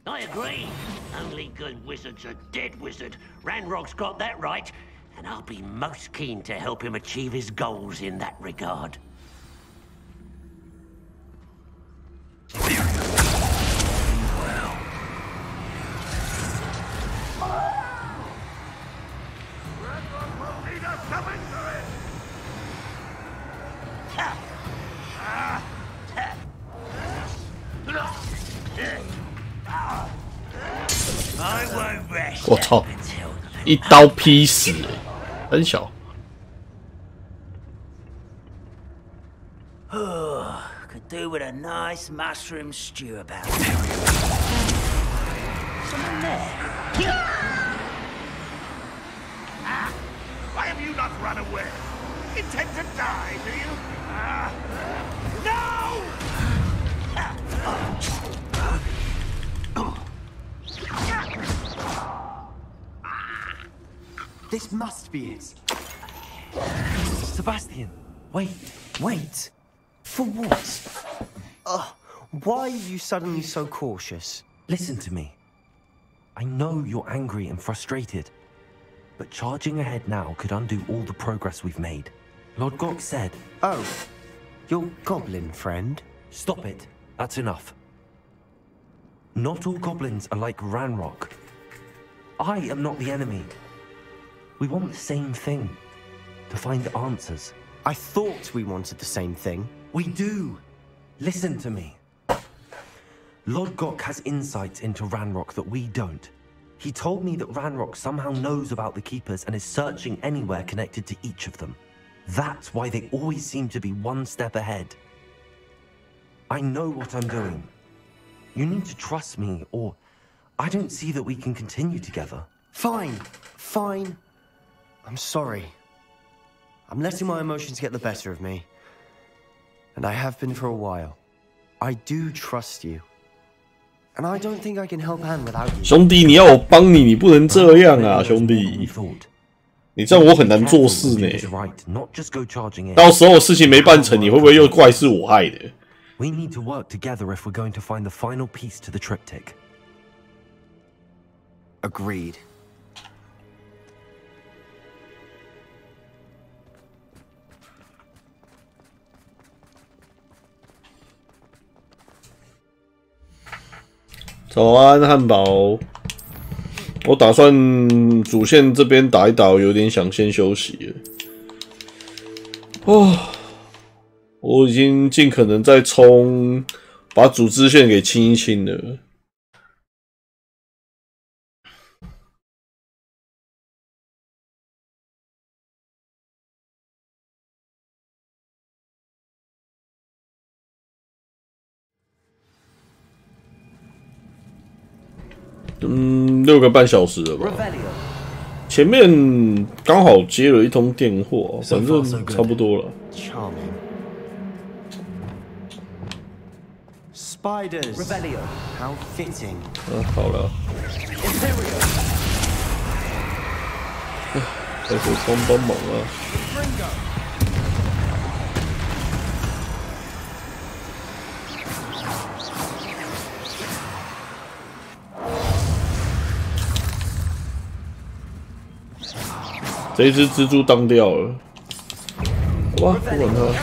I agree. Only good wizard's a dead wizard. Ranrock's got that right, and I'll be most keen to help him achieve his goals in that regard. 我操！一刀劈死、欸，很小。 Could do with a nice mushroom stew about. Someone there. Ah, why have you not run away? Intend to die, do you? No! This must be it. Sebastian, wait. For what? Why are you suddenly so cautious? Listen to me. I know you're angry and frustrated, but charging ahead now could undo all the progress we've made. Lord Gok said... Oh, your goblin friend? Stop it. That's enough. Not all goblins are like Ranrock. I am not the enemy. We want the same thing. To find answers. I thought we wanted the same thing. We do. Listen to me. Lord Gok has insights into Ranrock that we don't. He told me that Ranrock somehow knows about the Keepers and is searching anywhere connected to each of them. That's why they always seem to be one step ahead. I know what I'm doing. You need to trust me, or I don't see that we can continue together. Fine. I'm sorry. I'm letting my emotions get the better of me. And I have been for a while. I do trust you. And I don't think I can help Anne without you. 兄弟，你要我帮你，你不能这样啊，兄弟！你这样我很难做事呢。到时候事情没办成，你会不会又怪是我害的？ We need to work together if we're going to find the final piece to the triptych. Agreed. “早安，汉堡。”我打算主线这边打一打，有点想先休息了。哦，我已经尽可能在冲，把主支线给清一清了。6个半小时了吧？前面刚好接了一通电话，反正差不多了。Spiders. Revelio. How fitting. 好了。拜托帮忙啊！ 这一只蜘蛛当掉了，好吧，不管它。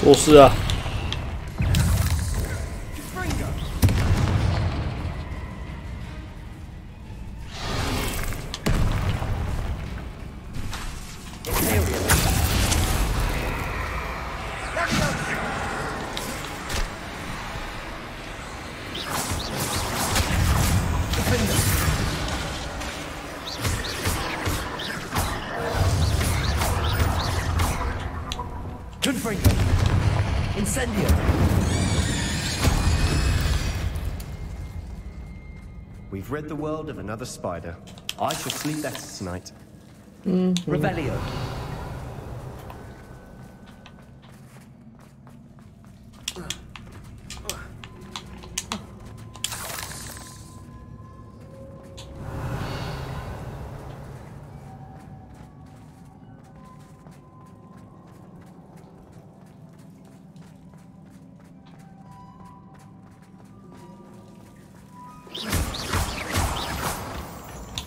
做事啊！We've rid the world of another spider. I shall sleep better tonight. Revelio.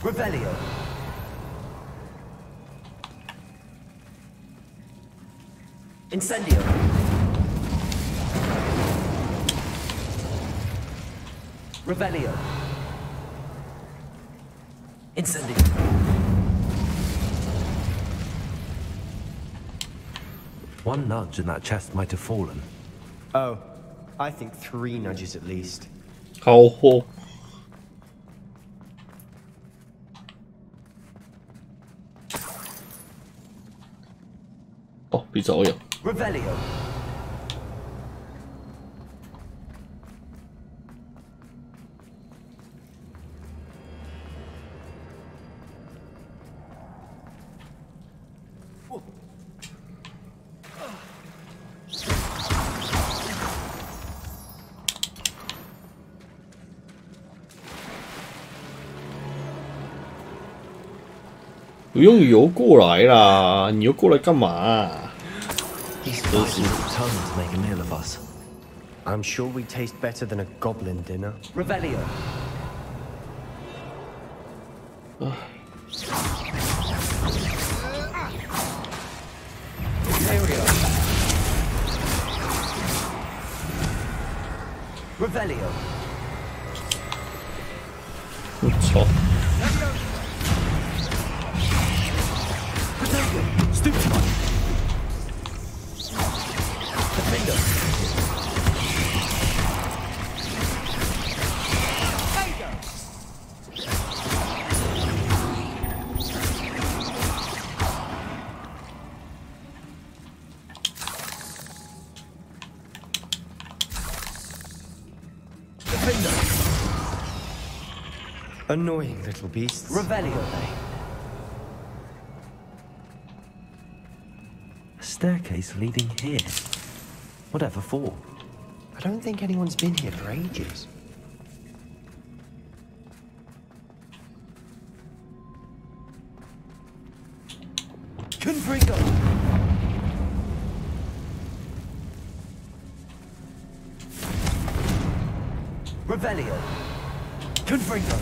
Revelio. Incendio. Revelio. Incendio. One nudge and that chest might have fallen. Oh, I think 3 nudges at least. 好哦。哦，比早有。Revelio.不用游过来啦，你游过来干嘛、啊？ He's fighting determined to make a meal of us. I'm sure we taste better than a goblin dinner. Revelio. Revelio. 我操！ Stoop to one. Defender. Annoying little beasts. Revelio. A staircase leading here. Whatever for? I don't think anyone's been here for ages. Confringo. Revelio. Confringo.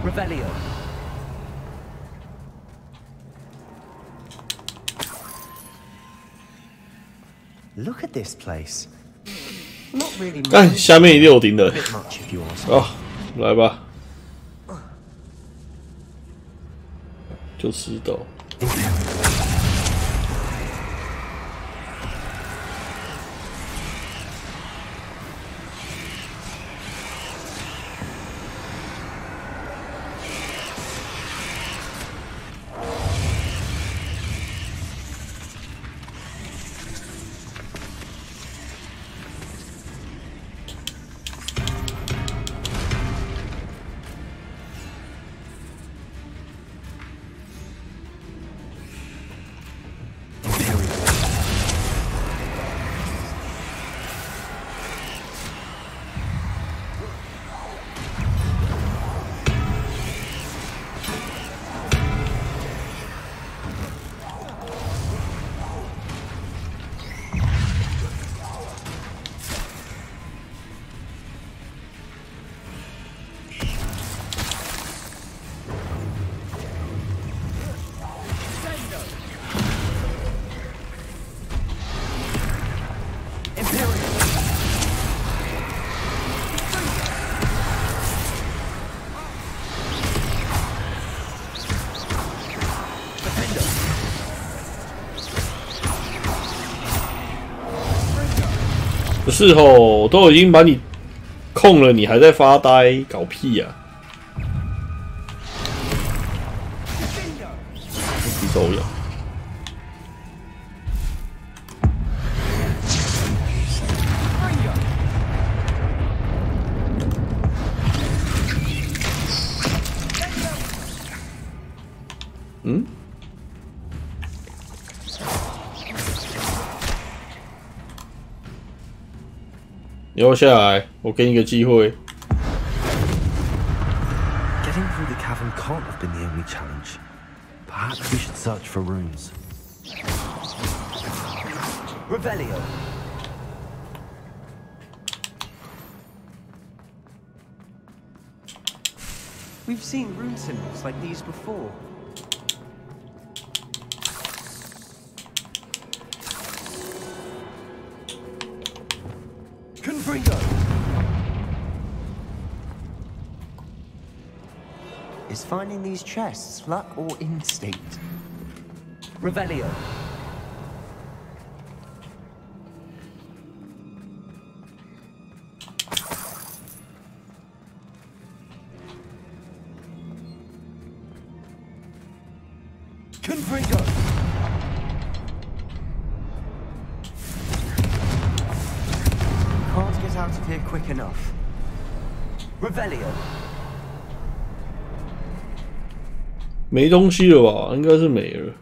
Revelio. Look at this place. Not really 看下面一定有钉的 bit much if you ask. 哦，来吧，就知道。不是吼，都已经把你控了，你还在发呆，搞屁呀、比手摇。嗯？你要下来，我给你个机会。Getting through the cavern can't have been the only challenge. Perhaps we should search for rooms. Revelio. We've seen rune symbols like these before. Confringo! Is finding these chests luck or instinct? Revelio. Confringo! Can't get out of here quick enough. Revelio. 没东西了吧？应该是没了。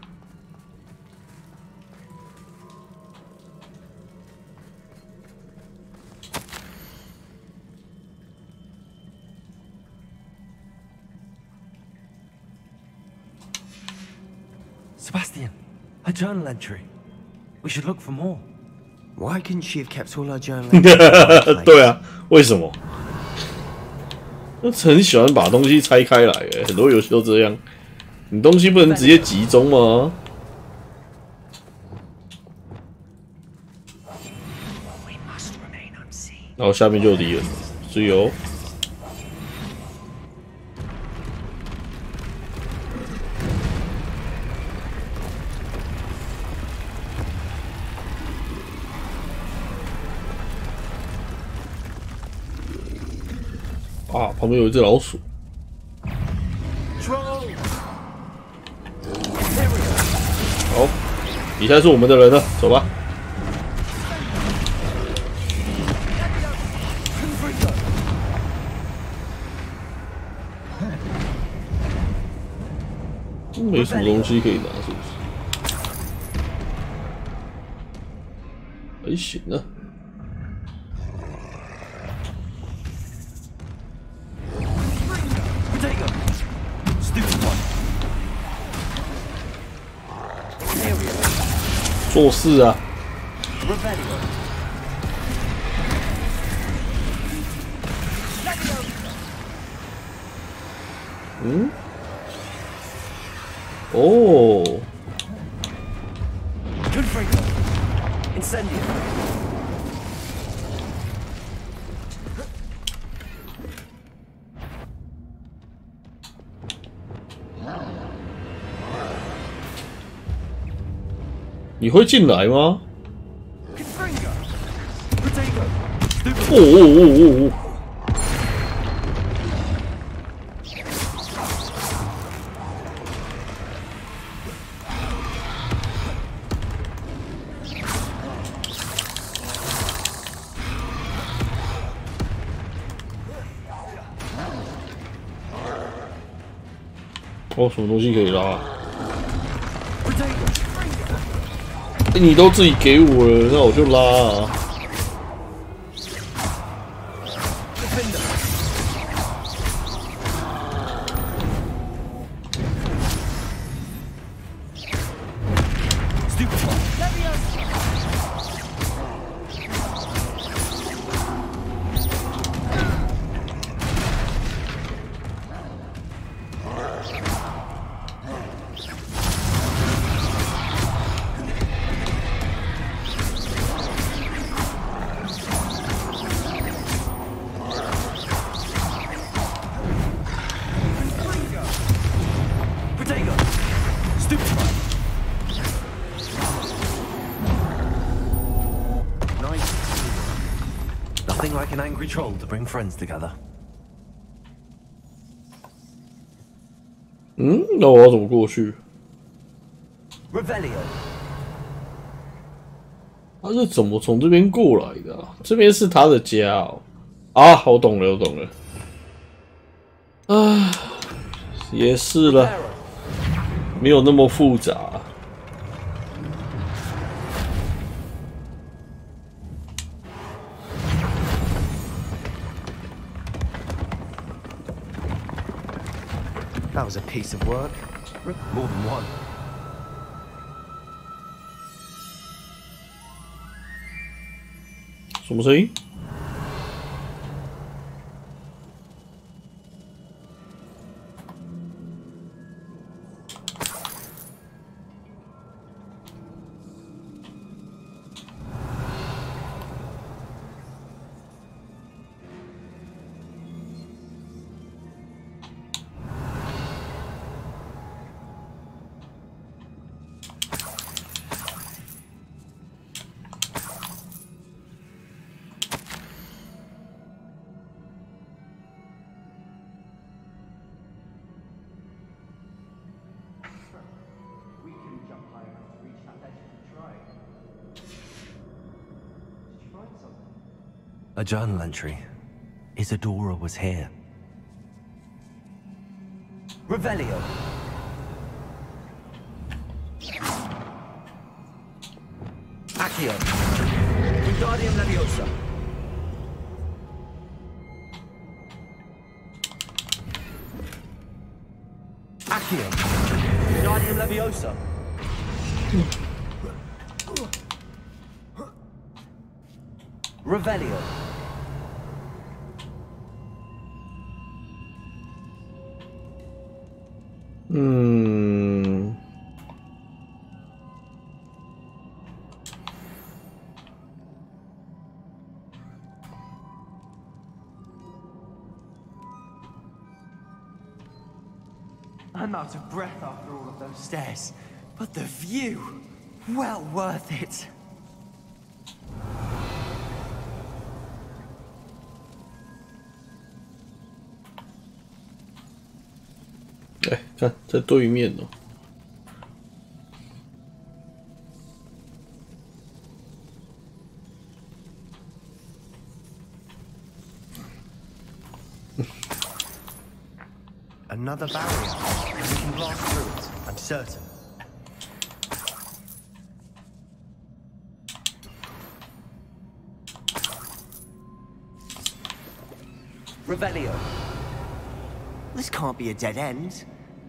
Sebastian, a journal entry. We should look for more. Why couldn't she have kept all her journal entries? 对啊，为什么？很喜欢把东西拆开来，很多游戏都这样。你东西不能直接集中吗？然后下面就有敌人，所以有。啊，旁边有一只老鼠。好，底下是我们的人了，走吧。没什么东西可以拿，是不是？还行啊。做事啊！嗯？哦。你会进来吗？哦！哦，什么东西可以拉？你都自己给我了，那我就拉啊！Nothing like an angry troll to bring friends together. 嗯，那我要怎么过去？ Revelio. 他是怎么从这边过来的啊？这边是他的家哦。啊，我懂了，我懂了。啊，也是了，没有那么复杂。 That was a piece of work. More than one. 什么声音？ A journal entry. Isadora was here. Revelio. Accio. Wingardium Leviosa. Accio. Wingardium Leviosa. Revelio. I'm out of breath after all of those stairs, but the view, well worth it. 哎，看在对面哦。Another barrier. We can blast through it, I'm certain. Revelio. This can't be a dead end.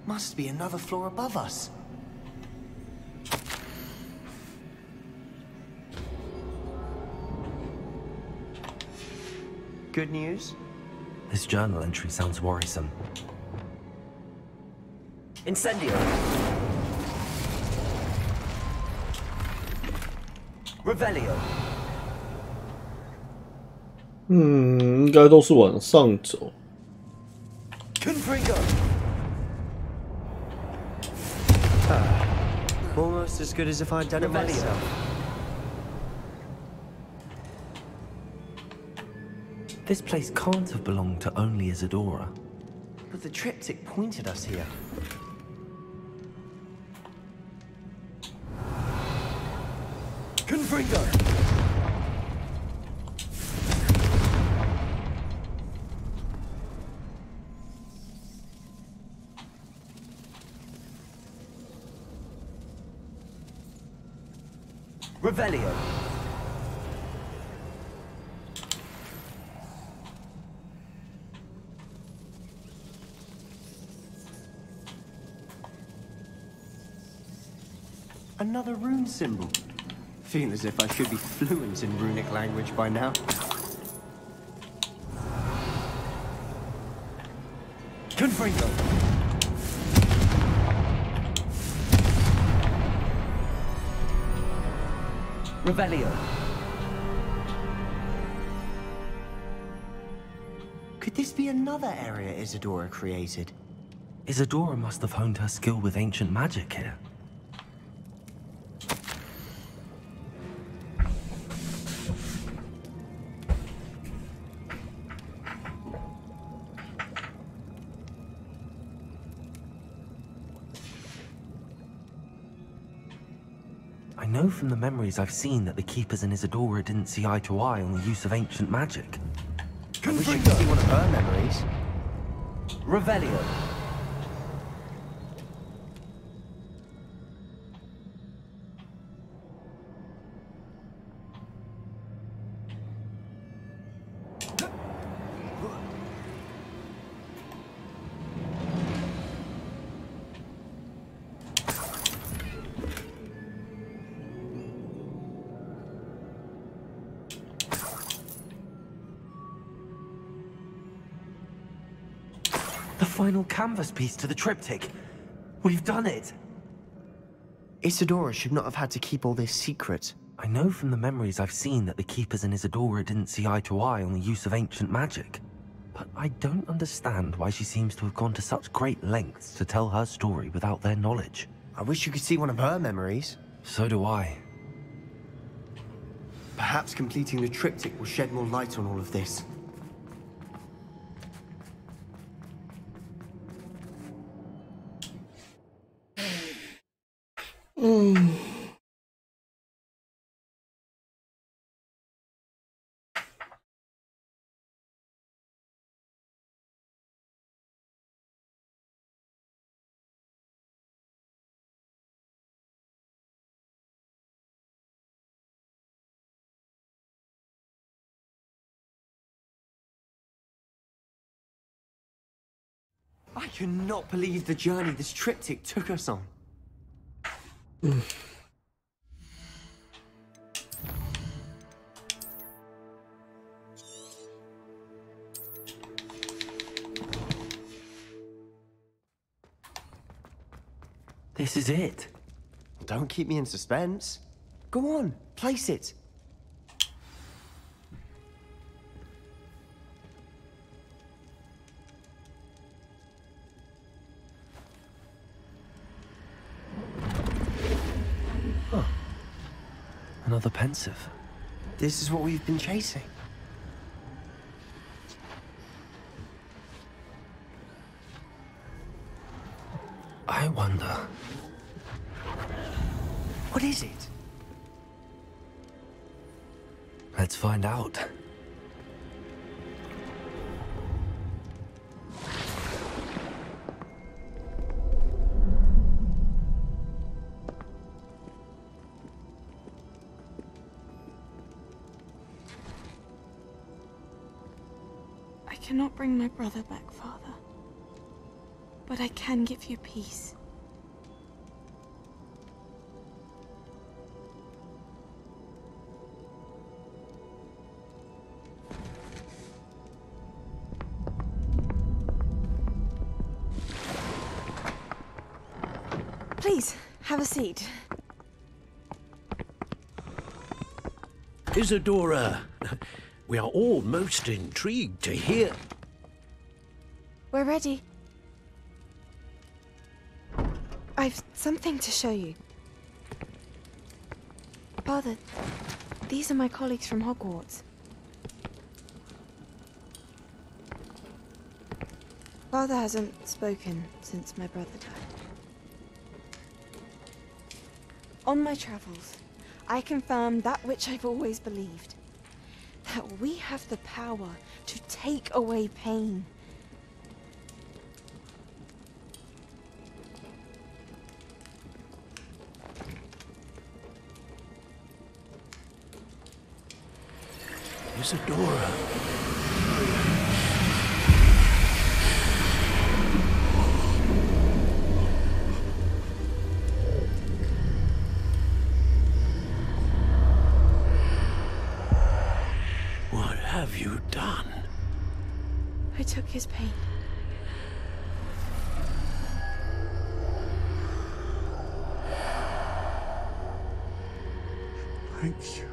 Must be another floor above us. Good news? This journal entry sounds worrisome. Incendio. Revelio. 应该都是往上走。Confringo. Almost as good as if I'd done it myself. This place can't have belonged to only Isadora. But the triptych pointed us here. Confringo. Revelio. Another rune symbol. Feel as if I should be fluent in runic language by now. Confringo. Revelio. Could this be another area Isadora created? Isadora must have honed her skill with ancient magic here. I know from the memories I've seen that the Keepers and Isadora didn't see eye to eye on the use of ancient magic. I wish you could see one of her memories. Revelio. The final canvas piece to the triptych. We've done it! Isadora should not have had to keep all this secret. I know from the memories I've seen that the Keepers and Isadora didn't see eye to eye on the use of ancient magic. But I don't understand why she seems to have gone to such great lengths to tell her story without their knowledge. I wish you could see one of her memories. So do I. Perhaps completing the triptych will shed more light on all of this. I cannot believe the journey this triptych took us on. This is it. Don't keep me in suspense. Go on, place it. Huh. Another pensive. This is what we've been chasing. I wonder. What is it? Let's find out. I cannot bring my brother back, Father. But I can give you peace. Please, have a seat. Isadora, we are all most intrigued to hear. We're ready. I've something to show you. Father, these are my colleagues from Hogwarts. Father hasn't spoken since my brother died. On my travels, I confirmed that which I've always believed. That we have the power to take away pain. Isadora. What have you done? I took his pain. Thank you.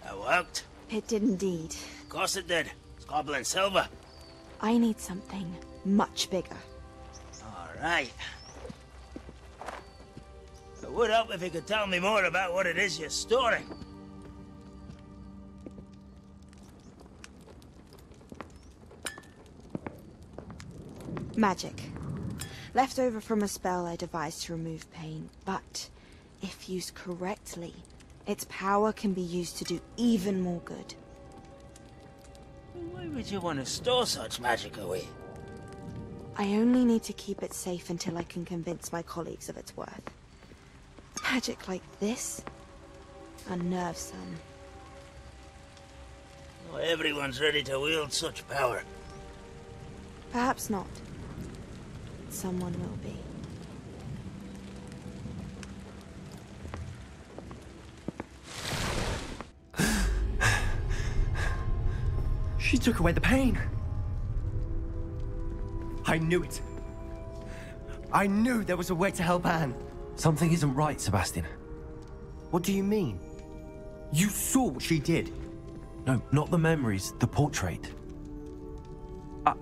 That worked? It did indeed. Of course it did. It's goblin silver. I need something much bigger. All right. It would help if you could tell me more about what it is you're storing. Magic. Left over from a spell I devised to remove pain, but if used correctly, its power can be used to do even more good. Why would you want to store such magic away? I only need to keep it safe until I can convince my colleagues of its worth. Magic like this unnerves some. Not everyone's ready to wield such power. Perhaps not. Someone will be. She took away the pain. I knew it. I knew there was a way to help Anne. Something isn't right, Sebastian. What do you mean? You saw what she did. No, not the memories, the portrait.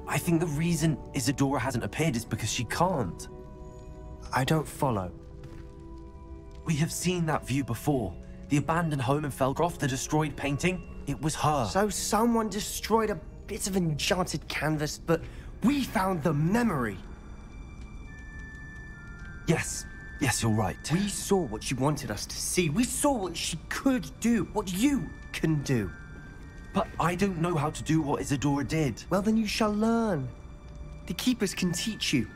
I think the reason Isadora hasn't appeared is because she can't. I don't follow. We have seen that view before. The abandoned home in Felgroth, the destroyed painting, it was her. So someone destroyed a bit of enchanted canvas, but we found the memory. Yes, you're right. We saw what she wanted us to see. We saw what she could do, what you can do. But I don't know how to do what Isadora did. Well, then you shall learn. The Keepers can teach you.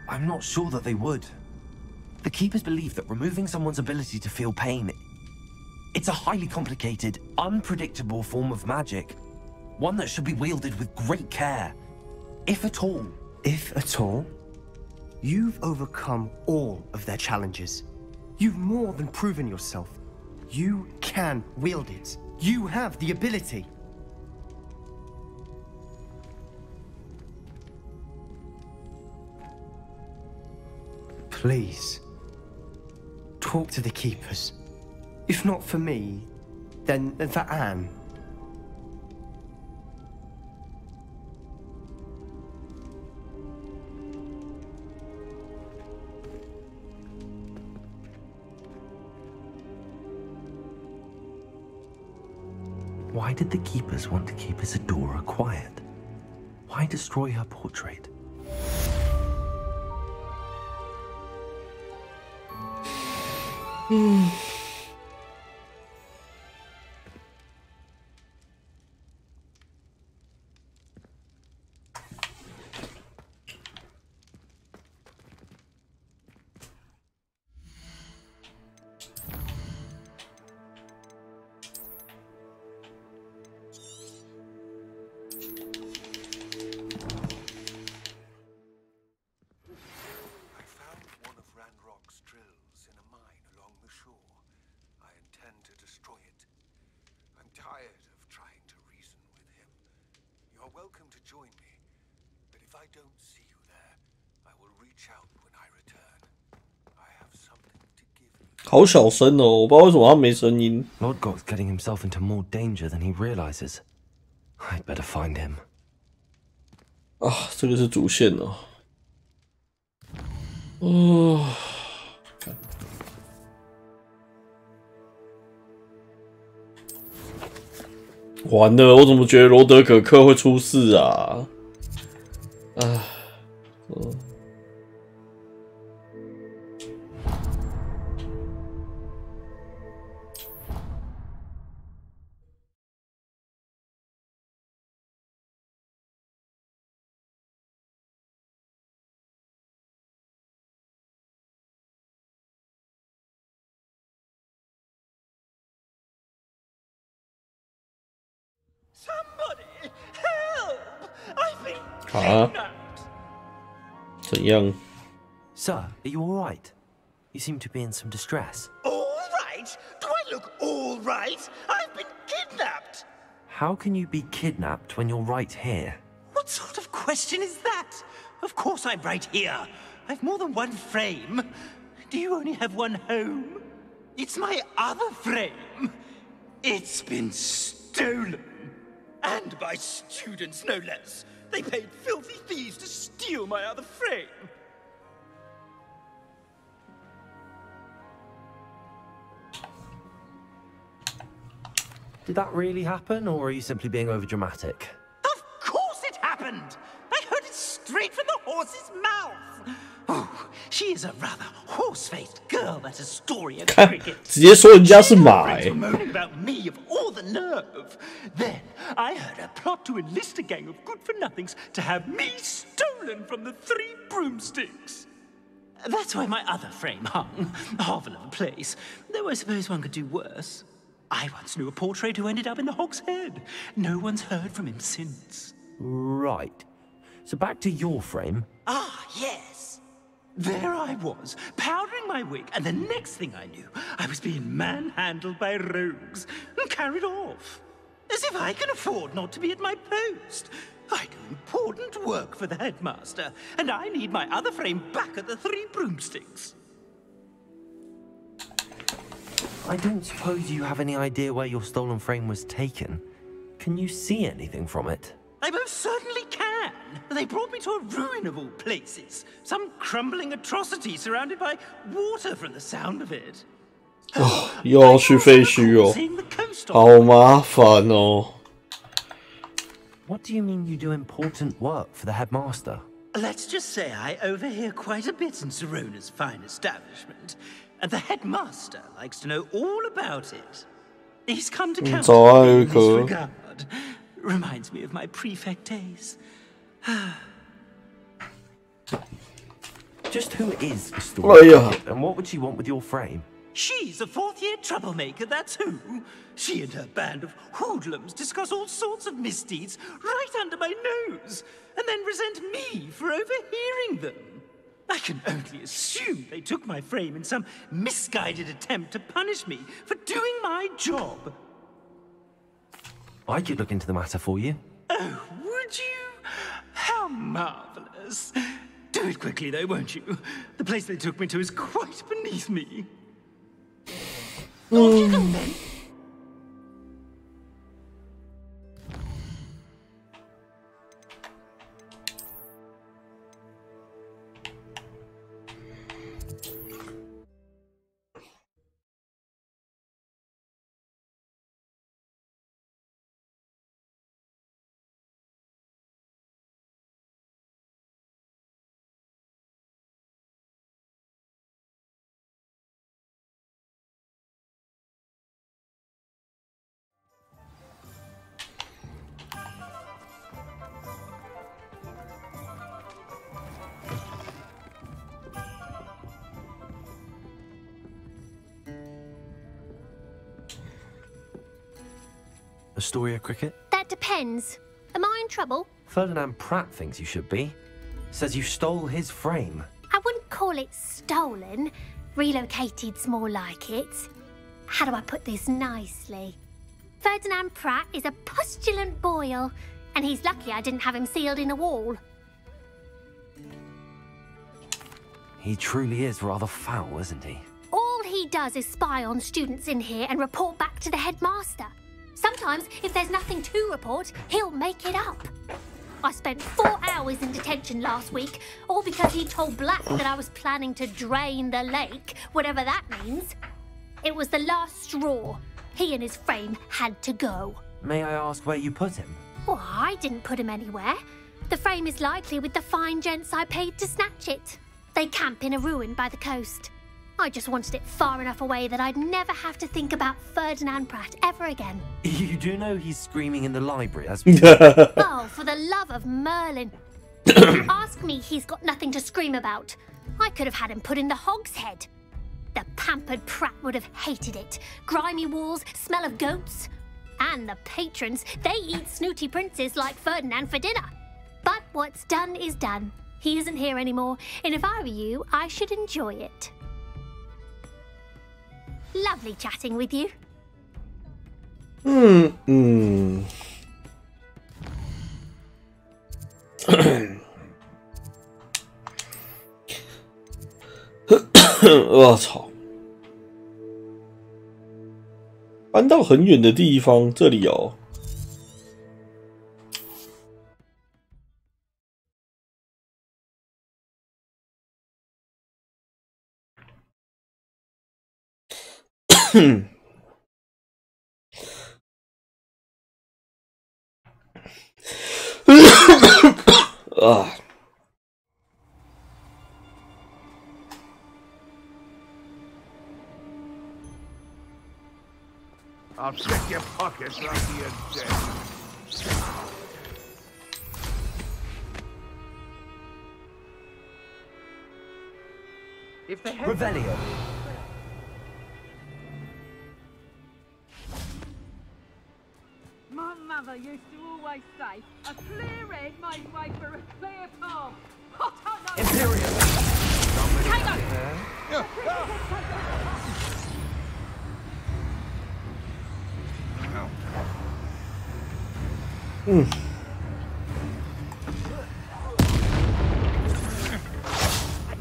I'm not sure that they would. The Keepers believe that removing someone's ability to feel pain, It's a highly complicated, unpredictable form of magic. One that should be wielded with great care. If at all. If at all? You've overcome all of their challenges. You've more than proven yourself. You can wield it. You have the ability. Please, talk to the keepers. If not for me, then for Anne. Why did the keepers want to keep Isadora quiet? Why destroy her portrait? Welcome to join me, but if I don't see you there, I will reach out when I return. I have something to give you. 好小声哦，我不知道为什么他没声音。Lord Got's getting himself into more danger than he realizes. I'd better find him. 啊，这个是主线哦。完了，我怎么觉得罗德可克会出事啊？啊？怎样 Sir, are you all right? You seem to be in some distress. All right? Do I look all right? I've been kidnapped! How can you be kidnapped when you're right here? What sort of question is that? Of course I'm right here. I've more than one frame. Do you only have one home? It's my other frame. It's been stolen. And by students, no less. They paid filthy thieves to steal my other frame. Did that really happen, or are you simply being overdramatic? Of course it happened! I heard it straight from the horse's mouth! Oh, she is a rather horse-faced girl, that Astoria cricket. 直接说人家是马欸 moaning about me of all the nerve. Then I heard a plot to enlist a gang of good-for-nothings to have me stolen from the 3 broomsticks. That's where my other frame hung. Marvel of a place. Though I suppose one could do worse. I once knew a portrait who ended up in the Hog's Head. No one's heard from him since. Right. So back to your frame. Ah, yes. There I was, powdering my wig, and the next thing I knew, I was being manhandled by rogues and carried off. As if I can afford not to be at my post. I do important work for the headmaster, and I need my other frame back at the 3 broomsticks. I don't suppose you have any idea where your stolen frame was taken. Can you see anything from it? I most certainly can. They brought me to a ruin of all places. Some crumbling atrocity surrounded by water from the sound of it. 又要去废墟哦，好麻烦哦。What do you mean you do important work for the headmaster? Let's just say I overhear quite a bit in Serona's fine establishment, and the headmaster likes to know all about it. He's come to count on me in this regard. Reminds me of my prefect days. Just who is Astoria, and what would she want with your frame? She's a fourth-year troublemaker, that's who. She and her band of hoodlums discuss all sorts of misdeeds right under my nose, and then resent me for overhearing them. I can only assume they took my frame in some misguided attempt to punish me for doing my job. I could look into the matter for you. Oh, would you? How marvelous. Do it quickly, though, won't you? The place they took me to is quite beneath me. On you go, then. Astoria Cricket? That depends. Am I in trouble? Ferdinand Pratt thinks you should be. Says you stole his frame. I wouldn't call it stolen. Relocated's more like it. How do I put this nicely? Ferdinand Pratt is a postulant boil, and he's lucky I didn't have him sealed in a wall. He truly is rather foul, isn't he? All he does is spy on students in here and report back to the headmaster. Sometimes, if there's nothing to report, he'll make it up. I spent 4 hours in detention last week, all because he told Black that I was planning to drain the lake, whatever that means. It was the last straw. He and his frame had to go. May I ask where you put him? Well, I didn't put him anywhere. The frame is likely with the fine gents I paid to snatch it. They camp in a ruin by the coast. I just wanted it far enough away that I'd never have to think about Ferdinand Pratt ever again. You do know he's screaming in the library as Oh, for the love of Merlin. If you ask me, he's got nothing to scream about. I could have had him put in the hogshead. The pampered Pratt would have hated it. Grimy walls, smell of goats. And the patrons, they eat snooty princes like Ferdinand for dinner. But what's done is done. He isn't here anymore, and if I were you, I should enjoy it. Lovely chatting with you.我操！搬到很远的地方，这里哦。啊！ I'll check your pockets after you're dead. If they had Revelio. My mother used to always say, a clear head made way for a clear path. Hot on Imperial.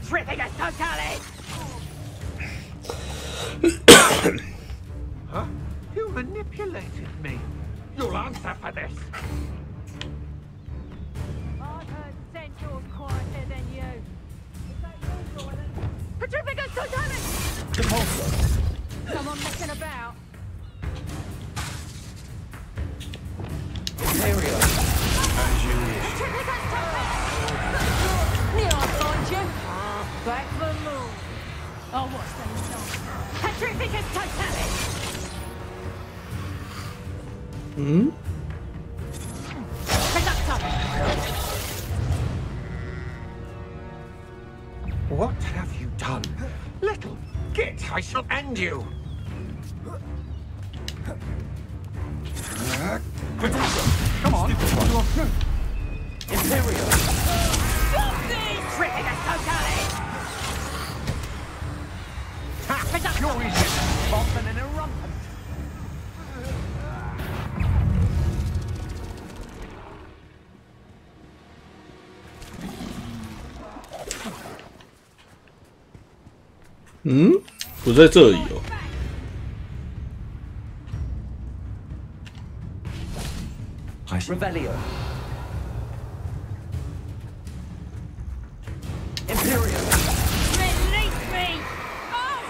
Terrific totality! Huh? You manipulated me. You'll answer for this. I've heard centaurs quieter than you. Is that you, Jordan? Petrificus totality! Someone messing about. Imperial. As you wish. Petrificus totality! Near I find you. Back the moon. Oh, what's the result? Petrificus totality! What have you done? Little, get I shall end you. Come on. Imperial. Tripping us totally! Ha! You're easy. Bumping and a rumpin'.嗯，不在这里哦。Revelio. Imperial. Release me! Oh!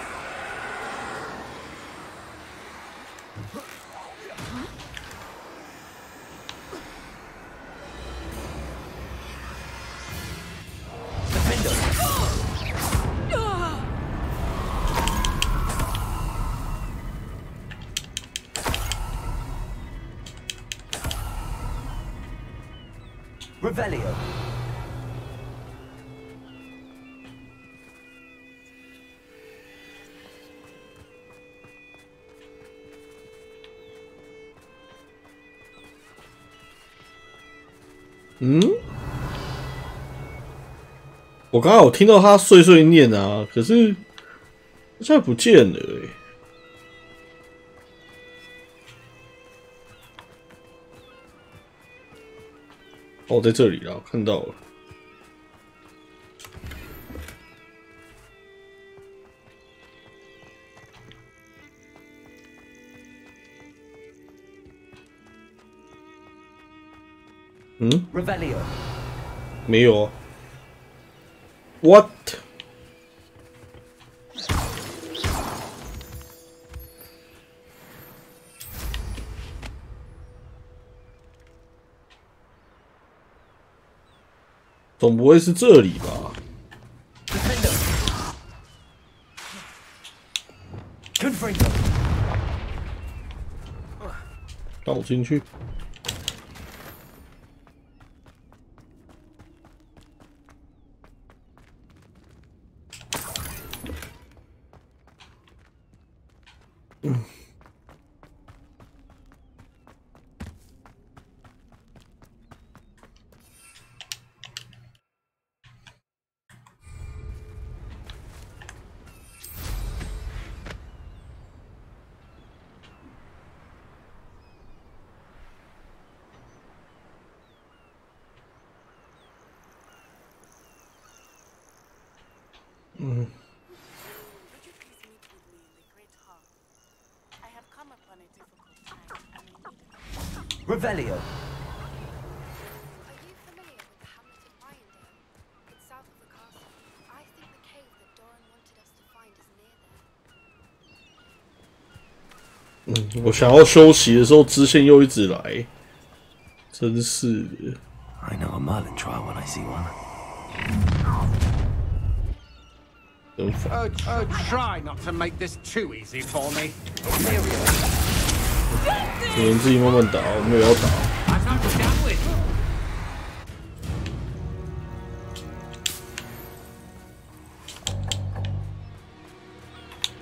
Revelio.嗯，我刚刚有听到他碎碎念啊，可是现在不见了欸。哦，在这里啦，看到了。嗯 Revelio. 没有啊。What？ 总不会是这里吧？倒进去。Revelio. Are you familiar with the hamlet of Ryandale? It's south of the castle. I think the cave that Doran wanted us to find is near there. 我想要休息的时候，支线又一直来，真是的。I know a Merlin trial when I see one. Try not to make this too easy for me. 你们自己慢慢打，我没有要打。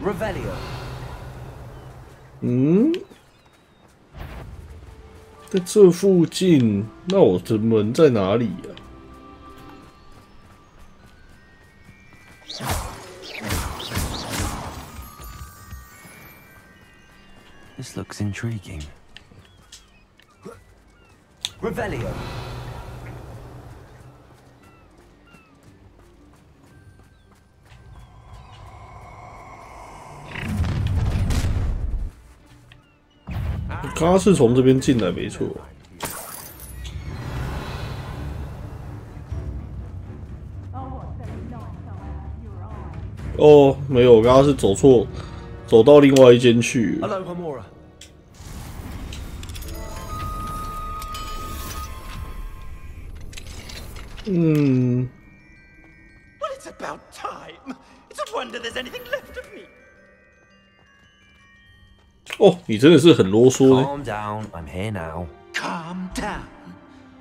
Revelio. 嗯，在这附近，那我的门在哪里呀？ This looks intriguing. Revelio.我刚刚是从这边进来，没错。哦，没有，我刚刚是走错，走到另外一间去。Hello, Homora. 嗯。 Well, it's about time. It's a wonder there's anything left of me. 哦，你真的是很啰嗦欸。 Calm down, I'm here now. Calm down.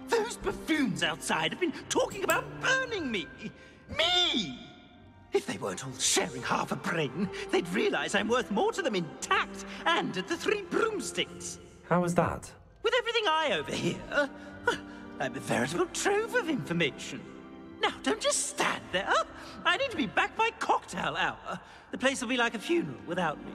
Those buffoons outside have been talking about burning me. Me! If they weren't all sharing half a brain, they'd realize I'm worth more to them intact and at the Three Broomsticks. How was that? With everything I overhear, I'm a veritable trove of information. Now, don't just stand there. I need to be back by cocktail hour. The place will be like a funeral without me.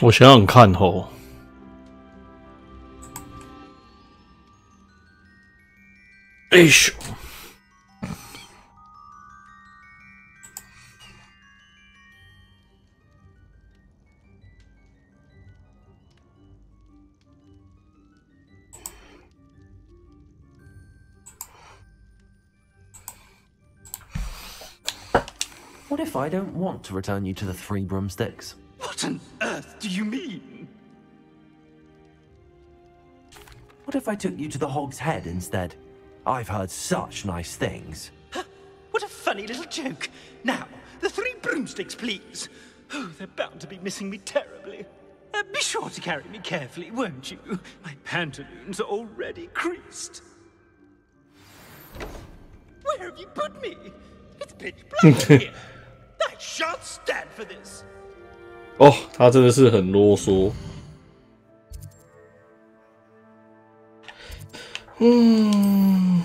我想想看吼，哎咻， What if I don't want to return you to the Three Broomsticks? What on earth do you mean? What if I took you to the Hog's Head instead? I've heard such nice things. What a funny little joke. Now, the Three Broomsticks, please. Oh, they're bound to be missing me terribly. Be sure to carry me carefully, won't you? My pantaloons are already creased. Where have you put me? It's pitch black in here. I shan't stand for this. 哦，他真的是很啰嗦。嗯。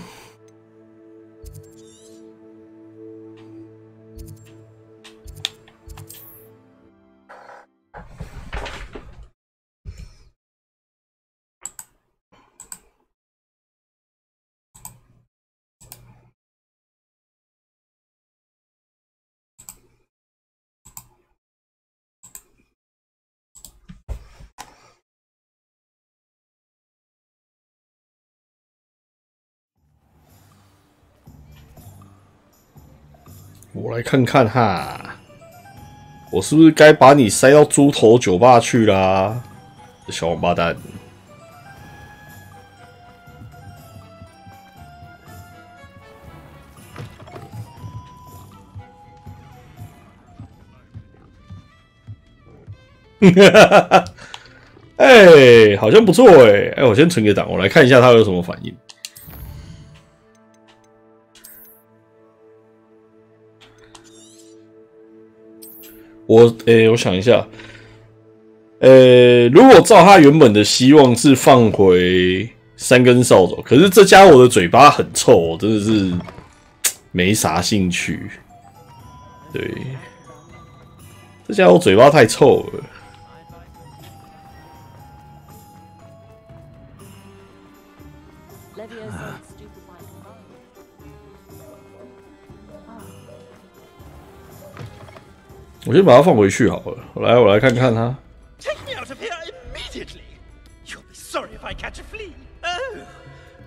我来看看哈，我是不是该把你塞到猪头酒吧去啦，小王八蛋！哎，好像不错哎！哎，我先存个档，我来看一下他有什么反应。 我想一下，如果照他原本的希望是放回三根扫帚，可是这家伙的嘴巴很臭，我真的是没啥兴趣。对，这家伙嘴巴太臭了。我先把它放回去好了。我来看看它。Take me out of here immediately. You'll be sorry if I catch a flea. Oh,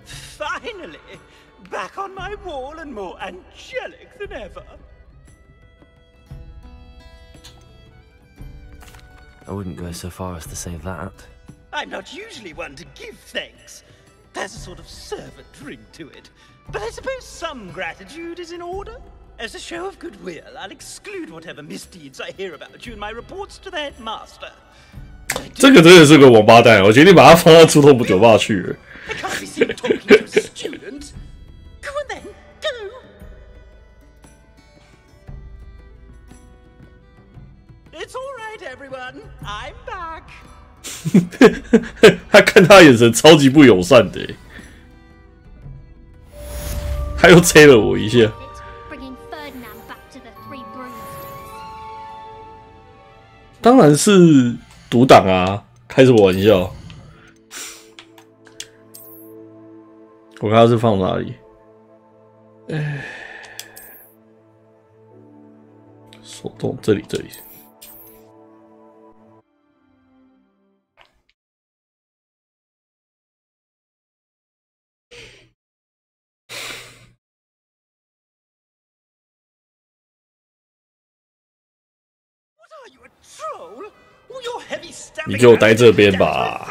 finally, back on my wall and more angelic than ever. I wouldn't go so far as to say that. I'm not usually one to give thanks. There's a sort of servant ring to it. But I suppose some gratitude is in order. As a show of goodwill, I'll exclude whatever misdeeds I hear about you in my reports to the headmaster. 这个真的是个王八蛋，我决定把它放到猪头酒吧去了。I can't be seen talking to a student. Go on then, go. It's all right, everyone. I'm back. 他看他的眼神超级不友善的，他又催了我一下。 当然是独挡啊！开什么玩笑？我看他是放哪里？哎，手动这里。你给我待这边吧。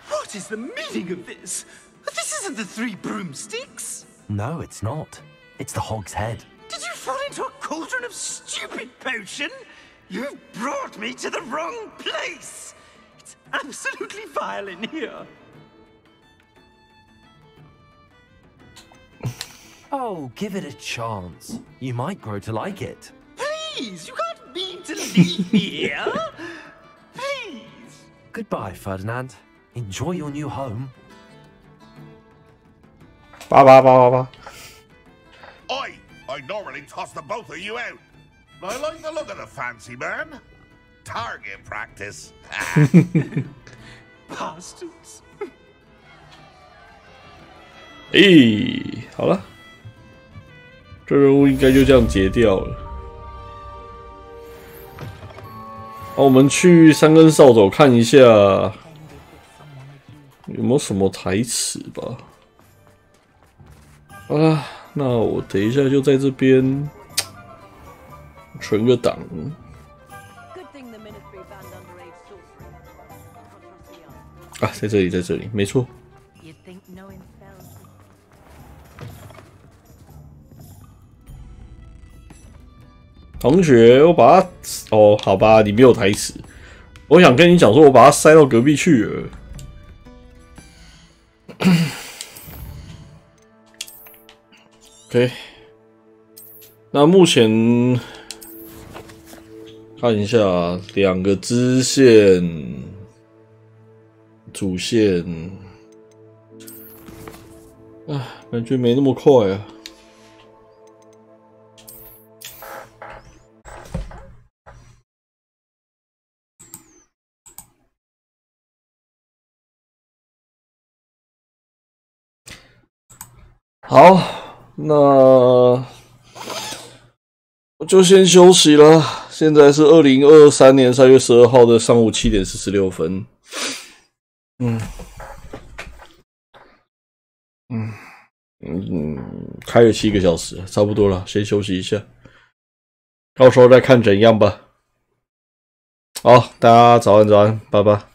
What is the meaning of this? This isn't the 3 broomsticks. No, it's not. It's the Hog's Head. Did you fall into a cauldron of stupid potion? You've brought me to the wrong place. It's absolutely vile in here. Oh, give it a chance. You might grow to like it. Please, you can't mean to leave me here. Please. Goodbye, Ferdinand. Enjoy your new home. 88888。Oi! I normally toss the both of you out. I like the look of the fancy man. Target practice. Bastards. 好了，这任务应该就这样结掉了。好，我们去3根扫帚看一下有没有什么台词吧。好啦，那我等一下就在这边存个档。啊，在这里，在这里，没错。同学，我把他……哦，好吧，你没有台词。我想跟你讲说，我把他塞到隔壁去了。OK， 那目前看一下2个支线、主线，啊，感觉没那么快啊。好，那我就先休息了。现在是2023年3月12号的上午7点46分。开了7个小时，差不多了，先休息一下，到时候再看怎样吧。好，大家早安，早安，拜拜。